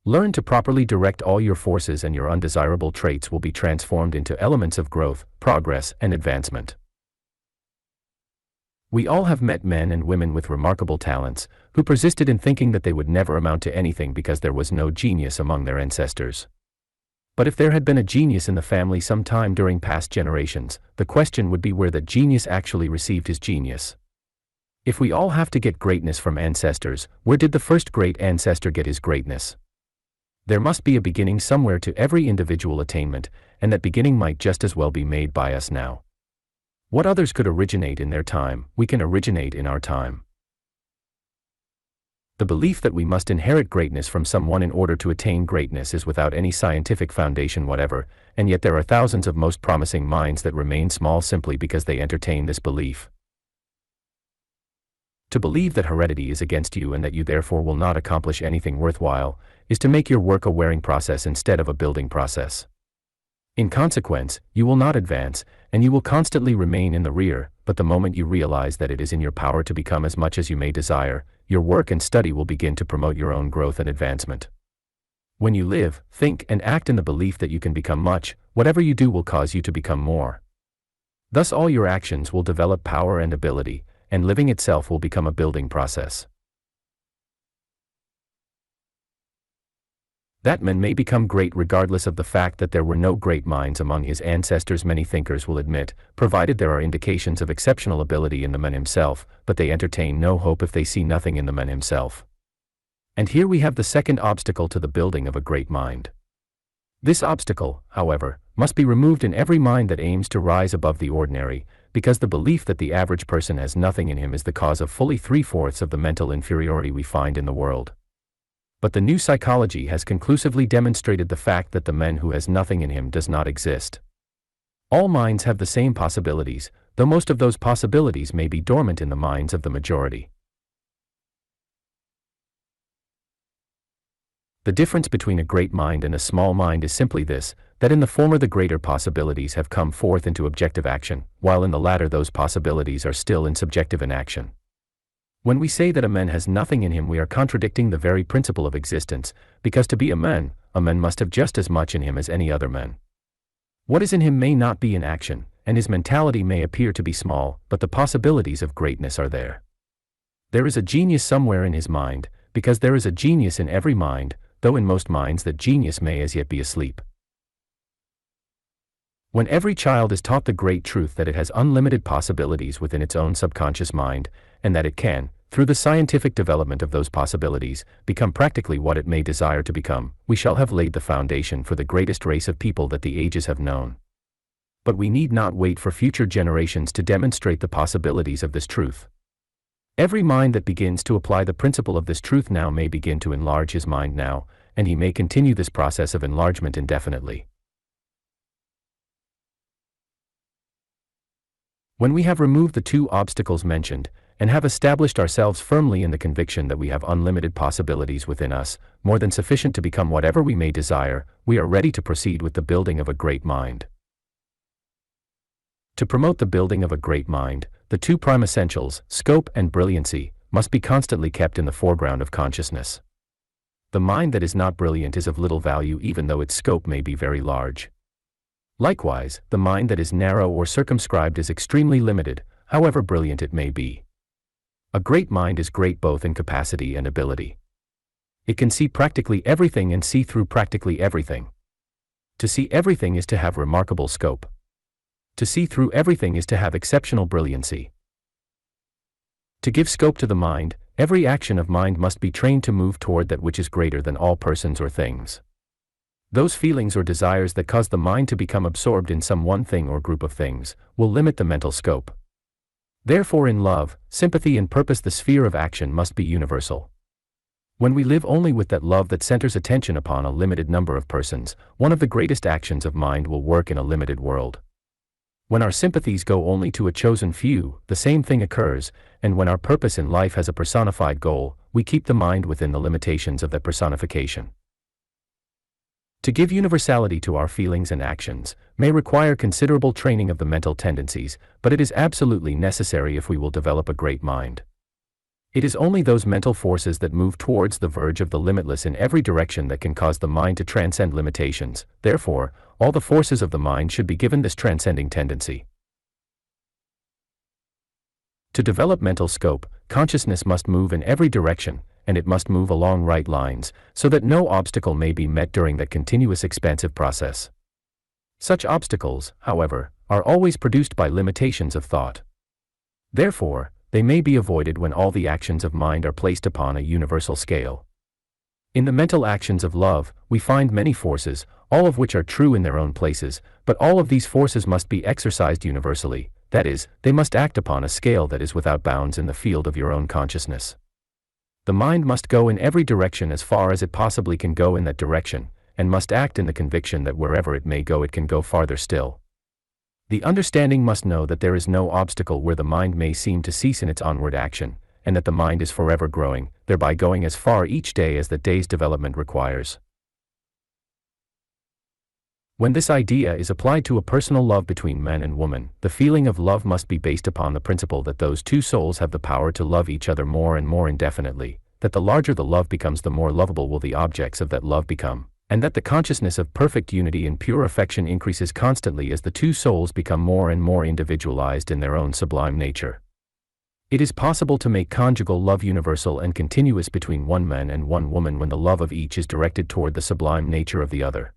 Learn to properly direct all your forces and your undesirable traits will be transformed into elements of growth, progress, and advancement. We all have met men and women with remarkable talents, who persisted in thinking that they would never amount to anything because there was no genius among their ancestors. But if there had been a genius in the family some time during past generations, the question would be where that genius actually received his genius. If we all have to get greatness from ancestors, where did the first great ancestor get his greatness? There must be a beginning somewhere to every individual attainment, and that beginning might just as well be made by us now. What others could originate in their time, we can originate in our time. The belief that we must inherit greatness from someone in order to attain greatness is without any scientific foundation whatever, and yet there are thousands of most promising minds that remain small simply because they entertain this belief. To believe that heredity is against you and that you therefore will not accomplish anything worthwhile, is to make your work a wearing process instead of a building process. In consequence, you will not advance, and you will constantly remain in the rear, but the moment you realize that it is in your power to become as much as you may desire, your work and study will begin to promote your own growth and advancement. When you live, think, and act in the belief that you can become much, whatever you do will cause you to become more. Thus all your actions will develop power and ability, and living itself will become a building process. That man may become great regardless of the fact that there were no great minds among his ancestors, many thinkers will admit, provided there are indications of exceptional ability in the man himself, but they entertain no hope if they see nothing in the man himself. And here we have the second obstacle to the building of a great mind. This obstacle, however, must be removed in every mind that aims to rise above the ordinary, because the belief that the average person has nothing in him is the cause of fully 3/4 of the mental inferiority we find in the world. But the new psychology has conclusively demonstrated the fact that the man who has nothing in him does not exist. All minds have the same possibilities, though most of those possibilities may be dormant in the minds of the majority. The difference between a great mind and a small mind is simply this, that in the former the greater possibilities have come forth into objective action, while in the latter those possibilities are still in subjective inaction. When we say that a man has nothing in him, we are contradicting the very principle of existence, because to be a man must have just as much in him as any other man. What is in him may not be in action, and his mentality may appear to be small, but the possibilities of greatness are there. There is a genius somewhere in his mind, because there is a genius in every mind, though in most minds that genius may as yet be asleep. When every child is taught the great truth that it has unlimited possibilities within its own subconscious mind, and that it can, through the scientific development of those possibilities, become practically what it may desire to become, we shall have laid the foundation for the greatest race of people that the ages have known. But we need not wait for future generations to demonstrate the possibilities of this truth. Every mind that begins to apply the principle of this truth now may begin to enlarge his mind now, and he may continue this process of enlargement indefinitely. When we have removed the two obstacles mentioned, and have established ourselves firmly in the conviction that we have unlimited possibilities within us, more than sufficient to become whatever we may desire, we are ready to proceed with the building of a great mind. To promote the building of a great mind, the two prime essentials, scope and brilliancy, must be constantly kept in the foreground of consciousness. The mind that is not brilliant is of little value even though its scope may be very large. Likewise, the mind that is narrow or circumscribed is extremely limited, however brilliant it may be. A great mind is great both in capacity and ability. It can see practically everything and see through practically everything. To see everything is to have remarkable scope. To see through everything is to have exceptional brilliancy. To give scope to the mind, every action of mind must be trained to move toward that which is greater than all persons or things. Those feelings or desires that cause the mind to become absorbed in some one thing or group of things will limit the mental scope. Therefore in love, sympathy and purpose the sphere of action must be universal. When we live only with that love that centers attention upon a limited number of persons, one of the greatest actions of mind will work in a limited world. When our sympathies go only to a chosen few, the same thing occurs, and when our purpose in life has a personified goal, we keep the mind within the limitations of that personification. To give universality to our feelings and actions may require considerable training of the mental tendencies, but it is absolutely necessary if we will develop a great mind. It is only those mental forces that move towards the verge of the limitless in every direction that can cause the mind to transcend limitations. Therefore, all the forces of the mind should be given this transcending tendency. To develop mental scope, consciousness must move in every direction, and it must move along right lines, so that no obstacle may be met during that continuous expansive process. Such obstacles, however, are always produced by limitations of thought. Therefore, they may be avoided when all the actions of mind are placed upon a universal scale. In the mental actions of love, we find many forces, all of which are true in their own places, but all of these forces must be exercised universally, that is, they must act upon a scale that is without bounds in the field of your own consciousness. The mind must go in every direction as far as it possibly can go in that direction, and must act in the conviction that wherever it may go it can go farther still. The understanding must know that there is no obstacle where the mind may seem to cease in its onward action, and that the mind is forever growing, thereby going as far each day as the day's development requires. When this idea is applied to a personal love between man and woman, the feeling of love must be based upon the principle that those two souls have the power to love each other more and more indefinitely, that the larger the love becomes the more lovable will the objects of that love become, and that the consciousness of perfect unity and pure affection increases constantly as the two souls become more and more individualized in their own sublime nature. It is possible to make conjugal love universal and continuous between one man and one woman when the love of each is directed toward the sublime nature of the other.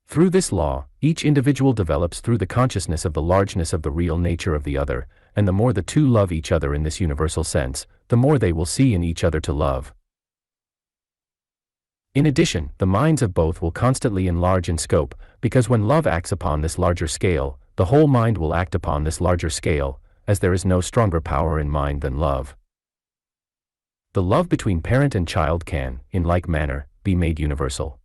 Through this law, each individual develops through the consciousness of the largeness of the real nature of the other, and the more the two love each other in this universal sense, the more they will see in each other to love. In addition, the minds of both will constantly enlarge in scope, because when love acts upon this larger scale, the whole mind will act upon this larger scale, as there is no stronger power in mind than love. The love between parent and child can, in like manner, be made universal.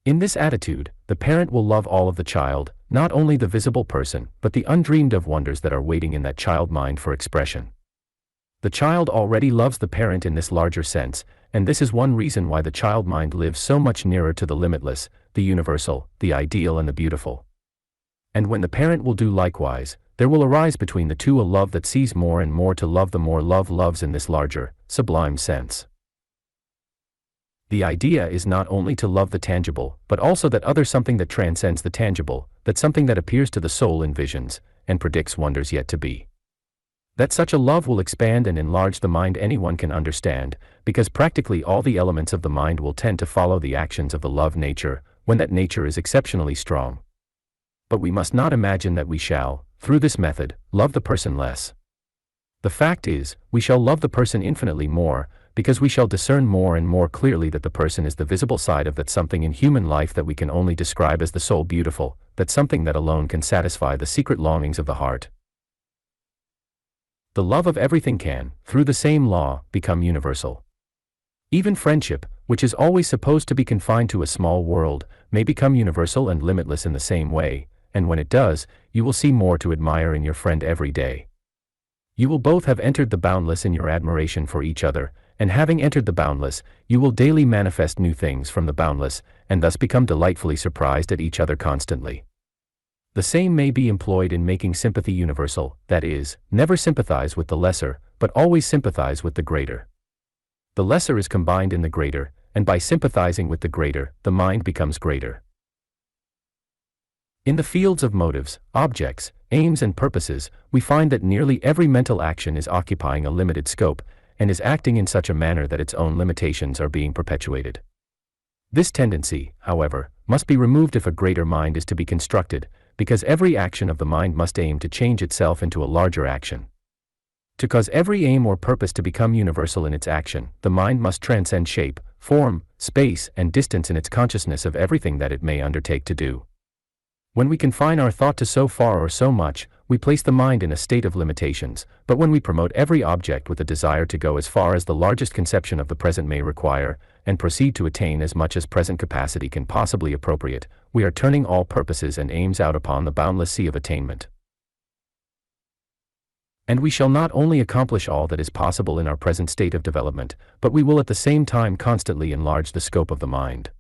In this attitude, the parent will love all of the child, not only the visible person, but the undreamed of wonders that are waiting in that child mind for expression. The child already loves the parent in this larger sense, and this is one reason why the child mind lives so much nearer to the limitless, the universal, the ideal and the beautiful. And when the parent will do likewise, there will arise between the two a love that sees more and more to love the more love loves in this larger, sublime sense. The idea is not only to love the tangible, but also that other something that transcends the tangible, that something that appears to the soul in visions, and predicts wonders yet to be. That such a love will expand and enlarge the mind anyone can understand, because practically all the elements of the mind will tend to follow the actions of the love nature, when that nature is exceptionally strong. But we must not imagine that we shall, through this method, love the person less. The fact is, we shall love the person infinitely more, because we shall discern more and more clearly that the person is the visible side of that something in human life that we can only describe as the soul beautiful, that something that alone can satisfy the secret longings of the heart. The love of everything can, through the same law, become universal. Even friendship, which is always supposed to be confined to a small world, may become universal and limitless in the same way, and when it does, you will see more to admire in your friend every day. You will both have entered the boundless in your admiration for each other, and having entered the boundless, you will daily manifest new things from the boundless, and thus become delightfully surprised at each other constantly. The same may be employed in making sympathy universal, that is, never sympathize with the lesser, but always sympathize with the greater. The lesser is combined in the greater, and by sympathizing with the greater, the mind becomes greater. In the fields of motives, objects, aims and purposes, we find that nearly every mental action is occupying a limited scope, and is acting in such a manner that its own limitations are being perpetuated. This tendency, however, must be removed if a greater mind is to be constructed, because every action of the mind must aim to change itself into a larger action. To cause every aim or purpose to become universal in its action, the mind must transcend shape, form, space, and distance in its consciousness of everything that it may undertake to do. When we confine our thought to so far or so much, we place the mind in a state of limitations, but when we promote every object with a desire to go as far as the largest conception of the present may require, and proceed to attain as much as present capacity can possibly appropriate, we are turning all purposes and aims out upon the boundless sea of attainment. And we shall not only accomplish all that is possible in our present state of development, but we will at the same time constantly enlarge the scope of the mind.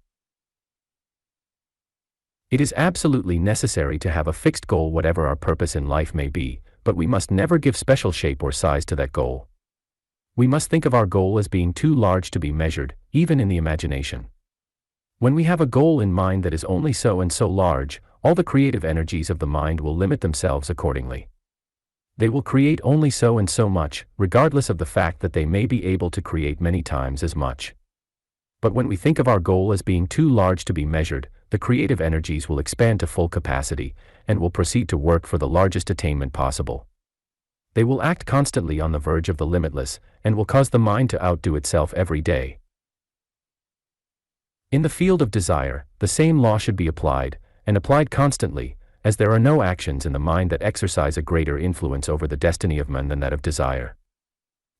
It is absolutely necessary to have a fixed goal whatever our purpose in life may be, but we must never give special shape or size to that goal. We must think of our goal as being too large to be measured, even in the imagination. When we have a goal in mind that is only so and so large, all the creative energies of the mind will limit themselves accordingly. They will create only so and so much, regardless of the fact that they may be able to create many times as much. But when we think of our goal as being too large to be measured, the creative energies will expand to full capacity, and will proceed to work for the largest attainment possible. They will act constantly on the verge of the limitless, and will cause the mind to outdo itself every day. In the field of desire, the same law should be applied, and applied constantly, as there are no actions in the mind that exercise a greater influence over the destiny of man than that of desire.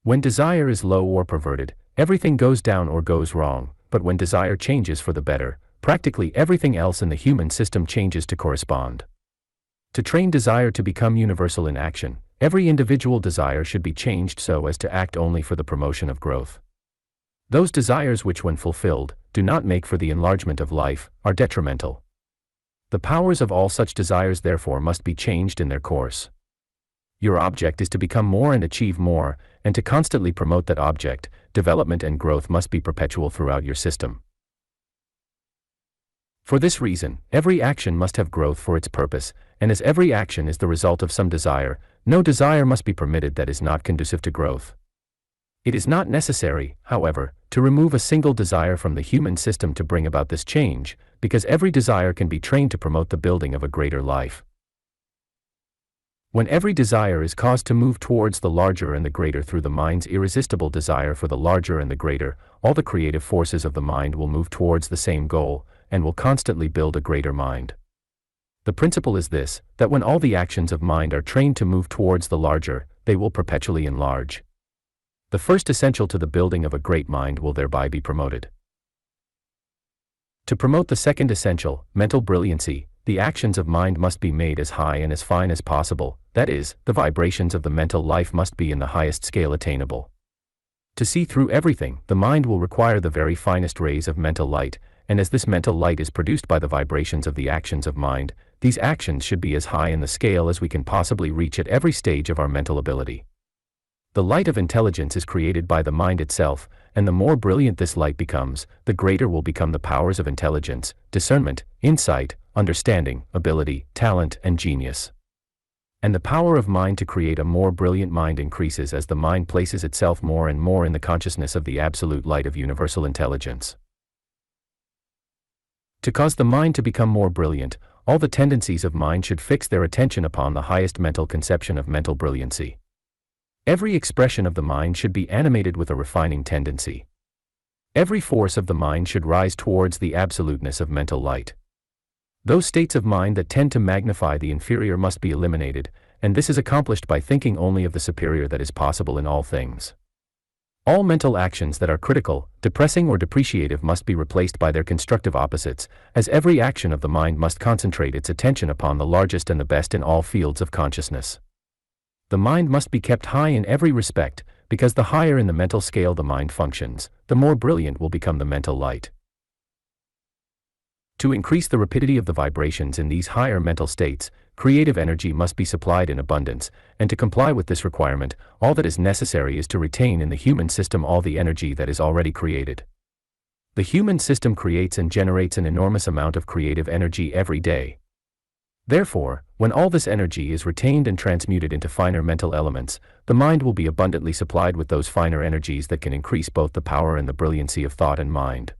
When desire is low or perverted, everything goes down or goes wrong, but when desire changes for the better, practically everything else in the human system changes to correspond. To train desire to become universal in action, every individual desire should be changed so as to act only for the promotion of growth. Those desires which, when fulfilled, do not make for the enlargement of life, are detrimental. The powers of all such desires therefore must be changed in their course. Your object is to become more and achieve more, and to constantly promote that object. Development and growth must be perpetual throughout your system. For this reason, every action must have growth for its purpose, and as every action is the result of some desire, no desire must be permitted that is not conducive to growth. It is not necessary, however, to remove a single desire from the human system to bring about this change, because every desire can be trained to promote the building of a greater life. When every desire is caused to move towards the larger and the greater through the mind's irresistible desire for the larger and the greater, all the creative forces of the mind will move towards the same goal, and will constantly build a greater mind. The principle is this, that when all the actions of mind are trained to move towards the larger, they will perpetually enlarge. The first essential to the building of a great mind will thereby be promoted. To promote the second essential, mental brilliancy, the actions of mind must be made as high and as fine as possible, that is, the vibrations of the mental life must be in the highest scale attainable. To see through everything, the mind will require the very finest rays of mental light, and as this mental light is produced by the vibrations of the actions of mind, these actions should be as high in the scale as we can possibly reach at every stage of our mental ability. The light of intelligence is created by the mind itself, and the more brilliant this light becomes, the greater will become the powers of intelligence, discernment, insight, understanding, ability, talent, and genius. And the power of mind to create a more brilliant mind increases as the mind places itself more and more in the consciousness of the absolute light of universal intelligence. To cause the mind to become more brilliant, all the tendencies of mind should fix their attention upon the highest mental conception of mental brilliancy. Every expression of the mind should be animated with a refining tendency. Every force of the mind should rise towards the absoluteness of mental light. Those states of mind that tend to magnify the inferior must be eliminated, and this is accomplished by thinking only of the superior that is possible in all things. All mental actions that are critical, depressing or depreciative must be replaced by their constructive opposites, as every action of the mind must concentrate its attention upon the largest and the best in all fields of consciousness. The mind must be kept high in every respect, because the higher in the mental scale the mind functions, the more brilliant will become the mental light. To increase the rapidity of the vibrations in these higher mental states, creative energy must be supplied in abundance, and to comply with this requirement, all that is necessary is to retain in the human system all the energy that is already created. The human system creates and generates an enormous amount of creative energy every day. Therefore, when all this energy is retained and transmuted into finer mental elements, the mind will be abundantly supplied with those finer energies that can increase both the power and the brilliancy of thought and mind.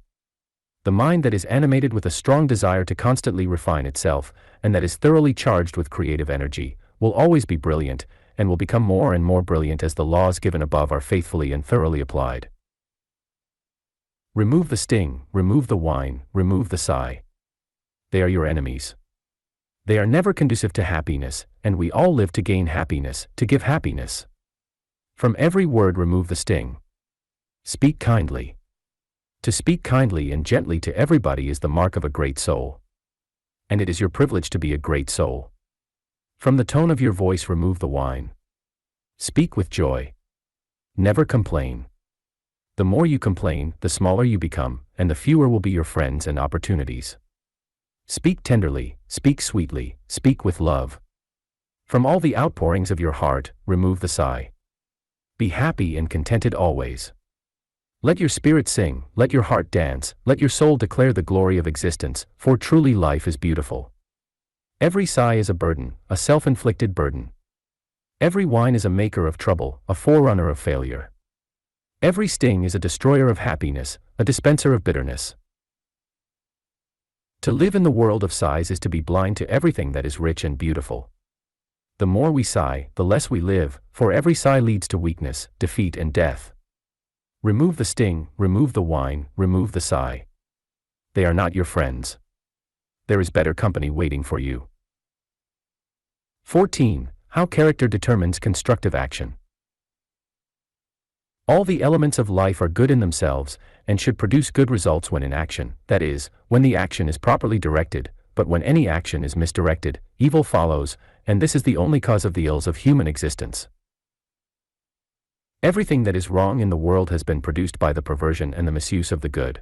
The mind that is animated with a strong desire to constantly refine itself, and that is thoroughly charged with creative energy, will always be brilliant, and will become more and more brilliant as the laws given above are faithfully and thoroughly applied. Remove the sting, remove the whine, remove the sigh. They are your enemies. They are never conducive to happiness, and we all live to gain happiness, to give happiness. From every word remove the sting. Speak kindly. To speak kindly and gently to everybody is the mark of a great soul. And it is your privilege to be a great soul. From the tone of your voice remove the whine. Speak with joy. Never complain. The more you complain, the smaller you become, and the fewer will be your friends and opportunities. Speak tenderly, speak sweetly, speak with love. From all the outpourings of your heart, remove the sigh. Be happy and contented always. Let your spirit sing, let your heart dance, let your soul declare the glory of existence, for truly life is beautiful. Every sigh is a burden, a self-inflicted burden. Every whine is a maker of trouble, a forerunner of failure. Every sting is a destroyer of happiness, a dispenser of bitterness. To live in the world of sighs is to be blind to everything that is rich and beautiful. The more we sigh, the less we live, for every sigh leads to weakness, defeat and death. Remove the sting, remove the whine, remove the sigh. They are not your friends. There is better company waiting for you. 14. How character determines constructive action. All the elements of life are good in themselves, and should produce good results when in action, that is, when the action is properly directed, but when any action is misdirected, evil follows, and this is the only cause of the ills of human existence. Everything that is wrong in the world has been produced by the perversion and the misuse of the good.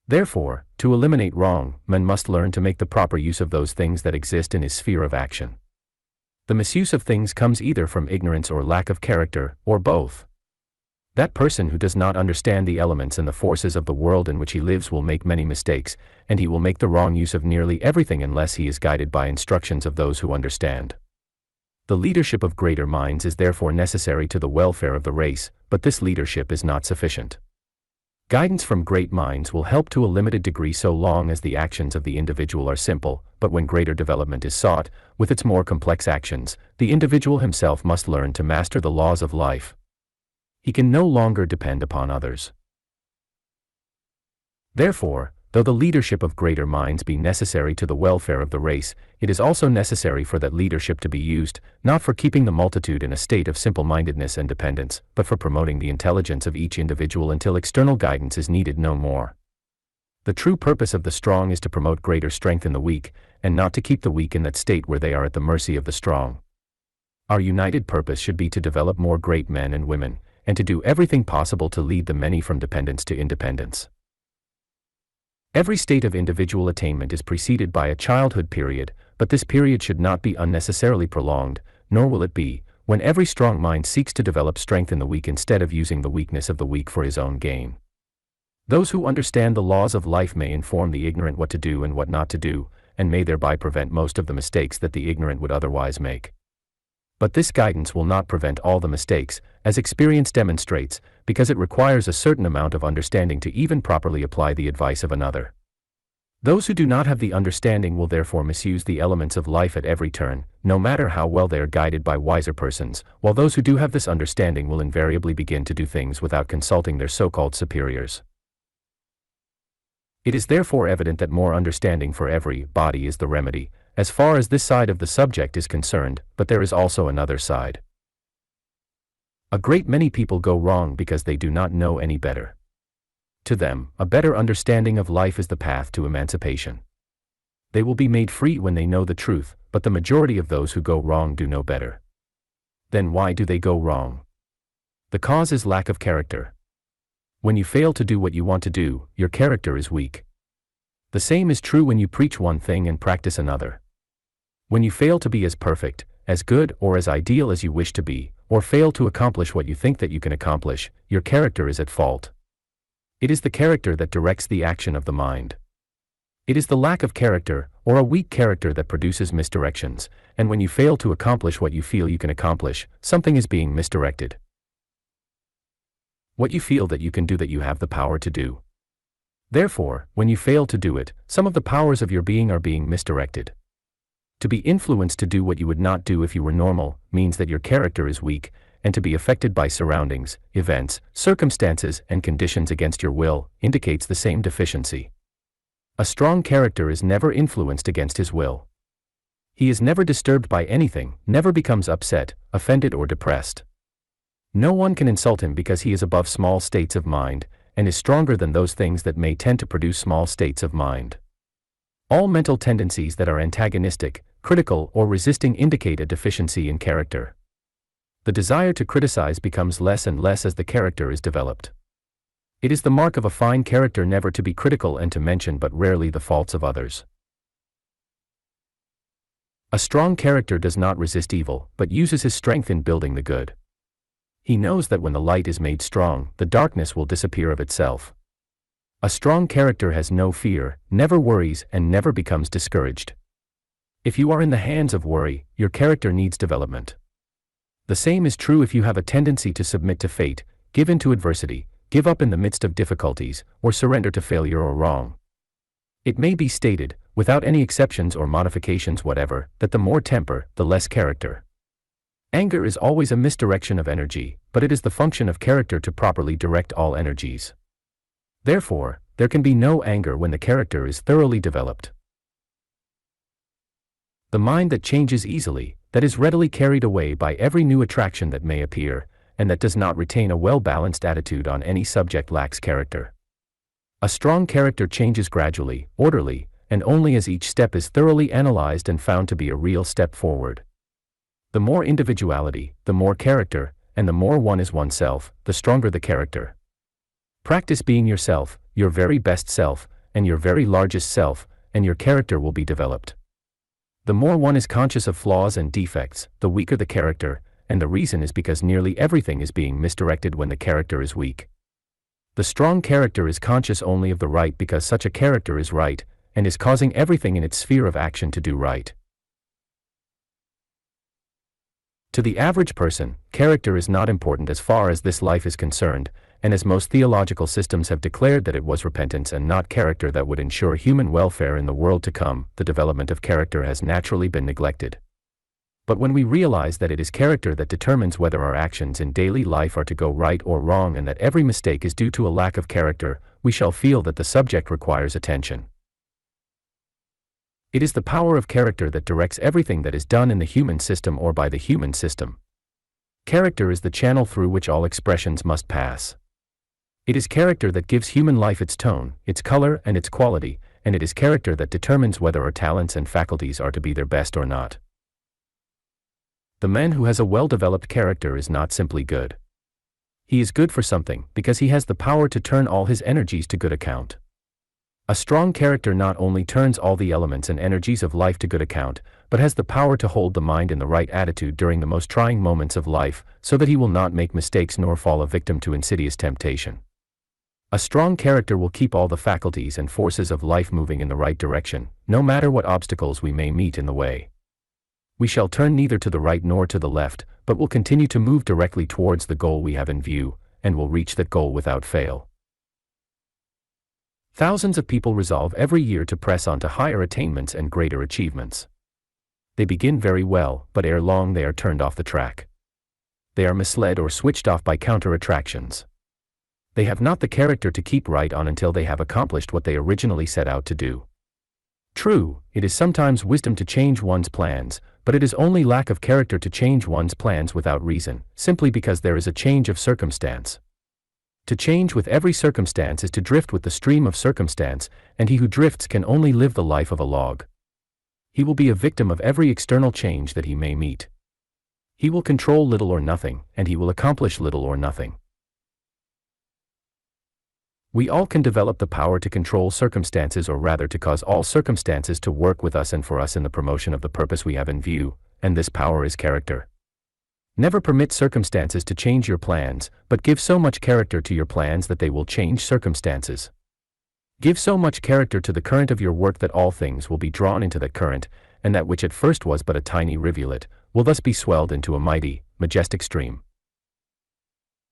Therefore, to eliminate wrong, man must learn to make the proper use of those things that exist in his sphere of action. The misuse of things comes either from ignorance or lack of character, or both. That person who does not understand the elements and the forces of the world in which he lives will make many mistakes, and he will make the wrong use of nearly everything unless he is guided by instructions of those who understand. The leadership of greater minds is therefore necessary to the welfare of the race, but this leadership is not sufficient. Guidance from great minds will help to a limited degree so long as the actions of the individual are simple, but when greater development is sought, with its more complex actions, the individual himself must learn to master the laws of life. He can no longer depend upon others. Therefore, though the leadership of greater minds be necessary to the welfare of the race, it is also necessary for that leadership to be used, not for keeping the multitude in a state of simple-mindedness and dependence, but for promoting the intelligence of each individual until external guidance is needed no more. The true purpose of the strong is to promote greater strength in the weak, and not to keep the weak in that state where they are at the mercy of the strong. Our united purpose should be to develop more great men and women, and to do everything possible to lead the many from dependence to independence. Every state of individual attainment is preceded by a childhood period, but this period should not be unnecessarily prolonged, nor will it be, when every strong mind seeks to develop strength in the weak instead of using the weakness of the weak for his own gain. Those who understand the laws of life may inform the ignorant what to do and what not to do, and may thereby prevent most of the mistakes that the ignorant would otherwise make. But this guidance will not prevent all the mistakes, as experience demonstrates, because it requires a certain amount of understanding to even properly apply the advice of another. Those who do not have the understanding will therefore misuse the elements of life at every turn, no matter how well they are guided by wiser persons, while those who do have this understanding will invariably begin to do things without consulting their so-called superiors. It is therefore evident that more understanding for every body is the remedy, as far as this side of the subject is concerned, but there is also another side. A great many people go wrong because they do not know any better. To them, a better understanding of life is the path to emancipation. They will be made free when they know the truth, but the majority of those who go wrong do know better. Then why do they go wrong? The cause is lack of character. When you fail to do what you want to do, your character is weak. The same is true when you preach one thing and practice another. When you fail to be as perfect, as good or as ideal as you wish to be, or fail to accomplish what you think that you can accomplish, your character is at fault. It is the character that directs the action of the mind. It is the lack of character, or a weak character, that produces misdirections, and when you fail to accomplish what you feel you can accomplish, something is being misdirected. What you feel that you can do, that you have the power to do. Therefore, when you fail to do it, some of the powers of your being are being misdirected. To be influenced to do what you would not do if you were normal, means that your character is weak, and to be affected by surroundings, events, circumstances, and conditions against your will, indicates the same deficiency. A strong character is never influenced against his will. He is never disturbed by anything, never becomes upset, offended or depressed. No one can insult him because he is above small states of mind, and is stronger than those things that may tend to produce small states of mind. All mental tendencies that are antagonistic, critical or resisting indicate a deficiency in character. The desire to criticize becomes less and less as the character is developed. It is the mark of a fine character never to be critical and to mention but rarely the faults of others. A strong character does not resist evil, but uses his strength in building the good. He knows that when the light is made strong, the darkness will disappear of itself. A strong character has no fear, never worries, and never becomes discouraged. If you are in the hands of worry, your character needs development. The same is true if you have a tendency to submit to fate, give in to adversity, give up in the midst of difficulties, or surrender to failure or wrong. It may be stated, without any exceptions or modifications whatever, that the more temper, the less character. Anger is always a misdirection of energy, but it is the function of character to properly direct all energies. Therefore, there can be no anger when the character is thoroughly developed. The mind that changes easily, that is readily carried away by every new attraction that may appear, and that does not retain a well-balanced attitude on any subject lacks character. A strong character changes gradually, orderly, and only as each step is thoroughly analyzed and found to be a real step forward. The more individuality, the more character, and the more one is oneself, the stronger the character. Practice being yourself, your very best self, and your very largest self, and your character will be developed. The more one is conscious of flaws and defects, the weaker the character, and the reason is because nearly everything is being misdirected when the character is weak. The strong character is conscious only of the right because such a character is right, and is causing everything in its sphere of action to do right. To the average person, character is not important as far as this life is concerned, and as most theological systems have declared that it was repentance and not character that would ensure human welfare in the world to come, the development of character has naturally been neglected. But when we realize that it is character that determines whether our actions in daily life are to go right or wrong and that every mistake is due to a lack of character, we shall feel that the subject requires attention. It is the power of character that directs everything that is done in the human system or by the human system. Character is the channel through which all expressions must pass. It is character that gives human life its tone, its color, and its quality, and it is character that determines whether our talents and faculties are to be their best or not. The man who has a well-developed character is not simply good. He is good for something, because he has the power to turn all his energies to good account. A strong character not only turns all the elements and energies of life to good account, but has the power to hold the mind in the right attitude during the most trying moments of life, so that he will not make mistakes nor fall a victim to insidious temptation. A strong character will keep all the faculties and forces of life moving in the right direction, no matter what obstacles we may meet in the way. We shall turn neither to the right nor to the left, but will continue to move directly towards the goal we have in view, and will reach that goal without fail. Thousands of people resolve every year to press on to higher attainments and greater achievements. They begin very well, but ere long they are turned off the track. They are misled or switched off by counter-attractions. They have not the character to keep right on until they have accomplished what they originally set out to do. True, it is sometimes wisdom to change one's plans, but it is only lack of character to change one's plans without reason, simply because there is a change of circumstance. To change with every circumstance is to drift with the stream of circumstance, and he who drifts can only live the life of a log. He will be a victim of every external change that he may meet. He will control little or nothing, and he will accomplish little or nothing. We all can develop the power to control circumstances, or rather to cause all circumstances to work with us and for us in the promotion of the purpose we have in view, and this power is character. Never permit circumstances to change your plans, but give so much character to your plans that they will change circumstances. Give so much character to the current of your work that all things will be drawn into that current, and that which at first was but a tiny rivulet, will thus be swelled into a mighty, majestic stream.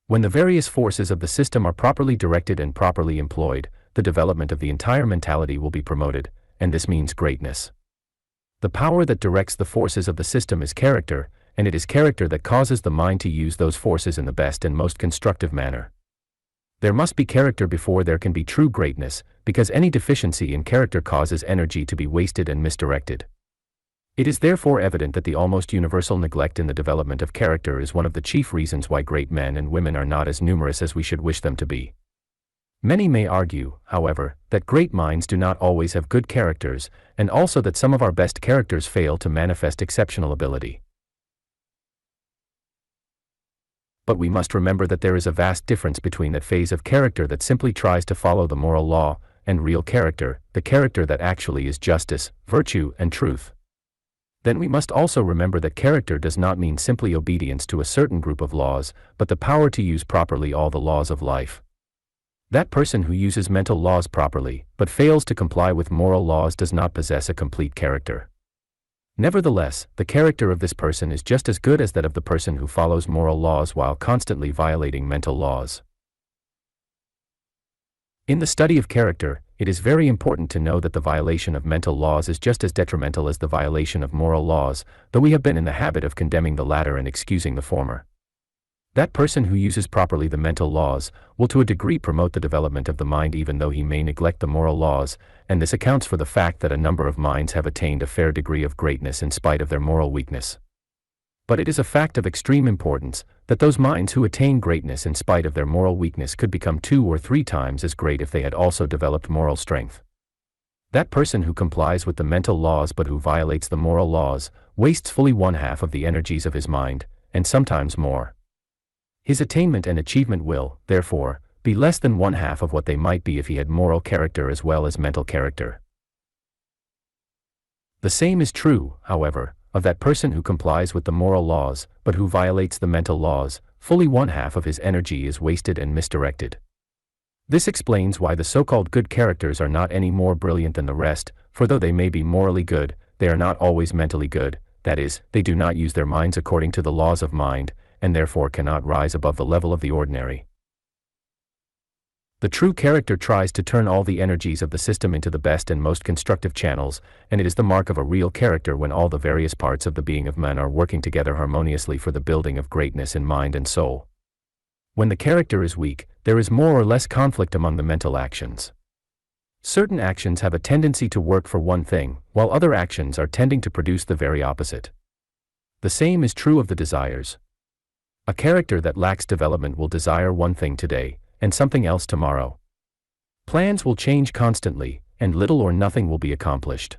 When the various forces of the system are properly directed and properly employed, the development of the entire mentality will be promoted, and this means greatness. The power that directs the forces of the system is character, and it is character that causes the mind to use those forces in the best and most constructive manner. There must be character before there can be true greatness, because any deficiency in character causes energy to be wasted and misdirected. It is therefore evident that the almost universal neglect in the development of character is one of the chief reasons why great men and women are not as numerous as we should wish them to be. Many may argue, however, that great minds do not always have good characters, and also that some of our best characters fail to manifest exceptional ability. But we must remember that there is a vast difference between that phase of character that simply tries to follow the moral law, and real character, the character that actually is justice, virtue, and truth. Then we must also remember that character does not mean simply obedience to a certain group of laws, but the power to use properly all the laws of life. That person who uses mental laws properly, but fails to comply with moral laws does not possess a complete character. Nevertheless, the character of this person is just as good as that of the person who follows moral laws while constantly violating mental laws. In the study of character, it is very important to know that the violation of mental laws is just as detrimental as the violation of moral laws, though we have been in the habit of condemning the latter and excusing the former. That person who uses properly the mental laws will to a degree promote the development of the mind even though he may neglect the moral laws, and this accounts for the fact that a number of minds have attained a fair degree of greatness in spite of their moral weakness. But it is a fact of extreme importance that those minds who attain greatness in spite of their moral weakness could become 2 or 3 times as great if they had also developed moral strength. That person who complies with the mental laws but who violates the moral laws wastes fully 1/2 of the energies of his mind, and sometimes more. His attainment and achievement will, therefore, be less than 1/2 of what they might be if he had moral character as well as mental character. The same is true, however, of that person who complies with the moral laws, but who violates the mental laws. Fully 1/2 of his energy is wasted and misdirected. This explains why the so-called good characters are not any more brilliant than the rest, for though they may be morally good, they are not always mentally good, that is, they do not use their minds according to the laws of mind, and therefore cannot rise above the level of the ordinary. The true character tries to turn all the energies of the system into the best and most constructive channels, and it is the mark of a real character when all the various parts of the being of man are working together harmoniously for the building of greatness in mind and soul. When the character is weak, there is more or less conflict among the mental actions. Certain actions have a tendency to work for one thing, while other actions are tending to produce the very opposite. The same is true of the desires. A character that lacks development will desire one thing today, and something else tomorrow. Plans will change constantly, and little or nothing will be accomplished.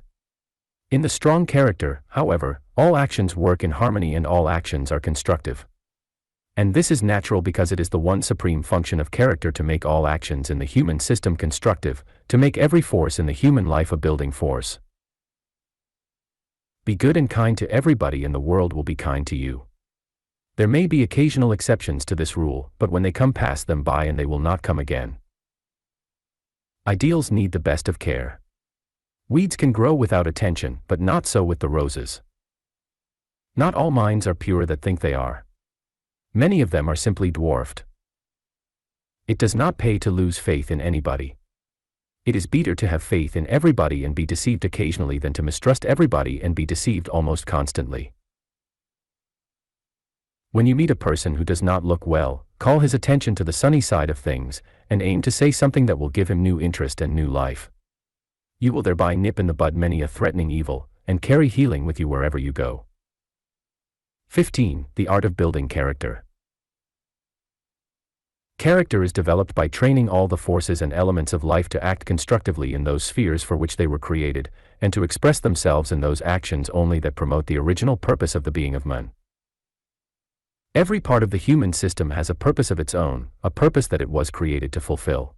In the strong character, however, all actions work in harmony and all actions are constructive. And this is natural because it is the one supreme function of character to make all actions in the human system constructive, to make every force in the human life a building force. Be good and kind to everybody and the world will be kind to you. There may be occasional exceptions to this rule, but when they come pass them by and they will not come again. Ideals need the best of care. Weeds can grow without attention, but not so with the roses. Not all minds are pure that think they are. Many of them are simply dwarfed. It does not pay to lose faith in anybody. It is better to have faith in everybody and be deceived occasionally than to mistrust everybody and be deceived almost constantly. When you meet a person who does not look well, call his attention to the sunny side of things, and aim to say something that will give him new interest and new life. You will thereby nip in the bud many a threatening evil, and carry healing with you wherever you go. 15. The art of building character. Character is developed by training all the forces and elements of life to act constructively in those spheres for which they were created, and to express themselves in those actions only that promote the original purpose of the being of man. Every part of the human system has a purpose of its own, a purpose that it was created to fulfill.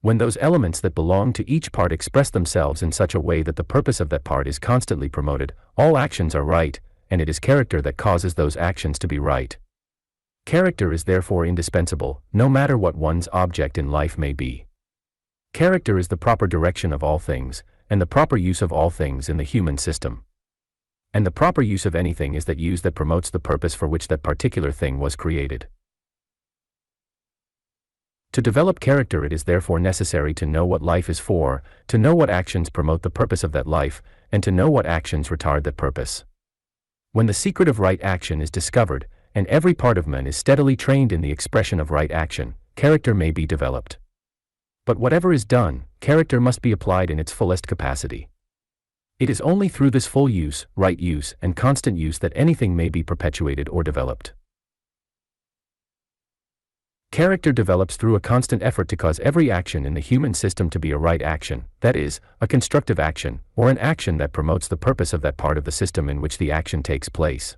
When those elements that belong to each part express themselves in such a way that the purpose of that part is constantly promoted, all actions are right, and it is character that causes those actions to be right. Character is therefore indispensable, no matter what one's object in life may be. Character is the proper direction of all things, and the proper use of all things in the human system. And the proper use of anything is that use that promotes the purpose for which that particular thing was created. To develop character, it is therefore necessary to know what life is for, to know what actions promote the purpose of that life, and to know what actions retard that purpose. When the secret of right action is discovered, and every part of man is steadily trained in the expression of right action, character may be developed. But whatever is done, character must be applied in its fullest capacity. It is only through this full use, right use, and constant use that anything may be perpetuated or developed. Character develops through a constant effort to cause every action in the human system to be a right action, that is, a constructive action, or an action that promotes the purpose of that part of the system in which the action takes place.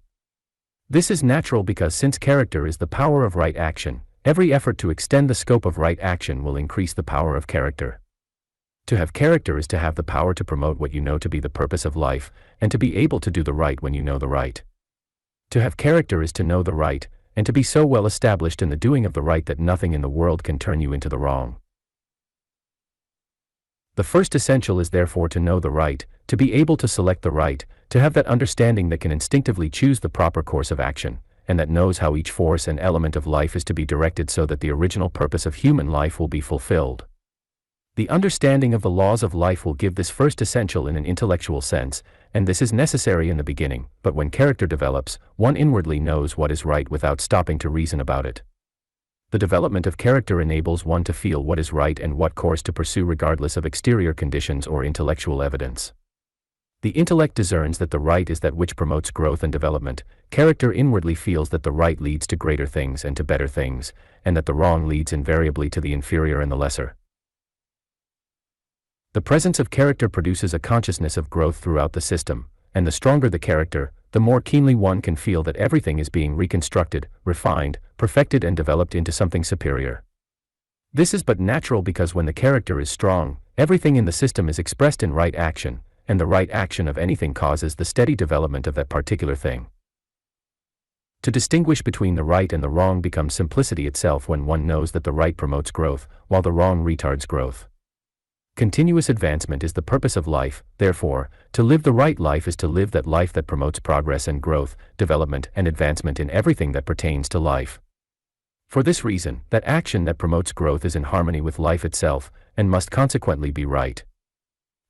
This is natural because since character is the power of right action, every effort to extend the scope of right action will increase the power of character. To have character is to have the power to promote what you know to be the purpose of life, and to be able to do the right when you know the right. To have character is to know the right, and to be so well established in the doing of the right that nothing in the world can turn you into the wrong. The first essential is therefore to know the right, to be able to select the right, to have that understanding that can instinctively choose the proper course of action, and that knows how each force and element of life is to be directed so that the original purpose of human life will be fulfilled. The understanding of the laws of life will give this first essential in an intellectual sense, and this is necessary in the beginning, but when character develops, one inwardly knows what is right without stopping to reason about it. The development of character enables one to feel what is right and what course to pursue regardless of exterior conditions or intellectual evidence. The intellect discerns that the right is that which promotes growth and development, character inwardly feels that the right leads to greater things and to better things, and that the wrong leads invariably to the inferior and the lesser. The presence of character produces a consciousness of growth throughout the system, and the stronger the character, the more keenly one can feel that everything is being reconstructed, refined, perfected and developed into something superior. This is but natural because when the character is strong, everything in the system is expressed in right action, and the right action of anything causes the steady development of that particular thing. To distinguish between the right and the wrong becomes simplicity itself when one knows that the right promotes growth, while the wrong retards growth. Continuous advancement is the purpose of life, therefore, to live the right life is to live that life that promotes progress and growth, development and advancement in everything that pertains to life. For this reason, that action that promotes growth is in harmony with life itself, and must consequently be right.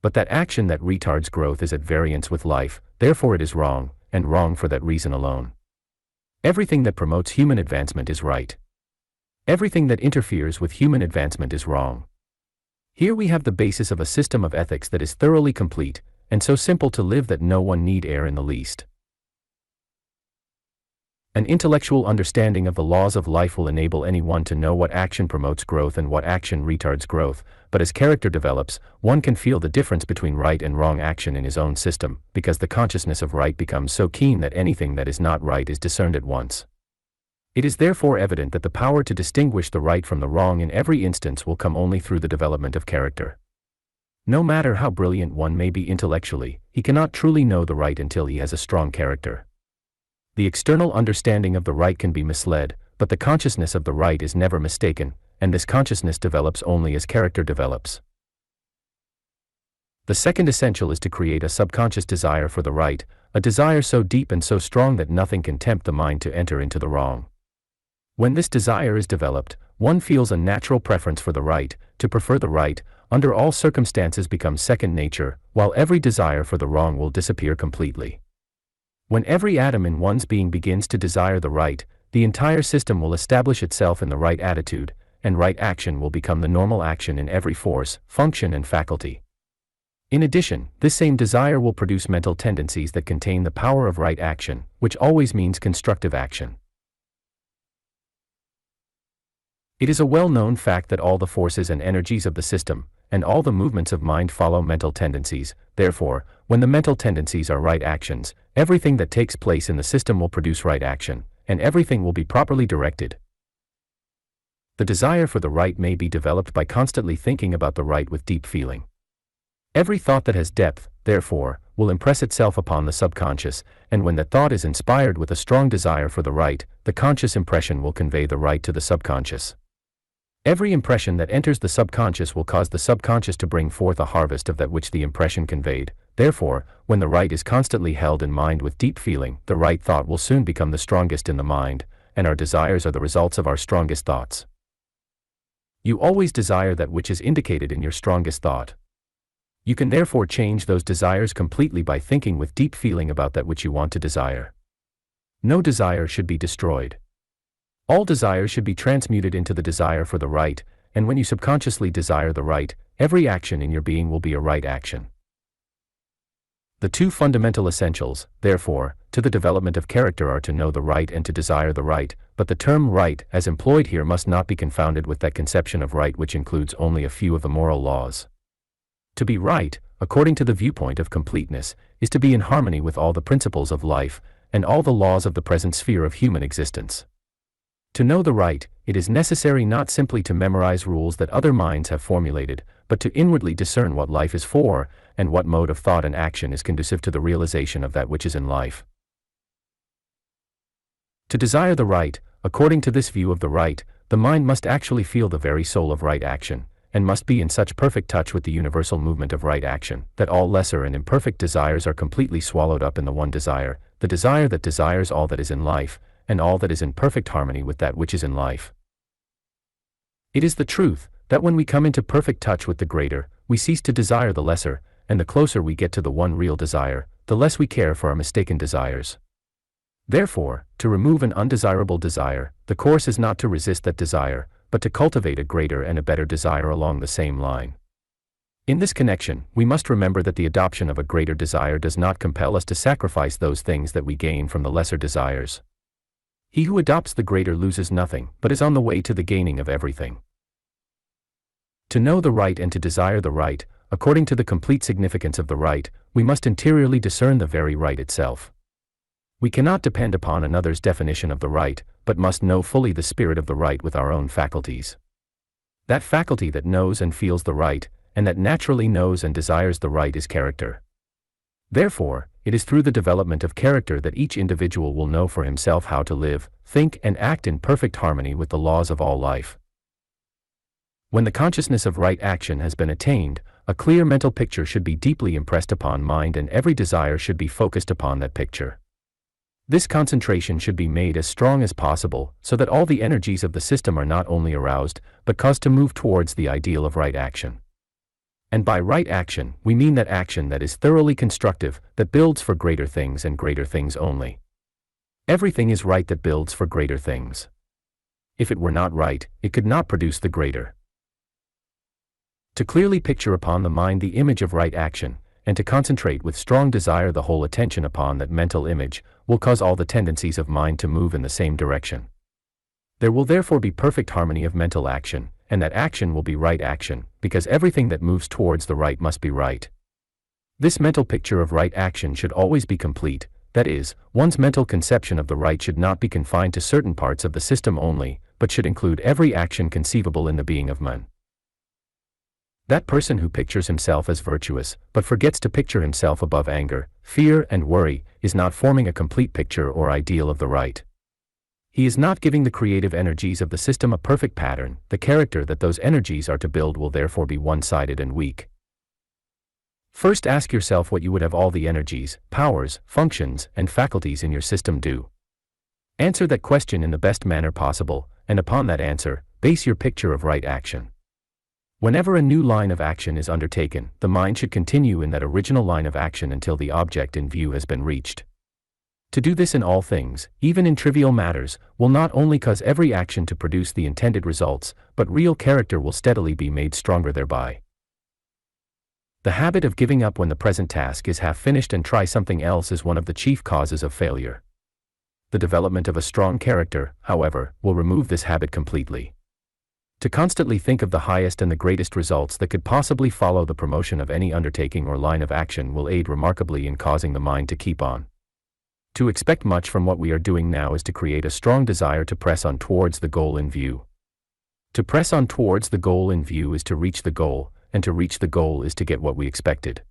But that action that retards growth is at variance with life, therefore it is wrong, and wrong for that reason alone. Everything that promotes human advancement is right. Everything that interferes with human advancement is wrong. Here we have the basis of a system of ethics that is thoroughly complete, and so simple to live that no one need err in the least. An intellectual understanding of the laws of life will enable anyone to know what action promotes growth and what action retards growth, but as character develops, one can feel the difference between right and wrong action in his own system, because the consciousness of right becomes so keen that anything that is not right is discerned at once. It is therefore evident that the power to distinguish the right from the wrong in every instance will come only through the development of character. No matter how brilliant one may be intellectually, he cannot truly know the right until he has a strong character. The external understanding of the right can be misled, but the consciousness of the right is never mistaken, and this consciousness develops only as character develops. The second essential is to create a subconscious desire for the right, a desire so deep and so strong that nothing can tempt the mind to enter into the wrong. When this desire is developed, one feels a natural preference for the right, to prefer the right, under all circumstances becomes second nature, while every desire for the wrong will disappear completely. When every atom in one's being begins to desire the right, the entire system will establish itself in the right attitude, and right action will become the normal action in every force, function and faculty. In addition, this same desire will produce mental tendencies that contain the power of right action, which always means constructive action. It is a well-known fact that all the forces and energies of the system, and all the movements of mind follow mental tendencies. Therefore, when the mental tendencies are right actions, everything that takes place in the system will produce right action, and everything will be properly directed. The desire for the right may be developed by constantly thinking about the right with deep feeling. Every thought that has depth, therefore, will impress itself upon the subconscious, and when that thought is inspired with a strong desire for the right, the conscious impression will convey the right to the subconscious. Every impression that enters the subconscious will cause the subconscious to bring forth a harvest of that which the impression conveyed. Therefore, when the right is constantly held in mind with deep feeling, the right thought will soon become the strongest in the mind, and our desires are the results of our strongest thoughts. You always desire that which is indicated in your strongest thought. You can therefore change those desires completely by thinking with deep feeling about that which you want to desire. No desire should be destroyed. All desire should be transmuted into the desire for the right, and when you subconsciously desire the right, every action in your being will be a right action. The two fundamental essentials, therefore, to the development of character are to know the right and to desire the right, but the term right as employed here must not be confounded with that conception of right which includes only a few of the moral laws. To be right, according to the viewpoint of completeness, is to be in harmony with all the principles of life and all the laws of the present sphere of human existence. To know the right, it is necessary not simply to memorize rules that other minds have formulated, but to inwardly discern what life is for, and what mode of thought and action is conducive to the realization of that which is in life. To desire the right, according to this view of the right, the mind must actually feel the very soul of right action, and must be in such perfect touch with the universal movement of right action, that all lesser and imperfect desires are completely swallowed up in the one desire, the desire that desires all that is in life, and all that is in perfect harmony with that which is in life. It is the truth, that when we come into perfect touch with the greater, we cease to desire the lesser, and the closer we get to the one real desire, the less we care for our mistaken desires. Therefore, to remove an undesirable desire, the course is not to resist that desire, but to cultivate a greater and a better desire along the same line. In this connection, we must remember that the adoption of a greater desire does not compel us to sacrifice those things that we gain from the lesser desires. He who adopts the greater loses nothing, but is on the way to the gaining of everything. To know the right and to desire the right, according to the complete significance of the right, we must interiorly discern the very right itself. We cannot depend upon another's definition of the right, but must know fully the spirit of the right with our own faculties. That faculty that knows and feels the right, and that naturally knows and desires the right is character. Therefore, it is through the development of character that each individual will know for himself how to live, think and act in perfect harmony with the laws of all life. When the consciousness of right action has been attained, a clear mental picture should be deeply impressed upon mind and every desire should be focused upon that picture. This concentration should be made as strong as possible, so that all the energies of the system are not only aroused, but caused to move towards the ideal of right action. And by right action, we mean that action that is thoroughly constructive, that builds for greater things and greater things only. Everything is right that builds for greater things. If it were not right, it could not produce the greater. To clearly picture upon the mind the image of right action, and to concentrate with strong desire the whole attention upon that mental image, will cause all the tendencies of mind to move in the same direction. There will therefore be perfect harmony of mental action, and that action will be right action, because everything that moves towards the right must be right. This mental picture of right action should always be complete, that is, one's mental conception of the right should not be confined to certain parts of the system only, but should include every action conceivable in the being of man. That person who pictures himself as virtuous, but forgets to picture himself above anger, fear and worry, is not forming a complete picture or ideal of the right. He is not giving the creative energies of the system a perfect pattern. The character that those energies are to build will therefore be one-sided and weak. First ask yourself what you would have all the energies, powers, functions, and faculties in your system do. Answer that question in the best manner possible, and upon that answer, base your picture of right action. Whenever a new line of action is undertaken, the mind should continue in that original line of action until the object in view has been reached. To do this in all things, even in trivial matters, will not only cause every action to produce the intended results, but real character will steadily be made stronger thereby. The habit of giving up when the present task is half finished and try something else is one of the chief causes of failure. The development of a strong character, however, will remove this habit completely. To constantly think of the highest and the greatest results that could possibly follow the promotion of any undertaking or line of action will aid remarkably in causing the mind to keep on. To expect much from what we are doing now is to create a strong desire to press on towards the goal in view. To press on towards the goal in view is to reach the goal, and to reach the goal is to get what we expected.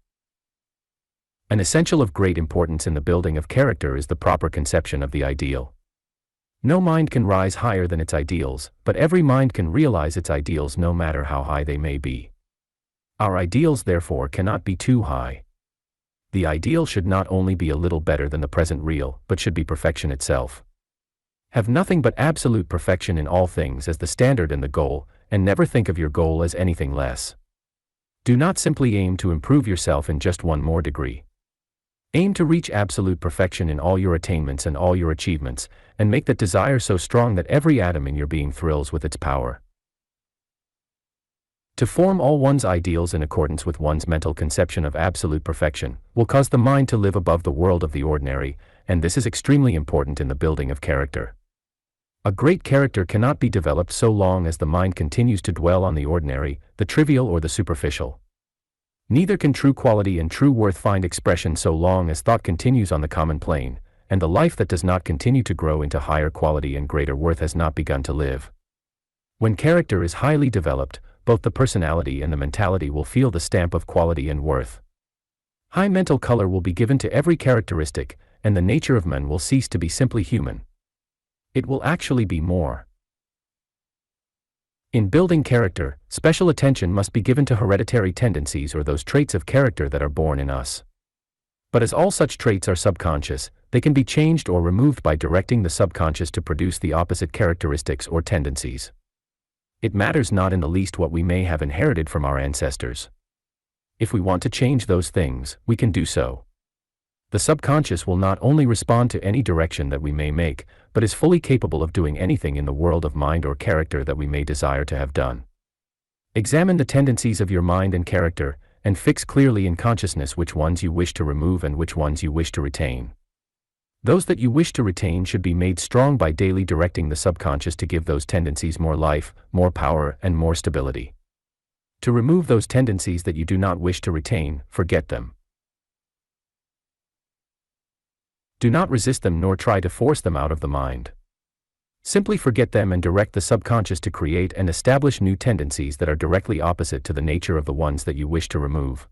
An essential of great importance in the building of character is the proper conception of the ideal. No mind can rise higher than its ideals, but every mind can realize its ideals no matter how high they may be. Our ideals therefore cannot be too high. The ideal should not only be a little better than the present real, but should be perfection itself. Have nothing but absolute perfection in all things as the standard and the goal, and never think of your goal as anything less. Do not simply aim to improve yourself in just one more degree. Aim to reach absolute perfection in all your attainments and all your achievements, and make that desire so strong that every atom in your being thrills with its power. To form all one's ideals in accordance with one's mental conception of absolute perfection will cause the mind to live above the world of the ordinary, and this is extremely important in the building of character. A great character cannot be developed so long as the mind continues to dwell on the ordinary, the trivial or the superficial. Neither can true quality and true worth find expression so long as thought continues on the common plane, and the life that does not continue to grow into higher quality and greater worth has not begun to live. When character is highly developed, both the personality and the mentality will feel the stamp of quality and worth. High mental color will be given to every characteristic, and the nature of men will cease to be simply human. It will actually be more. In building character, special attention must be given to hereditary tendencies or those traits of character that are born in us. But as all such traits are subconscious, they can be changed or removed by directing the subconscious to produce the opposite characteristics or tendencies. It matters not in the least what we may have inherited from our ancestors. If we want to change those things, we can do so. The subconscious will not only respond to any direction that we may make, but is fully capable of doing anything in the world of mind or character that we may desire to have done. Examine the tendencies of your mind and character, and fix clearly in consciousness which ones you wish to remove and which ones you wish to retain. Those that you wish to retain should be made strong by daily directing the subconscious to give those tendencies more life, more power, and more stability. To remove those tendencies that you do not wish to retain, forget them. Do not resist them nor try to force them out of the mind. Simply forget them and direct the subconscious to create and establish new tendencies that are directly opposite to the nature of the ones that you wish to remove.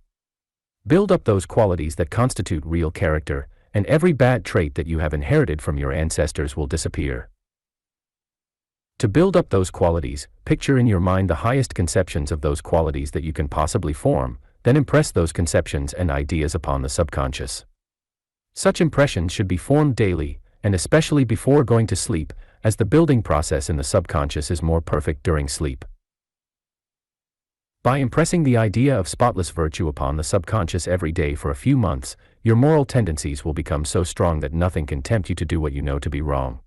Build up those qualities that constitute real character, and every bad trait that you have inherited from your ancestors will disappear. To build up those qualities, picture in your mind the highest conceptions of those qualities that you can possibly form, then impress those conceptions and ideas upon the subconscious. Such impressions should be formed daily, and especially before going to sleep, as the building process in the subconscious is more perfect during sleep. By impressing the idea of spotless virtue upon the subconscious every day for a few months, your moral tendencies will become so strong that nothing can tempt you to do what you know to be wrong.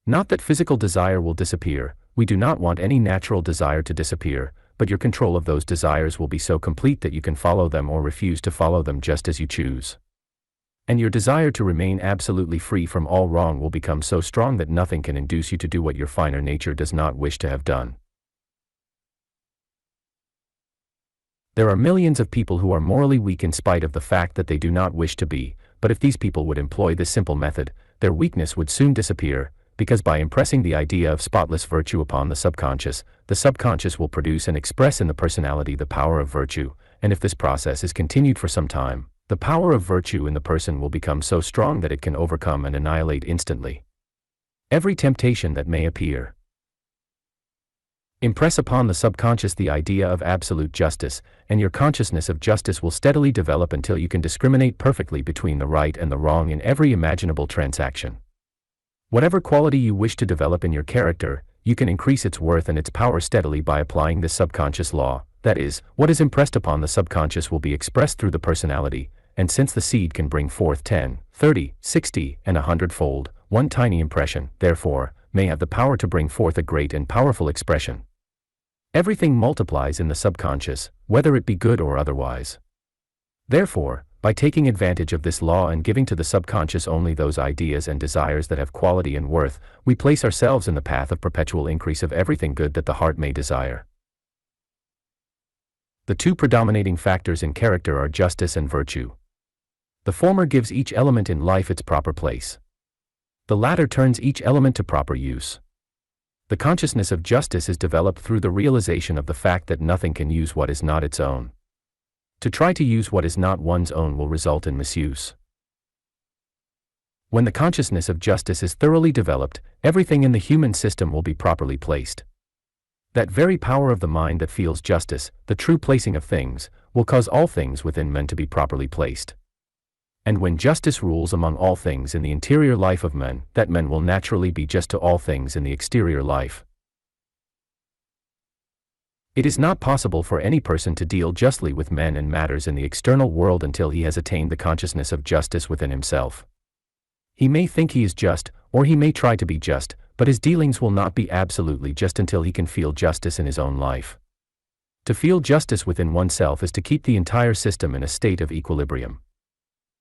Not that physical desire will disappear, we do not want any natural desire to disappear, but your control of those desires will be so complete that you can follow them or refuse to follow them just as you choose. And your desire to remain absolutely free from all wrong will become so strong that nothing can induce you to do what your finer nature does not wish to have done. There are millions of people who are morally weak in spite of the fact that they do not wish to be, but if these people would employ this simple method, their weakness would soon disappear, because by impressing the idea of spotless virtue upon the subconscious will produce and express in the personality the power of virtue, and if this process is continued for some time, the power of virtue in the person will become so strong that it can overcome and annihilate instantly every temptation that may appear. Impress upon the subconscious the idea of absolute justice, and your consciousness of justice will steadily develop until you can discriminate perfectly between the right and the wrong in every imaginable transaction. Whatever quality you wish to develop in your character, you can increase its worth and its power steadily by applying this subconscious law. That is, what is impressed upon the subconscious will be expressed through the personality, and since the seed can bring forth 10, 30, 60, and 100-fold, one tiny impression, therefore, may have the power to bring forth a great and powerful expression. Everything multiplies in the subconscious, whether it be good or otherwise. Therefore, by taking advantage of this law and giving to the subconscious only those ideas and desires that have quality and worth, we place ourselves in the path of perpetual increase of everything good that the heart may desire. The two predominating factors in character are justice and virtue. The former gives each element in life its proper place. The latter turns each element to proper use. The consciousness of justice is developed through the realization of the fact that nothing can use what is not its own. To try to use what is not one's own will result in misuse. When the consciousness of justice is thoroughly developed, everything in the human system will be properly placed. That very power of the mind that feels justice, the true placing of things, will cause all things within men to be properly placed. And when justice rules among all things in the interior life of men, that men will naturally be just to all things in the exterior life. It is not possible for any person to deal justly with men and matters in the external world until he has attained the consciousness of justice within himself. He may think he is just, or he may try to be just, but his dealings will not be absolutely just until he can feel justice in his own life. To feel justice within oneself is to keep the entire system in a state of equilibrium.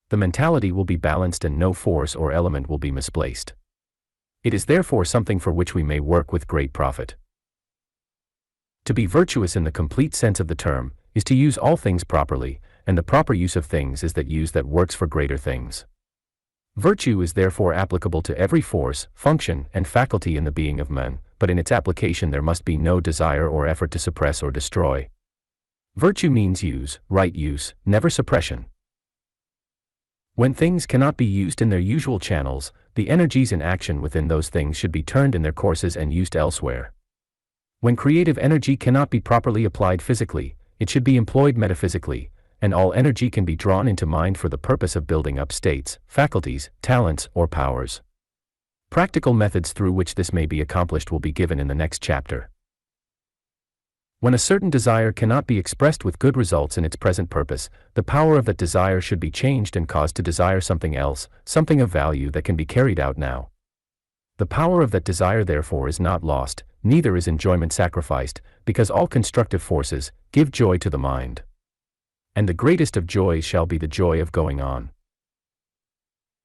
The mentality will be balanced and no force or element will be misplaced. It is therefore something for which we may work with great profit. To be virtuous in the complete sense of the term is to use all things properly, and the proper use of things is that use that works for greater things. Virtue is therefore applicable to every force, function, and faculty in the being of man, but in its application there must be no desire or effort to suppress or destroy. Virtue means use, right use, never suppression. When things cannot be used in their usual channels, the energies in action within those things should be turned in their courses and used elsewhere. When creative energy cannot be properly applied physically, it should be employed metaphysically, and all energy can be drawn into mind for the purpose of building up states, faculties, talents, or powers. Practical methods through which this may be accomplished will be given in the next chapter. When a certain desire cannot be expressed with good results in its present purpose, the power of that desire should be changed and caused to desire something else, something of value that can be carried out now. The power of that desire therefore is not lost, neither is enjoyment sacrificed, because all constructive forces give joy to the mind. And the greatest of joys shall be the joy of going on.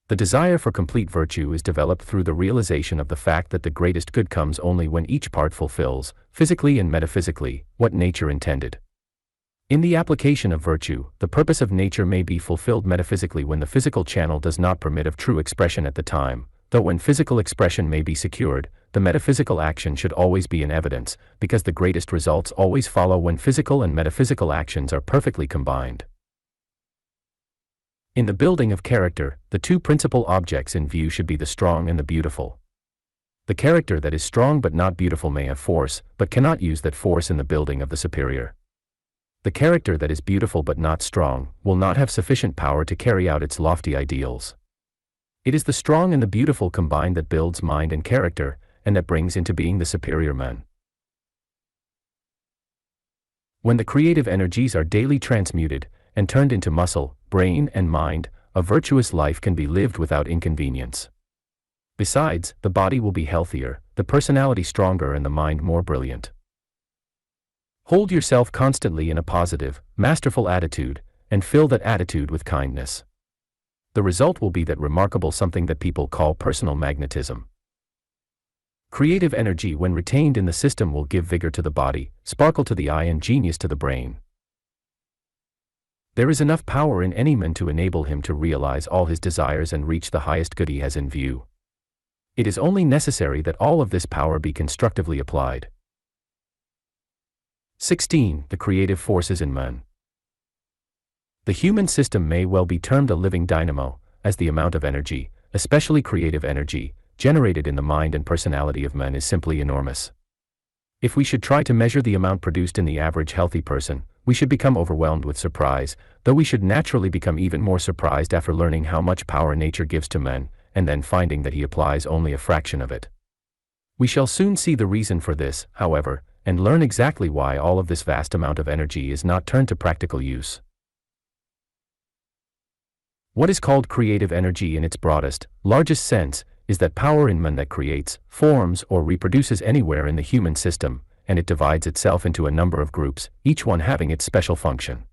The desire for complete virtue is developed through the realization of the fact that the greatest good comes only when each part fulfills, physically and metaphysically, what nature intended. In the application of virtue, the purpose of nature may be fulfilled metaphysically when the physical channel does not permit of true expression at the time, though when physical expression may be secured, the metaphysical action should always be in evidence, because the greatest results always follow when physical and metaphysical actions are perfectly combined. In the building of character, the two principal objects in view should be the strong and the beautiful. The character that is strong but not beautiful may have force, but cannot use that force in the building of the superior. The character that is beautiful but not strong will not have sufficient power to carry out its lofty ideals. It is the strong and the beautiful combined that builds mind and character, and that brings into being the superior man. When the creative energies are daily transmuted and turned into muscle, brain, and mind, a virtuous life can be lived without inconvenience. Besides, the body will be healthier, the personality stronger, and the mind more brilliant. Hold yourself constantly in a positive, masterful attitude, and fill that attitude with kindness. The result will be that remarkable something that people call personal magnetism. Creative energy, when retained in the system, will give vigor to the body, sparkle to the eye, and genius to the brain. There is enough power in any man to enable him to realize all his desires and reach the highest good he has in view. It is only necessary that all of this power be constructively applied. 16. The creative forces in man. The human system may well be termed a living dynamo, as the amount of energy, especially creative energy, generated in the mind and personality of man is simply enormous. If we should try to measure the amount produced in the average healthy person, we should become overwhelmed with surprise, though we should naturally become even more surprised after learning how much power nature gives to man, and then finding that he applies only a fraction of it. We shall soon see the reason for this, however, and learn exactly why all of this vast amount of energy is not turned to practical use. What is called creative energy in its broadest, largest sense, is that power in man that creates, forms, or reproduces anywhere in the human system, and it divides itself into a number of groups, each one having its special function.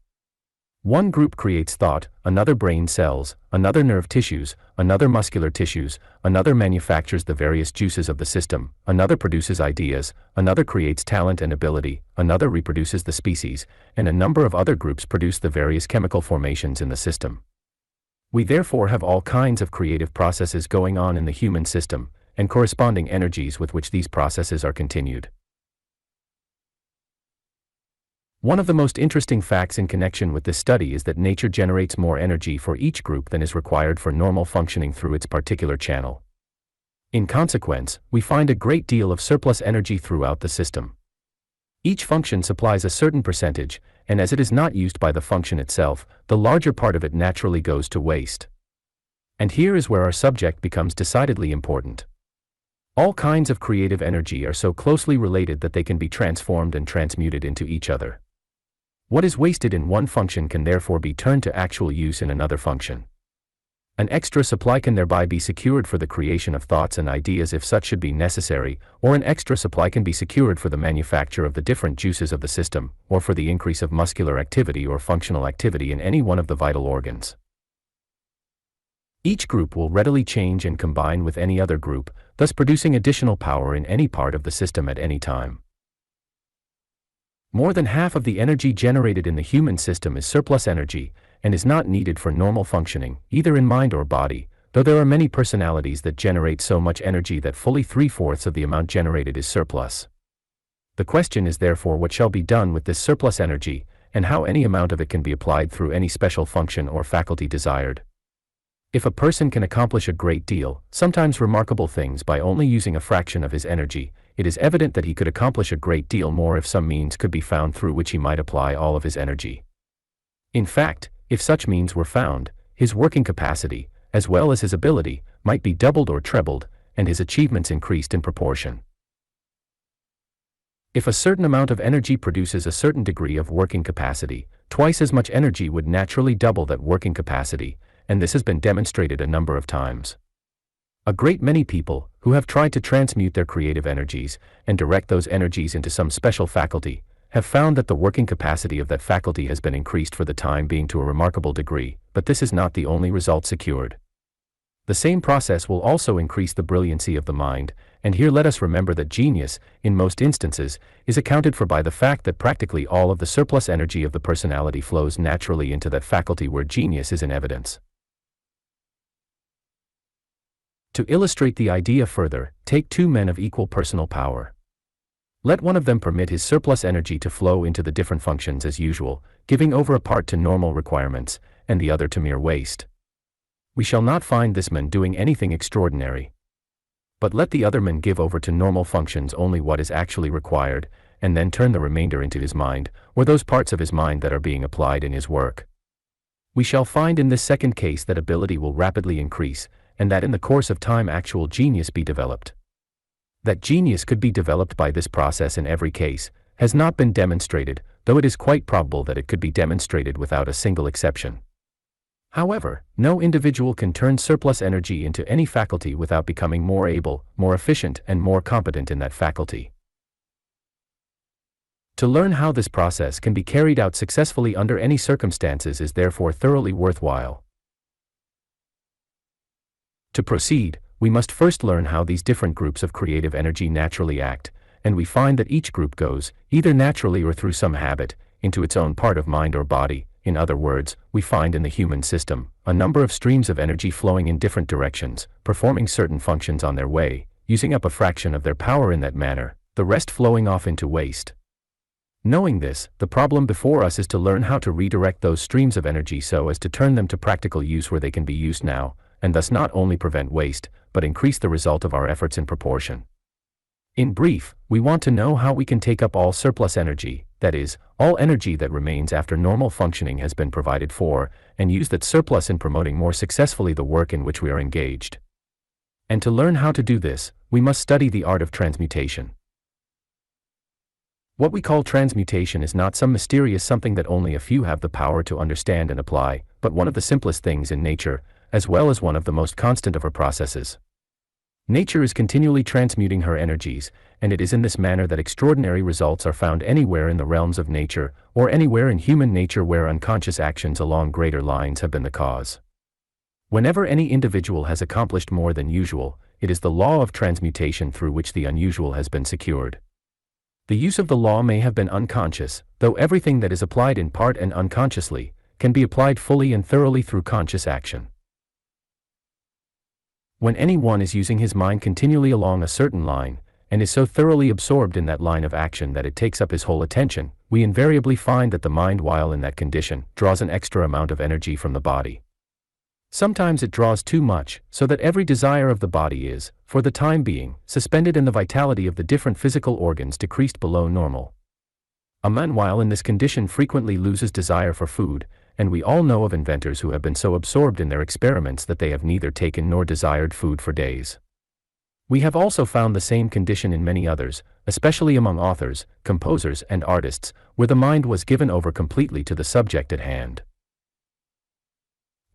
One group creates thought, another brain cells, another nerve tissues, another muscular tissues, another manufactures the various juices of the system, another produces ideas, another creates talent and ability, another reproduces the species, and a number of other groups produce the various chemical formations in the system. We therefore have all kinds of creative processes going on in the human system, and corresponding energies with which these processes are continued. One of the most interesting facts in connection with this study is that nature generates more energy for each group than is required for normal functioning through its particular channel. In consequence, we find a great deal of surplus energy throughout the system. Each function supplies a certain percentage, and as it is not used by the function itself, the larger part of it naturally goes to waste. And here is where our subject becomes decidedly important. All kinds of creative energy are so closely related that they can be transformed and transmuted into each other. What is wasted in one function can therefore be turned to actual use in another function. An extra supply can thereby be secured for the creation of thoughts and ideas if such should be necessary, or an extra supply can be secured for the manufacture of the different juices of the system, or for the increase of muscular activity or functional activity in any one of the vital organs. Each group will readily change and combine with any other group, thus producing additional power in any part of the system at any time. More than half of the energy generated in the human system is surplus energy, and is not needed for normal functioning, either in mind or body, though there are many personalities that generate so much energy that fully 3/4 of the amount generated is surplus. The question is therefore what shall be done with this surplus energy, and how any amount of it can be applied through any special function or faculty desired. If a person can accomplish a great deal, sometimes remarkable things by only using a fraction of his energy, it is evident that he could accomplish a great deal more if some means could be found through which he might apply all of his energy. In fact, if such means were found, his working capacity, as well as his ability, might be doubled or trebled, and his achievements increased in proportion. If a certain amount of energy produces a certain degree of working capacity, twice as much energy would naturally double that working capacity, and this has been demonstrated a number of times. A great many people, who have tried to transmute their creative energies, and direct those energies into some special faculty, have found that the working capacity of that faculty has been increased for the time being to a remarkable degree, but this is not the only result secured. The same process will also increase the brilliancy of the mind, and here let us remember that genius, in most instances, is accounted for by the fact that practically all of the surplus energy of the personality flows naturally into that faculty where genius is in evidence. To illustrate the idea further, take two men of equal personal power. Let one of them permit his surplus energy to flow into the different functions as usual, giving over a part to normal requirements, and the other to mere waste. We shall not find this man doing anything extraordinary. But let the other man give over to normal functions only what is actually required, and then turn the remainder into his mind, or those parts of his mind that are being applied in his work. We shall find in this second case that ability will rapidly increase, and that in the course of time actual genius be developed. That genius could be developed by this process in every case, has not been demonstrated, though it is quite probable that it could be demonstrated without a single exception. However, no individual can turn surplus energy into any faculty without becoming more able, more efficient, and more competent in that faculty. To learn how this process can be carried out successfully under any circumstances is therefore thoroughly worthwhile. To proceed, we must first learn how these different groups of creative energy naturally act, and we find that each group goes, either naturally or through some habit, into its own part of mind or body. In other words, we find in the human system a number of streams of energy flowing in different directions, performing certain functions on their way, using up a fraction of their power in that manner, the rest flowing off into waste. Knowing this, the problem before us is to learn how to redirect those streams of energy so as to turn them to practical use where they can be used now, and thus not only prevent waste, but increase the result of our efforts in proportion. In brief, we want to know how we can take up all surplus energy, that is, all energy that remains after normal functioning has been provided for, and use that surplus in promoting more successfully the work in which we are engaged. And to learn how to do this, we must study the art of transmutation. What we call transmutation is not some mysterious something that only a few have the power to understand and apply, but one of the simplest things in nature, as well as one of the most constant of her processes. Nature is continually transmuting her energies, and it is in this manner that extraordinary results are found anywhere in the realms of nature, or anywhere in human nature where unconscious actions along greater lines have been the cause. Whenever any individual has accomplished more than usual, it is the law of transmutation through which the unusual has been secured. The use of the law may have been unconscious, though everything that is applied in part and unconsciously, can be applied fully and thoroughly through conscious action. When anyone is using his mind continually along a certain line, and is so thoroughly absorbed in that line of action that it takes up his whole attention, we invariably find that the mind, while in that condition, draws an extra amount of energy from the body. Sometimes it draws too much, so that every desire of the body is, for the time being, suspended and the vitality of the different physical organs decreased below normal. A man while in this condition frequently loses desire for food, and we all know of inventors who have been so absorbed in their experiments that they have neither taken nor desired food for days. We have also found the same condition in many others, especially among authors, composers, and artists, where the mind was given over completely to the subject at hand.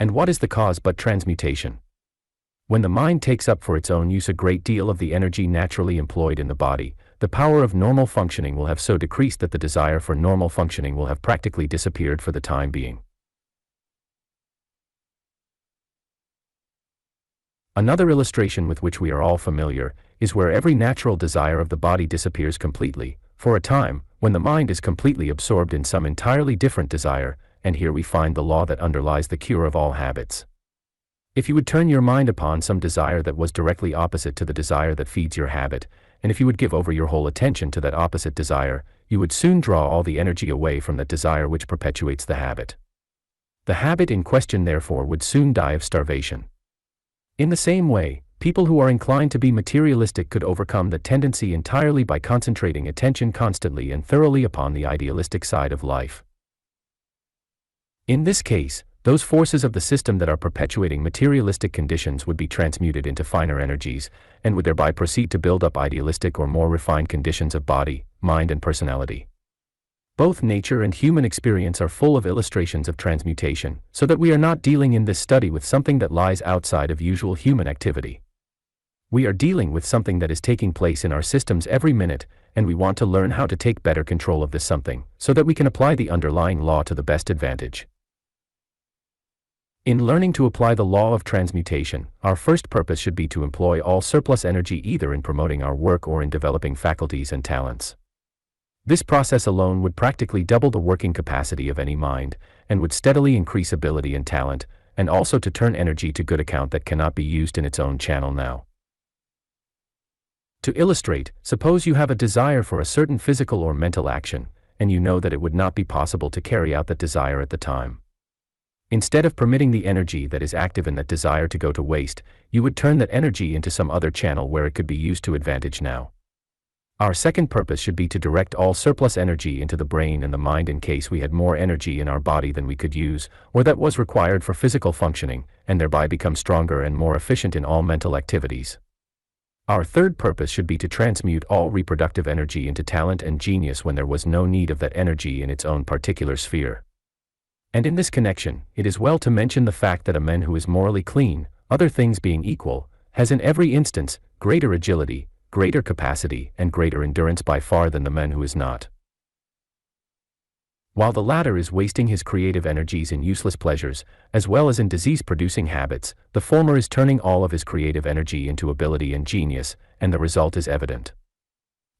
And what is the cause but transmutation? When the mind takes up for its own use a great deal of the energy naturally employed in the body, the power of normal functioning will have so decreased that the desire for normal functioning will have practically disappeared for the time being. Another illustration with which we are all familiar is where every natural desire of the body disappears completely, for a time, when the mind is completely absorbed in some entirely different desire, and here we find the law that underlies the cure of all habits. If you would turn your mind upon some desire that was directly opposite to the desire that feeds your habit, and if you would give over your whole attention to that opposite desire, you would soon draw all the energy away from that desire which perpetuates the habit. The habit in question therefore would soon die of starvation. In the same way, people who are inclined to be materialistic could overcome the tendency entirely by concentrating attention constantly and thoroughly upon the idealistic side of life. In this case, those forces of the system that are perpetuating materialistic conditions would be transmuted into finer energies, and would thereby proceed to build up idealistic or more refined conditions of body, mind and personality. Both nature and human experience are full of illustrations of transmutation, so that we are not dealing in this study with something that lies outside of usual human activity. We are dealing with something that is taking place in our systems every minute, and we want to learn how to take better control of this something, so that we can apply the underlying law to the best advantage. In learning to apply the law of transmutation, our first purpose should be to employ all surplus energy either in promoting our work or in developing faculties and talents. This process alone would practically double the working capacity of any mind, and would steadily increase ability and talent, and also to turn energy to good account that cannot be used in its own channel now. To illustrate, suppose you have a desire for a certain physical or mental action, and you know that it would not be possible to carry out that desire at the time. Instead of permitting the energy that is active in that desire to go to waste, you would turn that energy into some other channel where it could be used to advantage now. Our second purpose should be to direct all surplus energy into the brain and the mind in case we had more energy in our body than we could use, or that was required for physical functioning, and thereby become stronger and more efficient in all mental activities. Our third purpose should be to transmute all reproductive energy into talent and genius when there was no need of that energy in its own particular sphere. And in this connection, it is well to mention the fact that a man who is morally clean, other things being equal, has in every instance greater agility, greater capacity, and greater endurance by far than the man who is not. While the latter is wasting his creative energies in useless pleasures, as well as in disease-producing habits, the former is turning all of his creative energy into ability and genius, and the result is evident.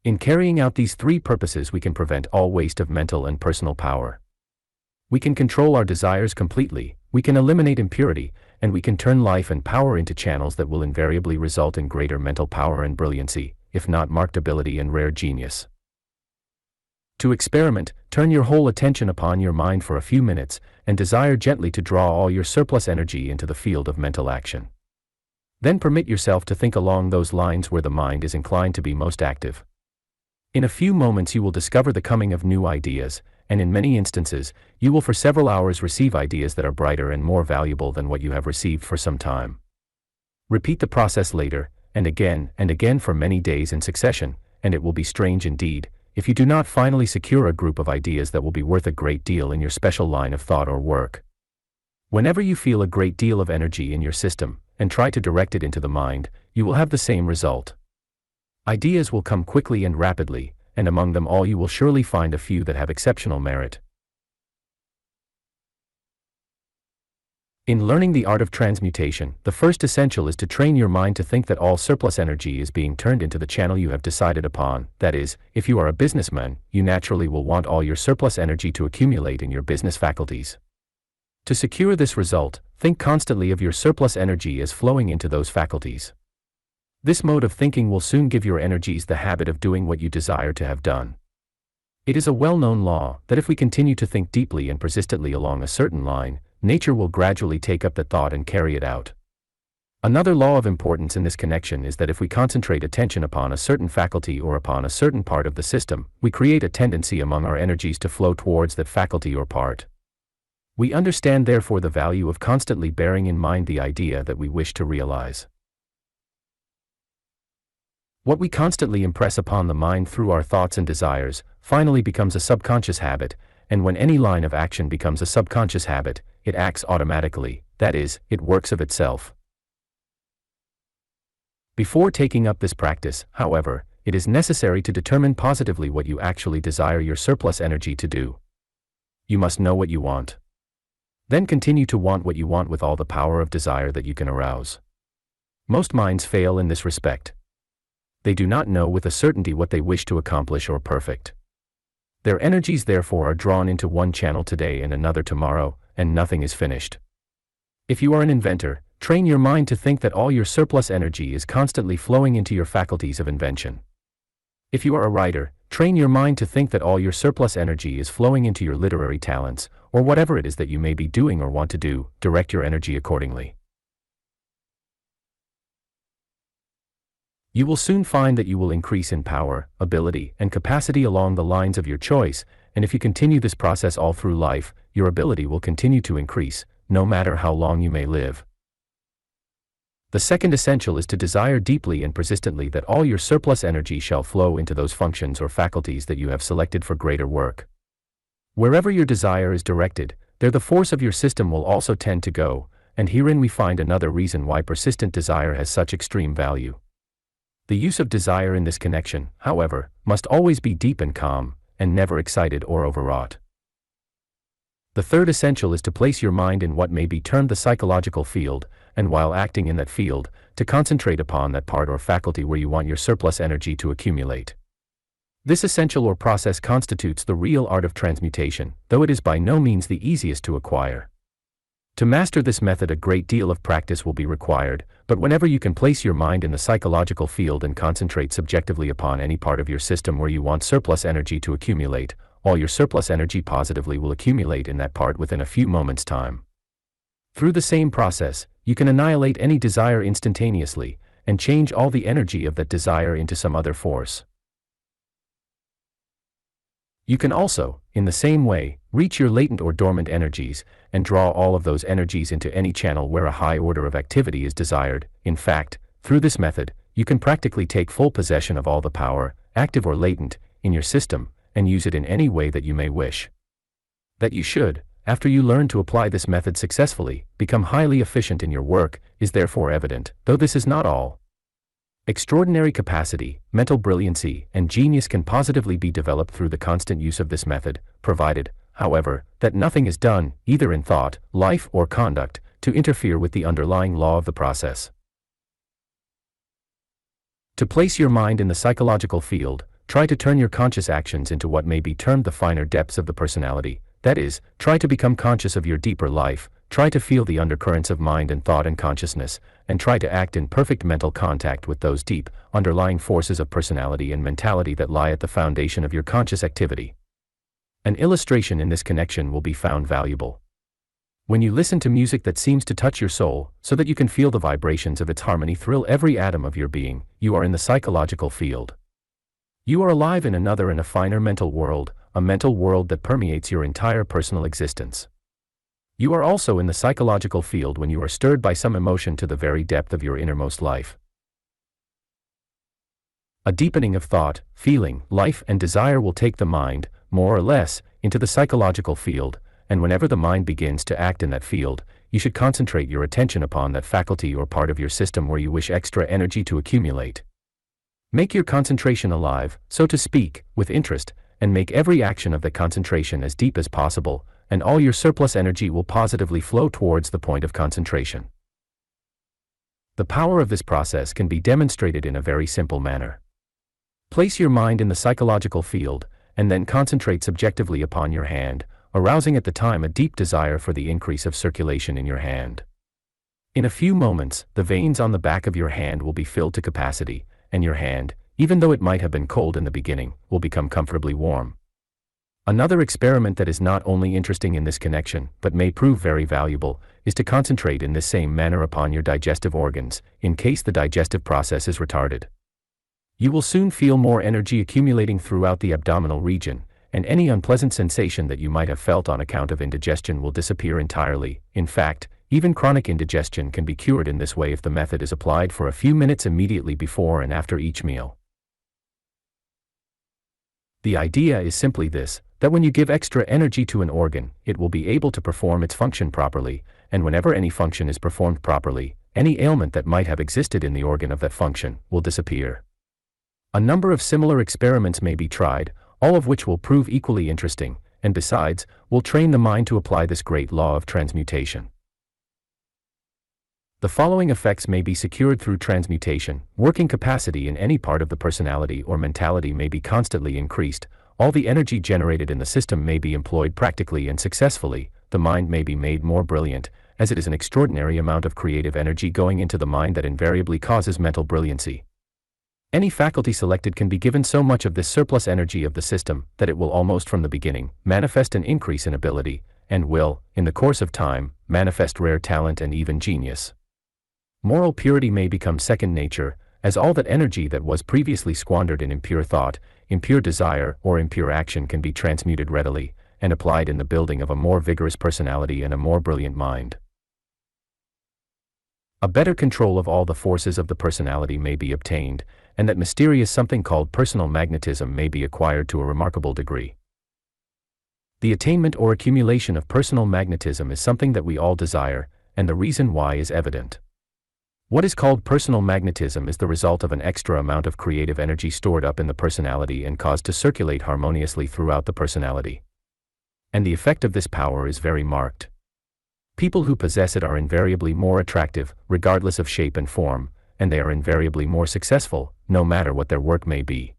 In carrying out these three purposes we can prevent all waste of mental and personal power. We can control our desires completely, we can eliminate impurity, and we can turn life and power into channels that will invariably result in greater mental power and brilliancy, if not marked ability and rare genius. To experiment, turn your whole attention upon your mind for a few minutes, and desire gently to draw all your surplus energy into the field of mental action. Then permit yourself to think along those lines where the mind is inclined to be most active. In a few moments you will discover the coming of new ideas, and in many instances, you will for several hours receive ideas that are brighter and more valuable than what you have received for some time. Repeat the process later, and again for many days in succession, and it will be strange indeed, if you do not finally secure a group of ideas that will be worth a great deal in your special line of thought or work. Whenever you feel a great deal of energy in your system, and try to direct it into the mind, you will have the same result. Ideas will come quickly and rapidly, and among them all you will surely find a few that have exceptional merit. In learning the art of transmutation, the first essential is to train your mind to think that all surplus energy is being turned into the channel you have decided upon. That is, if you are a businessman, you naturally will want all your surplus energy to accumulate in your business faculties. To secure this result, think constantly of your surplus energy as flowing into those faculties. This mode of thinking will soon give your energies the habit of doing what you desire to have done. It is a well-known law that if we continue to think deeply and persistently along a certain line, nature will gradually take up that thought and carry it out. Another law of importance in this connection is that if we concentrate attention upon a certain faculty or upon a certain part of the system, we create a tendency among our energies to flow towards that faculty or part. We understand therefore the value of constantly bearing in mind the idea that we wish to realize. What we constantly impress upon the mind through our thoughts and desires, finally becomes a subconscious habit, and when any line of action becomes a subconscious habit, it acts automatically, that is, it works of itself. Before taking up this practice, however, it is necessary to determine positively what you actually desire your surplus energy to do. You must know what you want. Then continue to want what you want with all the power of desire that you can arouse. Most minds fail in this respect. They do not know with a certainty what they wish to accomplish or perfect. Their energies therefore are drawn into one channel today and another tomorrow, and nothing is finished. If you are an inventor, train your mind to think that all your surplus energy is constantly flowing into your faculties of invention. If you are a writer, train your mind to think that all your surplus energy is flowing into your literary talents, or whatever it is that you may be doing or want to do. Direct your energy accordingly. You will soon find that you will increase in power, ability, and capacity along the lines of your choice, and if you continue this process all through life, your ability will continue to increase, no matter how long you may live. The second essential is to desire deeply and persistently that all your surplus energy shall flow into those functions or faculties that you have selected for greater work. Wherever your desire is directed, there the force of your system will also tend to go, and herein we find another reason why persistent desire has such extreme value. The use of desire in this connection, however, must always be deep and calm, and never excited or overwrought. The third essential is to place your mind in what may be termed the psychological field, and while acting in that field, to concentrate upon that part or faculty where you want your surplus energy to accumulate. This essential or process constitutes the real art of transmutation, though it is by no means the easiest to acquire. To master this method, a great deal of practice will be required, but whenever you can place your mind in the psychological field and concentrate subjectively upon any part of your system where you want surplus energy to accumulate, all your surplus energy positively will accumulate in that part within a few moments' time. Through the same process, you can annihilate any desire instantaneously, and change all the energy of that desire into some other force. You can also, in the same way, reach your latent or dormant energies, and draw all of those energies into any channel where a high order of activity is desired. In fact, through this method, you can practically take full possession of all the power, active or latent, in your system, and use it in any way that you may wish. That you should, after you learn to apply this method successfully, become highly efficient in your work, is therefore evident, though this is not all. Extraordinary capacity, mental brilliancy, and genius can positively be developed through the constant use of this method, provided, however, that nothing is done, either in thought, life, or conduct, to interfere with the underlying law of the process. To place your mind in the psychological field, try to turn your conscious actions into what may be termed the finer depths of the personality. That is, try to become conscious of your deeper life, try to feel the undercurrents of mind and thought and consciousness, and try to act in perfect mental contact with those deep, underlying forces of personality and mentality that lie at the foundation of your conscious activity. An illustration in this connection will be found valuable. When you listen to music that seems to touch your soul, so that you can feel the vibrations of its harmony thrill every atom of your being, you are in the psychological field. You are alive in another and a finer mental world, a mental world that permeates your entire personal existence. You are also in the psychological field when you are stirred by some emotion to the very depth of your innermost life. A deepening of thought, feeling, life, and desire will take the mind, more or less, into the psychological field, and whenever the mind begins to act in that field, you should concentrate your attention upon that faculty or part of your system where you wish extra energy to accumulate. Make your concentration alive, so to speak, with interest, and make every action of that concentration as deep as possible, and all your surplus energy will positively flow towards the point of concentration. The power of this process can be demonstrated in a very simple manner. Place your mind in the psychological field, and then concentrate subjectively upon your hand, arousing at the time a deep desire for the increase of circulation in your hand. In a few moments, the veins on the back of your hand will be filled to capacity, and your hand, even though it might have been cold in the beginning, will become comfortably warm. Another experiment that is not only interesting in this connection, but may prove very valuable, is to concentrate in this same manner upon your digestive organs, in case the digestive process is retarded. You will soon feel more energy accumulating throughout the abdominal region, and any unpleasant sensation that you might have felt on account of indigestion will disappear entirely. In fact, even chronic indigestion can be cured in this way if the method is applied for a few minutes immediately before and after each meal. The idea is simply this, that when you give extra energy to an organ, it will be able to perform its function properly, and whenever any function is performed properly, any ailment that might have existed in the organ of that function will disappear. A number of similar experiments may be tried, all of which will prove equally interesting, and besides, will train the mind to apply this great law of transmutation. The following effects may be secured through transmutation. Working capacity in any part of the personality or mentality may be constantly increased, all the energy generated in the system may be employed practically and successfully, the mind may be made more brilliant, as it is an extraordinary amount of creative energy going into the mind that invariably causes mental brilliancy. Any faculty selected can be given so much of this surplus energy of the system that it will almost from the beginning manifest an increase in ability, and will, in the course of time, manifest rare talent and even genius. Moral purity may become second nature, as all that energy that was previously squandered in impure thought, impure desire, or impure action can be transmuted readily, and applied in the building of a more vigorous personality and a more brilliant mind. A better control of all the forces of the personality may be obtained, and that mysterious something called personal magnetism may be acquired to a remarkable degree. The attainment or accumulation of personal magnetism is something that we all desire, and the reason why is evident. What is called personal magnetism is the result of an extra amount of creative energy stored up in the personality and caused to circulate harmoniously throughout the personality. And the effect of this power is very marked. People who possess it are invariably more attractive, regardless of shape and form, and they are invariably more successful, no matter what their work may be.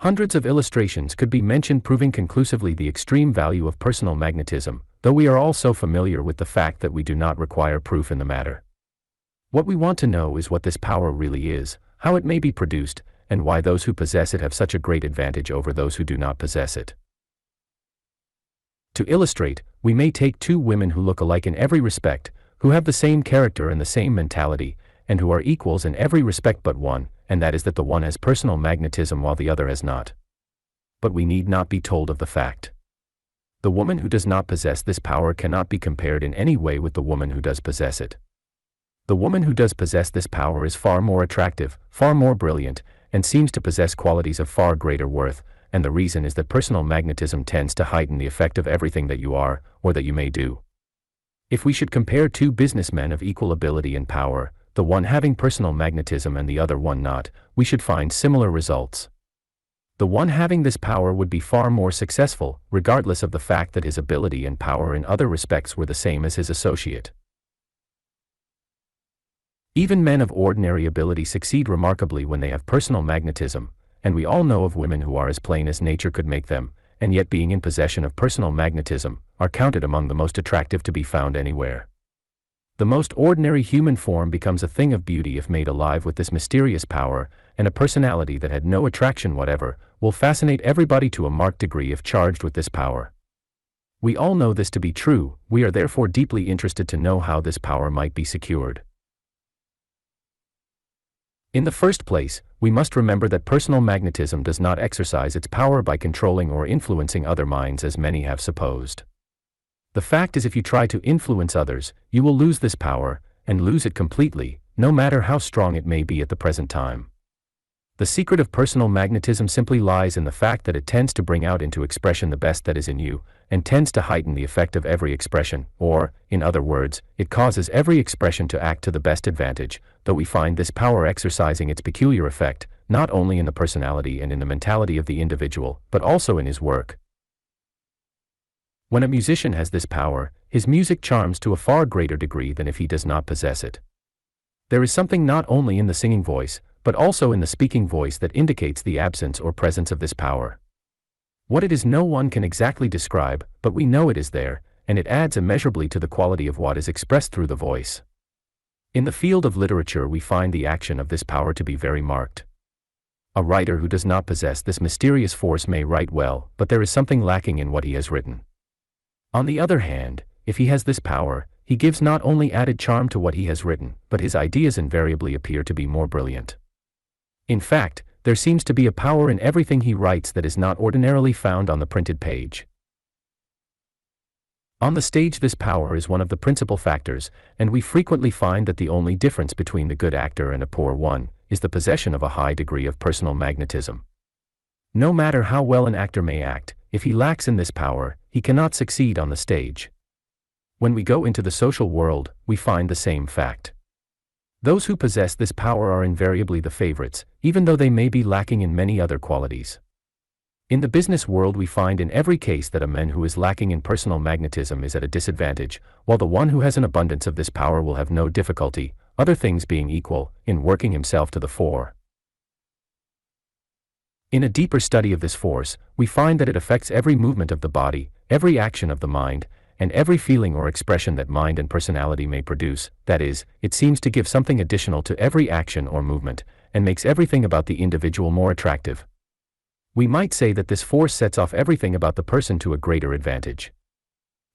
Hundreds of illustrations could be mentioned proving conclusively the extreme value of personal magnetism, though we are all so familiar with the fact that we do not require proof in the matter. What we want to know is what this power really is, how it may be produced, and why those who possess it have such a great advantage over those who do not possess it. To illustrate, we may take two women who look alike in every respect, who have the same character and the same mentality, and who are equals in every respect but one, and that is that the one has personal magnetism while the other has not. But we need not be told of the fact. The woman who does not possess this power cannot be compared in any way with the woman who does possess it. The woman who does possess this power is far more attractive, far more brilliant, and seems to possess qualities of far greater worth, and the reason is that personal magnetism tends to heighten the effect of everything that you are, or that you may do. If we should compare two businessmen of equal ability and power, the one having personal magnetism and the other one not, we should find similar results. The one having this power would be far more successful, regardless of the fact that his ability and power in other respects were the same as his associate. Even men of ordinary ability succeed remarkably when they have personal magnetism, and we all know of women who are as plain as nature could make them, and yet being in possession of personal magnetism, are counted among the most attractive to be found anywhere. The most ordinary human form becomes a thing of beauty if made alive with this mysterious power, and a personality that had no attraction whatever, will fascinate everybody to a marked degree if charged with this power. We all know this to be true, we are therefore deeply interested to know how this power might be secured. In the first place, we must remember that personal magnetism does not exercise its power by controlling or influencing other minds as many have supposed. The fact is, if you try to influence others, you will lose this power, and lose it completely, no matter how strong it may be at the present time. The secret of personal magnetism simply lies in the fact that it tends to bring out into expression the best that is in you, and tends to heighten the effect of every expression, or, in other words, it causes every expression to act to the best advantage, though we find this power exercising its peculiar effect, not only in the personality and in the mentality of the individual, but also in his work. When a musician has this power, his music charms to a far greater degree than if he does not possess it. There is something not only in the singing voice, but also in the speaking voice that indicates the absence or presence of this power. What it is no one can exactly describe, but we know it is there, and it adds immeasurably to the quality of what is expressed through the voice. In the field of literature we find the action of this power to be very marked. A writer who does not possess this mysterious force may write well, but there is something lacking in what he has written. On the other hand, if he has this power, he gives not only added charm to what he has written, but his ideas invariably appear to be more brilliant. In fact, there seems to be a power in everything he writes that is not ordinarily found on the printed page. On the stage this power is one of the principal factors, and we frequently find that the only difference between the good actor and a poor one is the possession of a high degree of personal magnetism. No matter how well an actor may act, if he lacks in this power, he cannot succeed on the stage. When we go into the social world, we find the same fact. Those who possess this power are invariably the favorites, even though they may be lacking in many other qualities. In the business world, we find in every case that a man who is lacking in personal magnetism is at a disadvantage, while the one who has an abundance of this power will have no difficulty, other things being equal, in working himself to the fore. In a deeper study of this force, we find that it affects every movement of the body, every action of the mind, and every feeling or expression that mind and personality may produce. That is, it seems to give something additional to every action or movement, and makes everything about the individual more attractive. We might say that this force sets off everything about the person to a greater advantage.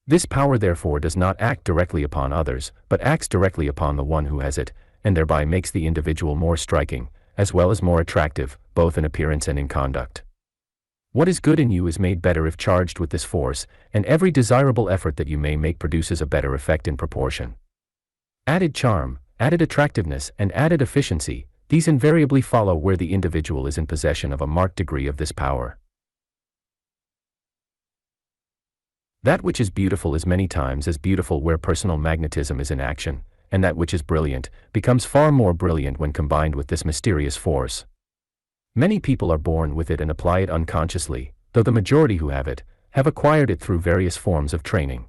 This power therefore does not act directly upon others, but acts directly upon the one who has it, and thereby makes the individual more striking, as well as more attractive, both in appearance and in conduct. What is good in you is made better if charged with this force, and every desirable effort that you may make produces a better effect in proportion. Added charm, added attractiveness, and added efficiency, these invariably follow where the individual is in possession of a marked degree of this power. That which is beautiful is many times as beautiful where personal magnetism is in action, and that which is brilliant becomes far more brilliant when combined with this mysterious force. Many people are born with it and apply it unconsciously, though the majority who have it, have acquired it through various forms of training.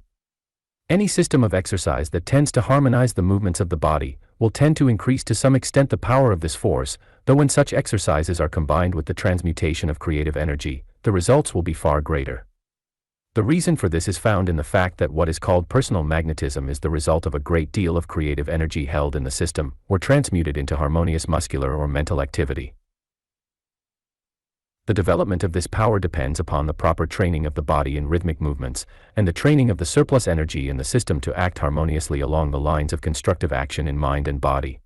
Any system of exercise that tends to harmonize the movements of the body will tend to increase to some extent the power of this force, though when such exercises are combined with the transmutation of creative energy, the results will be far greater. The reason for this is found in the fact that what is called personal magnetism is the result of a great deal of creative energy held in the system, or transmuted into harmonious muscular or mental activity. The development of this power depends upon the proper training of the body in rhythmic movements, and the training of the surplus energy in the system to act harmoniously along the lines of constructive action in mind and body.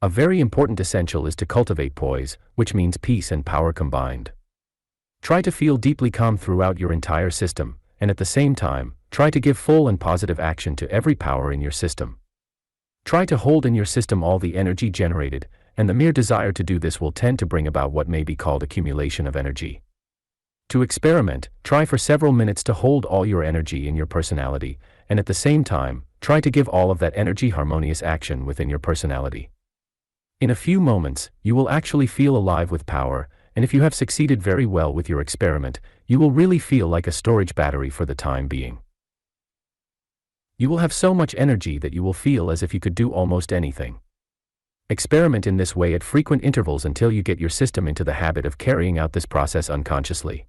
A very important essential is to cultivate poise, which means peace and power combined. Try to feel deeply calm throughout your entire system, and at the same time, try to give full and positive action to every power in your system. Try to hold in your system all the energy generated, and the mere desire to do this will tend to bring about what may be called accumulation of energy. To experiment, try for several minutes to hold all your energy in your personality, and at the same time, try to give all of that energy harmonious action within your personality. In a few moments, you will actually feel alive with power, and if you have succeeded very well with your experiment, you will really feel like a storage battery for the time being. You will have so much energy that you will feel as if you could do almost anything. Experiment in this way at frequent intervals until you get your system into the habit of carrying out this process unconsciously.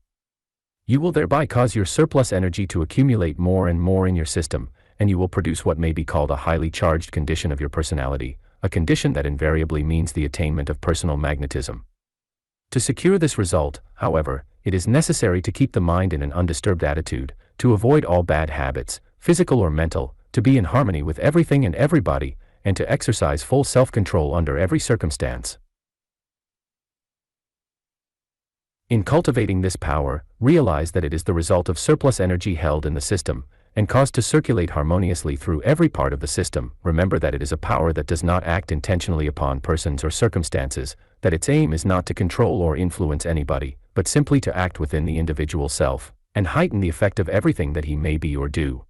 You will thereby cause your surplus energy to accumulate more and more in your system, and you will produce what may be called a highly charged condition of your personality, a condition that invariably means the attainment of personal magnetism. To secure this result, however, it is necessary to keep the mind in an undisturbed attitude, to avoid all bad habits, physical or mental, to be in harmony with everything and everybody, and to exercise full self-control under every circumstance. In cultivating this power, realize that it is the result of surplus energy held in the system, and caused to circulate harmoniously through every part of the system. Remember that it is a power that does not act intentionally upon persons or circumstances, that its aim is not to control or influence anybody, but simply to act within the individual self, and heighten the effect of everything that he may be or do.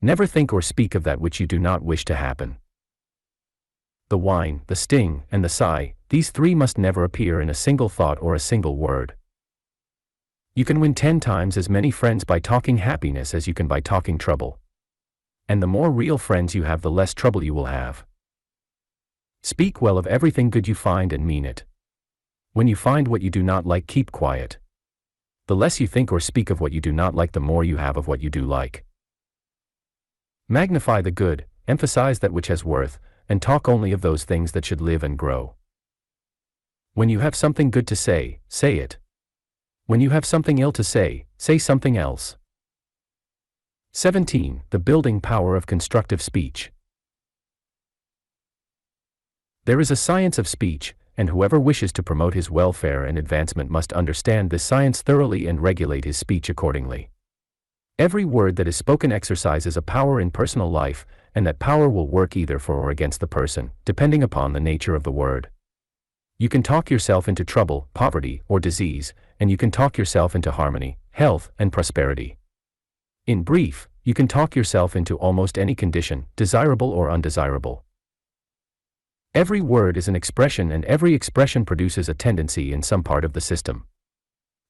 Never think or speak of that which you do not wish to happen. The whine, the sting, and the sigh, these three must never appear in a single thought or a single word. You can win 10 times as many friends by talking happiness as you can by talking trouble. And the more real friends you have, the less trouble you will have. Speak well of everything good you find and mean it. When you find what you do not like, keep quiet. The less you think or speak of what you do not like, the more you have of what you do like. Magnify the good, emphasize that which has worth, and talk only of those things that should live and grow. When you have something good to say, say it. When you have something ill to say, say something else. 17. The building power of constructive speech. There is a science of speech, and whoever wishes to promote his welfare and advancement must understand this science thoroughly and regulate his speech accordingly. Every word that is spoken exercises a power in personal life, and that power will work either for or against the person, depending upon the nature of the word. You can talk yourself into trouble, poverty, or disease, and you can talk yourself into harmony, health, and prosperity. In brief, you can talk yourself into almost any condition, desirable or undesirable. Every word is an expression, and every expression produces a tendency in some part of the system.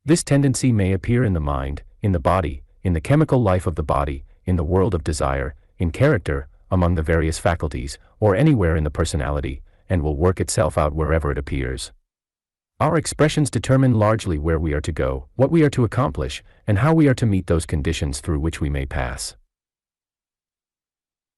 This tendency may appear in the mind, in the body, in the chemical life of the body, in the world of desire, in character, among the various faculties, or anywhere in the personality, and will work itself out wherever it appears. Our expressions determine largely where we are to go, what we are to accomplish, and how we are to meet those conditions through which we may pass.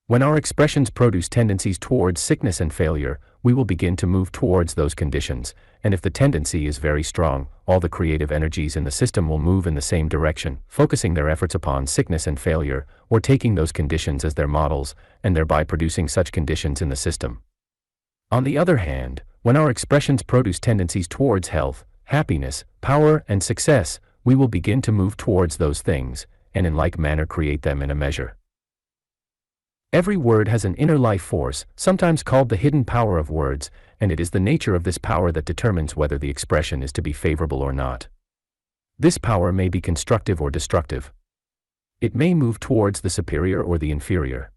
When our expressions produce tendencies towards sickness and failure, we will begin to move towards those conditions, and if the tendency is very strong, all the creative energies in the system will move in the same direction, focusing their efforts upon sickness and failure, or taking those conditions as their models, and thereby producing such conditions in the system. On the other hand, when our expressions produce tendencies towards health, happiness, power, and success, we will begin to move towards those things, and in like manner create them in a measure. Every word has an inner life force, sometimes called the hidden power of words, and it is the nature of this power that determines whether the expression is to be favorable or not. This power may be constructive or destructive. It may move towards the superior or the inferior.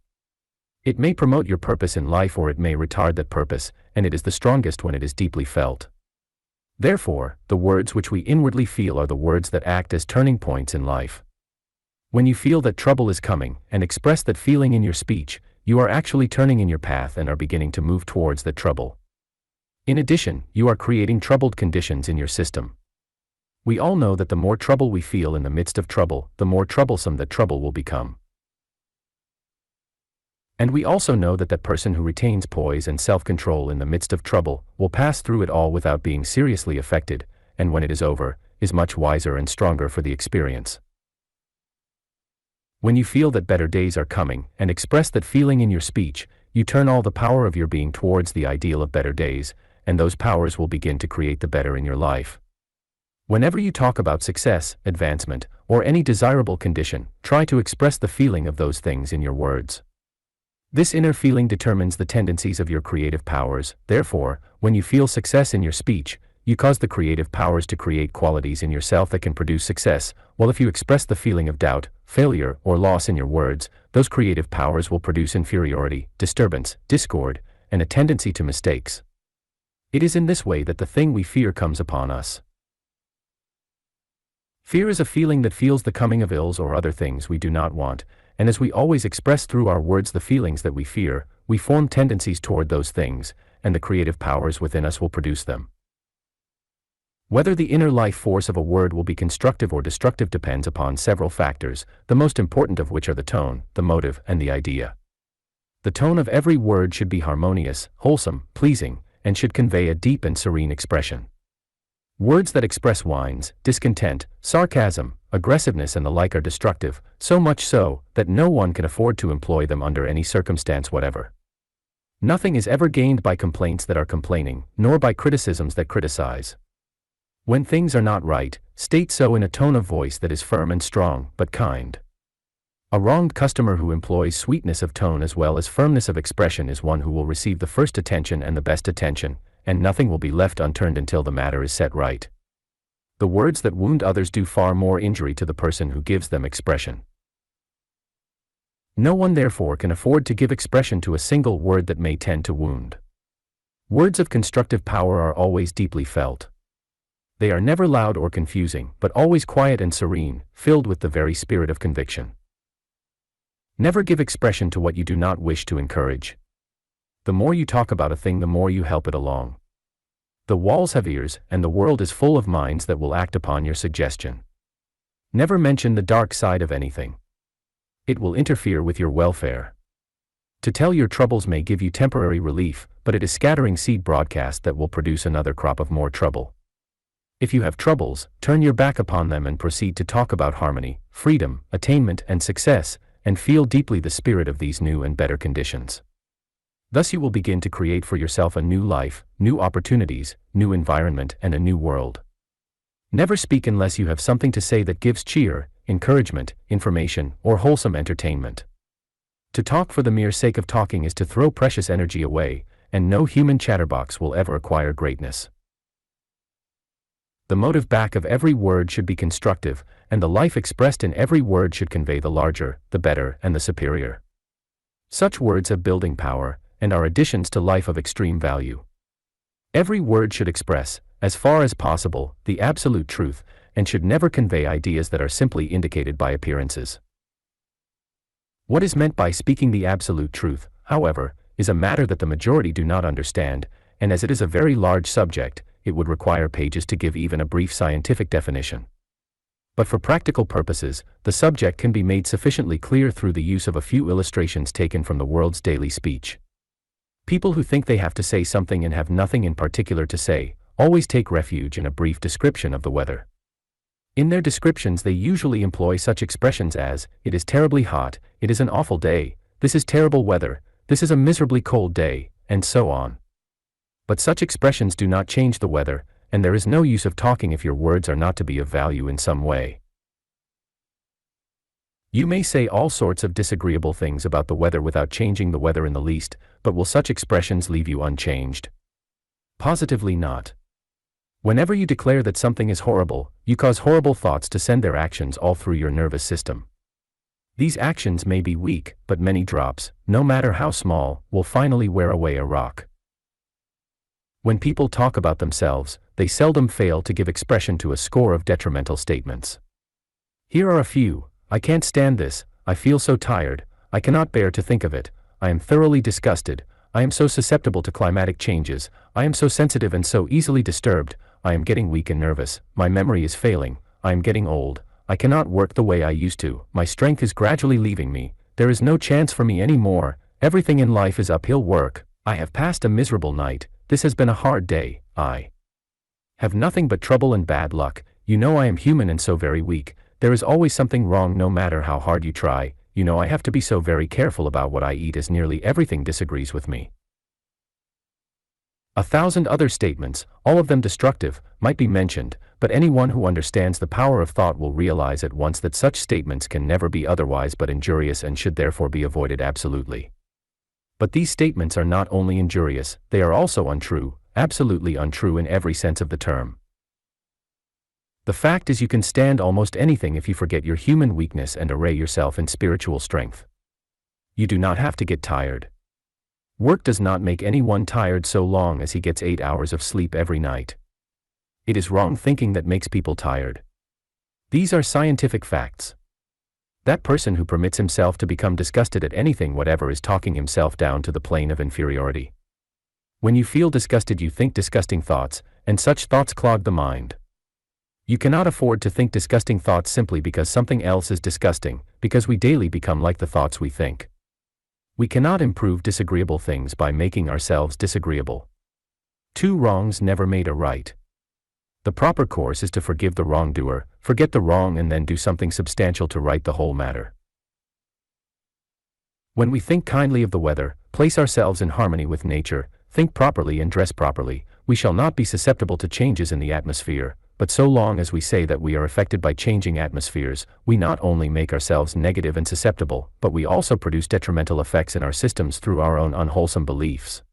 It may promote your purpose in life, or it may retard that purpose, and it is the strongest when it is deeply felt. Therefore, the words which we inwardly feel are the words that act as turning points in life. When you feel that trouble is coming, and express that feeling in your speech, you are actually turning in your path and are beginning to move towards that trouble. In addition, you are creating troubled conditions in your system. We all know that the more trouble we feel in the midst of trouble, the more troublesome that trouble will become. And we also know that that person who retains poise and self-control in the midst of trouble will pass through it all without being seriously affected, and when it is over, is much wiser and stronger for the experience. When you feel that better days are coming, and express that feeling in your speech, you turn all the power of your being towards the ideal of better days, and those powers will begin to create the better in your life. Whenever you talk about success, advancement, or any desirable condition, try to express the feeling of those things in your words. This inner feeling determines the tendencies of your creative powers. Therefore, when you feel success in your speech, you cause the creative powers to create qualities in yourself that can produce success, while if you express the feeling of doubt, failure, or loss in your words, those creative powers will produce inferiority, disturbance, discord, and a tendency to mistakes. It is in this way that the thing we fear comes upon us. Fear is a feeling that feels the coming of ills or other things we do not want, and as we always express through our words the feelings that we fear, we form tendencies toward those things, and the creative powers within us will produce them. Whether the inner life force of a word will be constructive or destructive depends upon several factors, the most important of which are the tone, the motive, and the idea. The tone of every word should be harmonious, wholesome, pleasing, and should convey a deep and serene expression. Words that express whines, discontent, sarcasm, aggressiveness and the like are destructive, so much so that no one can afford to employ them under any circumstance whatever. Nothing is ever gained by complaints that are complaining, nor by criticisms that criticize. When things are not right, state so in a tone of voice that is firm and strong, but kind. A wronged customer who employs sweetness of tone as well as firmness of expression is one who will receive the first attention and the best attention, and nothing will be left unturned until the matter is set right. The words that wound others do far more injury to the person who gives them expression. No one therefore can afford to give expression to a single word that may tend to wound. Words of constructive power are always deeply felt. They are never loud or confusing, but always quiet and serene, filled with the very spirit of conviction. Never give expression to what you do not wish to encourage. The more you talk about a thing, the more you help it along. The walls have ears, and the world is full of minds that will act upon your suggestion. Never mention the dark side of anything. It will interfere with your welfare. To tell your troubles may give you temporary relief, but it is scattering seed broadcast that will produce another crop of more trouble. If you have troubles, turn your back upon them and proceed to talk about harmony, freedom, attainment, and success, and feel deeply the spirit of these new and better conditions. Thus you will begin to create for yourself a new life, new opportunities, new environment, and a new world. Never speak unless you have something to say that gives cheer, encouragement, information, or wholesome entertainment. To talk for the mere sake of talking is to throw precious energy away, and no human chatterbox will ever acquire greatness. The motive back of every word should be constructive, and the life expressed in every word should convey the larger, the better, and the superior. Such words have building power, and are additions to life of extreme value. Every word should express, as far as possible, the absolute truth, and should never convey ideas that are simply indicated by appearances. What is meant by speaking the absolute truth, however, is a matter that the majority do not understand, and as it is a very large subject, it would require pages to give even a brief scientific definition. But for practical purposes, the subject can be made sufficiently clear through the use of a few illustrations taken from the world's daily speech. People who think they have to say something and have nothing in particular to say, always take refuge in a brief description of the weather. In their descriptions they usually employ such expressions as, "It is terribly hot," "It is an awful day," "This is terrible weather," "This is a miserably cold day," and so on. But such expressions do not change the weather, and there is no use of talking if your words are not to be of value in some way. You may say all sorts of disagreeable things about the weather without changing the weather in the least, but will such expressions leave you unchanged? Positively not. Whenever you declare that something is horrible, you cause horrible thoughts to send their actions all through your nervous system. These actions may be weak, but many drops, no matter how small, will finally wear away a rock. When people talk about themselves, they seldom fail to give expression to a score of detrimental statements. Here are a few: "I can't stand this," "I feel so tired," "I cannot bear to think of it," "I am thoroughly disgusted," "I am so susceptible to climatic changes," "I am so sensitive and so easily disturbed," "I am getting weak and nervous," "My memory is failing," "I am getting old," "I cannot work the way I used to," "My strength is gradually leaving me," "There is no chance for me any more," "Everything in life is uphill work," "I have passed a miserable night," "This has been a hard day," "I have nothing but trouble and bad luck," "You know I am human and so very weak," "There is always something wrong no matter how hard you try," "You know I have to be so very careful about what I eat as nearly everything disagrees with me." 1,000 other statements, all of them destructive, might be mentioned, but anyone who understands the power of thought will realize at once that such statements can never be otherwise but injurious and should therefore be avoided absolutely. But these statements are not only injurious, they are also untrue, absolutely untrue in every sense of the term. The fact is, you can stand almost anything if you forget your human weakness and array yourself in spiritual strength. You do not have to get tired. Work does not make anyone tired so long as he gets 8 hours of sleep every night. It is wrong thinking that makes people tired. These are scientific facts. That person who permits himself to become disgusted at anything whatever is talking himself down to the plane of inferiority. When you feel disgusted, you think disgusting thoughts, and such thoughts clog the mind. You cannot afford to think disgusting thoughts simply because something else is disgusting, because we daily become like the thoughts we think. We cannot improve disagreeable things by making ourselves disagreeable. 2 wrongs never made a right. The proper course is to forgive the wrongdoer, forget the wrong, and then do something substantial to right the whole matter. When we think kindly of the weather, place ourselves in harmony with nature, think properly and dress properly, we shall not be susceptible to changes in the atmosphere. But so long as we say that we are affected by changing atmospheres, we not only make ourselves negative and susceptible, but we also produce detrimental effects in our systems through our own unwholesome beliefs.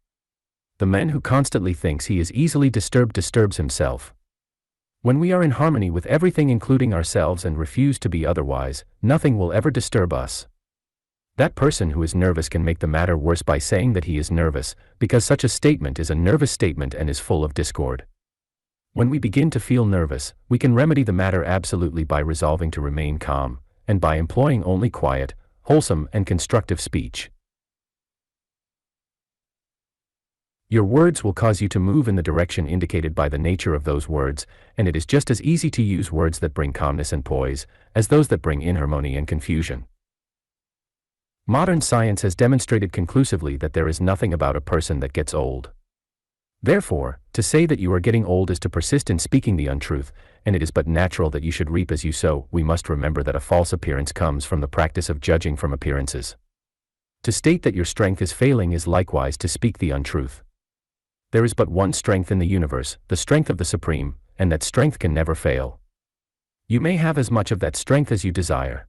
The man who constantly thinks he is easily disturbed disturbs himself. When we are in harmony with everything including ourselves and refuse to be otherwise, nothing will ever disturb us. That person who is nervous can make the matter worse by saying that he is nervous, because such a statement is a nervous statement and is full of discord. When we begin to feel nervous, we can remedy the matter absolutely by resolving to remain calm, and by employing only quiet, wholesome, and constructive speech. Your words will cause you to move in the direction indicated by the nature of those words, and it is just as easy to use words that bring calmness and poise, as those that bring inharmony and confusion. Modern science has demonstrated conclusively that there is nothing about a person that gets old. Therefore, to say that you are getting old is to persist in speaking the untruth, and it is but natural that you should reap as you sow. We must remember that a false appearance comes from the practice of judging from appearances. To state that your strength is failing is likewise to speak the untruth. There is but one strength in the universe, the strength of the Supreme, and that strength can never fail. You may have as much of that strength as you desire.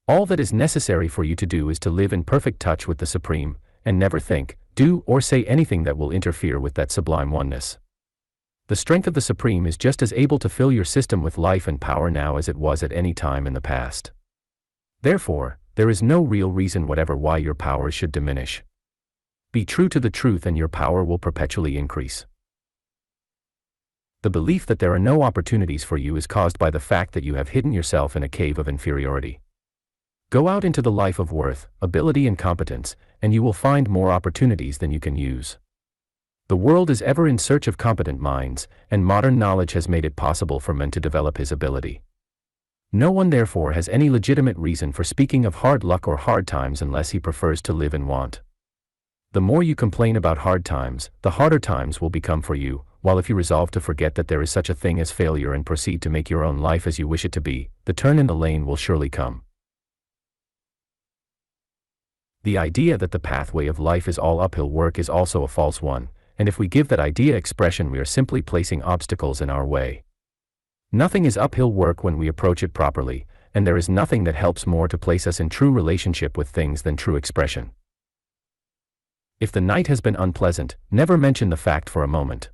All that is necessary for you to do is to live in perfect touch with the Supreme, and never think, do, or say anything that will interfere with that sublime oneness. The strength of the Supreme is just as able to fill your system with life and power now as it was at any time in the past. Therefore, there is no real reason whatever why your powers should diminish. Be true to the truth and your power will perpetually increase. The belief that there are no opportunities for you is caused by the fact that you have hidden yourself in a cave of inferiority. Go out into the life of worth, ability and competence, and you will find more opportunities than you can use. The world is ever in search of competent minds, and modern knowledge has made it possible for man to develop his ability. No one therefore has any legitimate reason for speaking of hard luck or hard times unless he prefers to live in want. The more you complain about hard times, the harder times will become for you, while if you resolve to forget that there is such a thing as failure and proceed to make your own life as you wish it to be, the turn in the lane will surely come. The idea that the pathway of life is all uphill work is also a false one, and if we give that idea expression we are simply placing obstacles in our way. Nothing is uphill work when we approach it properly, and there is nothing that helps more to place us in true relationship with things than true expression. If the night has been unpleasant, never mention the fact for a moment.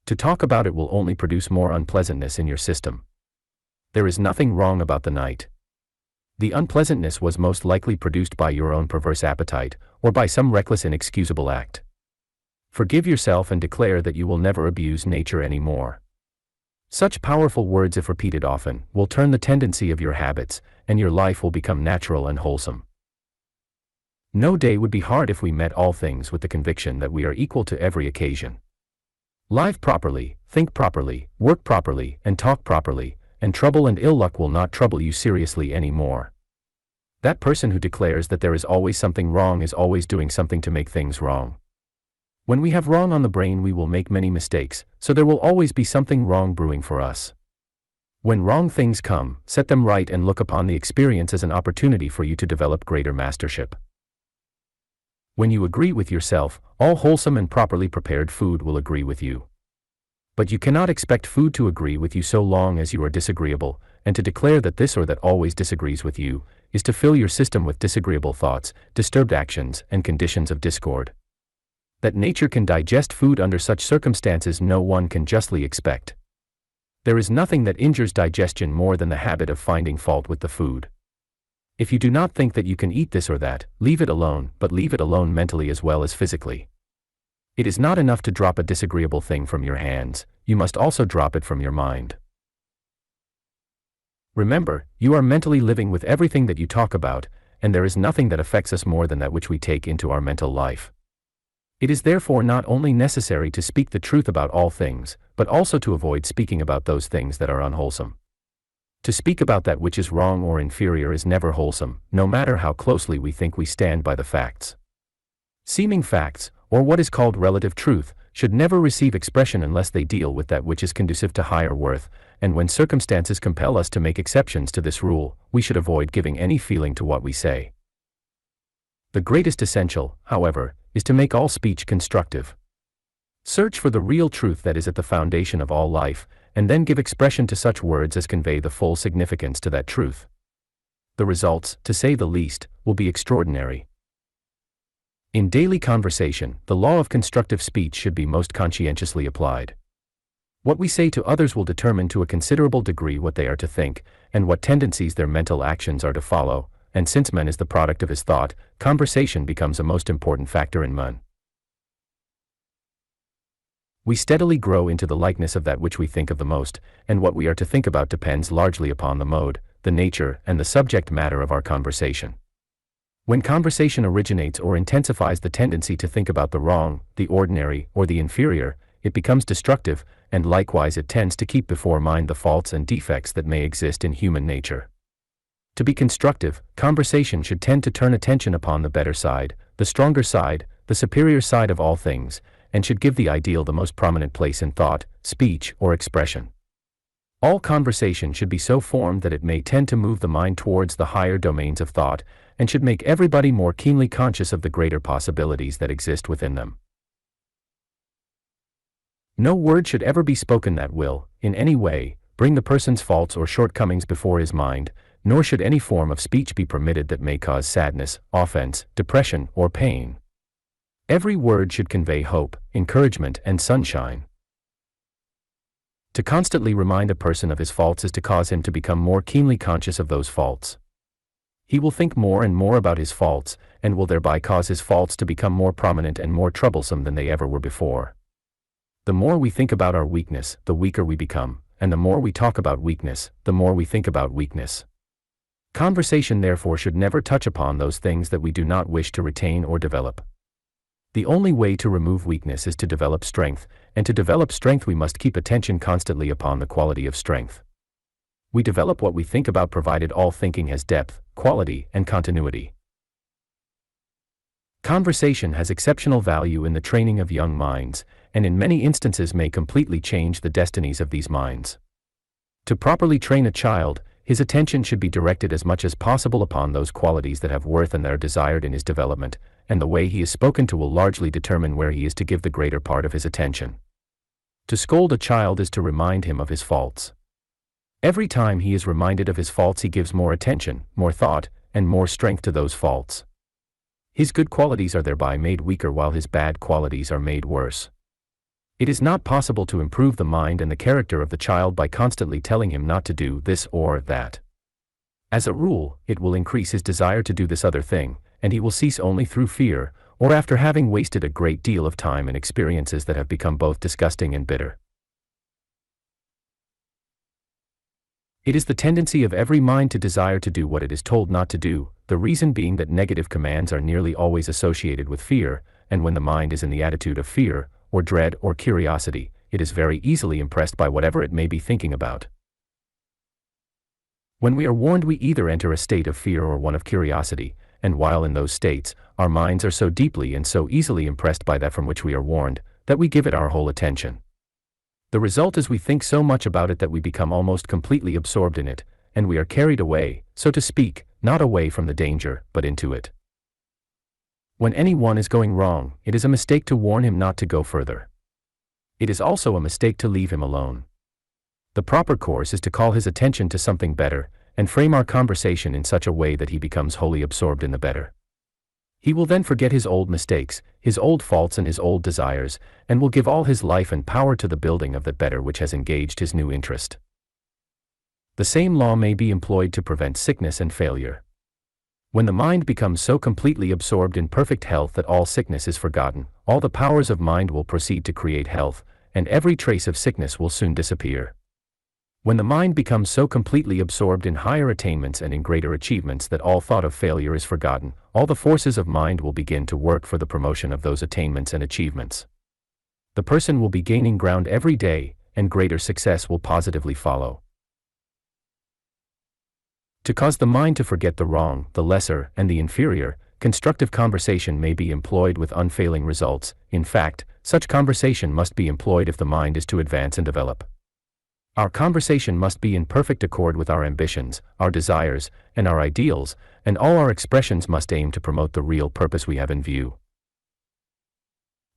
To talk about it will only produce more unpleasantness in your system. There is nothing wrong about the night. The unpleasantness was most likely produced by your own perverse appetite, or by some reckless inexcusable act. Forgive yourself and declare that you will never abuse nature anymore. Such powerful words, if repeated often, will turn the tendency of your habits, and your life will become natural and wholesome. No day would be hard if we met all things with the conviction that we are equal to every occasion. Live properly, think properly, work properly, and talk properly, and trouble and ill luck will not trouble you seriously anymore. That person who declares that there is always something wrong is always doing something to make things wrong. When we have wrong on the brain we will make many mistakes, so there will always be something wrong brewing for us. When wrong things come, set them right and look upon the experience as an opportunity for you to develop greater mastership. When you agree with yourself, all wholesome and properly prepared food will agree with you. But you cannot expect food to agree with you so long as you are disagreeable, and to declare that this or that always disagrees with you, is to fill your system with disagreeable thoughts, disturbed actions, and conditions of discord. That nature can digest food under such circumstances no one can justly expect. There is nothing that injures digestion more than the habit of finding fault with the food. If you do not think that you can eat this or that, leave it alone, but leave it alone mentally as well as physically. It is not enough to drop a disagreeable thing from your hands, you must also drop it from your mind. Remember, you are mentally living with everything that you talk about, and there is nothing that affects us more than that which we take into our mental life. It is therefore not only necessary to speak the truth about all things, but also to avoid speaking about those things that are unwholesome. To speak about that which is wrong or inferior is never wholesome, no matter how closely we think we stand by the facts. Seeming facts, or what is called relative truth, should never receive expression unless they deal with that which is conducive to higher worth, and when circumstances compel us to make exceptions to this rule, we should avoid giving any feeling to what we say. The greatest essential, however, is to make all speech constructive. Search for the real truth that is at the foundation of all life, and then give expression to such words as convey the full significance to that truth. The results, to say the least, will be extraordinary. In daily conversation, the law of constructive speech should be most conscientiously applied. What we say to others will determine to a considerable degree what they are to think, and what tendencies their mental actions are to follow, and since man is the product of his thought, conversation becomes a most important factor in man. We steadily grow into the likeness of that which we think of the most, and what we are to think about depends largely upon the mode, the nature, and the subject matter of our conversation. When conversation originates or intensifies the tendency to think about the wrong, the ordinary, or the inferior, it becomes destructive, and likewise it tends to keep before mind the faults and defects that may exist in human nature. To be constructive, conversation should tend to turn attention upon the better side, the stronger side, the superior side of all things, and should give the ideal the most prominent place in thought, speech, or expression. All conversation should be so formed that it may tend to move the mind towards the higher domains of thought, and should make everybody more keenly conscious of the greater possibilities that exist within them. No word should ever be spoken that will, in any way, bring the person's faults or shortcomings before his mind, nor should any form of speech be permitted that may cause sadness, offense, depression, or pain. Every word should convey hope, encouragement, and sunshine. To constantly remind a person of his faults is to cause him to become more keenly conscious of those faults. He will think more and more about his faults, and will thereby cause his faults to become more prominent and more troublesome than they ever were before. The more we think about our weakness, the weaker we become, and the more we talk about weakness, the more we think about weakness. Conversation therefore should never touch upon those things that we do not wish to retain or develop. The only way to remove weakness is to develop strength, and to develop strength we must keep attention constantly upon the quality of strength. We develop what we think about provided all thinking has depth, quality, and continuity. Conversation has exceptional value in the training of young minds, and in many instances may completely change the destinies of these minds. To properly train a child, his attention should be directed as much as possible upon those qualities that have worth and that are desired in his development, and the way he is spoken to will largely determine where he is to give the greater part of his attention. To scold a child is to remind him of his faults. Every time he is reminded of his faults he gives more attention, more thought, and more strength to those faults. His good qualities are thereby made weaker while his bad qualities are made worse. It is not possible to improve the mind and the character of the child by constantly telling him not to do this or that. As a rule, it will increase his desire to do this other thing, and he will cease only through fear, or after having wasted a great deal of time in experiences that have become both disgusting and bitter. It is the tendency of every mind to desire to do what it is told not to do, the reason being that negative commands are nearly always associated with fear, and when the mind is in the attitude of fear, or dread or curiosity, it is very easily impressed by whatever it may be thinking about. When we are warned we either enter a state of fear or one of curiosity, and while in those states, our minds are so deeply and so easily impressed by that from which we are warned, that we give it our whole attention. The result is we think so much about it that we become almost completely absorbed in it, and we are carried away, so to speak, not away from the danger, but into it. When anyone is going wrong, it is a mistake to warn him not to go further. It is also a mistake to leave him alone. The proper course is to call his attention to something better, and frame our conversation in such a way that he becomes wholly absorbed in the better. He will then forget his old mistakes, his old faults and his old desires, and will give all his life and power to the building of that better which has engaged his new interest. The same law may be employed to prevent sickness and failure. When the mind becomes so completely absorbed in perfect health that all sickness is forgotten, all the powers of mind will proceed to create health, and every trace of sickness will soon disappear. When the mind becomes so completely absorbed in higher attainments and in greater achievements that all thought of failure is forgotten, all the forces of mind will begin to work for the promotion of those attainments and achievements. The person will be gaining ground every day, and greater success will positively follow. To cause the mind to forget the wrong, the lesser, and the inferior, constructive conversation may be employed with unfailing results. In fact, such conversation must be employed if the mind is to advance and develop. Our conversation must be in perfect accord with our ambitions, our desires, and our ideals, and all our expressions must aim to promote the real purpose we have in view.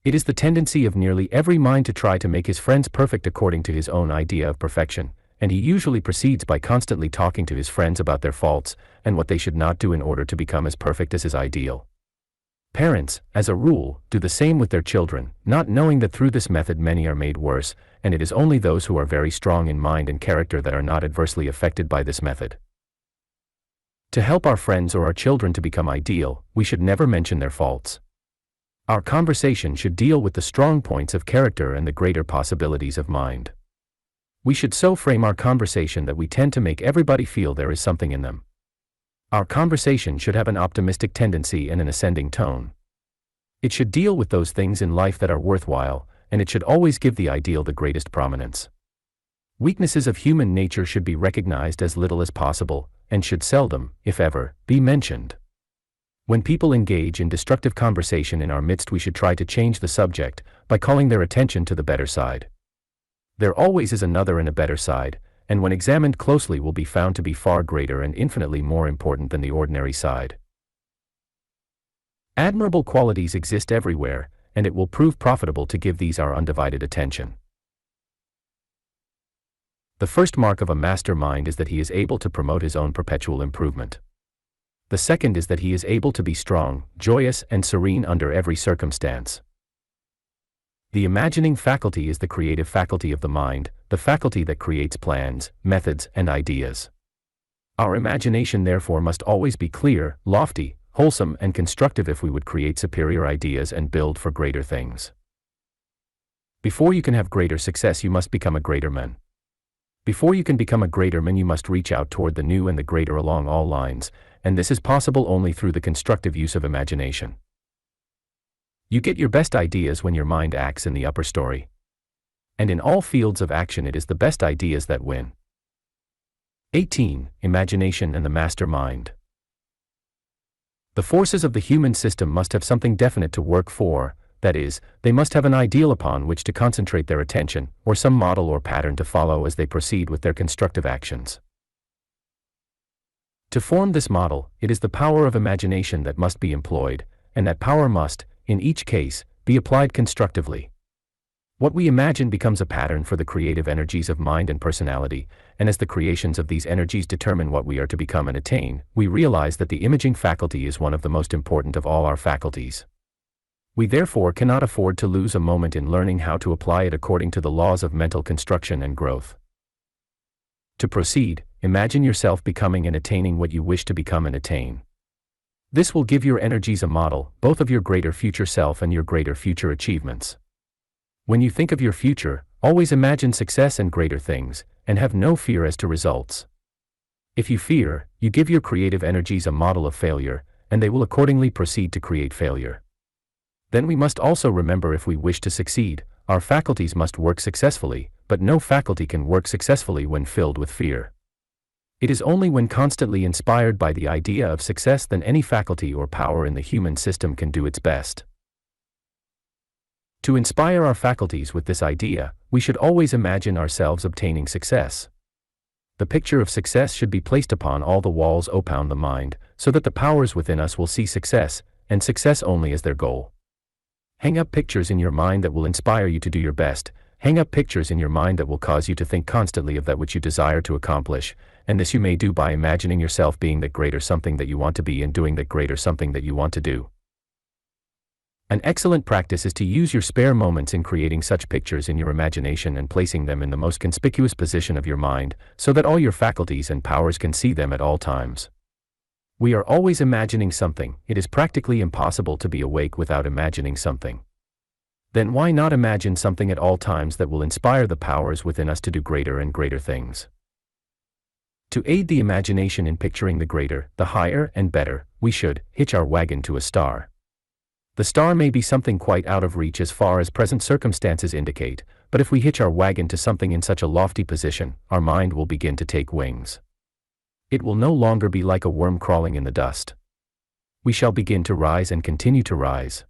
It is the tendency of nearly every mind to try to make his friends perfect according to his own idea of perfection, and he usually proceeds by constantly talking to his friends about their faults, and what they should not do in order to become as perfect as his ideal. Parents, as a rule, do the same with their children, not knowing that through this method many are made worse, and it is only those who are very strong in mind and character that are not adversely affected by this method. To help our friends or our children to become ideal, we should never mention their faults. Our conversation should deal with the strong points of character and the greater possibilities of mind. We should so frame our conversation that we tend to make everybody feel there is something in them. Our conversation should have an optimistic tendency and an ascending tone. It should deal with those things in life that are worthwhile, and it should always give the ideal the greatest prominence. Weaknesses of human nature should be recognized as little as possible, and should seldom, if ever, be mentioned. When people engage in destructive conversation in our midst, we should try to change the subject by calling their attention to the better side. There always is another and a better side, and when examined closely will be found to be far greater and infinitely more important than the ordinary side. Admirable qualities exist everywhere, and it will prove profitable to give these our undivided attention. The first mark of a master mind is that he is able to promote his own perpetual improvement. The second is that he is able to be strong, joyous, and serene under every circumstance. The imagining faculty is the creative faculty of the mind, the faculty that creates plans, methods, and ideas. Our imagination therefore must always be clear, lofty, wholesome, and constructive if we would create superior ideas and build for greater things. Before you can have greater success, you must become a greater man. Before you can become a greater man, you must reach out toward the new and the greater along all lines, and this is possible only through the constructive use of imagination. You get your best ideas when your mind acts in the upper story. And in all fields of action, it is the best ideas that win. 18. Imagination and the master mind. The forces of the human system must have something definite to work for, that is, they must have an ideal upon which to concentrate their attention, or some model or pattern to follow as they proceed with their constructive actions. To form this model, it is the power of imagination that must be employed, and that power must, in each case, be applied constructively. What we imagine becomes a pattern for the creative energies of mind and personality, and as the creations of these energies determine what we are to become and attain, we realize that the imaging faculty is one of the most important of all our faculties. We therefore cannot afford to lose a moment in learning how to apply it according to the laws of mental construction and growth. To proceed, imagine yourself becoming and attaining what you wish to become and attain. This will give your energies a model, both of your greater future self and your greater future achievements. When you think of your future, always imagine success and greater things, and have no fear as to results. If you fear, you give your creative energies a model of failure, and they will accordingly proceed to create failure. Then we must also remember, if we wish to succeed, our faculties must work successfully, but no faculty can work successfully when filled with fear. It is only when constantly inspired by the idea of success that any faculty or power in the human system can do its best. To inspire our faculties with this idea, we should always imagine ourselves obtaining success. The picture of success should be placed upon all the walls upon the mind, so that the powers within us will see success, and success only as their goal. Hang up pictures in your mind that will inspire you to do your best. Hang up pictures in your mind that will cause you to think constantly of that which you desire to accomplish, and this you may do by imagining yourself being that greater something that you want to be and doing that greater something that you want to do. An excellent practice is to use your spare moments in creating such pictures in your imagination and placing them in the most conspicuous position of your mind, so that all your faculties and powers can see them at all times. We are always imagining something. It is practically impossible to be awake without imagining something. Then why not imagine something at all times that will inspire the powers within us to do greater and greater things? To aid the imagination in picturing the greater, the higher, and better, we should hitch our wagon to a star. The star may be something quite out of reach as far as present circumstances indicate, but if we hitch our wagon to something in such a lofty position, our mind will begin to take wings. It will no longer be like a worm crawling in the dust. We shall begin to rise and continue to rise.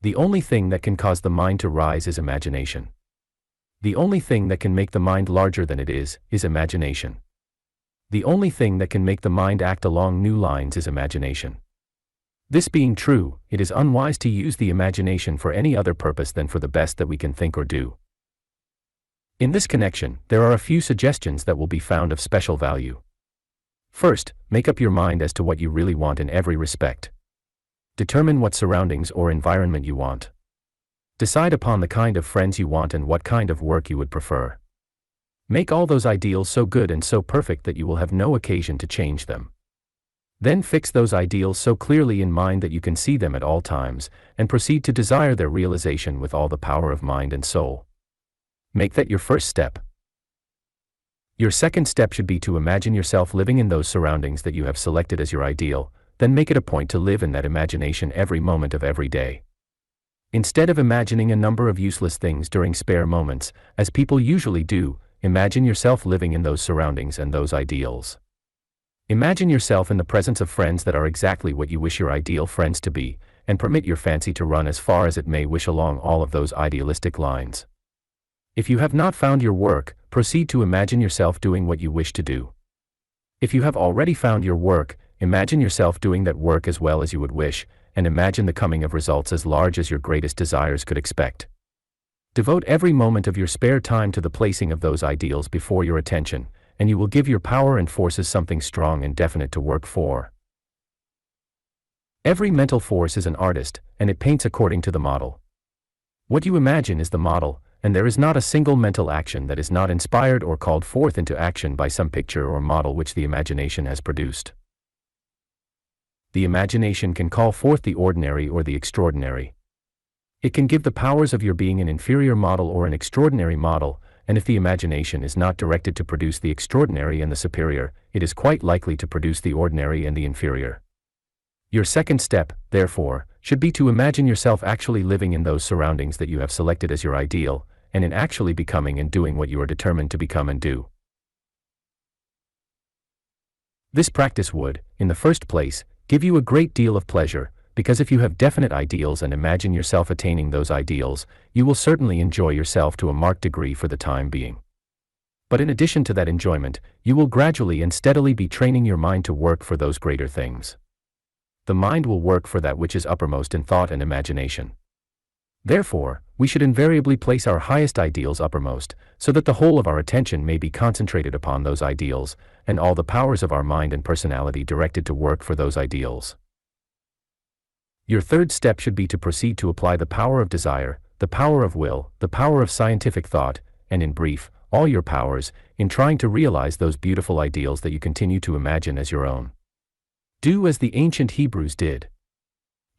The only thing that can cause the mind to rise is imagination. The only thing that can make the mind larger than it is imagination. The only thing that can make the mind act along new lines is imagination. This being true, it is unwise to use the imagination for any other purpose than for the best that we can think or do. In this connection, there are a few suggestions that will be found of special value. First, make up your mind as to what you really want in every respect. Determine what surroundings or environment you want. Decide upon the kind of friends you want and what kind of work you would prefer. Make all those ideals so good and so perfect that you will have no occasion to change them. Then fix those ideals so clearly in mind that you can see them at all times, and proceed to desire their realization with all the power of mind and soul. Make that your first step. Your second step should be to imagine yourself living in those surroundings that you have selected as your ideal, then make it a point to live in that imagination every moment of every day. Instead of imagining a number of useless things during spare moments, as people usually do, imagine yourself living in those surroundings and those ideals. Imagine yourself in the presence of friends that are exactly what you wish your ideal friends to be, and permit your fancy to run as far as it may wish along all of those idealistic lines. If you have not found your work, proceed to imagine yourself doing what you wish to do. If you have already found your work, imagine yourself doing that work as well as you would wish, and imagine the coming of results as large as your greatest desires could expect. Devote every moment of your spare time to the placing of those ideals before your attention, and you will give your power and forces something strong and definite to work for. Every mental force is an artist, and it paints according to the model. What you imagine is the model, and there is not a single mental action that is not inspired or called forth into action by some picture or model which the imagination has produced. The imagination can call forth the ordinary or the extraordinary. It can give the powers of your being an inferior model or an extraordinary model, and if the imagination is not directed to produce the extraordinary and the superior, it is quite likely to produce the ordinary and the inferior. Your second step, therefore, should be to imagine yourself actually living in those surroundings that you have selected as your ideal, and in actually becoming and doing what you are determined to become and do. This practice would, in the first place, give you a great deal of pleasure, because if you have definite ideals and imagine yourself attaining those ideals, you will certainly enjoy yourself to a marked degree for the time being. But in addition to that enjoyment, you will gradually and steadily be training your mind to work for those greater things. The mind will work for that which is uppermost in thought and imagination. Therefore, we should invariably place our highest ideals uppermost, so that the whole of our attention may be concentrated upon those ideals, and all the powers of our mind and personality directed to work for those ideals. Your third step should be to proceed to apply the power of desire, the power of will, the power of scientific thought, and in brief, all your powers, in trying to realize those beautiful ideals that you continue to imagine as your own. Do as the ancient Hebrews did.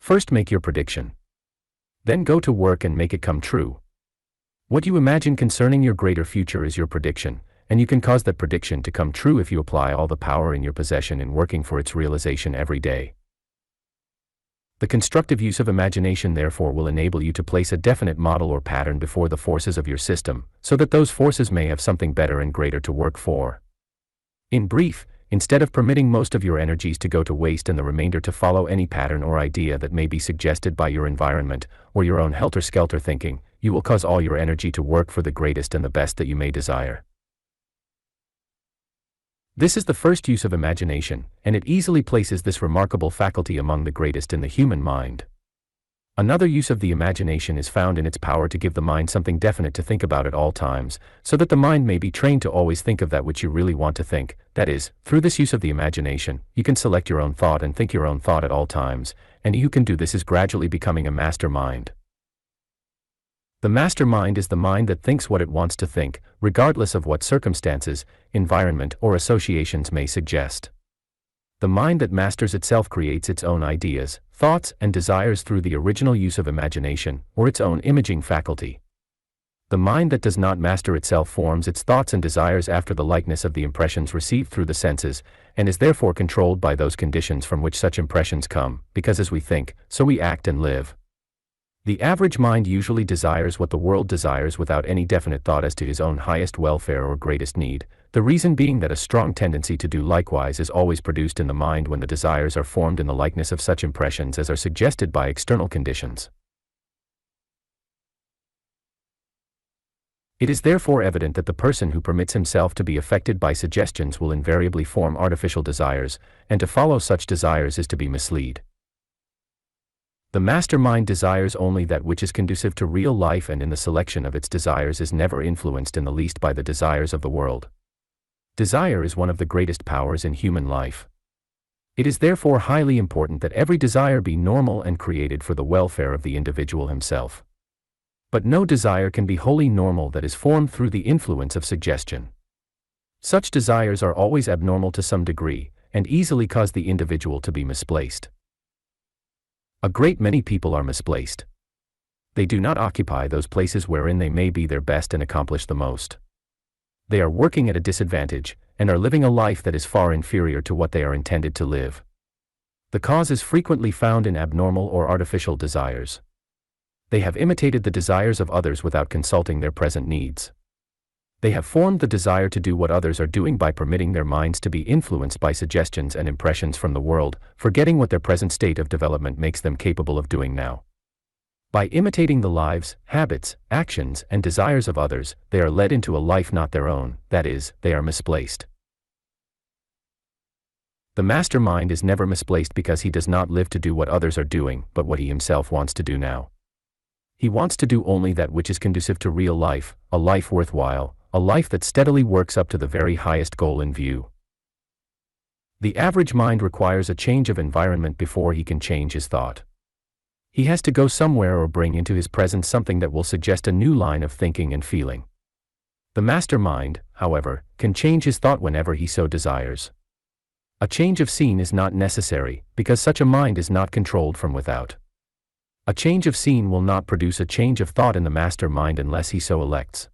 First make your prediction. Then go to work and make it come true. What you imagine concerning your greater future is your prediction, and you can cause that prediction to come true if you apply all the power in your possession in working for its realization every day. The constructive use of imagination therefore will enable you to place a definite model or pattern before the forces of your system, so that those forces may have something better and greater to work for. In brief, instead of permitting most of your energies to go to waste and the remainder to follow any pattern or idea that may be suggested by your environment, or your own helter-skelter thinking, you will cause all your energy to work for the greatest and the best that you may desire. This is the first use of imagination, and it easily places this remarkable faculty among the greatest in the human mind. Another use of the imagination is found in its power to give the mind something definite to think about at all times, so that the mind may be trained to always think of that which you really want to think. That is, through this use of the imagination, you can select your own thought and think your own thought at all times, and you can do this is gradually becoming a master mind. The master mind is the mind that thinks what it wants to think, regardless of what circumstances, environment, or associations may suggest. The mind that masters itself creates its own ideas, thoughts, and desires through the original use of imagination, or its own imaging faculty. The mind that does not master itself forms its thoughts and desires after the likeness of the impressions received through the senses, and is therefore controlled by those conditions from which such impressions come, because as we think, so we act and live. The average mind usually desires what the world desires without any definite thought as to his own highest welfare or greatest need, the reason being that a strong tendency to do likewise is always produced in the mind when the desires are formed in the likeness of such impressions as are suggested by external conditions. It is therefore evident that the person who permits himself to be affected by suggestions will invariably form artificial desires, and to follow such desires is to be misled. The master mind desires only that which is conducive to real life, and in the selection of its desires is never influenced in the least by the desires of the world. Desire is one of the greatest powers in human life. It is therefore highly important that every desire be normal and created for the welfare of the individual himself. But no desire can be wholly normal that is formed through the influence of suggestion. Such desires are always abnormal to some degree, and easily cause the individual to be misplaced. A great many people are misplaced. They do not occupy those places wherein they may be their best and accomplish the most. They are working at a disadvantage, and are living a life that is far inferior to what they are intended to live. The cause is frequently found in abnormal or artificial desires. They have imitated the desires of others without consulting their present needs. They have formed the desire to do what others are doing by permitting their minds to be influenced by suggestions and impressions from the world, forgetting what their present state of development makes them capable of doing now. By imitating the lives, habits, actions, and desires of others, they are led into a life not their own, that is, they are misplaced. The master mind is never misplaced because he does not live to do what others are doing, but what he himself wants to do now. He wants to do only that which is conducive to real life, a life worthwhile, a life that steadily works up to the very highest goal in view. The average mind requires a change of environment before he can change his thought. He has to go somewhere or bring into his presence something that will suggest a new line of thinking and feeling. The mastermind, however, can change his thought whenever he so desires. A change of scene is not necessary, because such a mind is not controlled from without. A change of scene will not produce a change of thought in the mastermind unless he so elects.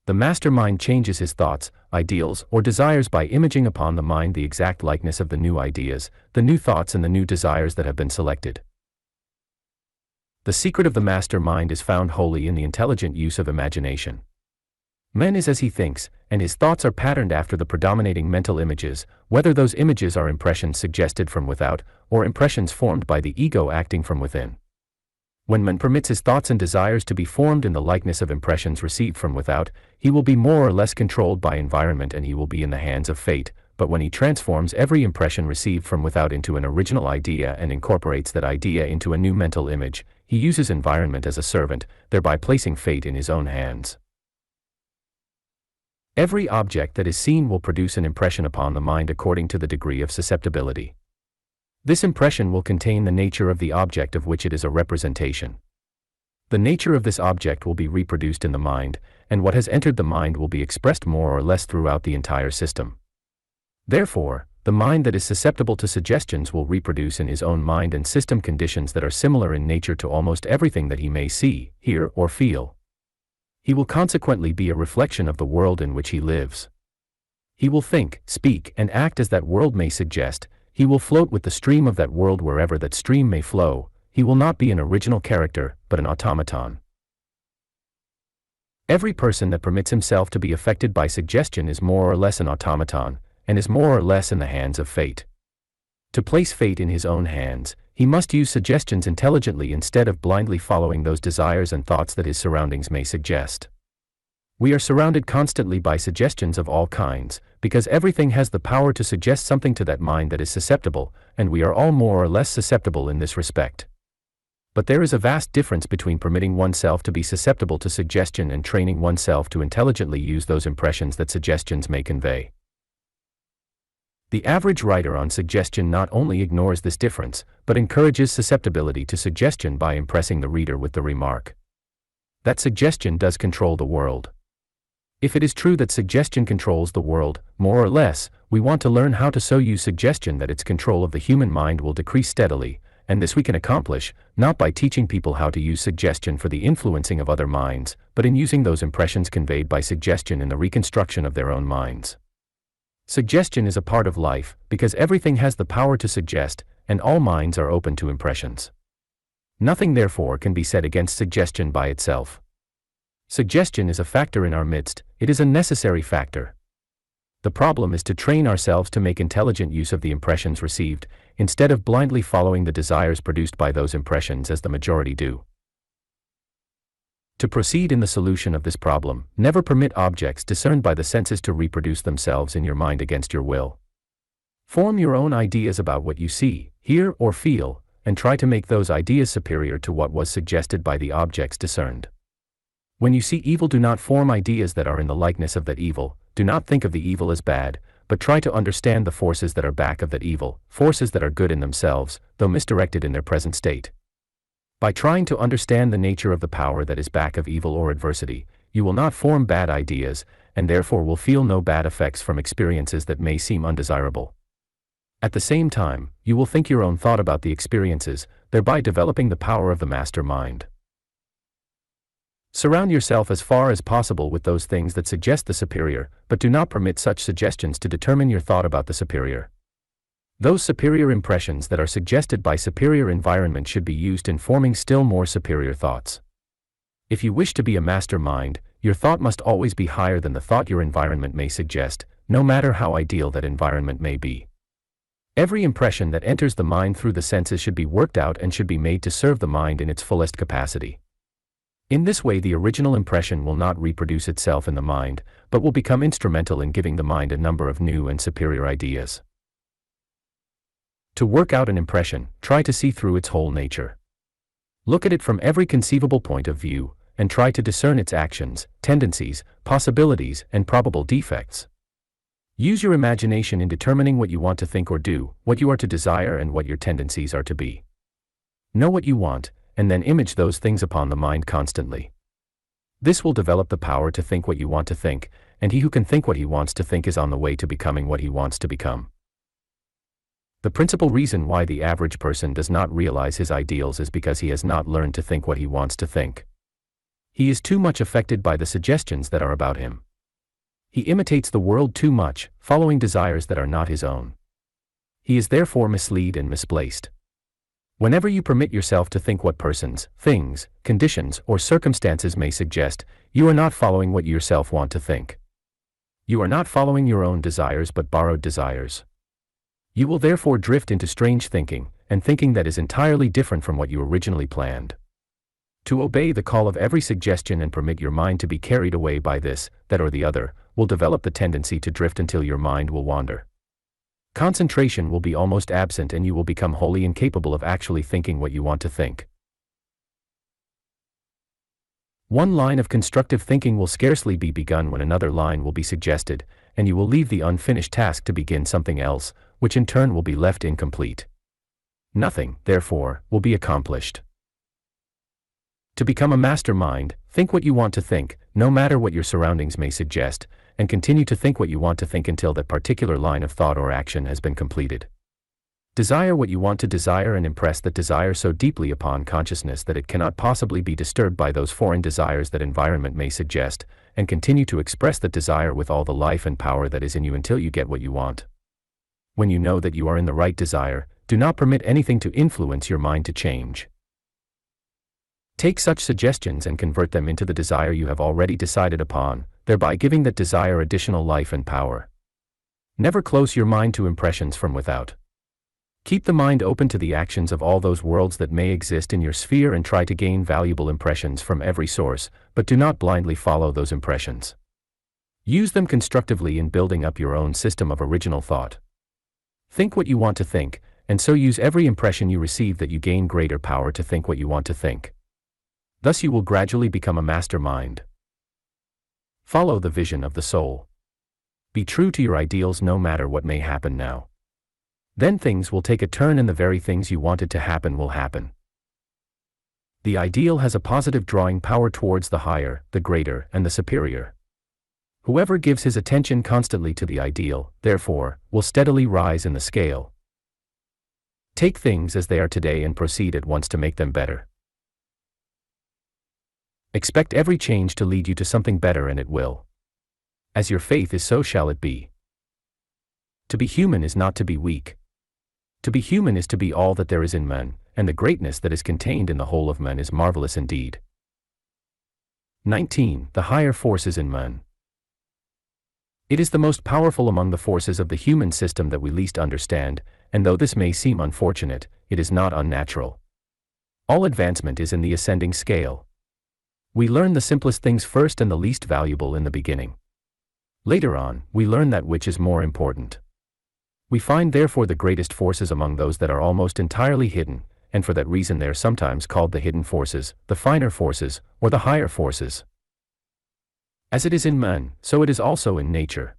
The mastermind changes his thoughts, ideals, or desires by imaging upon the mind the exact likeness of the new ideas, the new thoughts and the new desires that have been selected. The secret of the mastermind is found wholly in the intelligent use of imagination. Man is as he thinks, and his thoughts are patterned after the predominating mental images, whether those images are impressions suggested from without, or impressions formed by the ego acting from within. When man permits his thoughts and desires to be formed in the likeness of impressions received from without, he will be more or less controlled by environment and he will be in the hands of fate. But when he transforms every impression received from without into an original idea and incorporates that idea into a new mental image, he uses environment as a servant, thereby placing fate in his own hands. Every object that is seen will produce an impression upon the mind according to the degree of susceptibility. This impression will contain the nature of the object of which it is a representation. The nature of this object will be reproduced in the mind, and what has entered the mind will be expressed more or less throughout the entire system. Therefore, the mind that is susceptible to suggestions will reproduce in his own mind and system conditions that are similar in nature to almost everything that he may see, hear, or feel. He will consequently be a reflection of the world in which he lives. He will think, speak, and act as that world may suggest. He will float with the stream of that world wherever that stream may flow. He will not be an original character, but an automaton. Every person that permits himself to be affected by suggestion is more or less an automaton, and is more or less in the hands of fate. To place fate in his own hands, he must use suggestions intelligently instead of blindly following those desires and thoughts that his surroundings may suggest. We are surrounded constantly by suggestions of all kinds, because everything has the power to suggest something to that mind that is susceptible, and we are all more or less susceptible in this respect. But there is a vast difference between permitting oneself to be susceptible to suggestion and training oneself to intelligently use those impressions that suggestions may convey. The average writer on suggestion not only ignores this difference, but encourages susceptibility to suggestion by impressing the reader with the remark that suggestion does control the world. If it is true that suggestion controls the world, more or less, we want to learn how to so use suggestion that its control of the human mind will decrease steadily, and this we can accomplish, not by teaching people how to use suggestion for the influencing of other minds, but in using those impressions conveyed by suggestion in the reconstruction of their own minds. Suggestion is a part of life, because everything has the power to suggest, and all minds are open to impressions. Nothing therefore can be said against suggestion by itself. Suggestion is a factor in our midst, it is a necessary factor. The problem is to train ourselves to make intelligent use of the impressions received, instead of blindly following the desires produced by those impressions as the majority do. To proceed in the solution of this problem, never permit objects discerned by the senses to reproduce themselves in your mind against your will. Form your own ideas about what you see, hear, or feel, and try to make those ideas superior to what was suggested by the objects discerned. When you see evil, do not form ideas that are in the likeness of that evil. Do not think of the evil as bad, but try to understand the forces that are back of that evil, forces that are good in themselves, though misdirected in their present state. By trying to understand the nature of the power that is back of evil or adversity, you will not form bad ideas, and therefore will feel no bad effects from experiences that may seem undesirable. At the same time, you will think your own thought about the experiences, thereby developing the power of the master mind. Surround yourself as far as possible with those things that suggest the superior, but do not permit such suggestions to determine your thought about the superior. Those superior impressions that are suggested by superior environment should be used in forming still more superior thoughts. If you wish to be a master mind, your thought must always be higher than the thought your environment may suggest, no matter how ideal that environment may be. Every impression that enters the mind through the senses should be worked out and should be made to serve the mind in its fullest capacity. In this way, the original impression will not reproduce itself in the mind, but will become instrumental in giving the mind a number of new and superior ideas. To work out an impression, try to see through its whole nature. Look at it from every conceivable point of view, and try to discern its actions, tendencies, possibilities, and probable defects. Use your imagination in determining what you want to think or do, what you are to desire, and what your tendencies are to be. Know what you want, and then image those things upon the mind constantly. This will develop the power to think what you want to think, and he who can think what he wants to think is on the way to becoming what he wants to become. The principal reason why the average person does not realize his ideals is because he has not learned to think what he wants to think. He is too much affected by the suggestions that are about him. He imitates the world too much, following desires that are not his own. He is therefore misled and misplaced. Whenever you permit yourself to think what persons, things, conditions, or circumstances may suggest, you are not following what you yourself want to think. You are not following your own desires but borrowed desires. You will therefore drift into strange thinking, and thinking that is entirely different from what you originally planned. To obey the call of every suggestion and permit your mind to be carried away by this, that or the other, will develop the tendency to drift until your mind will wander. Concentration will be almost absent and you will become wholly incapable of actually thinking what you want to think. One line of constructive thinking will scarcely be begun when another line will be suggested, and you will leave the unfinished task to begin something else, which in turn will be left incomplete. Nothing, therefore, will be accomplished. To become a mastermind, think what you want to think, no matter what your surroundings may suggest, and continue to think what you want to think until that particular line of thought or action has been completed. Desire what you want to desire and impress that desire so deeply upon consciousness that it cannot possibly be disturbed by those foreign desires that environment may suggest, and continue to express that desire with all the life and power that is in you until you get what you want. When you know that you are in the right desire, do not permit anything to influence your mind to change. Take such suggestions and convert them into the desire you have already decided upon, thereby giving that desire additional life and power. Never close your mind to impressions from without. Keep the mind open to the actions of all those worlds that may exist in your sphere and try to gain valuable impressions from every source, but do not blindly follow those impressions. Use them constructively in building up your own system of original thought. Think what you want to think, and so use every impression you receive that you gain greater power to think what you want to think. Thus you will gradually become a mastermind. Follow the vision of the soul. Be true to your ideals no matter what may happen now. Then things will take a turn and the very things you wanted to happen will happen. The ideal has a positive drawing power towards the higher, the greater, and the superior. Whoever gives his attention constantly to the ideal, therefore, will steadily rise in the scale. Take things as they are today and proceed at once to make them better. Expect every change to lead you to something better, and it will. As your faith is, so shall it be. To be human is not to be weak. To be human is to be all that there is in men, and the greatness that is contained in the whole of men is marvelous indeed. 19. The higher forces in men. It is the most powerful among the forces of the human system that we least understand, and though this may seem unfortunate, it is not unnatural. All advancement is in the ascending scale. We learn the simplest things first and the least valuable in the beginning. Later on, we learn that which is more important. We find therefore the greatest forces among those that are almost entirely hidden, and for that reason they are sometimes called the hidden forces, the finer forces, or the higher forces. As it is in men, so it is also in nature.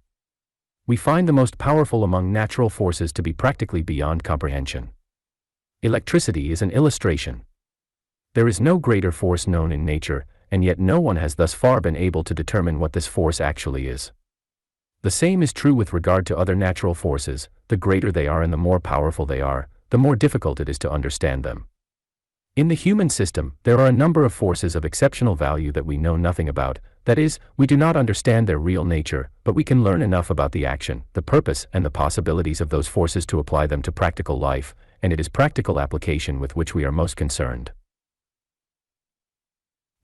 We find the most powerful among natural forces to be practically beyond comprehension. Electricity is an illustration. There is no greater force known in nature, and yet no one has thus far been able to determine what this force actually is. The same is true with regard to other natural forces. The greater they are and the more powerful they are, the more difficult it is to understand them. In the human system, there are a number of forces of exceptional value that we know nothing about, that is, we do not understand their real nature, but we can learn enough about the action, the purpose, and the possibilities of those forces to apply them to practical life, and it is practical application with which we are most concerned.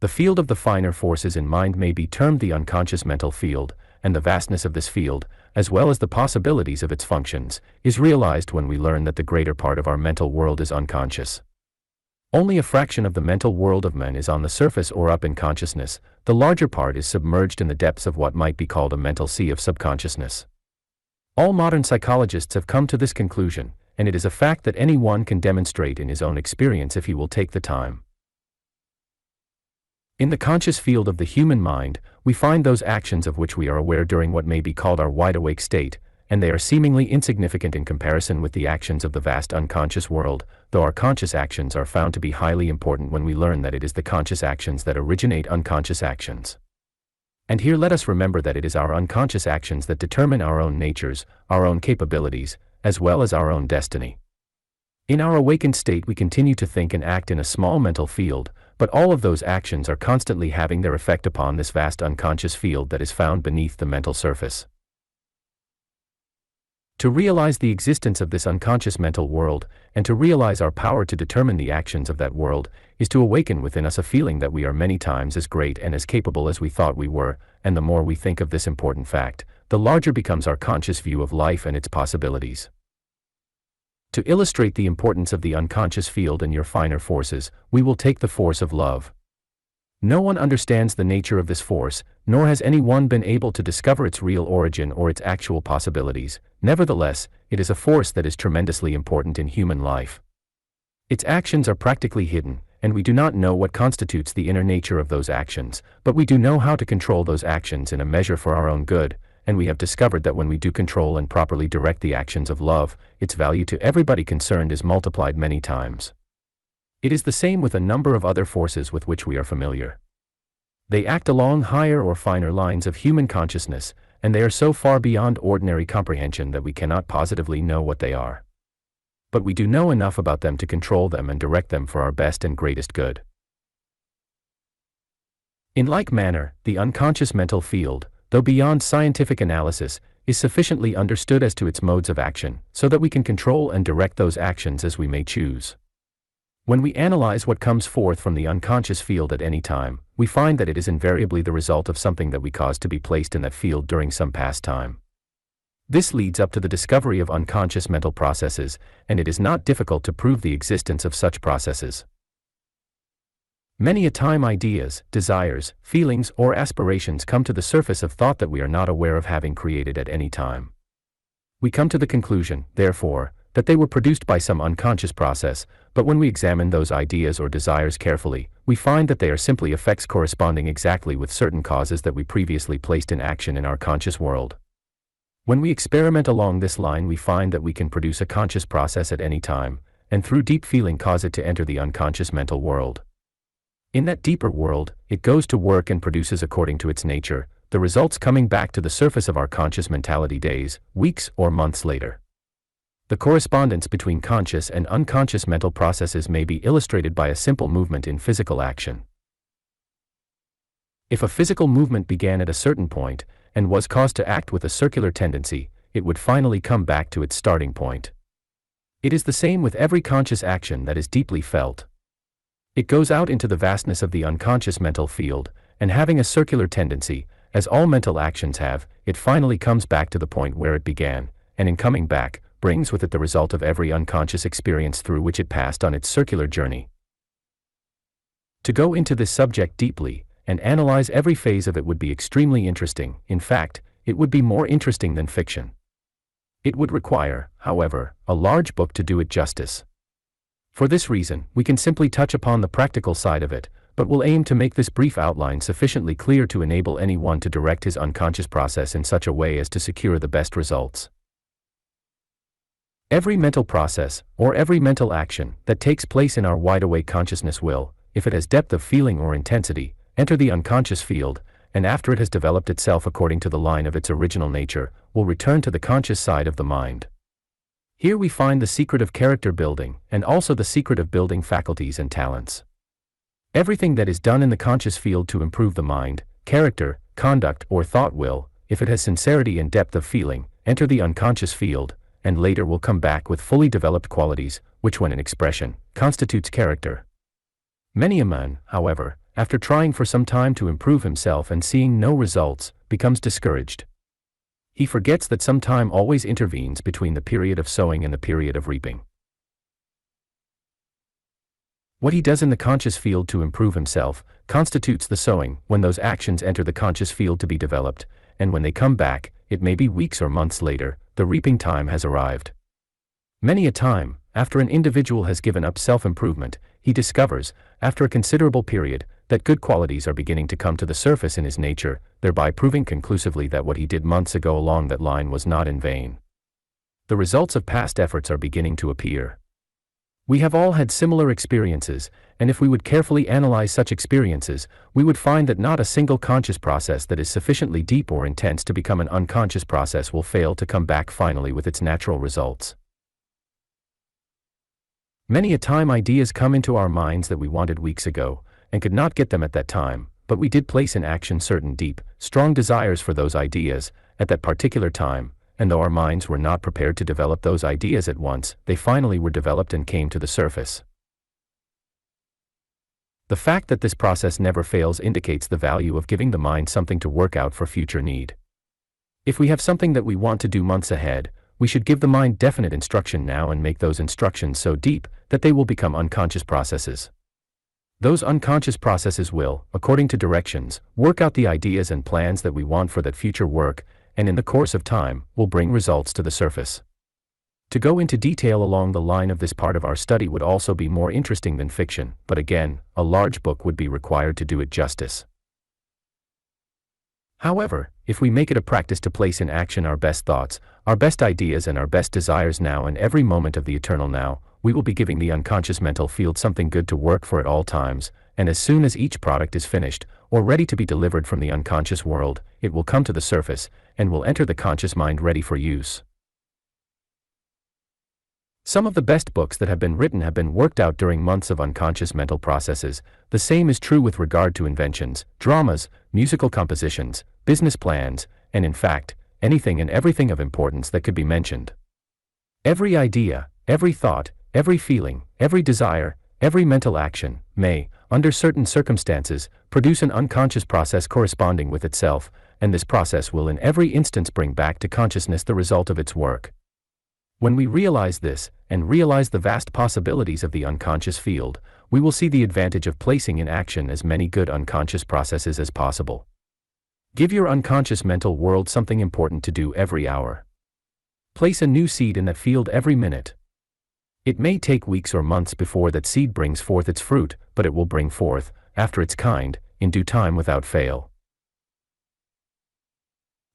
The field of the finer forces in mind may be termed the unconscious mental field, and the vastness of this field, as well as the possibilities of its functions, is realized when we learn that the greater part of our mental world is unconscious. Only a fraction of the mental world of men is on the surface or up in consciousness, the larger part is submerged in the depths of what might be called a mental sea of subconsciousness. All modern psychologists have come to this conclusion, and it is a fact that any one can demonstrate in his own experience if he will take the time. In the conscious field of the human mind, we find those actions of which we are aware during what may be called our wide-awake state, and they are seemingly insignificant in comparison with the actions of the vast unconscious world, though our conscious actions are found to be highly important when we learn that it is the conscious actions that originate unconscious actions. And here let us remember that it is our unconscious actions that determine our own natures, our own capabilities, as well as our own destiny. In our awakened state we continue to think and act in a small mental field, but all of those actions are constantly having their effect upon this vast unconscious field that is found beneath the mental surface. To realize the existence of this unconscious mental world, and to realize our power to determine the actions of that world, is to awaken within us a feeling that we are many times as great and as capable as we thought we were, and the more we think of this important fact, the larger becomes our conscious view of life and its possibilities. To illustrate the importance of the unconscious field and your finer forces, we will take the force of love. No one understands the nature of this force, nor has anyone been able to discover its real origin or its actual possibilities. Nevertheless, it is a force that is tremendously important in human life. Its actions are practically hidden, and we do not know what constitutes the inner nature of those actions, but we do know how to control those actions in a measure for our own good, and we have discovered that when we do control and properly direct the actions of love, its value to everybody concerned is multiplied many times. It is the same with a number of other forces with which we are familiar. They act along higher or finer lines of human consciousness, and they are so far beyond ordinary comprehension that we cannot positively know what they are. But we do know enough about them to control them and direct them for our best and greatest good. In like manner, the unconscious mental field, though beyond scientific analysis, is sufficiently understood as to its modes of action, so that we can control and direct those actions as we may choose. When we analyze what comes forth from the unconscious field at any time, we find that it is invariably the result of something that we caused to be placed in that field during some past time. This leads up to the discovery of unconscious mental processes, and it is not difficult to prove the existence of such processes. Many a time ideas, desires, feelings, or aspirations come to the surface of thought that we are not aware of having created at any time. We come to the conclusion, therefore, that they were produced by some unconscious process, but when we examine those ideas or desires carefully, we find that they are simply effects corresponding exactly with certain causes that we previously placed in action in our conscious world. When we experiment along this line, we find that we can produce a conscious process at any time, and through deep feeling cause it to enter the unconscious mental world. In that deeper world, it goes to work and produces according to its nature, the results coming back to the surface of our conscious mentality days, weeks, or months later. The correspondence between conscious and unconscious mental processes may be illustrated by a simple movement in physical action. If a physical movement began at a certain point, and was caused to act with a circular tendency, it would finally come back to its starting point. It is the same with every conscious action that is deeply felt. It goes out into the vastness of the unconscious mental field, and having a circular tendency, as all mental actions have, it finally comes back to the point where it began, and in coming back, brings with it the result of every unconscious experience through which it passed on its circular journey. To go into this subject deeply, and analyze every phase of it would be extremely interesting. In fact, it would be more interesting than fiction. It would require, however, a large book to do it justice. For this reason, we can simply touch upon the practical side of it, but will aim to make this brief outline sufficiently clear to enable anyone to direct his unconscious process in such a way as to secure the best results. Every mental process, or every mental action, that takes place in our wide-awake consciousness will, if it has depth of feeling or intensity, enter the unconscious field, and after it has developed itself according to the line of its original nature, will return to the conscious side of the mind. Here we find the secret of character building, and also the secret of building faculties and talents. Everything that is done in the conscious field to improve the mind, character, conduct, or thought will, if it has sincerity and depth of feeling, enter the unconscious field, and later will come back with fully developed qualities, which when in expression, constitutes character. Many a man, however, after trying for some time to improve himself and seeing no results, becomes discouraged. He forgets that some time always intervenes between the period of sowing and the period of reaping. What he does in the conscious field to improve himself, constitutes the sowing. When those actions enter the conscious field to be developed, and when they come back, it may be weeks or months later, the reaping time has arrived. Many a time, after an individual has given up self-improvement, he discovers, after a considerable period, that good qualities are beginning to come to the surface in his nature, thereby proving conclusively that what he did months ago along that line was not in vain. The results of past efforts are beginning to appear. We have all had similar experiences, and if we would carefully analyze such experiences, we would find that not a single conscious process that is sufficiently deep or intense to become an unconscious process will fail to come back finally with its natural results. Many a time ideas come into our minds that we wanted weeks ago, and could not get them at that time, but we did place in action certain deep, strong desires for those ideas, at that particular time, and though our minds were not prepared to develop those ideas at once, they finally were developed and came to the surface. The fact that this process never fails indicates the value of giving the mind something to work out for future need. If we have something that we want to do months ahead, we should give the mind definite instruction now and make those instructions so deep that they will become unconscious processes. Those unconscious processes will, according to directions, work out the ideas and plans that we want for that future work, and in the course of time, will bring results to the surface. To go into detail along the line of this part of our study would also be more interesting than fiction, but again, a large book would be required to do it justice. However, if we make it a practice to place in action our best thoughts, our best ideas and our best desires now and every moment of the eternal now, we will be giving the unconscious mental field something good to work for at all times, and as soon as each product is finished, or ready to be delivered from the unconscious world, it will come to the surface, and will enter the conscious mind ready for use. Some of the best books that have been written have been worked out during months of unconscious mental processes. The same is true with regard to inventions, dramas, musical compositions, business plans, and in fact, anything and everything of importance that could be mentioned. Every idea, every thought, every feeling, every desire, every mental action, may, under certain circumstances, produce an unconscious process corresponding with itself, and this process will in every instance bring back to consciousness the result of its work. When we realize this, and realize the vast possibilities of the unconscious field, we will see the advantage of placing in action as many good unconscious processes as possible. Give your unconscious mental world something important to do every hour. Place a new seed in that field every minute. It may take weeks or months before that seed brings forth its fruit, but it will bring forth, after its kind, in due time without fail.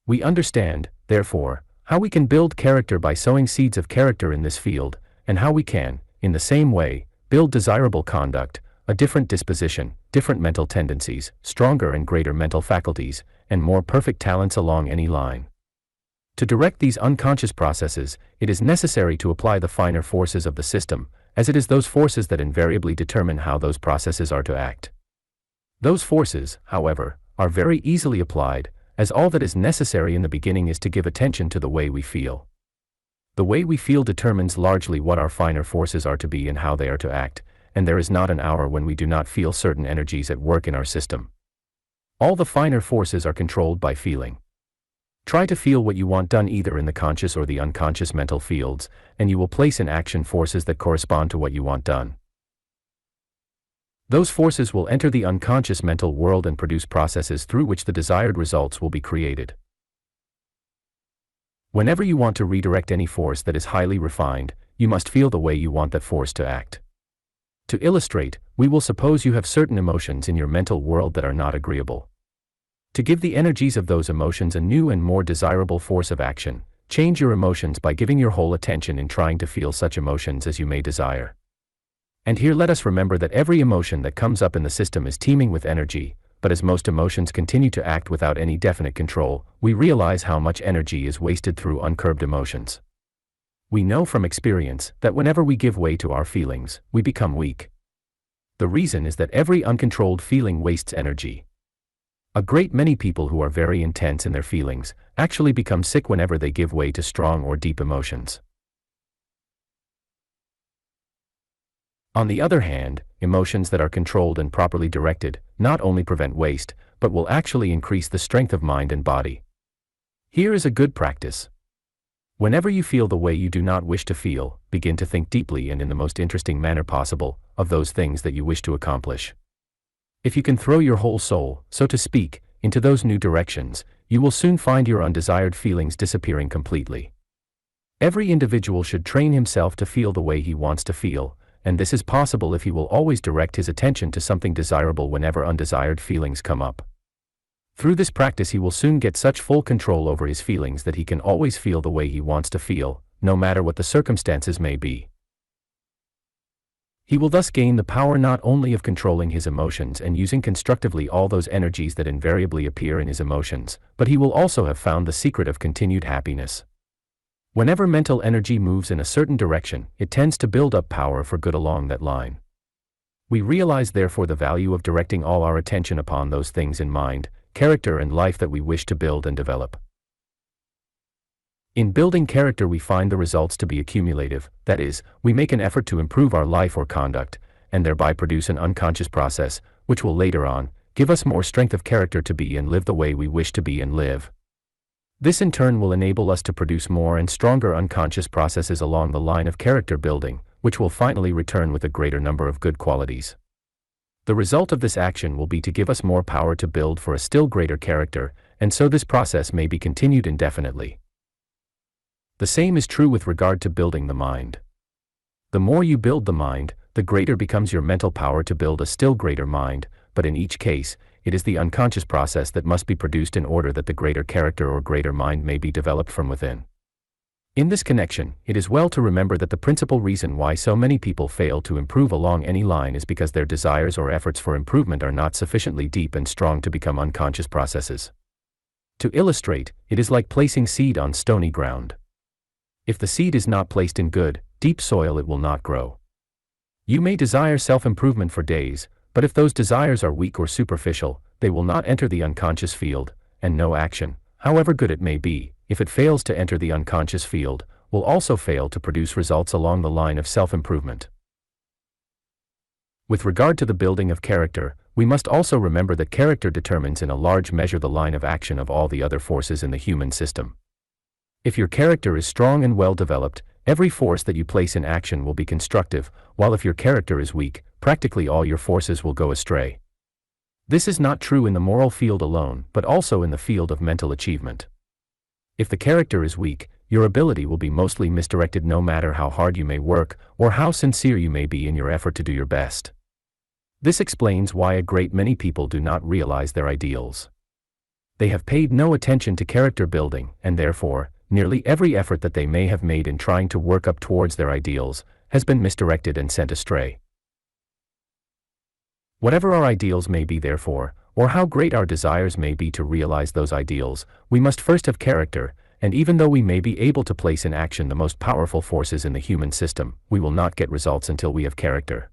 We understand, therefore, how we can build character by sowing seeds of character in this field, and how we can, in the same way, build desirable conduct, a different disposition, different mental tendencies, stronger and greater mental faculties, and more perfect talents along any line. To direct these unconscious processes, it is necessary to apply the finer forces of the system, as it is those forces that invariably determine how those processes are to act. Those forces, however, are very easily applied, as all that is necessary in the beginning is to give attention to the way we feel. The way we feel determines largely what our finer forces are to be and how they are to act, and there is not an hour when we do not feel certain energies at work in our system. All the finer forces are controlled by feeling. Try to feel what you want done either in the conscious or the unconscious mental fields, and you will place in action forces that correspond to what you want done. Those forces will enter the unconscious mental world and produce processes through which the desired results will be created. Whenever you want to redirect any force that is highly refined, you must feel the way you want that force to act. To illustrate, we will suppose you have certain emotions in your mental world that are not agreeable. To give the energies of those emotions a new and more desirable force of action, change your emotions by giving your whole attention in trying to feel such emotions as you may desire. And here let us remember that every emotion that comes up in the system is teeming with energy, but as most emotions continue to act without any definite control, we realize how much energy is wasted through uncurbed emotions. We know from experience that whenever we give way to our feelings, we become weak. The reason is that every uncontrolled feeling wastes energy. A great many people who are very intense in their feelings actually become sick whenever they give way to strong or deep emotions. On the other hand, emotions that are controlled and properly directed not only prevent waste, but will actually increase the strength of mind and body. Here is a good practice. Whenever you feel the way you do not wish to feel, begin to think deeply and in the most interesting manner possible of those things that you wish to accomplish. If you can throw your whole soul, so to speak, into those new directions, you will soon find your undesired feelings disappearing completely. Every individual should train himself to feel the way he wants to feel, and this is possible if he will always direct his attention to something desirable whenever undesired feelings come up. Through this practice he will soon get such full control over his feelings that he can always feel the way he wants to feel, no matter what the circumstances may be. He will thus gain the power not only of controlling his emotions and using constructively all those energies that invariably appear in his emotions, but he will also have found the secret of continued happiness. Whenever mental energy moves in a certain direction, it tends to build up power for good along that line. We realize therefore the value of directing all our attention upon those things in mind, character and life that we wish to build and develop. In building character we find the results to be accumulative, that is, we make an effort to improve our life or conduct, and thereby produce an unconscious process, which will later on give us more strength of character to be and live the way we wish to be and live. This in turn will enable us to produce more and stronger unconscious processes along the line of character building, which will finally return with a greater number of good qualities. The result of this action will be to give us more power to build for a still greater character, and so this process may be continued indefinitely. The same is true with regard to building the mind. The more you build the mind, the greater becomes your mental power to build a still greater mind, but in each case, it is the unconscious process that must be produced in order that the greater character or greater mind may be developed from within. In this connection, it is well to remember that the principal reason why so many people fail to improve along any line is because their desires or efforts for improvement are not sufficiently deep and strong to become unconscious processes. To illustrate, it is like placing seed on stony ground. If the seed is not placed in good, deep soil, it will not grow. You may desire self-improvement for days, but if those desires are weak or superficial, they will not enter the unconscious field, and no action, however good it may be, if it fails to enter the unconscious field, will also fail to produce results along the line of self-improvement. With regard to the building of character, we must also remember that character determines in a large measure the line of action of all the other forces in the human system. If your character is strong and well developed, every force that you place in action will be constructive, while if your character is weak, practically all your forces will go astray. This is not true in the moral field alone, but also in the field of mental achievement. If the character is weak, your ability will be mostly misdirected no matter how hard you may work, or how sincere you may be in your effort to do your best. This explains why a great many people do not realize their ideals. They have paid no attention to character building, and therefore, nearly every effort that they may have made in trying to work up towards their ideals has been misdirected and sent astray. Whatever our ideals may be therefore, or how great our desires may be to realize those ideals, we must first have character, and even though we may be able to place in action the most powerful forces in the human system, we will not get results until we have character.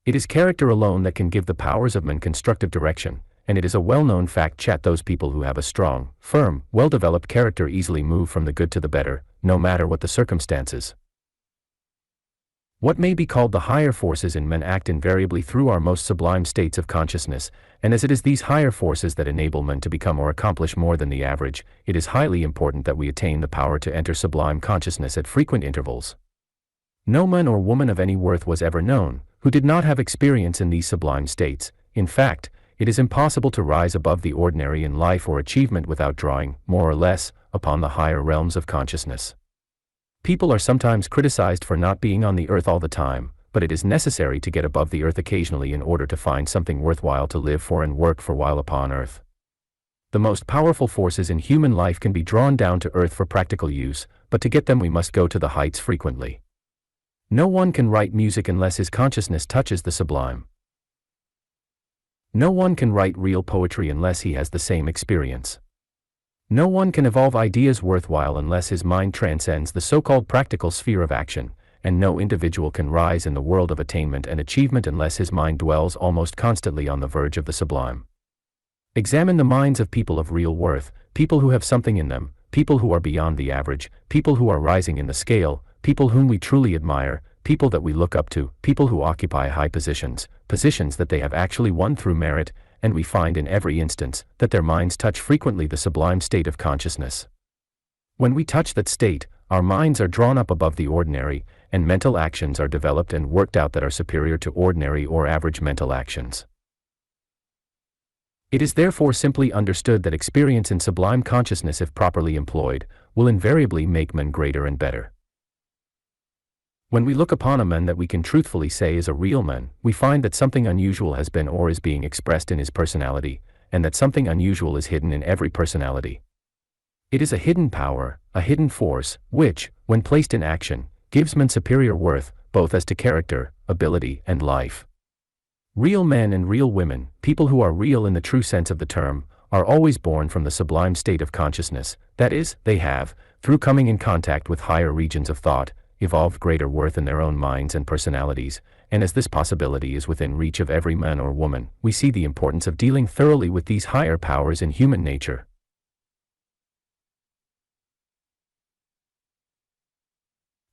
It is character alone that can give the powers of man constructive direction, and it is a well-known fact that those people who have a strong, firm, well-developed character easily move from the good to the better, no matter what the circumstances. What may be called the higher forces in men act invariably through our most sublime states of consciousness, and as it is these higher forces that enable men to become or accomplish more than the average, it is highly important that we attain the power to enter sublime consciousness at frequent intervals. No man or woman of any worth was ever known who did not have experience in these sublime states. In fact, it is impossible to rise above the ordinary in life or achievement without drawing, more or less, upon the higher realms of consciousness. People are sometimes criticized for not being on the earth all the time, but it is necessary to get above the earth occasionally in order to find something worthwhile to live for and work for while upon earth. The most powerful forces in human life can be drawn down to earth for practical use, but to get them we must go to the heights frequently. No one can write music unless his consciousness touches the sublime. No one can write real poetry unless he has the same experience. No one can evolve ideas worthwhile unless his mind transcends the so-called practical sphere of action, and no individual can rise in the world of attainment and achievement unless his mind dwells almost constantly on the verge of the sublime. Examine the minds of people of real worth, people who have something in them, people who are beyond the average, people who are rising in the scale, people whom we truly admire, people that we look up to, people who occupy high positions, positions that they have actually won through merit, and we find in every instance that their minds touch frequently the sublime state of consciousness. When we touch that state, our minds are drawn up above the ordinary, and mental actions are developed and worked out that are superior to ordinary or average mental actions. It is therefore simply understood that experience in sublime consciousness, if properly employed, will invariably make men greater and better. When we look upon a man that we can truthfully say is a real man, we find that something unusual has been or is being expressed in his personality, and that something unusual is hidden in every personality. It is a hidden power, a hidden force, which, when placed in action, gives men superior worth, both as to character, ability, and life. Real men and real women, people who are real in the true sense of the term, are always born from the sublime state of consciousness, that is, they have, through coming in contact with higher regions of thought, evolved greater worth in their own minds and personalities, and as this possibility is within reach of every man or woman, we see the importance of dealing thoroughly with these higher powers in human nature.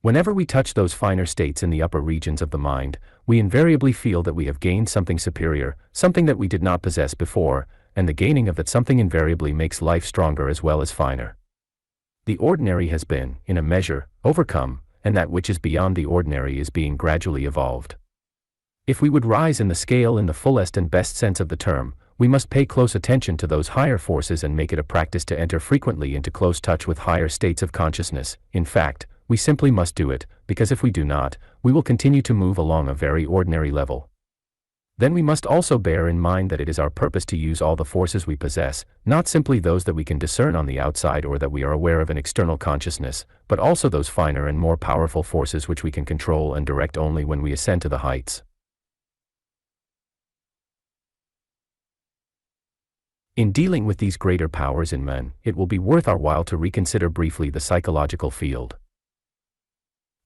Whenever we touch those finer states in the upper regions of the mind, we invariably feel that we have gained something superior, something that we did not possess before, and the gaining of that something invariably makes life stronger as well as finer. The ordinary has been, in a measure, overcome, and that which is beyond the ordinary is being gradually evolved. If we would rise in the scale in the fullest and best sense of the term, we must pay close attention to those higher forces and make it a practice to enter frequently into close touch with higher states of consciousness. In fact, we simply must do it, because if we do not, we will continue to move along a very ordinary level. Then we must also bear in mind that it is our purpose to use all the forces we possess, not simply those that we can discern on the outside or that we are aware of in external consciousness, but also those finer and more powerful forces which we can control and direct only when we ascend to the heights. In dealing with these greater powers in men, it will be worth our while to reconsider briefly the psychological field.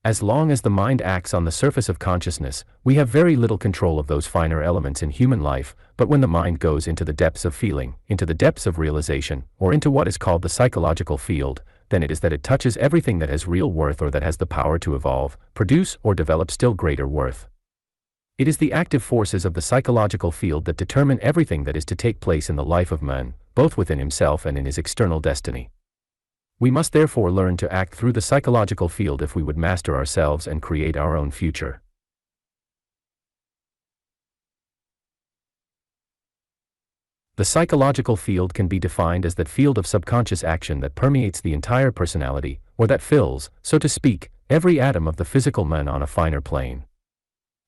As long as the mind acts on the surface of consciousness, we have very little control of those finer elements in human life, but when the mind goes into the depths of feeling, into the depths of realization, or into what is called the psychological field, then it is that it touches everything that has real worth or that has the power to evolve, produce, or develop still greater worth. It is the active forces of the psychological field that determine everything that is to take place in the life of man, both within himself and in his external destiny. We must therefore learn to act through the psychological field if we would master ourselves and create our own future. The psychological field can be defined as that field of subconscious action that permeates the entire personality, or that fills, so to speak, every atom of the physical man on a finer plane.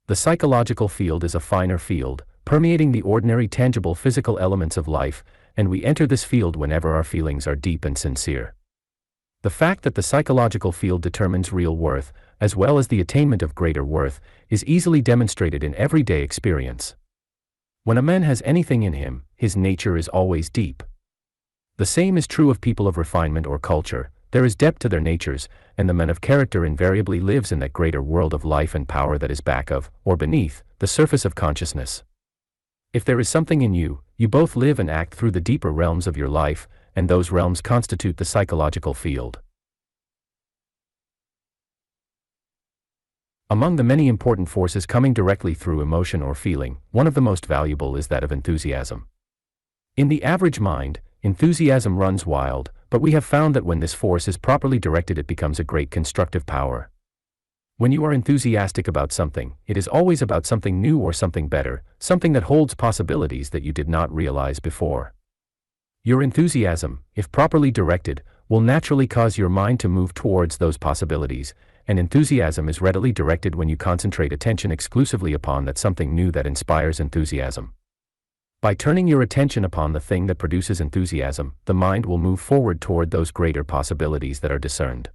The psychological field is a finer field, permeating the ordinary tangible physical elements of life, and we enter this field whenever our feelings are deep and sincere. The fact that the psychological field determines real worth, as well as the attainment of greater worth, is easily demonstrated in everyday experience. When a man has anything in him, his nature is always deep. The same is true of people of refinement or culture. There is depth to their natures, and the man of character invariably lives in that greater world of life and power that is back of, or beneath, the surface of consciousness. If there is something in you, you both live and act through the deeper realms of your life, and those realms constitute the psychological field. Among the many important forces coming directly through emotion or feeling, one of the most valuable is that of enthusiasm. In the average mind, enthusiasm runs wild, but we have found that when this force is properly directed, it becomes a great constructive power. When you are enthusiastic about something, it is always about something new or something better, something that holds possibilities that you did not realize before. Your enthusiasm, if properly directed, will naturally cause your mind to move towards those possibilities, and enthusiasm is readily directed when you concentrate attention exclusively upon that something new that inspires enthusiasm. By turning your attention upon the thing that produces enthusiasm, the mind will move forward toward those greater possibilities that are discerned.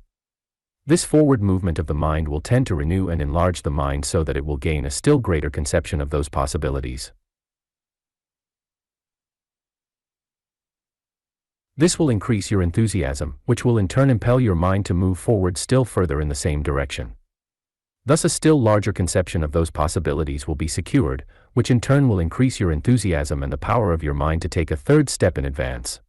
This forward movement of the mind will tend to renew and enlarge the mind so that it will gain a still greater conception of those possibilities. This will increase your enthusiasm, which will in turn impel your mind to move forward still further in the same direction. Thus a still larger conception of those possibilities will be secured, which in turn will increase your enthusiasm and the power of your mind to take a third step in advance.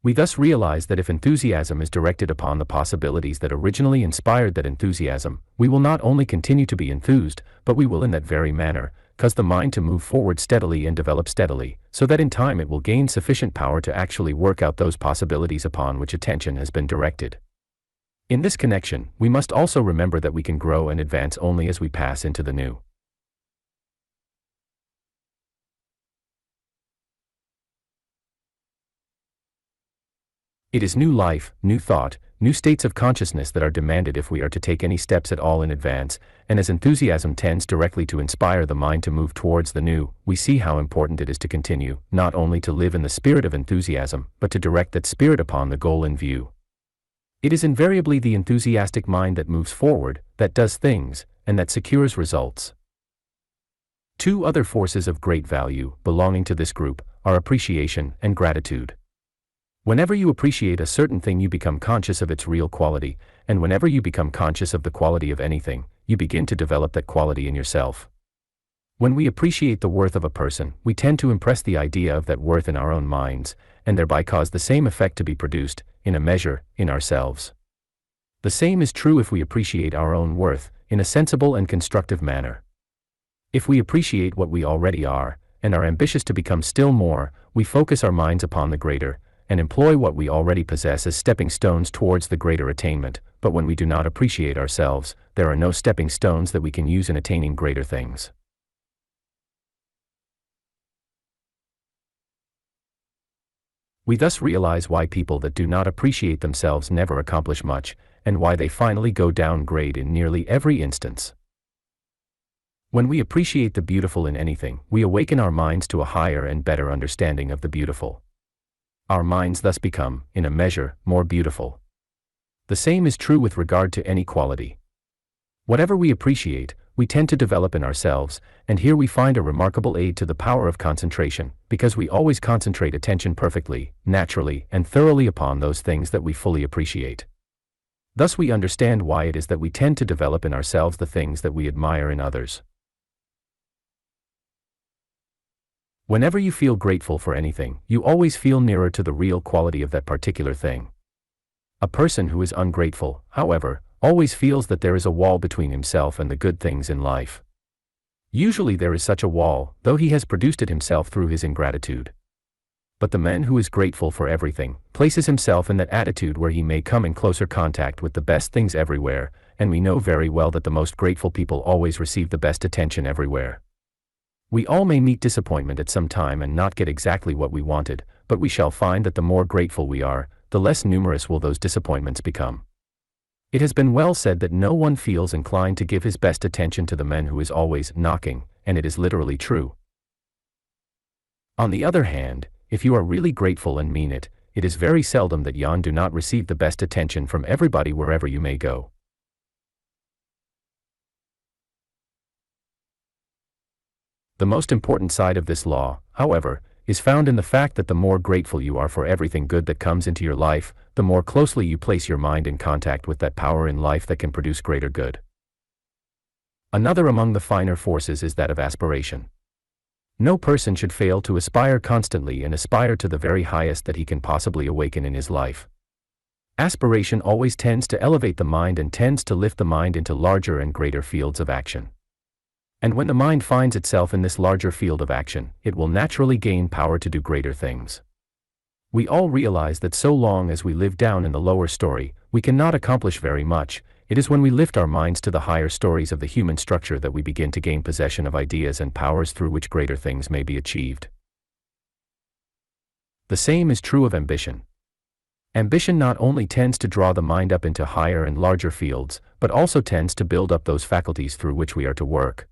We thus realize that if enthusiasm is directed upon the possibilities that originally inspired that enthusiasm, we will not only continue to be enthused, but we will in that very manner cause the mind to move forward steadily and develop steadily, so that in time it will gain sufficient power to actually work out those possibilities upon which attention has been directed. In this connection, we must also remember that we can grow and advance only as we pass into the new. It is new life, new thought, new states of consciousness that are demanded if we are to take any steps at all in advance, and as enthusiasm tends directly to inspire the mind to move towards the new, we see how important it is to continue, not only to live in the spirit of enthusiasm, but to direct that spirit upon the goal in view. It is invariably the enthusiastic mind that moves forward, that does things, and that secures results. Two other forces of great value, belonging to this group, are appreciation and gratitude. Whenever you appreciate a certain thing, you become conscious of its real quality, and whenever you become conscious of the quality of anything, you begin to develop that quality in yourself. When we appreciate the worth of a person, we tend to impress the idea of that worth in our own minds, and thereby cause the same effect to be produced, in a measure, in ourselves. The same is true if we appreciate our own worth, in a sensible and constructive manner. If we appreciate what we already are, and are ambitious to become still more, we focus our minds upon the greater, and employ what we already possess as stepping stones towards the greater attainment. But when we do not appreciate ourselves, there are no stepping stones that we can use in attaining greater things. We thus realize why people that do not appreciate themselves never accomplish much, and why they finally go downgrade in nearly every instance. When we appreciate the beautiful in anything, we awaken our minds to a higher and better understanding of the beautiful. Our minds thus become, in a measure, more beautiful. The same is true with regard to any quality. Whatever we appreciate, we tend to develop in ourselves, and here we find a remarkable aid to the power of concentration, because we always concentrate attention perfectly, naturally, and thoroughly upon those things that we fully appreciate. Thus we understand why it is that we tend to develop in ourselves the things that we admire in others. Whenever you feel grateful for anything, you always feel nearer to the real quality of that particular thing. A person who is ungrateful, however, always feels that there is a wall between himself and the good things in life. Usually there is such a wall, though he has produced it himself through his ingratitude. But the man who is grateful for everything, places himself in that attitude where he may come in closer contact with the best things everywhere, and we know very well that the most grateful people always receive the best attention everywhere. We all may meet disappointment at some time and not get exactly what we wanted, but we shall find that the more grateful we are, the less numerous will those disappointments become. It has been well said that no one feels inclined to give his best attention to the man who is always knocking, and it is literally true. On the other hand, if you are really grateful and mean it, it is very seldom that you do not receive the best attention from everybody wherever you may go. The most important side of this law, however, is found in the fact that the more grateful you are for everything good that comes into your life, the more closely you place your mind in contact with that power in life that can produce greater good. Another among the finer forces is that of aspiration. No person should fail to aspire constantly and aspire to the very highest that he can possibly awaken in his life. Aspiration always tends to elevate the mind and tends to lift the mind into larger and greater fields of action. And when the mind finds itself in this larger field of action, it will naturally gain power to do greater things. We all realize that so long as we live down in the lower story, we cannot accomplish very much. It is when we lift our minds to the higher stories of the human structure that we begin to gain possession of ideas and powers through which greater things may be achieved. The same is true of ambition. Ambition not only tends to draw the mind up into higher and larger fields, but also tends to build up those faculties through which we are to work.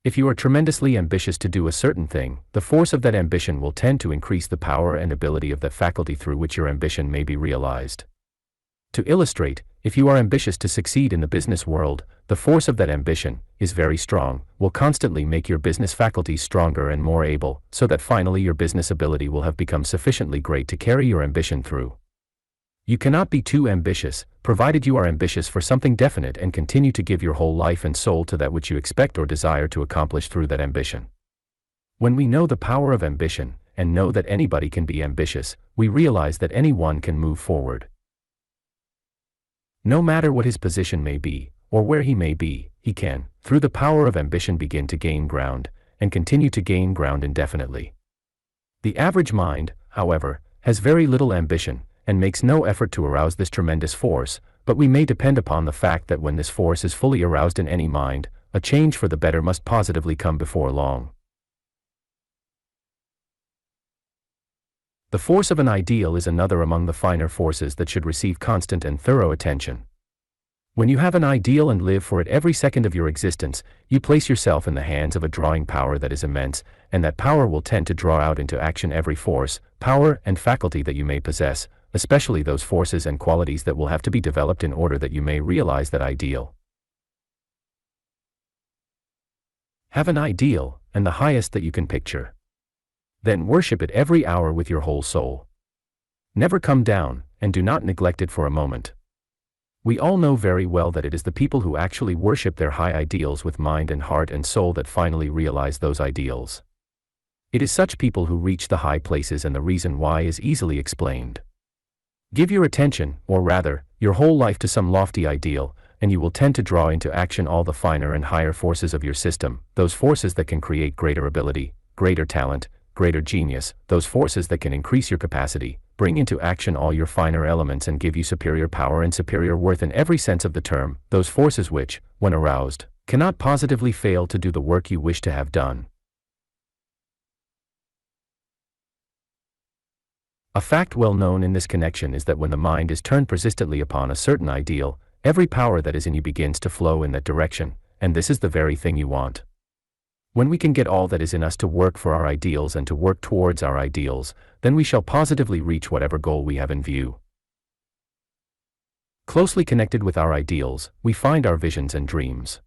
If you are tremendously ambitious to do a certain thing, the force of that ambition will tend to increase the power and ability of that faculty through which your ambition may be realized. To illustrate, if you are ambitious to succeed in the business world, the force of that ambition is very strong, will constantly make your business faculties stronger and more able, so that finally your business ability will have become sufficiently great to carry your ambition through. You cannot be too ambitious, provided you are ambitious for something definite and continue to give your whole life and soul to that which you expect or desire to accomplish through that ambition. When we know the power of ambition, and know that anybody can be ambitious, we realize that anyone can move forward. No matter what his position may be, or where he may be, he can, through the power of ambition, begin to gain ground, and continue to gain ground indefinitely. The average mind, however, has very little ambition, and makes no effort to arouse this tremendous force, but we may depend upon the fact that when this force is fully aroused in any mind, a change for the better must positively come before long. The force of an ideal is another among the finer forces that should receive constant and thorough attention. When you have an ideal and live for it every second of your existence, you place yourself in the hands of a drawing power that is immense, and that power will tend to draw out into action every force, power, and faculty that you may possess, especially those forces and qualities that will have to be developed in order that you may realize that ideal. Have an ideal, and the highest that you can picture. Then worship it every hour with your whole soul. Never come down, and do not neglect it for a moment. We all know very well that it is the people who actually worship their high ideals with mind and heart and soul that finally realize those ideals. It is such people who reach the high places, and the reason why is easily explained. Give your attention, or rather, your whole life to some lofty ideal, and you will tend to draw into action all the finer and higher forces of your system, those forces that can create greater ability, greater talent, greater genius, those forces that can increase your capacity, bring into action all your finer elements and give you superior power and superior worth in every sense of the term, those forces which, when aroused, cannot positively fail to do the work you wish to have done. A fact well known in this connection is that when the mind is turned persistently upon a certain ideal, every power that is in you begins to flow in that direction, and this is the very thing you want. When we can get all that is in us to work for our ideals and to work towards our ideals, then we shall positively reach whatever goal we have in view. Closely connected with our ideals, we find our visions and dreams.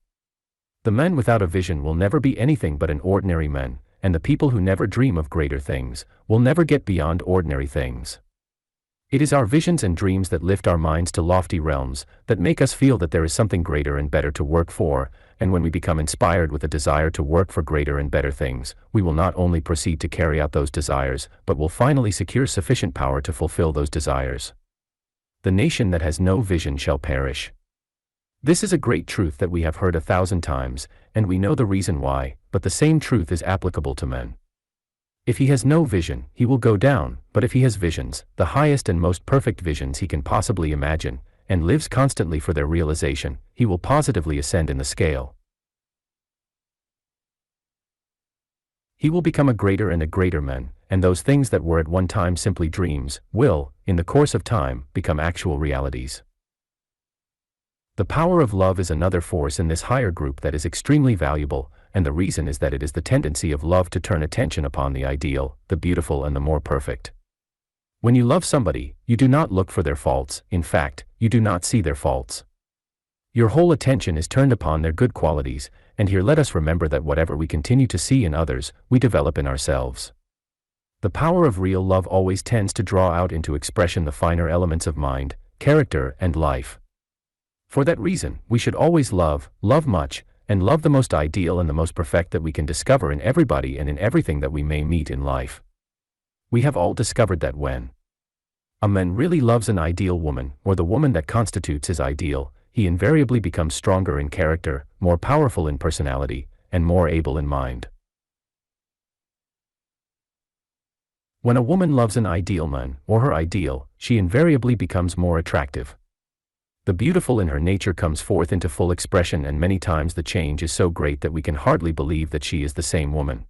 The men without a vision will never be anything but an ordinary man, and the people who never dream of greater things will never get beyond ordinary things. It is our visions and dreams that lift our minds to lofty realms, that make us feel that there is something greater and better to work for, and when we become inspired with a desire to work for greater and better things, we will not only proceed to carry out those desires, but will finally secure sufficient power to fulfill those desires. The nation that has no vision shall perish. This is a great truth that we have heard 1,000 times, and we know the reason why, but the same truth is applicable to men. If he has no vision, he will go down, but if he has visions, the highest and most perfect visions he can possibly imagine, and lives constantly for their realization, he will positively ascend in the scale. He will become a greater and a greater man, and those things that were at one time simply dreams, will, in the course of time, become actual realities. The power of love is another force in this higher group that is extremely valuable, and the reason is that it is the tendency of love to turn attention upon the ideal, the beautiful and the more perfect. When you love somebody, you do not look for their faults, in fact, you do not see their faults. Your whole attention is turned upon their good qualities, and here let us remember that whatever we continue to see in others, we develop in ourselves. The power of real love always tends to draw out into expression the finer elements of mind, character, and life. For that reason, we should always love much, and love the most ideal and the most perfect that we can discover in everybody and in everything that we may meet in life. We have all discovered that when a man really loves an ideal woman, or the woman that constitutes his ideal, he invariably becomes stronger in character, more powerful in personality, and more able in mind. When a woman loves an ideal man, or her ideal, she invariably becomes more attractive. The beautiful in her nature comes forth into full expression, and many times the change is so great that we can hardly believe that she is the same woman.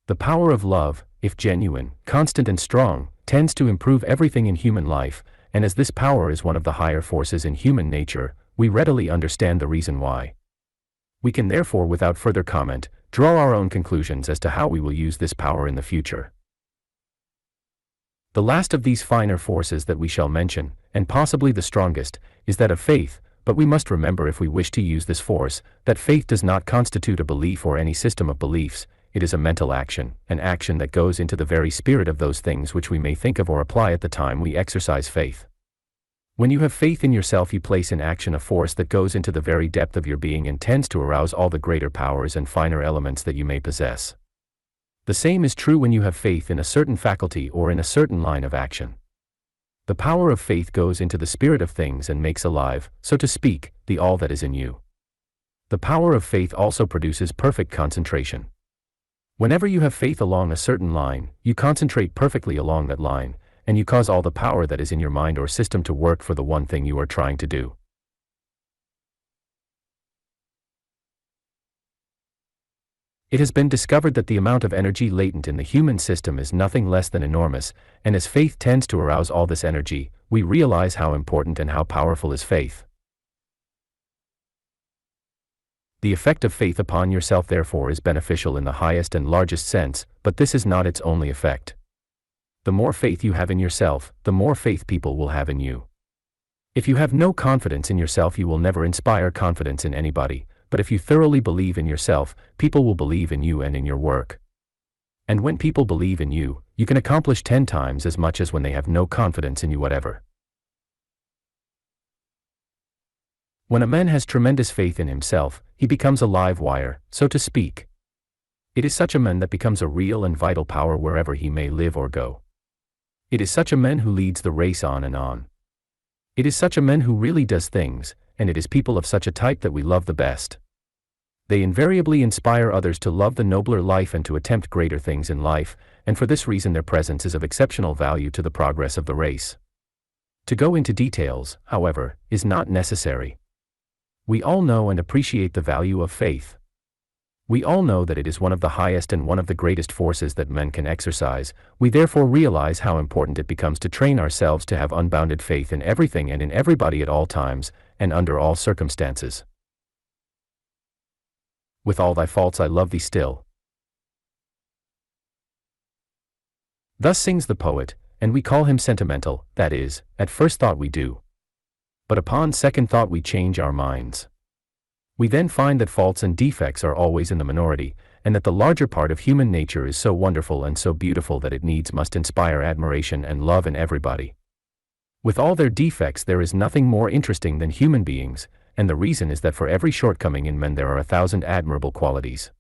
The power of love, if genuine, constant and strong, tends to improve everything in human life, and as this power is one of the higher forces in human nature, we readily understand the reason why. We can therefore, without further comment, draw our own conclusions as to how we will use this power in the future. The last of these finer forces that we shall mention, and possibly the strongest, is that of faith, but we must remember, if we wish to use this force, that faith does not constitute a belief or any system of beliefs. It is a mental action, an action that goes into the very spirit of those things which we may think of or apply at the time we exercise faith. When you have faith in yourself, you place in action a force that goes into the very depth of your being and tends to arouse all the greater powers and finer elements that you may possess. The same is true when you have faith in a certain faculty or in a certain line of action. The power of faith goes into the spirit of things and makes alive, so to speak, the all that is in you. The power of faith also produces perfect concentration. Whenever you have faith along a certain line, you concentrate perfectly along that line, and you cause all the power that is in your mind or system to work for the one thing you are trying to do. It has been discovered that the amount of energy latent in the human system is nothing less than enormous, and as faith tends to arouse all this energy, we realize how important and how powerful is faith. The effect of faith upon yourself therefore is beneficial in the highest and largest sense, but this is not its only effect. The more faith you have in yourself, the more faith people will have in you. If you have no confidence in yourself, you will never inspire confidence in anybody, but if you thoroughly believe in yourself, people will believe in you and in your work. And when people believe in you, you can accomplish 10 times as much as when they have no confidence in you whatever. When a man has tremendous faith in himself, he becomes a live wire, so to speak. It is such a man that becomes a real and vital power wherever he may live or go. It is such a man who leads the race on and on. It is such a man who really does things, and it is people of such a type that we love the best. They invariably inspire others to love the nobler life and to attempt greater things in life, and for this reason their presence is of exceptional value to the progress of the race. To go into details, however, is not necessary. We all know and appreciate the value of faith. We all know that it is one of the highest and one of the greatest forces that men can exercise. We therefore realize how important it becomes to train ourselves to have unbounded faith in everything and in everybody at all times, and under all circumstances. With all thy faults I love thee still. Thus sings the poet, and we call him sentimental, that is, at first thought we do. But upon second thought we change our minds. We then find that faults and defects are always in the minority, and that the larger part of human nature is so wonderful and so beautiful that it needs must inspire admiration and love in everybody. With all their defects there is nothing more interesting than human beings, and the reason is that for every shortcoming in men there are 1,000 admirable qualities.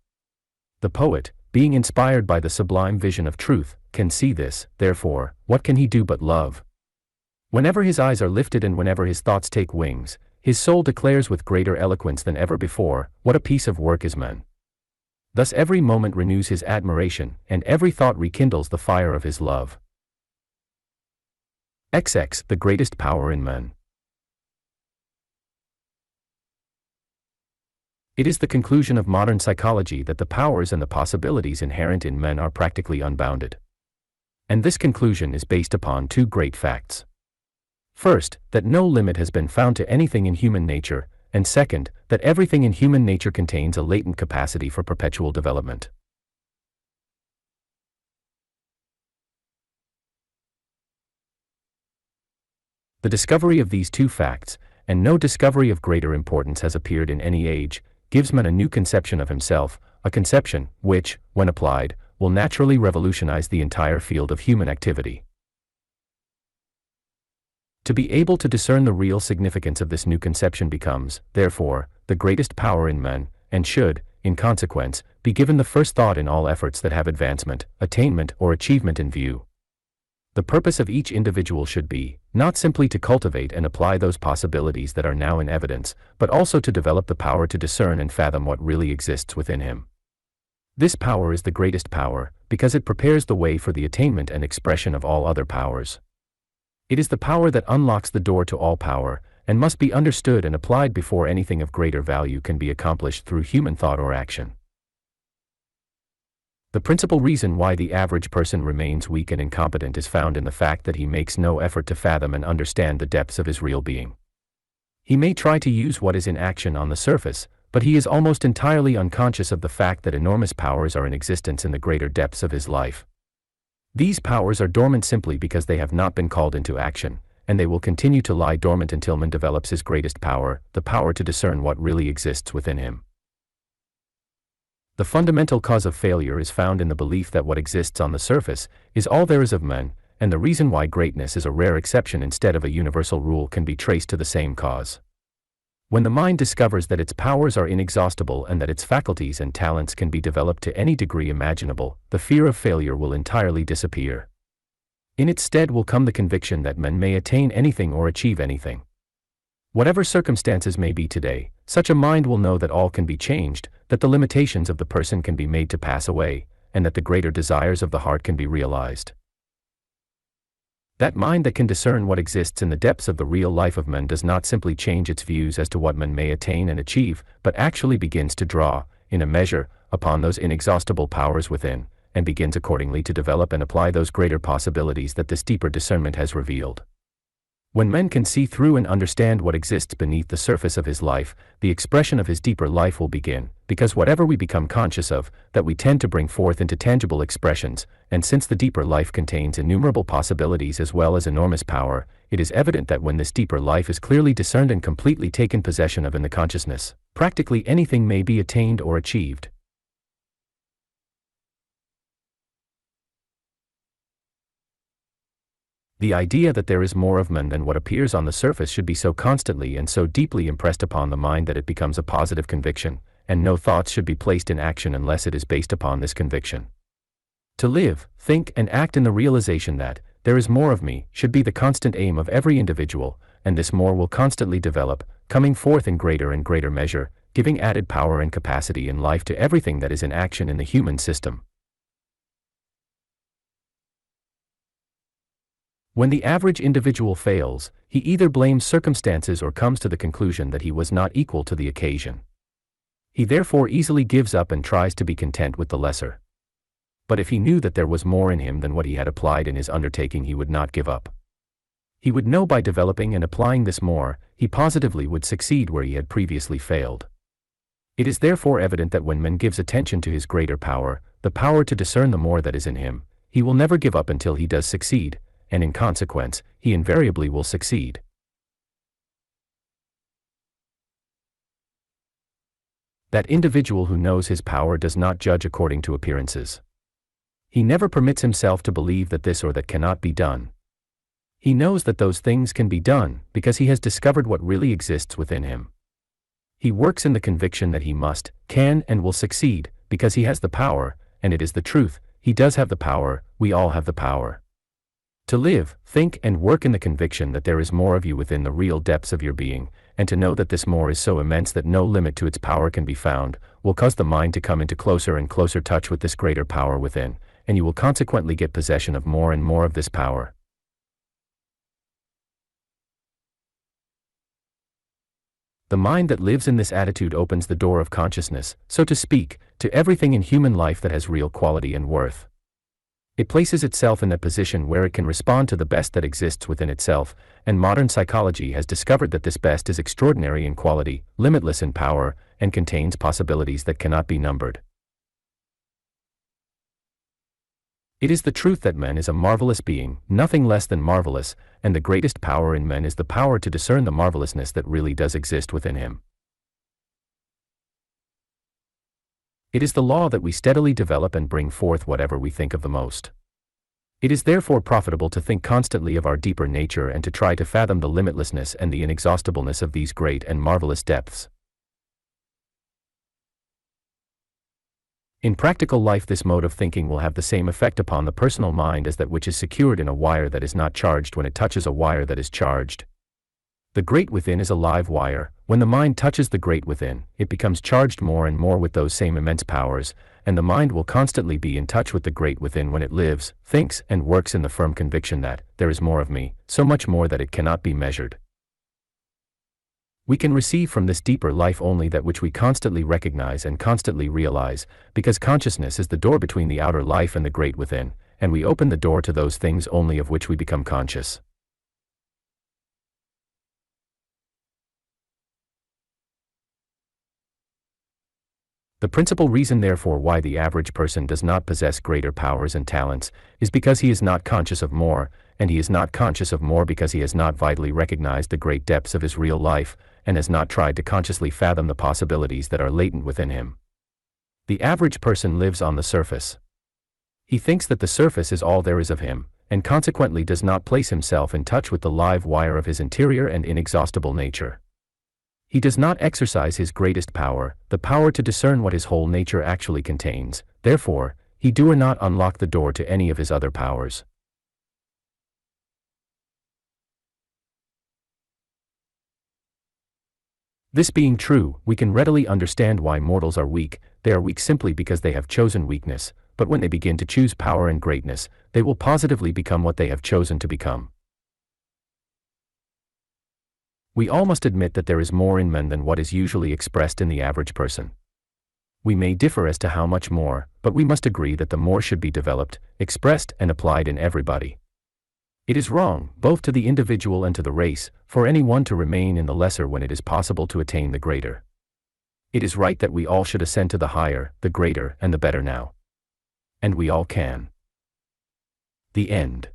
The poet, being inspired by the sublime vision of truth, can see this, therefore, what can he do but love? Whenever his eyes are lifted and whenever his thoughts take wings, his soul declares with greater eloquence than ever before, what a piece of work is man. Thus every moment renews his admiration, and every thought rekindles the fire of his love. XX, the greatest power in man. It is the conclusion of modern psychology that the powers and the possibilities inherent in men are practically unbounded. And this conclusion is based upon two great facts. First, that no limit has been found to anything in human nature, and second, that everything in human nature contains a latent capacity for perpetual development. The discovery of these two facts, and no discovery of greater importance has appeared in any age, gives man a new conception of himself, a conception which, when applied, will naturally revolutionize the entire field of human activity. To be able to discern the real significance of this new conception becomes, therefore, the greatest power in men, and should, in consequence, be given the first thought in all efforts that have advancement, attainment, or achievement in view. The purpose of each individual should be, not simply to cultivate and apply those possibilities that are now in evidence, but also to develop the power to discern and fathom what really exists within him. This power is the greatest power, because it prepares the way for the attainment and expression of all other powers. It is the power that unlocks the door to all power, and must be understood and applied before anything of greater value can be accomplished through human thought or action. The principal reason why the average person remains weak and incompetent is found in the fact that he makes no effort to fathom and understand the depths of his real being. He may try to use what is in action on the surface, but he is almost entirely unconscious of the fact that enormous powers are in existence in the greater depths of his life. These powers are dormant simply because they have not been called into action, and they will continue to lie dormant until man develops his greatest power, the power to discern what really exists within him. The fundamental cause of failure is found in the belief that what exists on the surface is all there is of men, and the reason why greatness is a rare exception instead of a universal rule can be traced to the same cause. When the mind discovers that its powers are inexhaustible and that its faculties and talents can be developed to any degree imaginable, the fear of failure will entirely disappear. In its stead will come the conviction that men may attain anything or achieve anything. Whatever circumstances may be today, such a mind will know that all can be changed, that the limitations of the person can be made to pass away, and that the greater desires of the heart can be realized. That mind that can discern what exists in the depths of the real life of men does not simply change its views as to what men may attain and achieve, but actually begins to draw, in a measure, upon those inexhaustible powers within, and begins accordingly to develop and apply those greater possibilities that this deeper discernment has revealed. When men can see through and understand what exists beneath the surface of his life, the expression of his deeper life will begin, because whatever we become conscious of, that we tend to bring forth into tangible expressions, and since the deeper life contains innumerable possibilities as well as enormous power, it is evident that when this deeper life is clearly discerned and completely taken possession of in the consciousness, practically anything may be attained or achieved. The idea that there is more of man than what appears on the surface should be so constantly and so deeply impressed upon the mind that it becomes a positive conviction, and no thoughts should be placed in action unless it is based upon this conviction. To live, think, and act in the realization that there is more of me should be the constant aim of every individual, and this more will constantly develop, coming forth in greater and greater measure, giving added power and capacity in life to everything that is in action in the human system. When the average individual fails, he either blames circumstances or comes to the conclusion that he was not equal to the occasion. He therefore easily gives up and tries to be content with the lesser. But if he knew that there was more in him than what he had applied in his undertaking, he would not give up. He would know by developing and applying this more, he positively would succeed where he had previously failed. It is therefore evident that when man gives attention to his greater power, the power to discern the more that is in him, he will never give up until he does succeed, and in consequence, he invariably will succeed. That individual who knows his power does not judge according to appearances. He never permits himself to believe that this or that cannot be done. He knows that those things can be done because he has discovered what really exists within him. He works in the conviction that he must, can, and will succeed because he has the power, and it is the truth, he does have the power, we all have the power. To live, think, and work in the conviction that there is more of you within the real depths of your being, and to know that this more is so immense that no limit to its power can be found, will cause the mind to come into closer and closer touch with this greater power within, and you will consequently get possession of more and more of this power. The mind that lives in this attitude opens the door of consciousness, so to speak, to everything in human life that has real quality and worth. It places itself in that position where it can respond to the best that exists within itself, and modern psychology has discovered that this best is extraordinary in quality, limitless in power, and contains possibilities that cannot be numbered. It is the truth that man is a marvelous being, nothing less than marvelous, and the greatest power in men is the power to discern the marvelousness that really does exist within him. It is the law that we steadily develop and bring forth whatever we think of the most. It is therefore profitable to think constantly of our deeper nature and to try to fathom the limitlessness and the inexhaustibleness of these great and marvelous depths. In practical life, this mode of thinking will have the same effect upon the personal mind as that which is secured in a wire that is not charged when it touches a wire that is charged. The great within is a live wire. When the mind touches the great within, it becomes charged more and more with those same immense powers, and the mind will constantly be in touch with the great within when it lives, thinks, and works in the firm conviction that there is more of me, so much more that it cannot be measured. We can receive from this deeper life only that which we constantly recognize and constantly realize, because consciousness is the door between the outer life and the great within, and we open the door to those things only of which we become conscious. The principal reason therefore why the average person does not possess greater powers and talents is because he is not conscious of more, and he is not conscious of more because he has not vitally recognized the great depths of his real life, and has not tried to consciously fathom the possibilities that are latent within him. The average person lives on the surface. He thinks that the surface is all there is of him, and consequently does not place himself in touch with the live wire of his interior and inexhaustible nature. He does not exercise his greatest power, the power to discern what his whole nature actually contains, therefore, he do not unlock the door to any of his other powers. This being true, we can readily understand why mortals are weak. They are weak simply because they have chosen weakness, but when they begin to choose power and greatness, they will positively become what they have chosen to become. We all must admit that there is more in men than what is usually expressed in the average person. We may differ as to how much more, but we must agree that the more should be developed, expressed, and applied in everybody. It is wrong, both to the individual and to the race, for any one to remain in the lesser when it is possible to attain the greater. It is right that we all should ascend to the higher, the greater, and the better now. And we all can. The end.